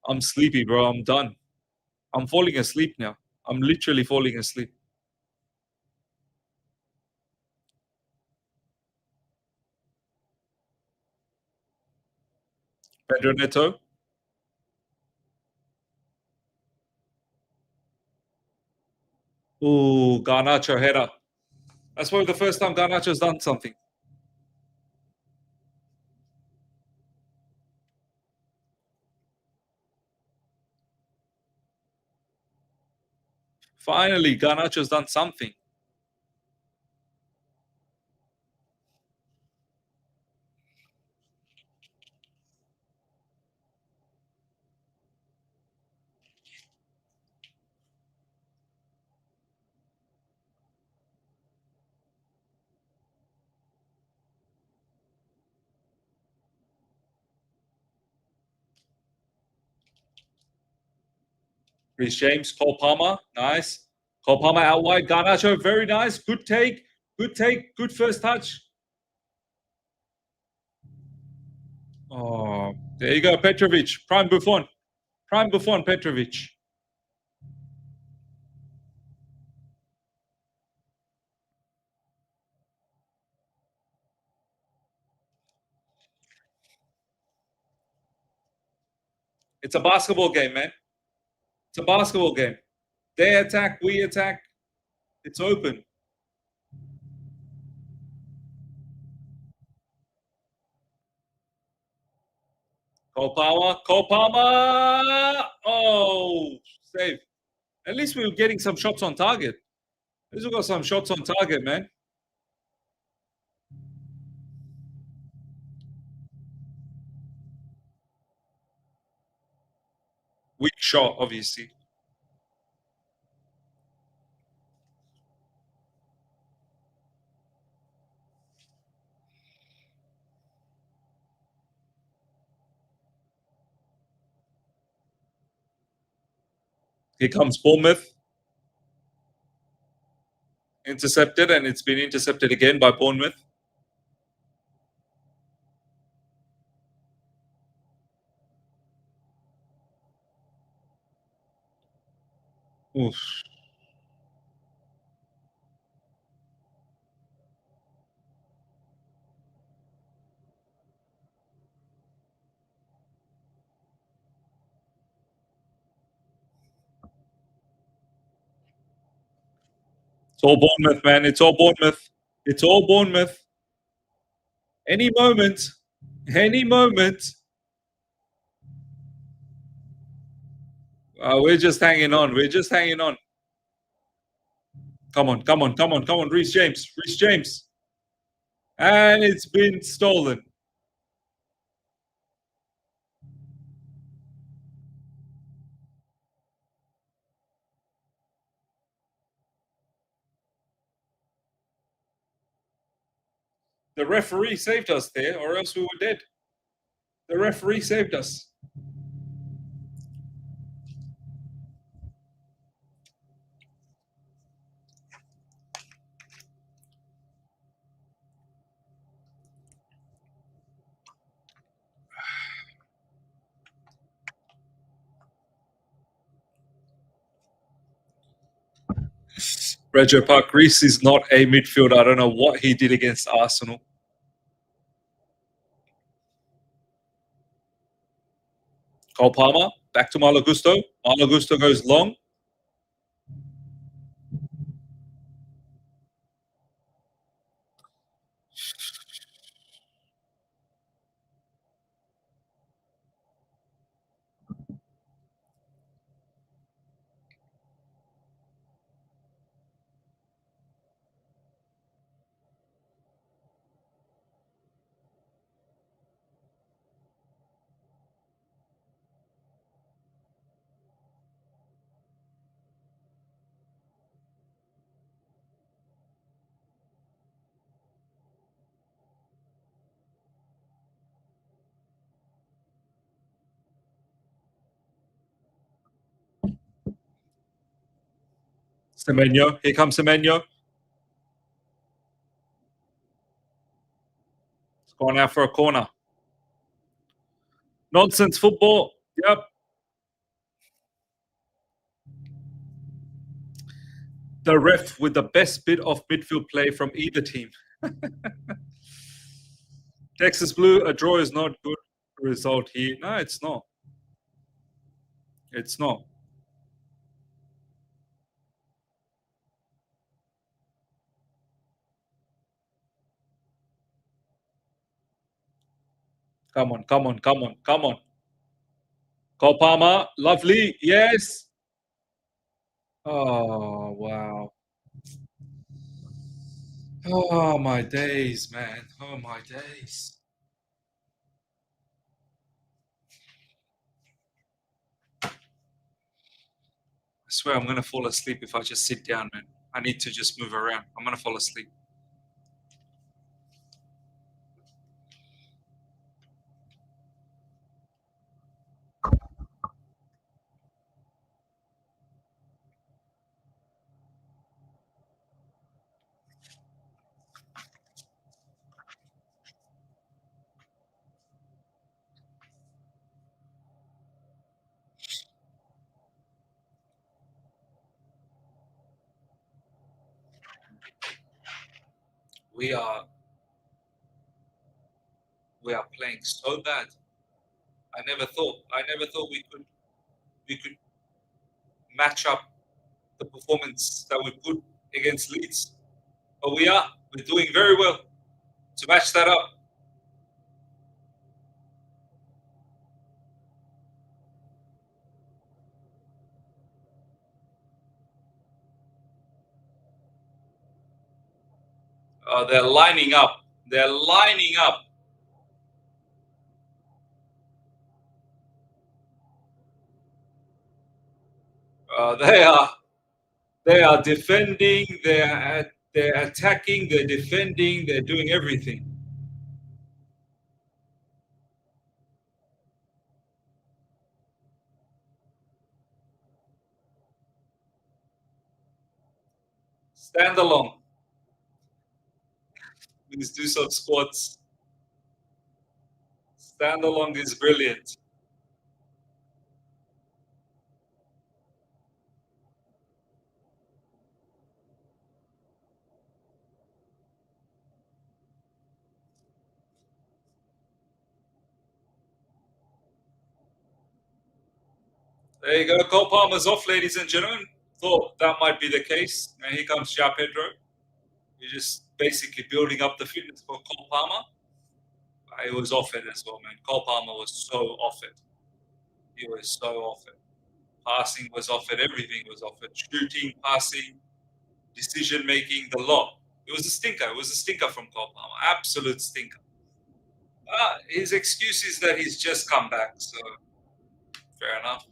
I'm sleepy, bro. I'm done. I'm falling asleep now. I'm literally falling asleep. Pedro Neto. Ooh, Garnacho header. That's probably the first time Garnacho's done something. Finally, Garnacho's done something. Chris James, Cole Palmer, nice. Cole Palmer out wide. Garnacho, very nice. Good take. Good first touch. Oh, there you go, Petrovic. Prime Buffon, Petrovic. It's a basketball game, man. It's a basketball game. They attack, we attack. It's open. Cole Palmer. Oh, save. At least we were getting some shots on target. At least we got some shots on target, man. Weak shot, obviously. Here comes Bournemouth. Intercepted, and it's been intercepted again by Bournemouth. Oof. It's all Bournemouth, man. It's all Bournemouth. It's all Bournemouth. Any moment. We're just hanging on. We're just hanging on. Come on, come on, come on, come on, Reece James. Reece James. And it's been stolen. The referee saved us there, or else we were dead. The referee saved us. Reggie Park, Reece is not a midfielder. I don't know what he did against Arsenal. Cole Palmer, back to Malo Gusto. Malo Gusto goes long. Semenyo, here comes Semenyo. It's going out for a corner. Nonsense football. Yep. The ref with the best bit of midfield play from either team. Texas Blue, a draw is not good result here. No, it's not. It's not. Come on, come on, come on, come on. Cole Palmer, lovely. Yes. Oh, wow. Oh, my days, man. Oh, my days. I swear I'm going to fall asleep if I just sit down, man. I need to just move around. I'm going to fall asleep. We are playing so bad. I never thought we could match up the performance that we put against Leeds. But we're doing very well to match that up. They're lining up. They're lining up. They are defending. They're attacking. They're defending. They're doing everything. Stand along. Please do some squats. Stand along is brilliant. There you go. Cole Palmer's off, ladies and gentlemen. Thought that might be the case. And here comes Ja Pedro. You're just basically building up the fitness for Cole Palmer. It was off it as well, man. Cole Palmer was so off it. He was so off it. Passing was offered, everything was offered. Shooting, passing, decision making, the lot. It was a stinker. It was a stinker from Cole Palmer. Absolute stinker. His excuse is that he's just come back, so fair enough.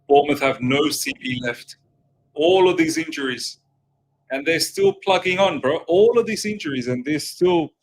Bournemouth have no CP left. All of these injuries. And they're still plugging on, bro. All of these injuries, and they're still.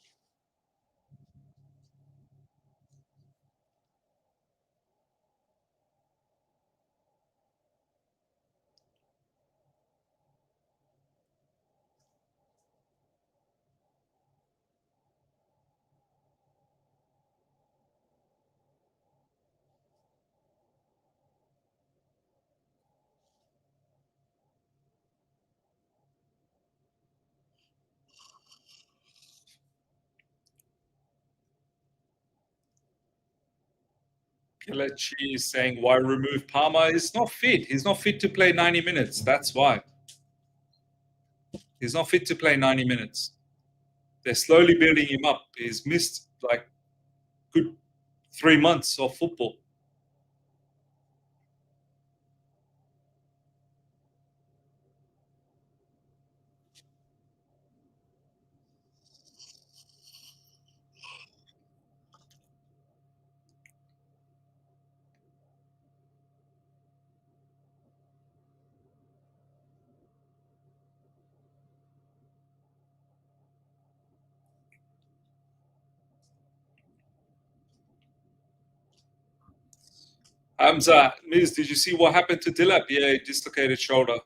Kelechi is saying, why remove Palmer? He's not fit. He's not fit to play 90 minutes. That's why. He's not fit to play 90 minutes. They're slowly building him up. He's missed like good 3 months of football. Hamza, Miz, did you see what happened to Dilap? Yeah, he dislocated shoulder.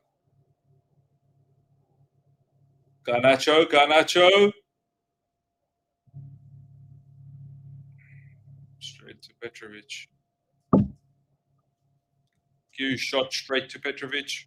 Garnacho. Straight to Petrovic. Q shot straight to Petrovic.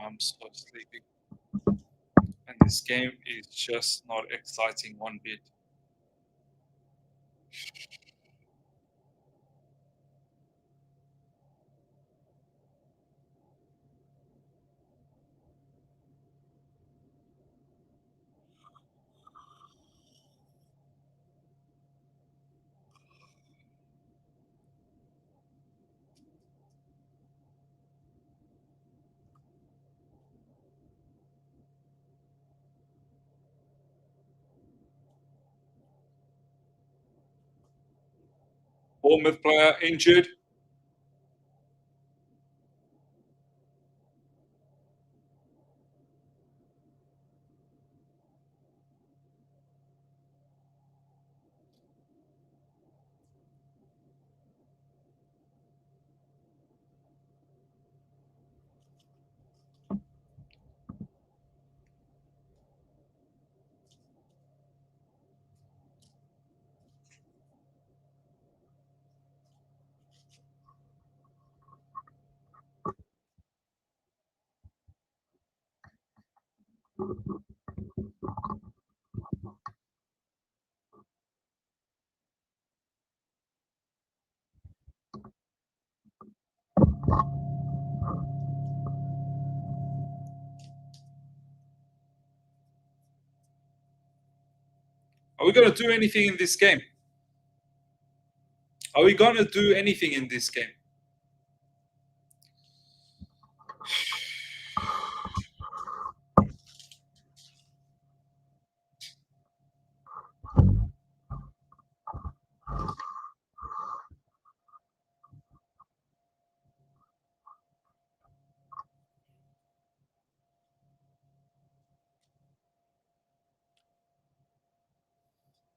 I'm so sleepy. And this game is just not exciting one bit. Bournemouth player injured. we going to do anything in this game? Are we going to do anything in this game?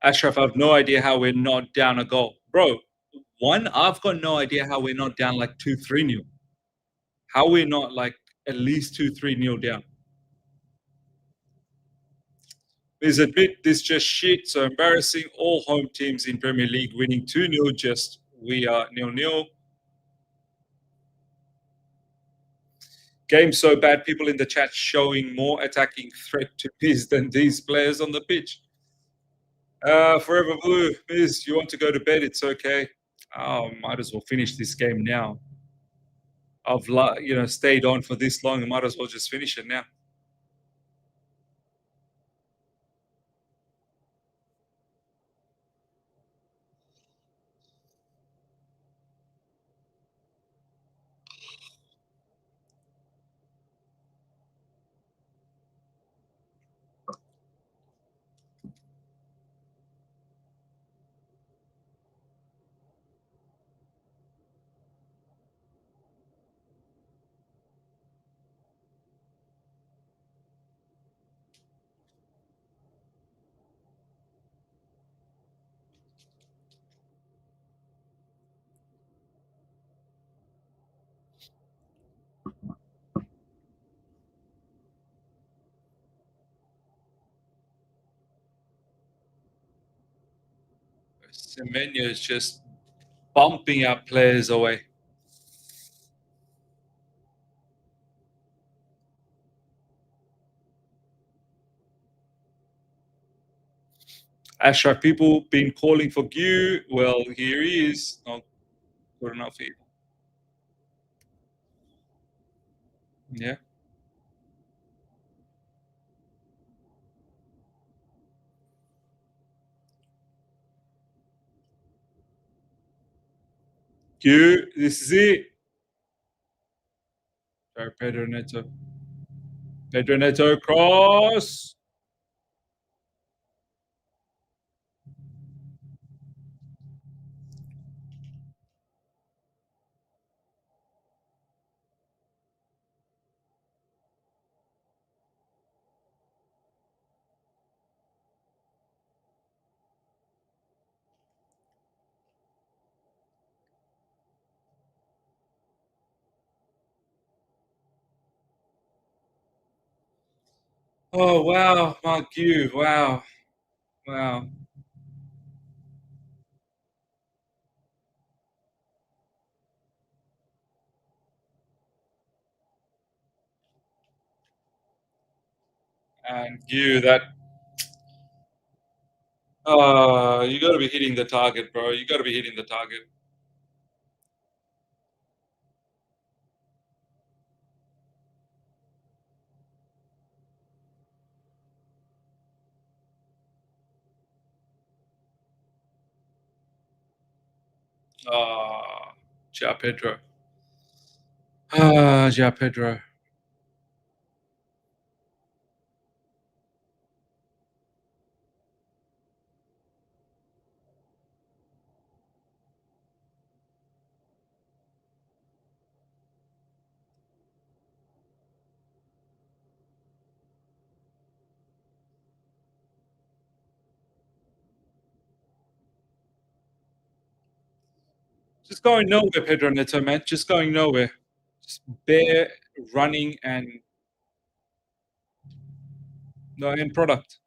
Ashraf, I have no idea how we're not down a goal. Bro, I've got no idea how we're not down like 2-3 nil. How we're not like at least 2-3 nil down. Please admit this just shit, so embarrassing. All home teams in Premier League winning 2-0, just we are 0-0. Game so bad, people in the chat showing more attacking threat to Biz than these players on the pitch. Forever Blue, Biz, you want to go to bed? It's okay. Might as well finish this game now. I've stayed on for this long. I might as well just finish it now. Semenyo is just bumping our players away. Ashraf, people been calling for Gu. Well, here he is. Not good enough either. Yeah. Gu, this is it. Pedro Neto. Pedro Neto cross. Oh, wow. My Gu. Wow. Wow. And Gu, that. You got to be hitting the target, bro. You got to be hitting the target. Ja Pedro. Ja Pedro. Just going nowhere, Pedro Neto, man. Just going nowhere. Just bare running and no end product.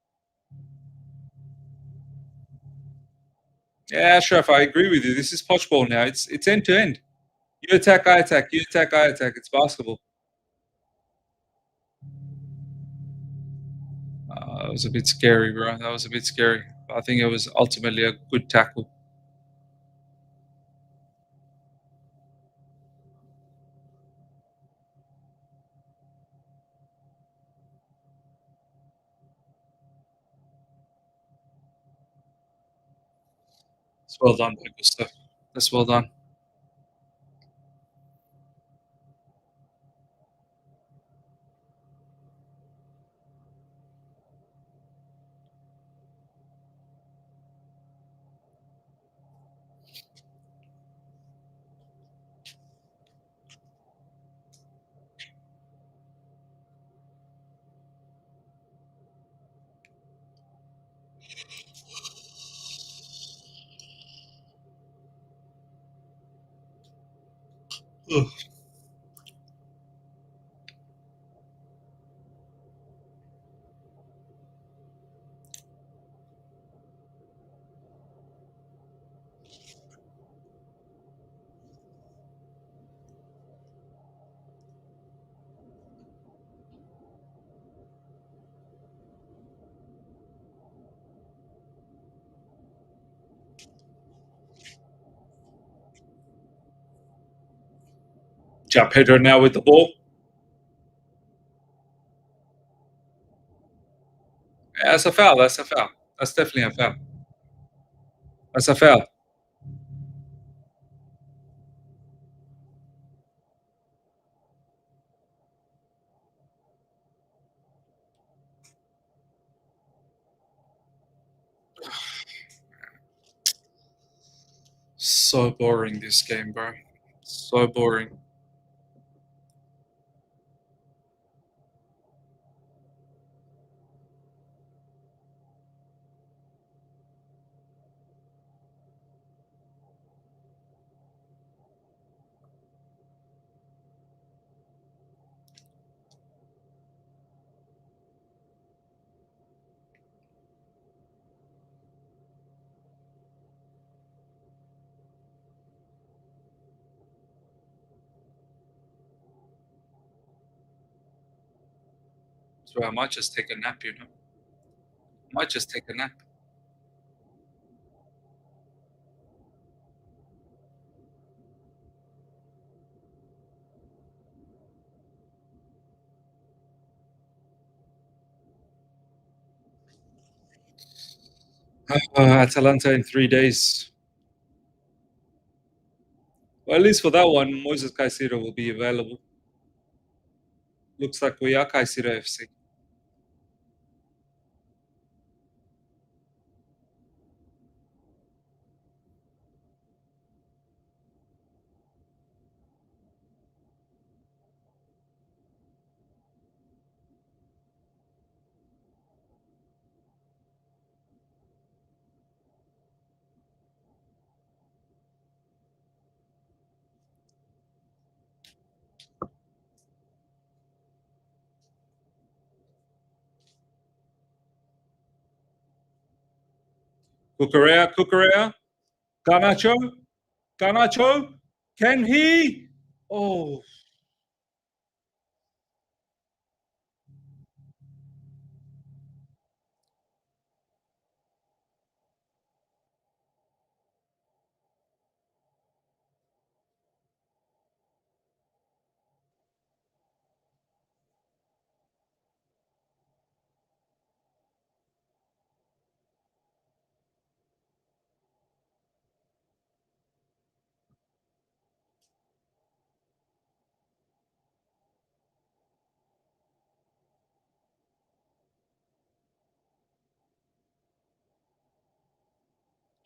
Yeah, Ashraf, I agree with you. This is poch ball now. It's end to end. You attack, I attack. You attack, I attack. It's basketball. That was a bit scary, bro. That was a bit scary. I think it was ultimately a good tackle. It's well done, Augusto. That's well done. Ugh. Ja Pedro now with the ball. Yeah, that's a foul. That's a foul. That's definitely a foul. That's a foul. So boring, this game, bro. So boring. So I might just take a nap, you know. Might just take a nap. Atalanta in 3 days. Well, at least for that one, Moses Caicedo will be available. Looks like we are Caicedo FC. Cucurella, Garnacho, Garnacho, can he? Oh,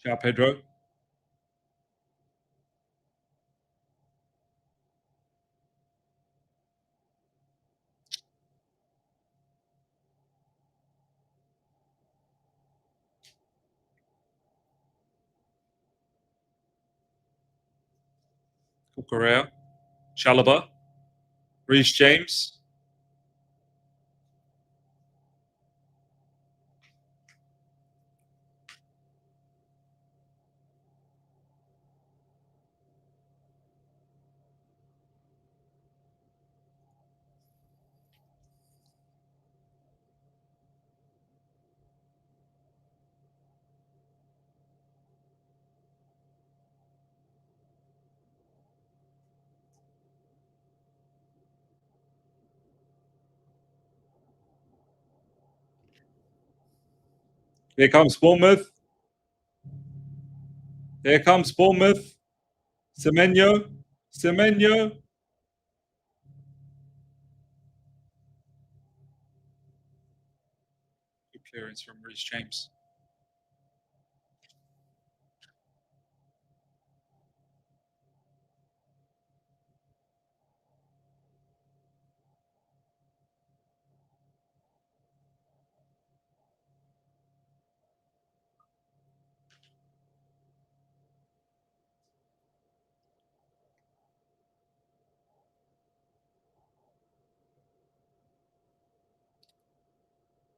João Pedro. Cucurella, Chalobah, Reece James. Here comes Bournemouth. Here comes Bournemouth. Semenyo. Semenyo. Good clearance from Reece James.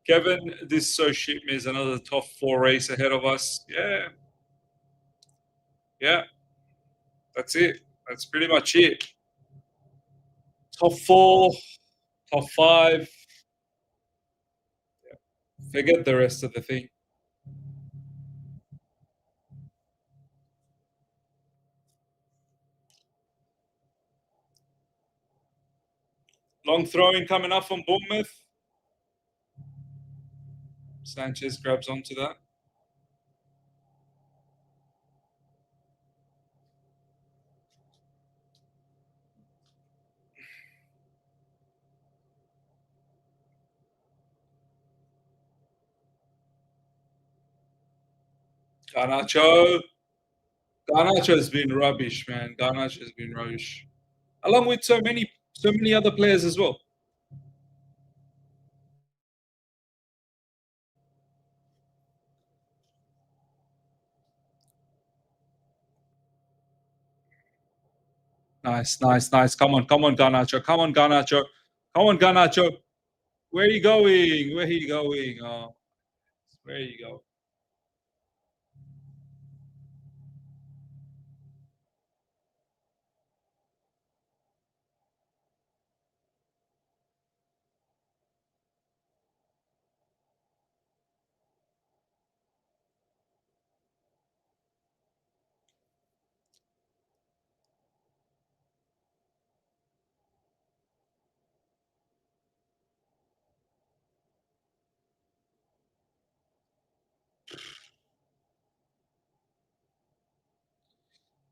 Kevin, this so shit is another top 4 race ahead of us. Yeah. Yeah. That's it. That's pretty much it. Top 4, top 5. Yeah. Forget the rest of the thing. Long throwing coming up from Bournemouth. Sanchez grabs onto that. Garnacho. Garnacho has been rubbish, man. Garnacho has been rubbish. Along with so many other players as well. Nice, nice, nice. Come on, Garnacho. Come on, Garnacho. Come on, Garnacho. Where are you going? Where are you going? Oh, where are you going?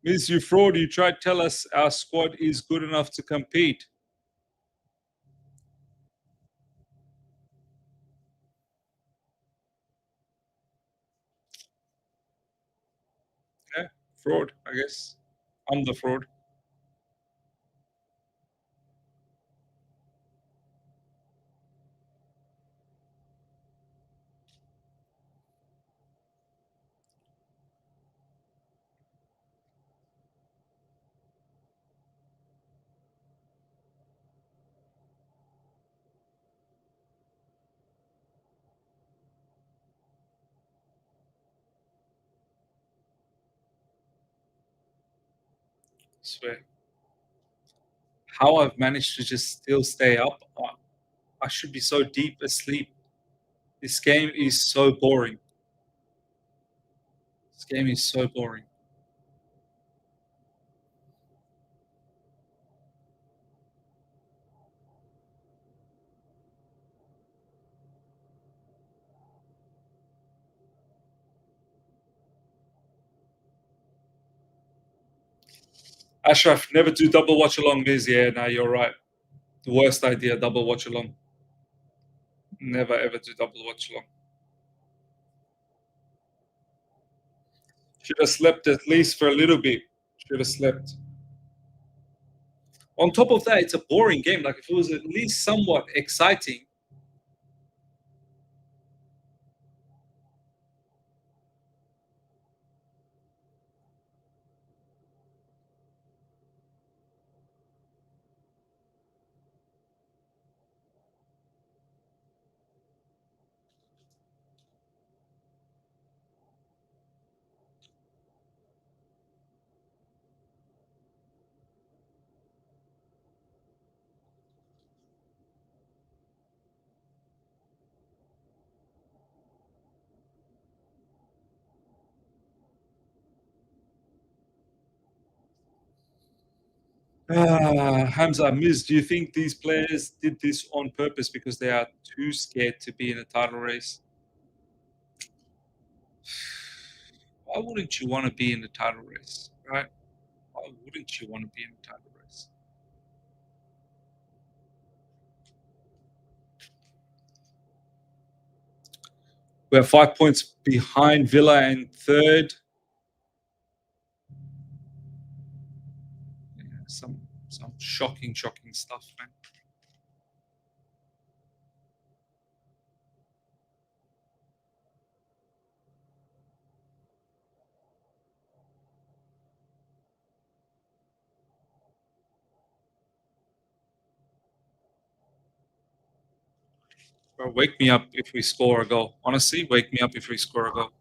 Miss you fraud, you tried to tell us our squad is good enough to compete. Yeah, fraud, I guess. I'm the fraud. I swear. How I've managed to just still stay up, I should be so deep asleep. This game is so boring. This game is so boring. Ashraf, never do double watch along, Miz. Yeah, no, you're right. The worst idea, double watch along. Never ever do double watch along. Should have slept at least for a little bit. Should have slept. On top of that, it's a boring game. Like if it was at least somewhat exciting. Hamza, Miz, do you think these players did this on purpose because they are too scared to be in a title race? wouldn't you want to be in the title race, right? Why wouldn't you want to be in the title race? We're 5 points behind Villa in third. Yeah, some shocking stuff, man. Bro, wake me up if we score a goal. Honestly, wake me up if we score a goal.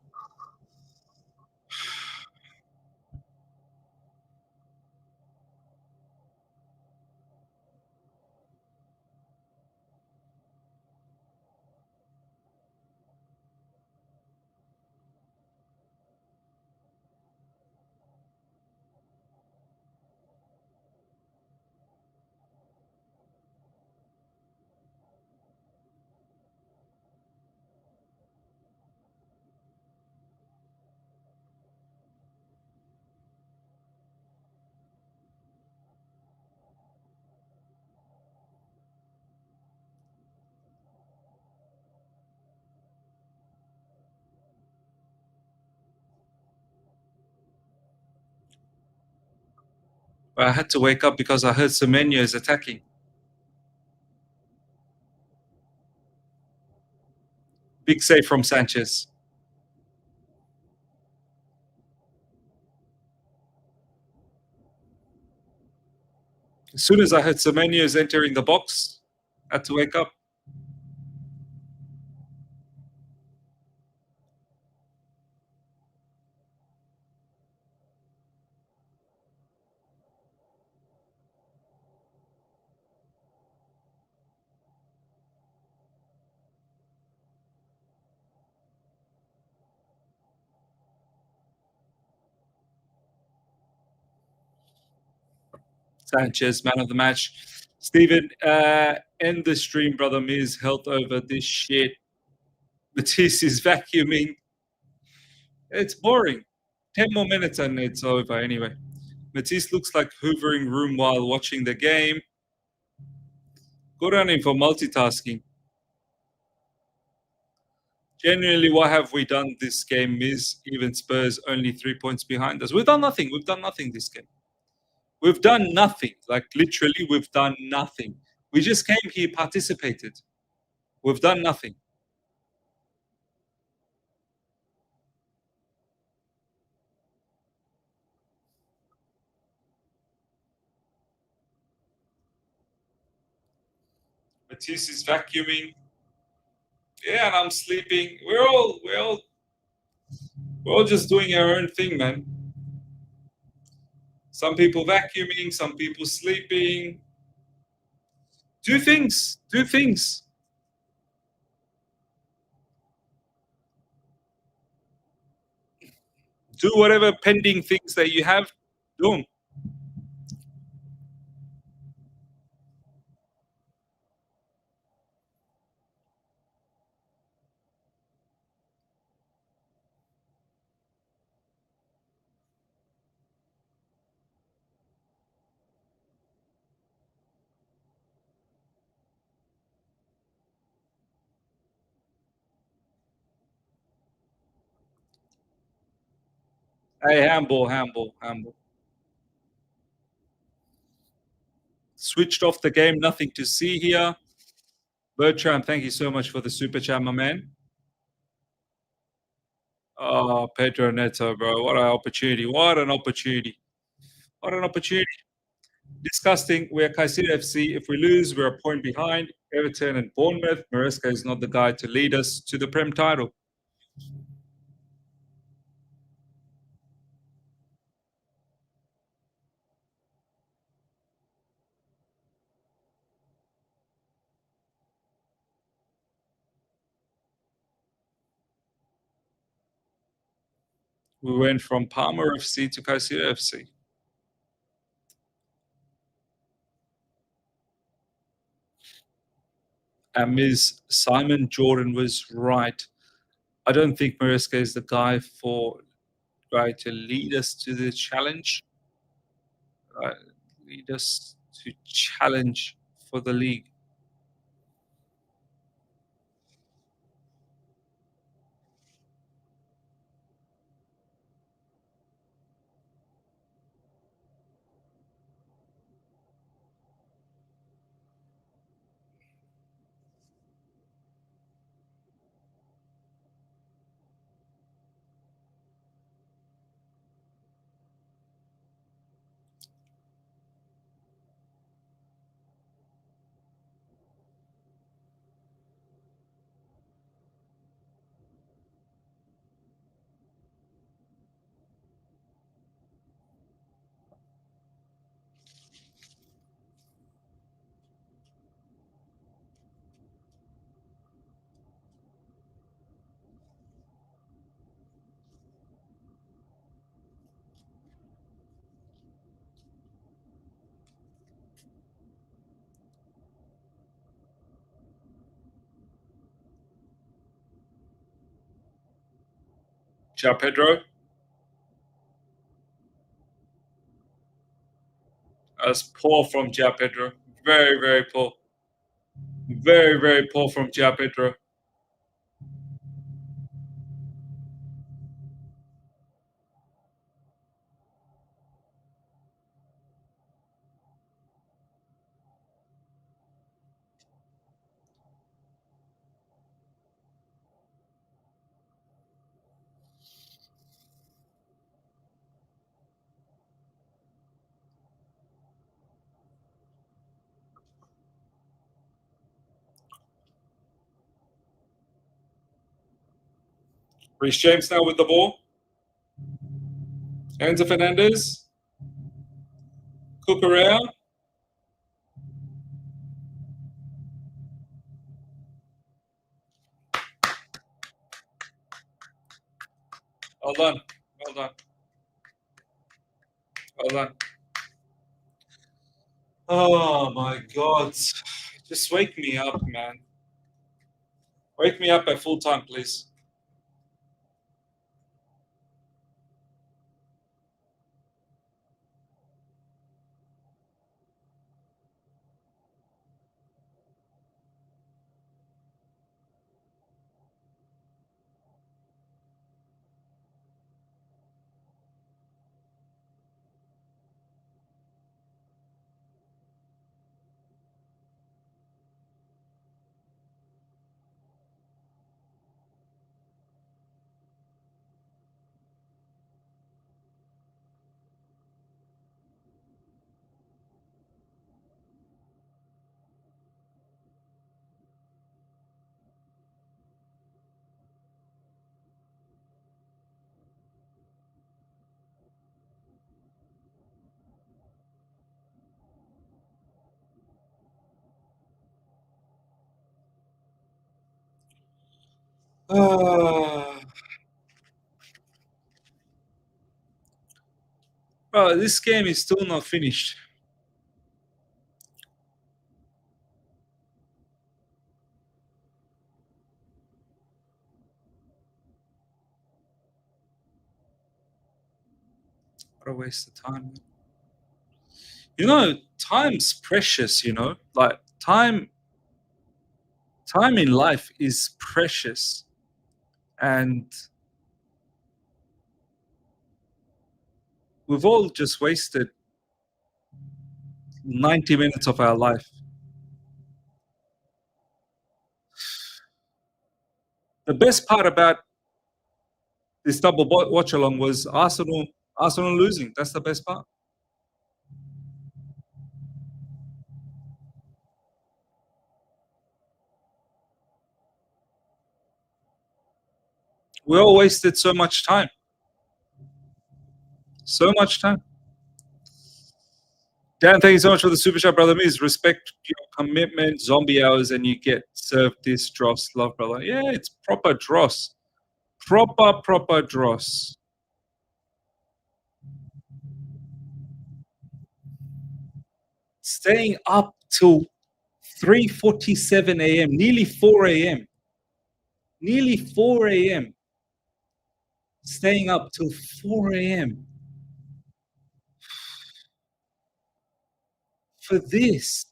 But I had to wake up because I heard Semenyo is attacking. Big save from Sanchez. As soon as I heard Semenyo is entering the box, I had to wake up. Sanchez, man of the match. Steven, end the stream, brother. Miz, health over this shit. Matisse is vacuuming. It's boring. 10 more minutes and it's over anyway. Matisse looks like hoovering room while watching the game. Good on him for multitasking. Genuinely, what have we done this game, Miz? Even Spurs only 3 points behind us. We've done nothing. We've done nothing this game. We've done nothing. Like, literally, we've done nothing. We just came here, participated. We've done nothing. Matisse is vacuuming. Yeah, and I'm sleeping. We're all just doing our own thing, man. Some people vacuuming, some people sleeping. Do things. Do things. Do whatever pending things that you have. Do them. Hey, handball. Switched off the game, nothing to see here. Bertram, thank you so much for the super chat, my man. Oh, Pedro Neto, bro. What an opportunity. What an opportunity. What an opportunity. Disgusting. We're Caicedo FC. If we lose, we're a point behind Everton and Bournemouth. Maresca is not the guy to lead us to the Prem title. We went from Palmer FC to Caicedo FC. And Ms. Simon Jordan was right. I don't think Maresca is the guy for guy to lead us to the challenge. Lead us to challenge for the league. Ciao, Pedro. That's poor from Ciao, Pedro. Very, very poor. Very, very poor from Ciao, Pedro. Reece James now with the ball. Enzo Fernandez. Cucurella. Well done. Well done. Well done. Oh my God. Just wake me up, man. Wake me up at full time, please. Bro, this game is still not finished. What a waste of time. You know, time's precious, you know? Like time in life is precious. And we've all just wasted 90 minutes of our life. The best part about this double watch along was Arsenal losing. That's the best part. We all wasted so much time. So much time. Dan, thank you so much for the super chat, brother. Miz, respect your commitment, zombie hours, and you get served this dross. Love, brother. Yeah, it's proper dross. Proper dross. Staying up till 3:47 a.m., nearly 4 a.m. Nearly 4 a.m. staying up till 4 a.m. for this.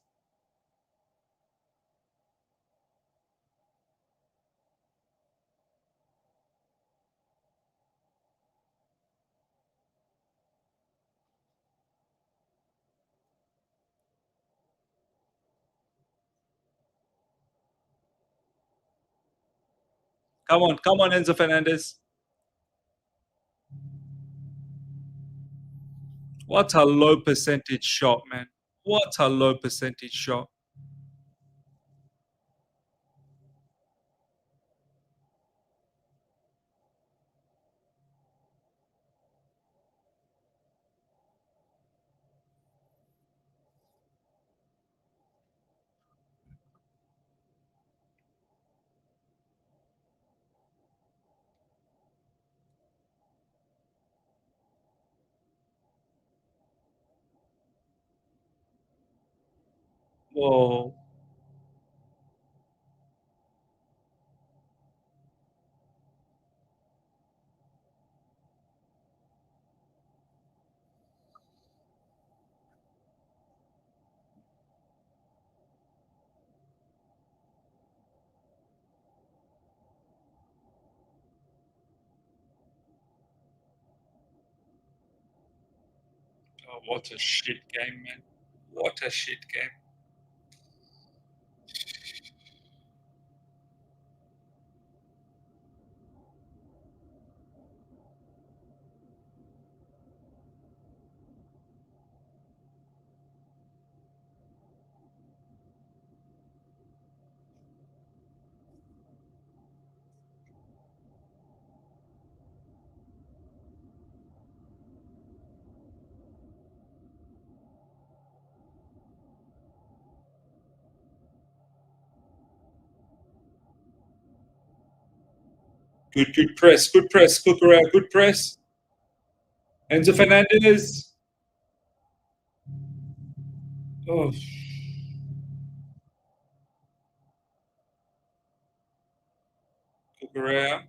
Come on, Enzo Fernandez. What a low percentage shot, man. What a low percentage shot. Whoa. Oh, what a shit game, man. What a shit game. Good press, good press, Cucurella, good press. Enzo Fernandez. Oh, Cucurella.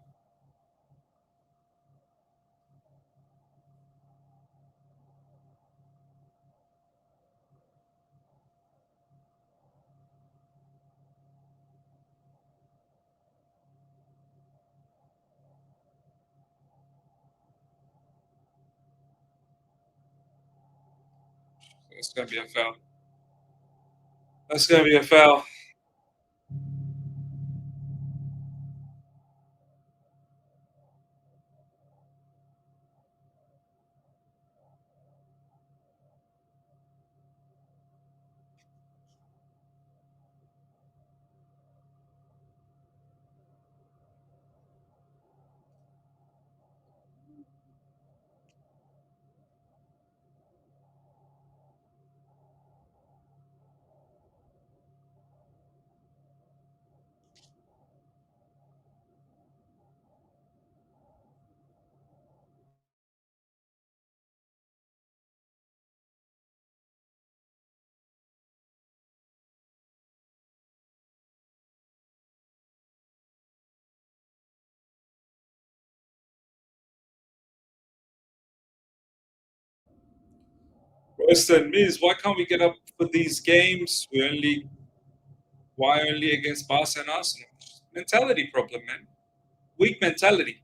That's going to be a foul. That's going to be a foul. Western Miz, why can't we get up for these games? Why only against Barca and Arsenal? Mentality problem, man. Weak mentality.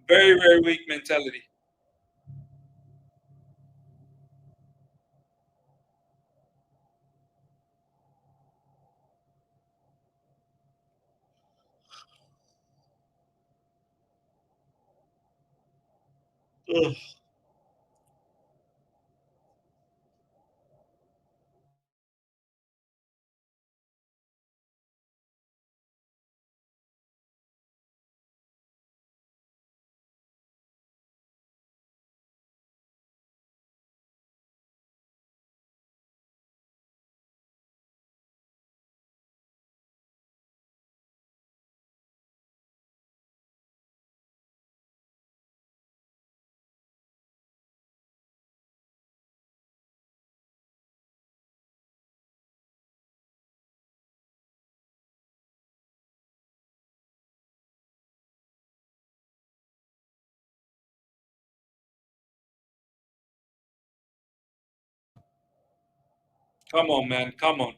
Very, very weak mentality. Ugh. Come on, man. Come on.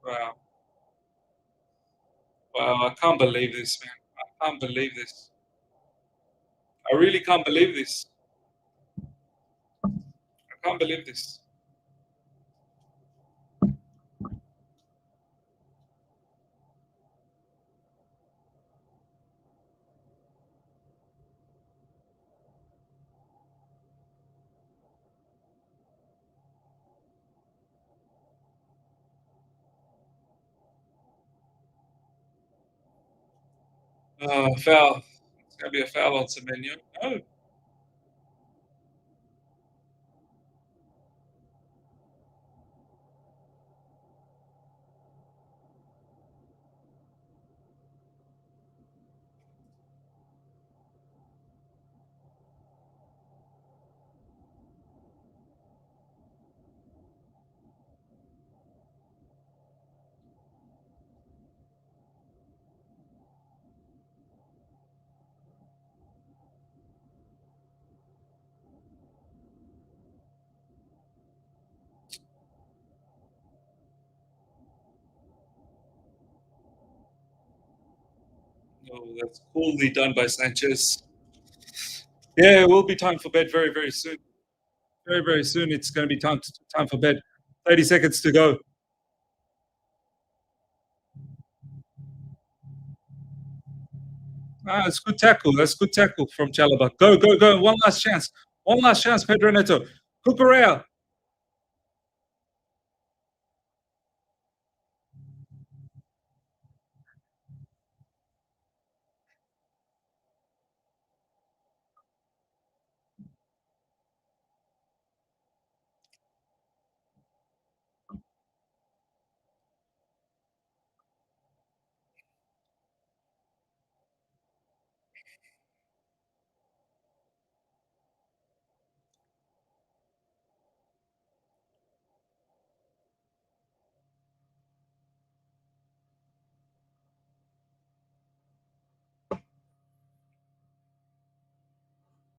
Wow. Wow. I can't believe this, man. I can't believe this. I really can't believe this. I can't believe this. Foul. It's going to be a foul on Semenyo. No. No, that's coolly done by Sanchez. Yeah, it will be time for bed very, very soon. Very, very soon. It's going to be time for bed. 30 seconds to go. It's good tackle. That's good tackle from Chalaba. Go, go, go. One last chance. One last chance, Pedro Neto. Cucurella.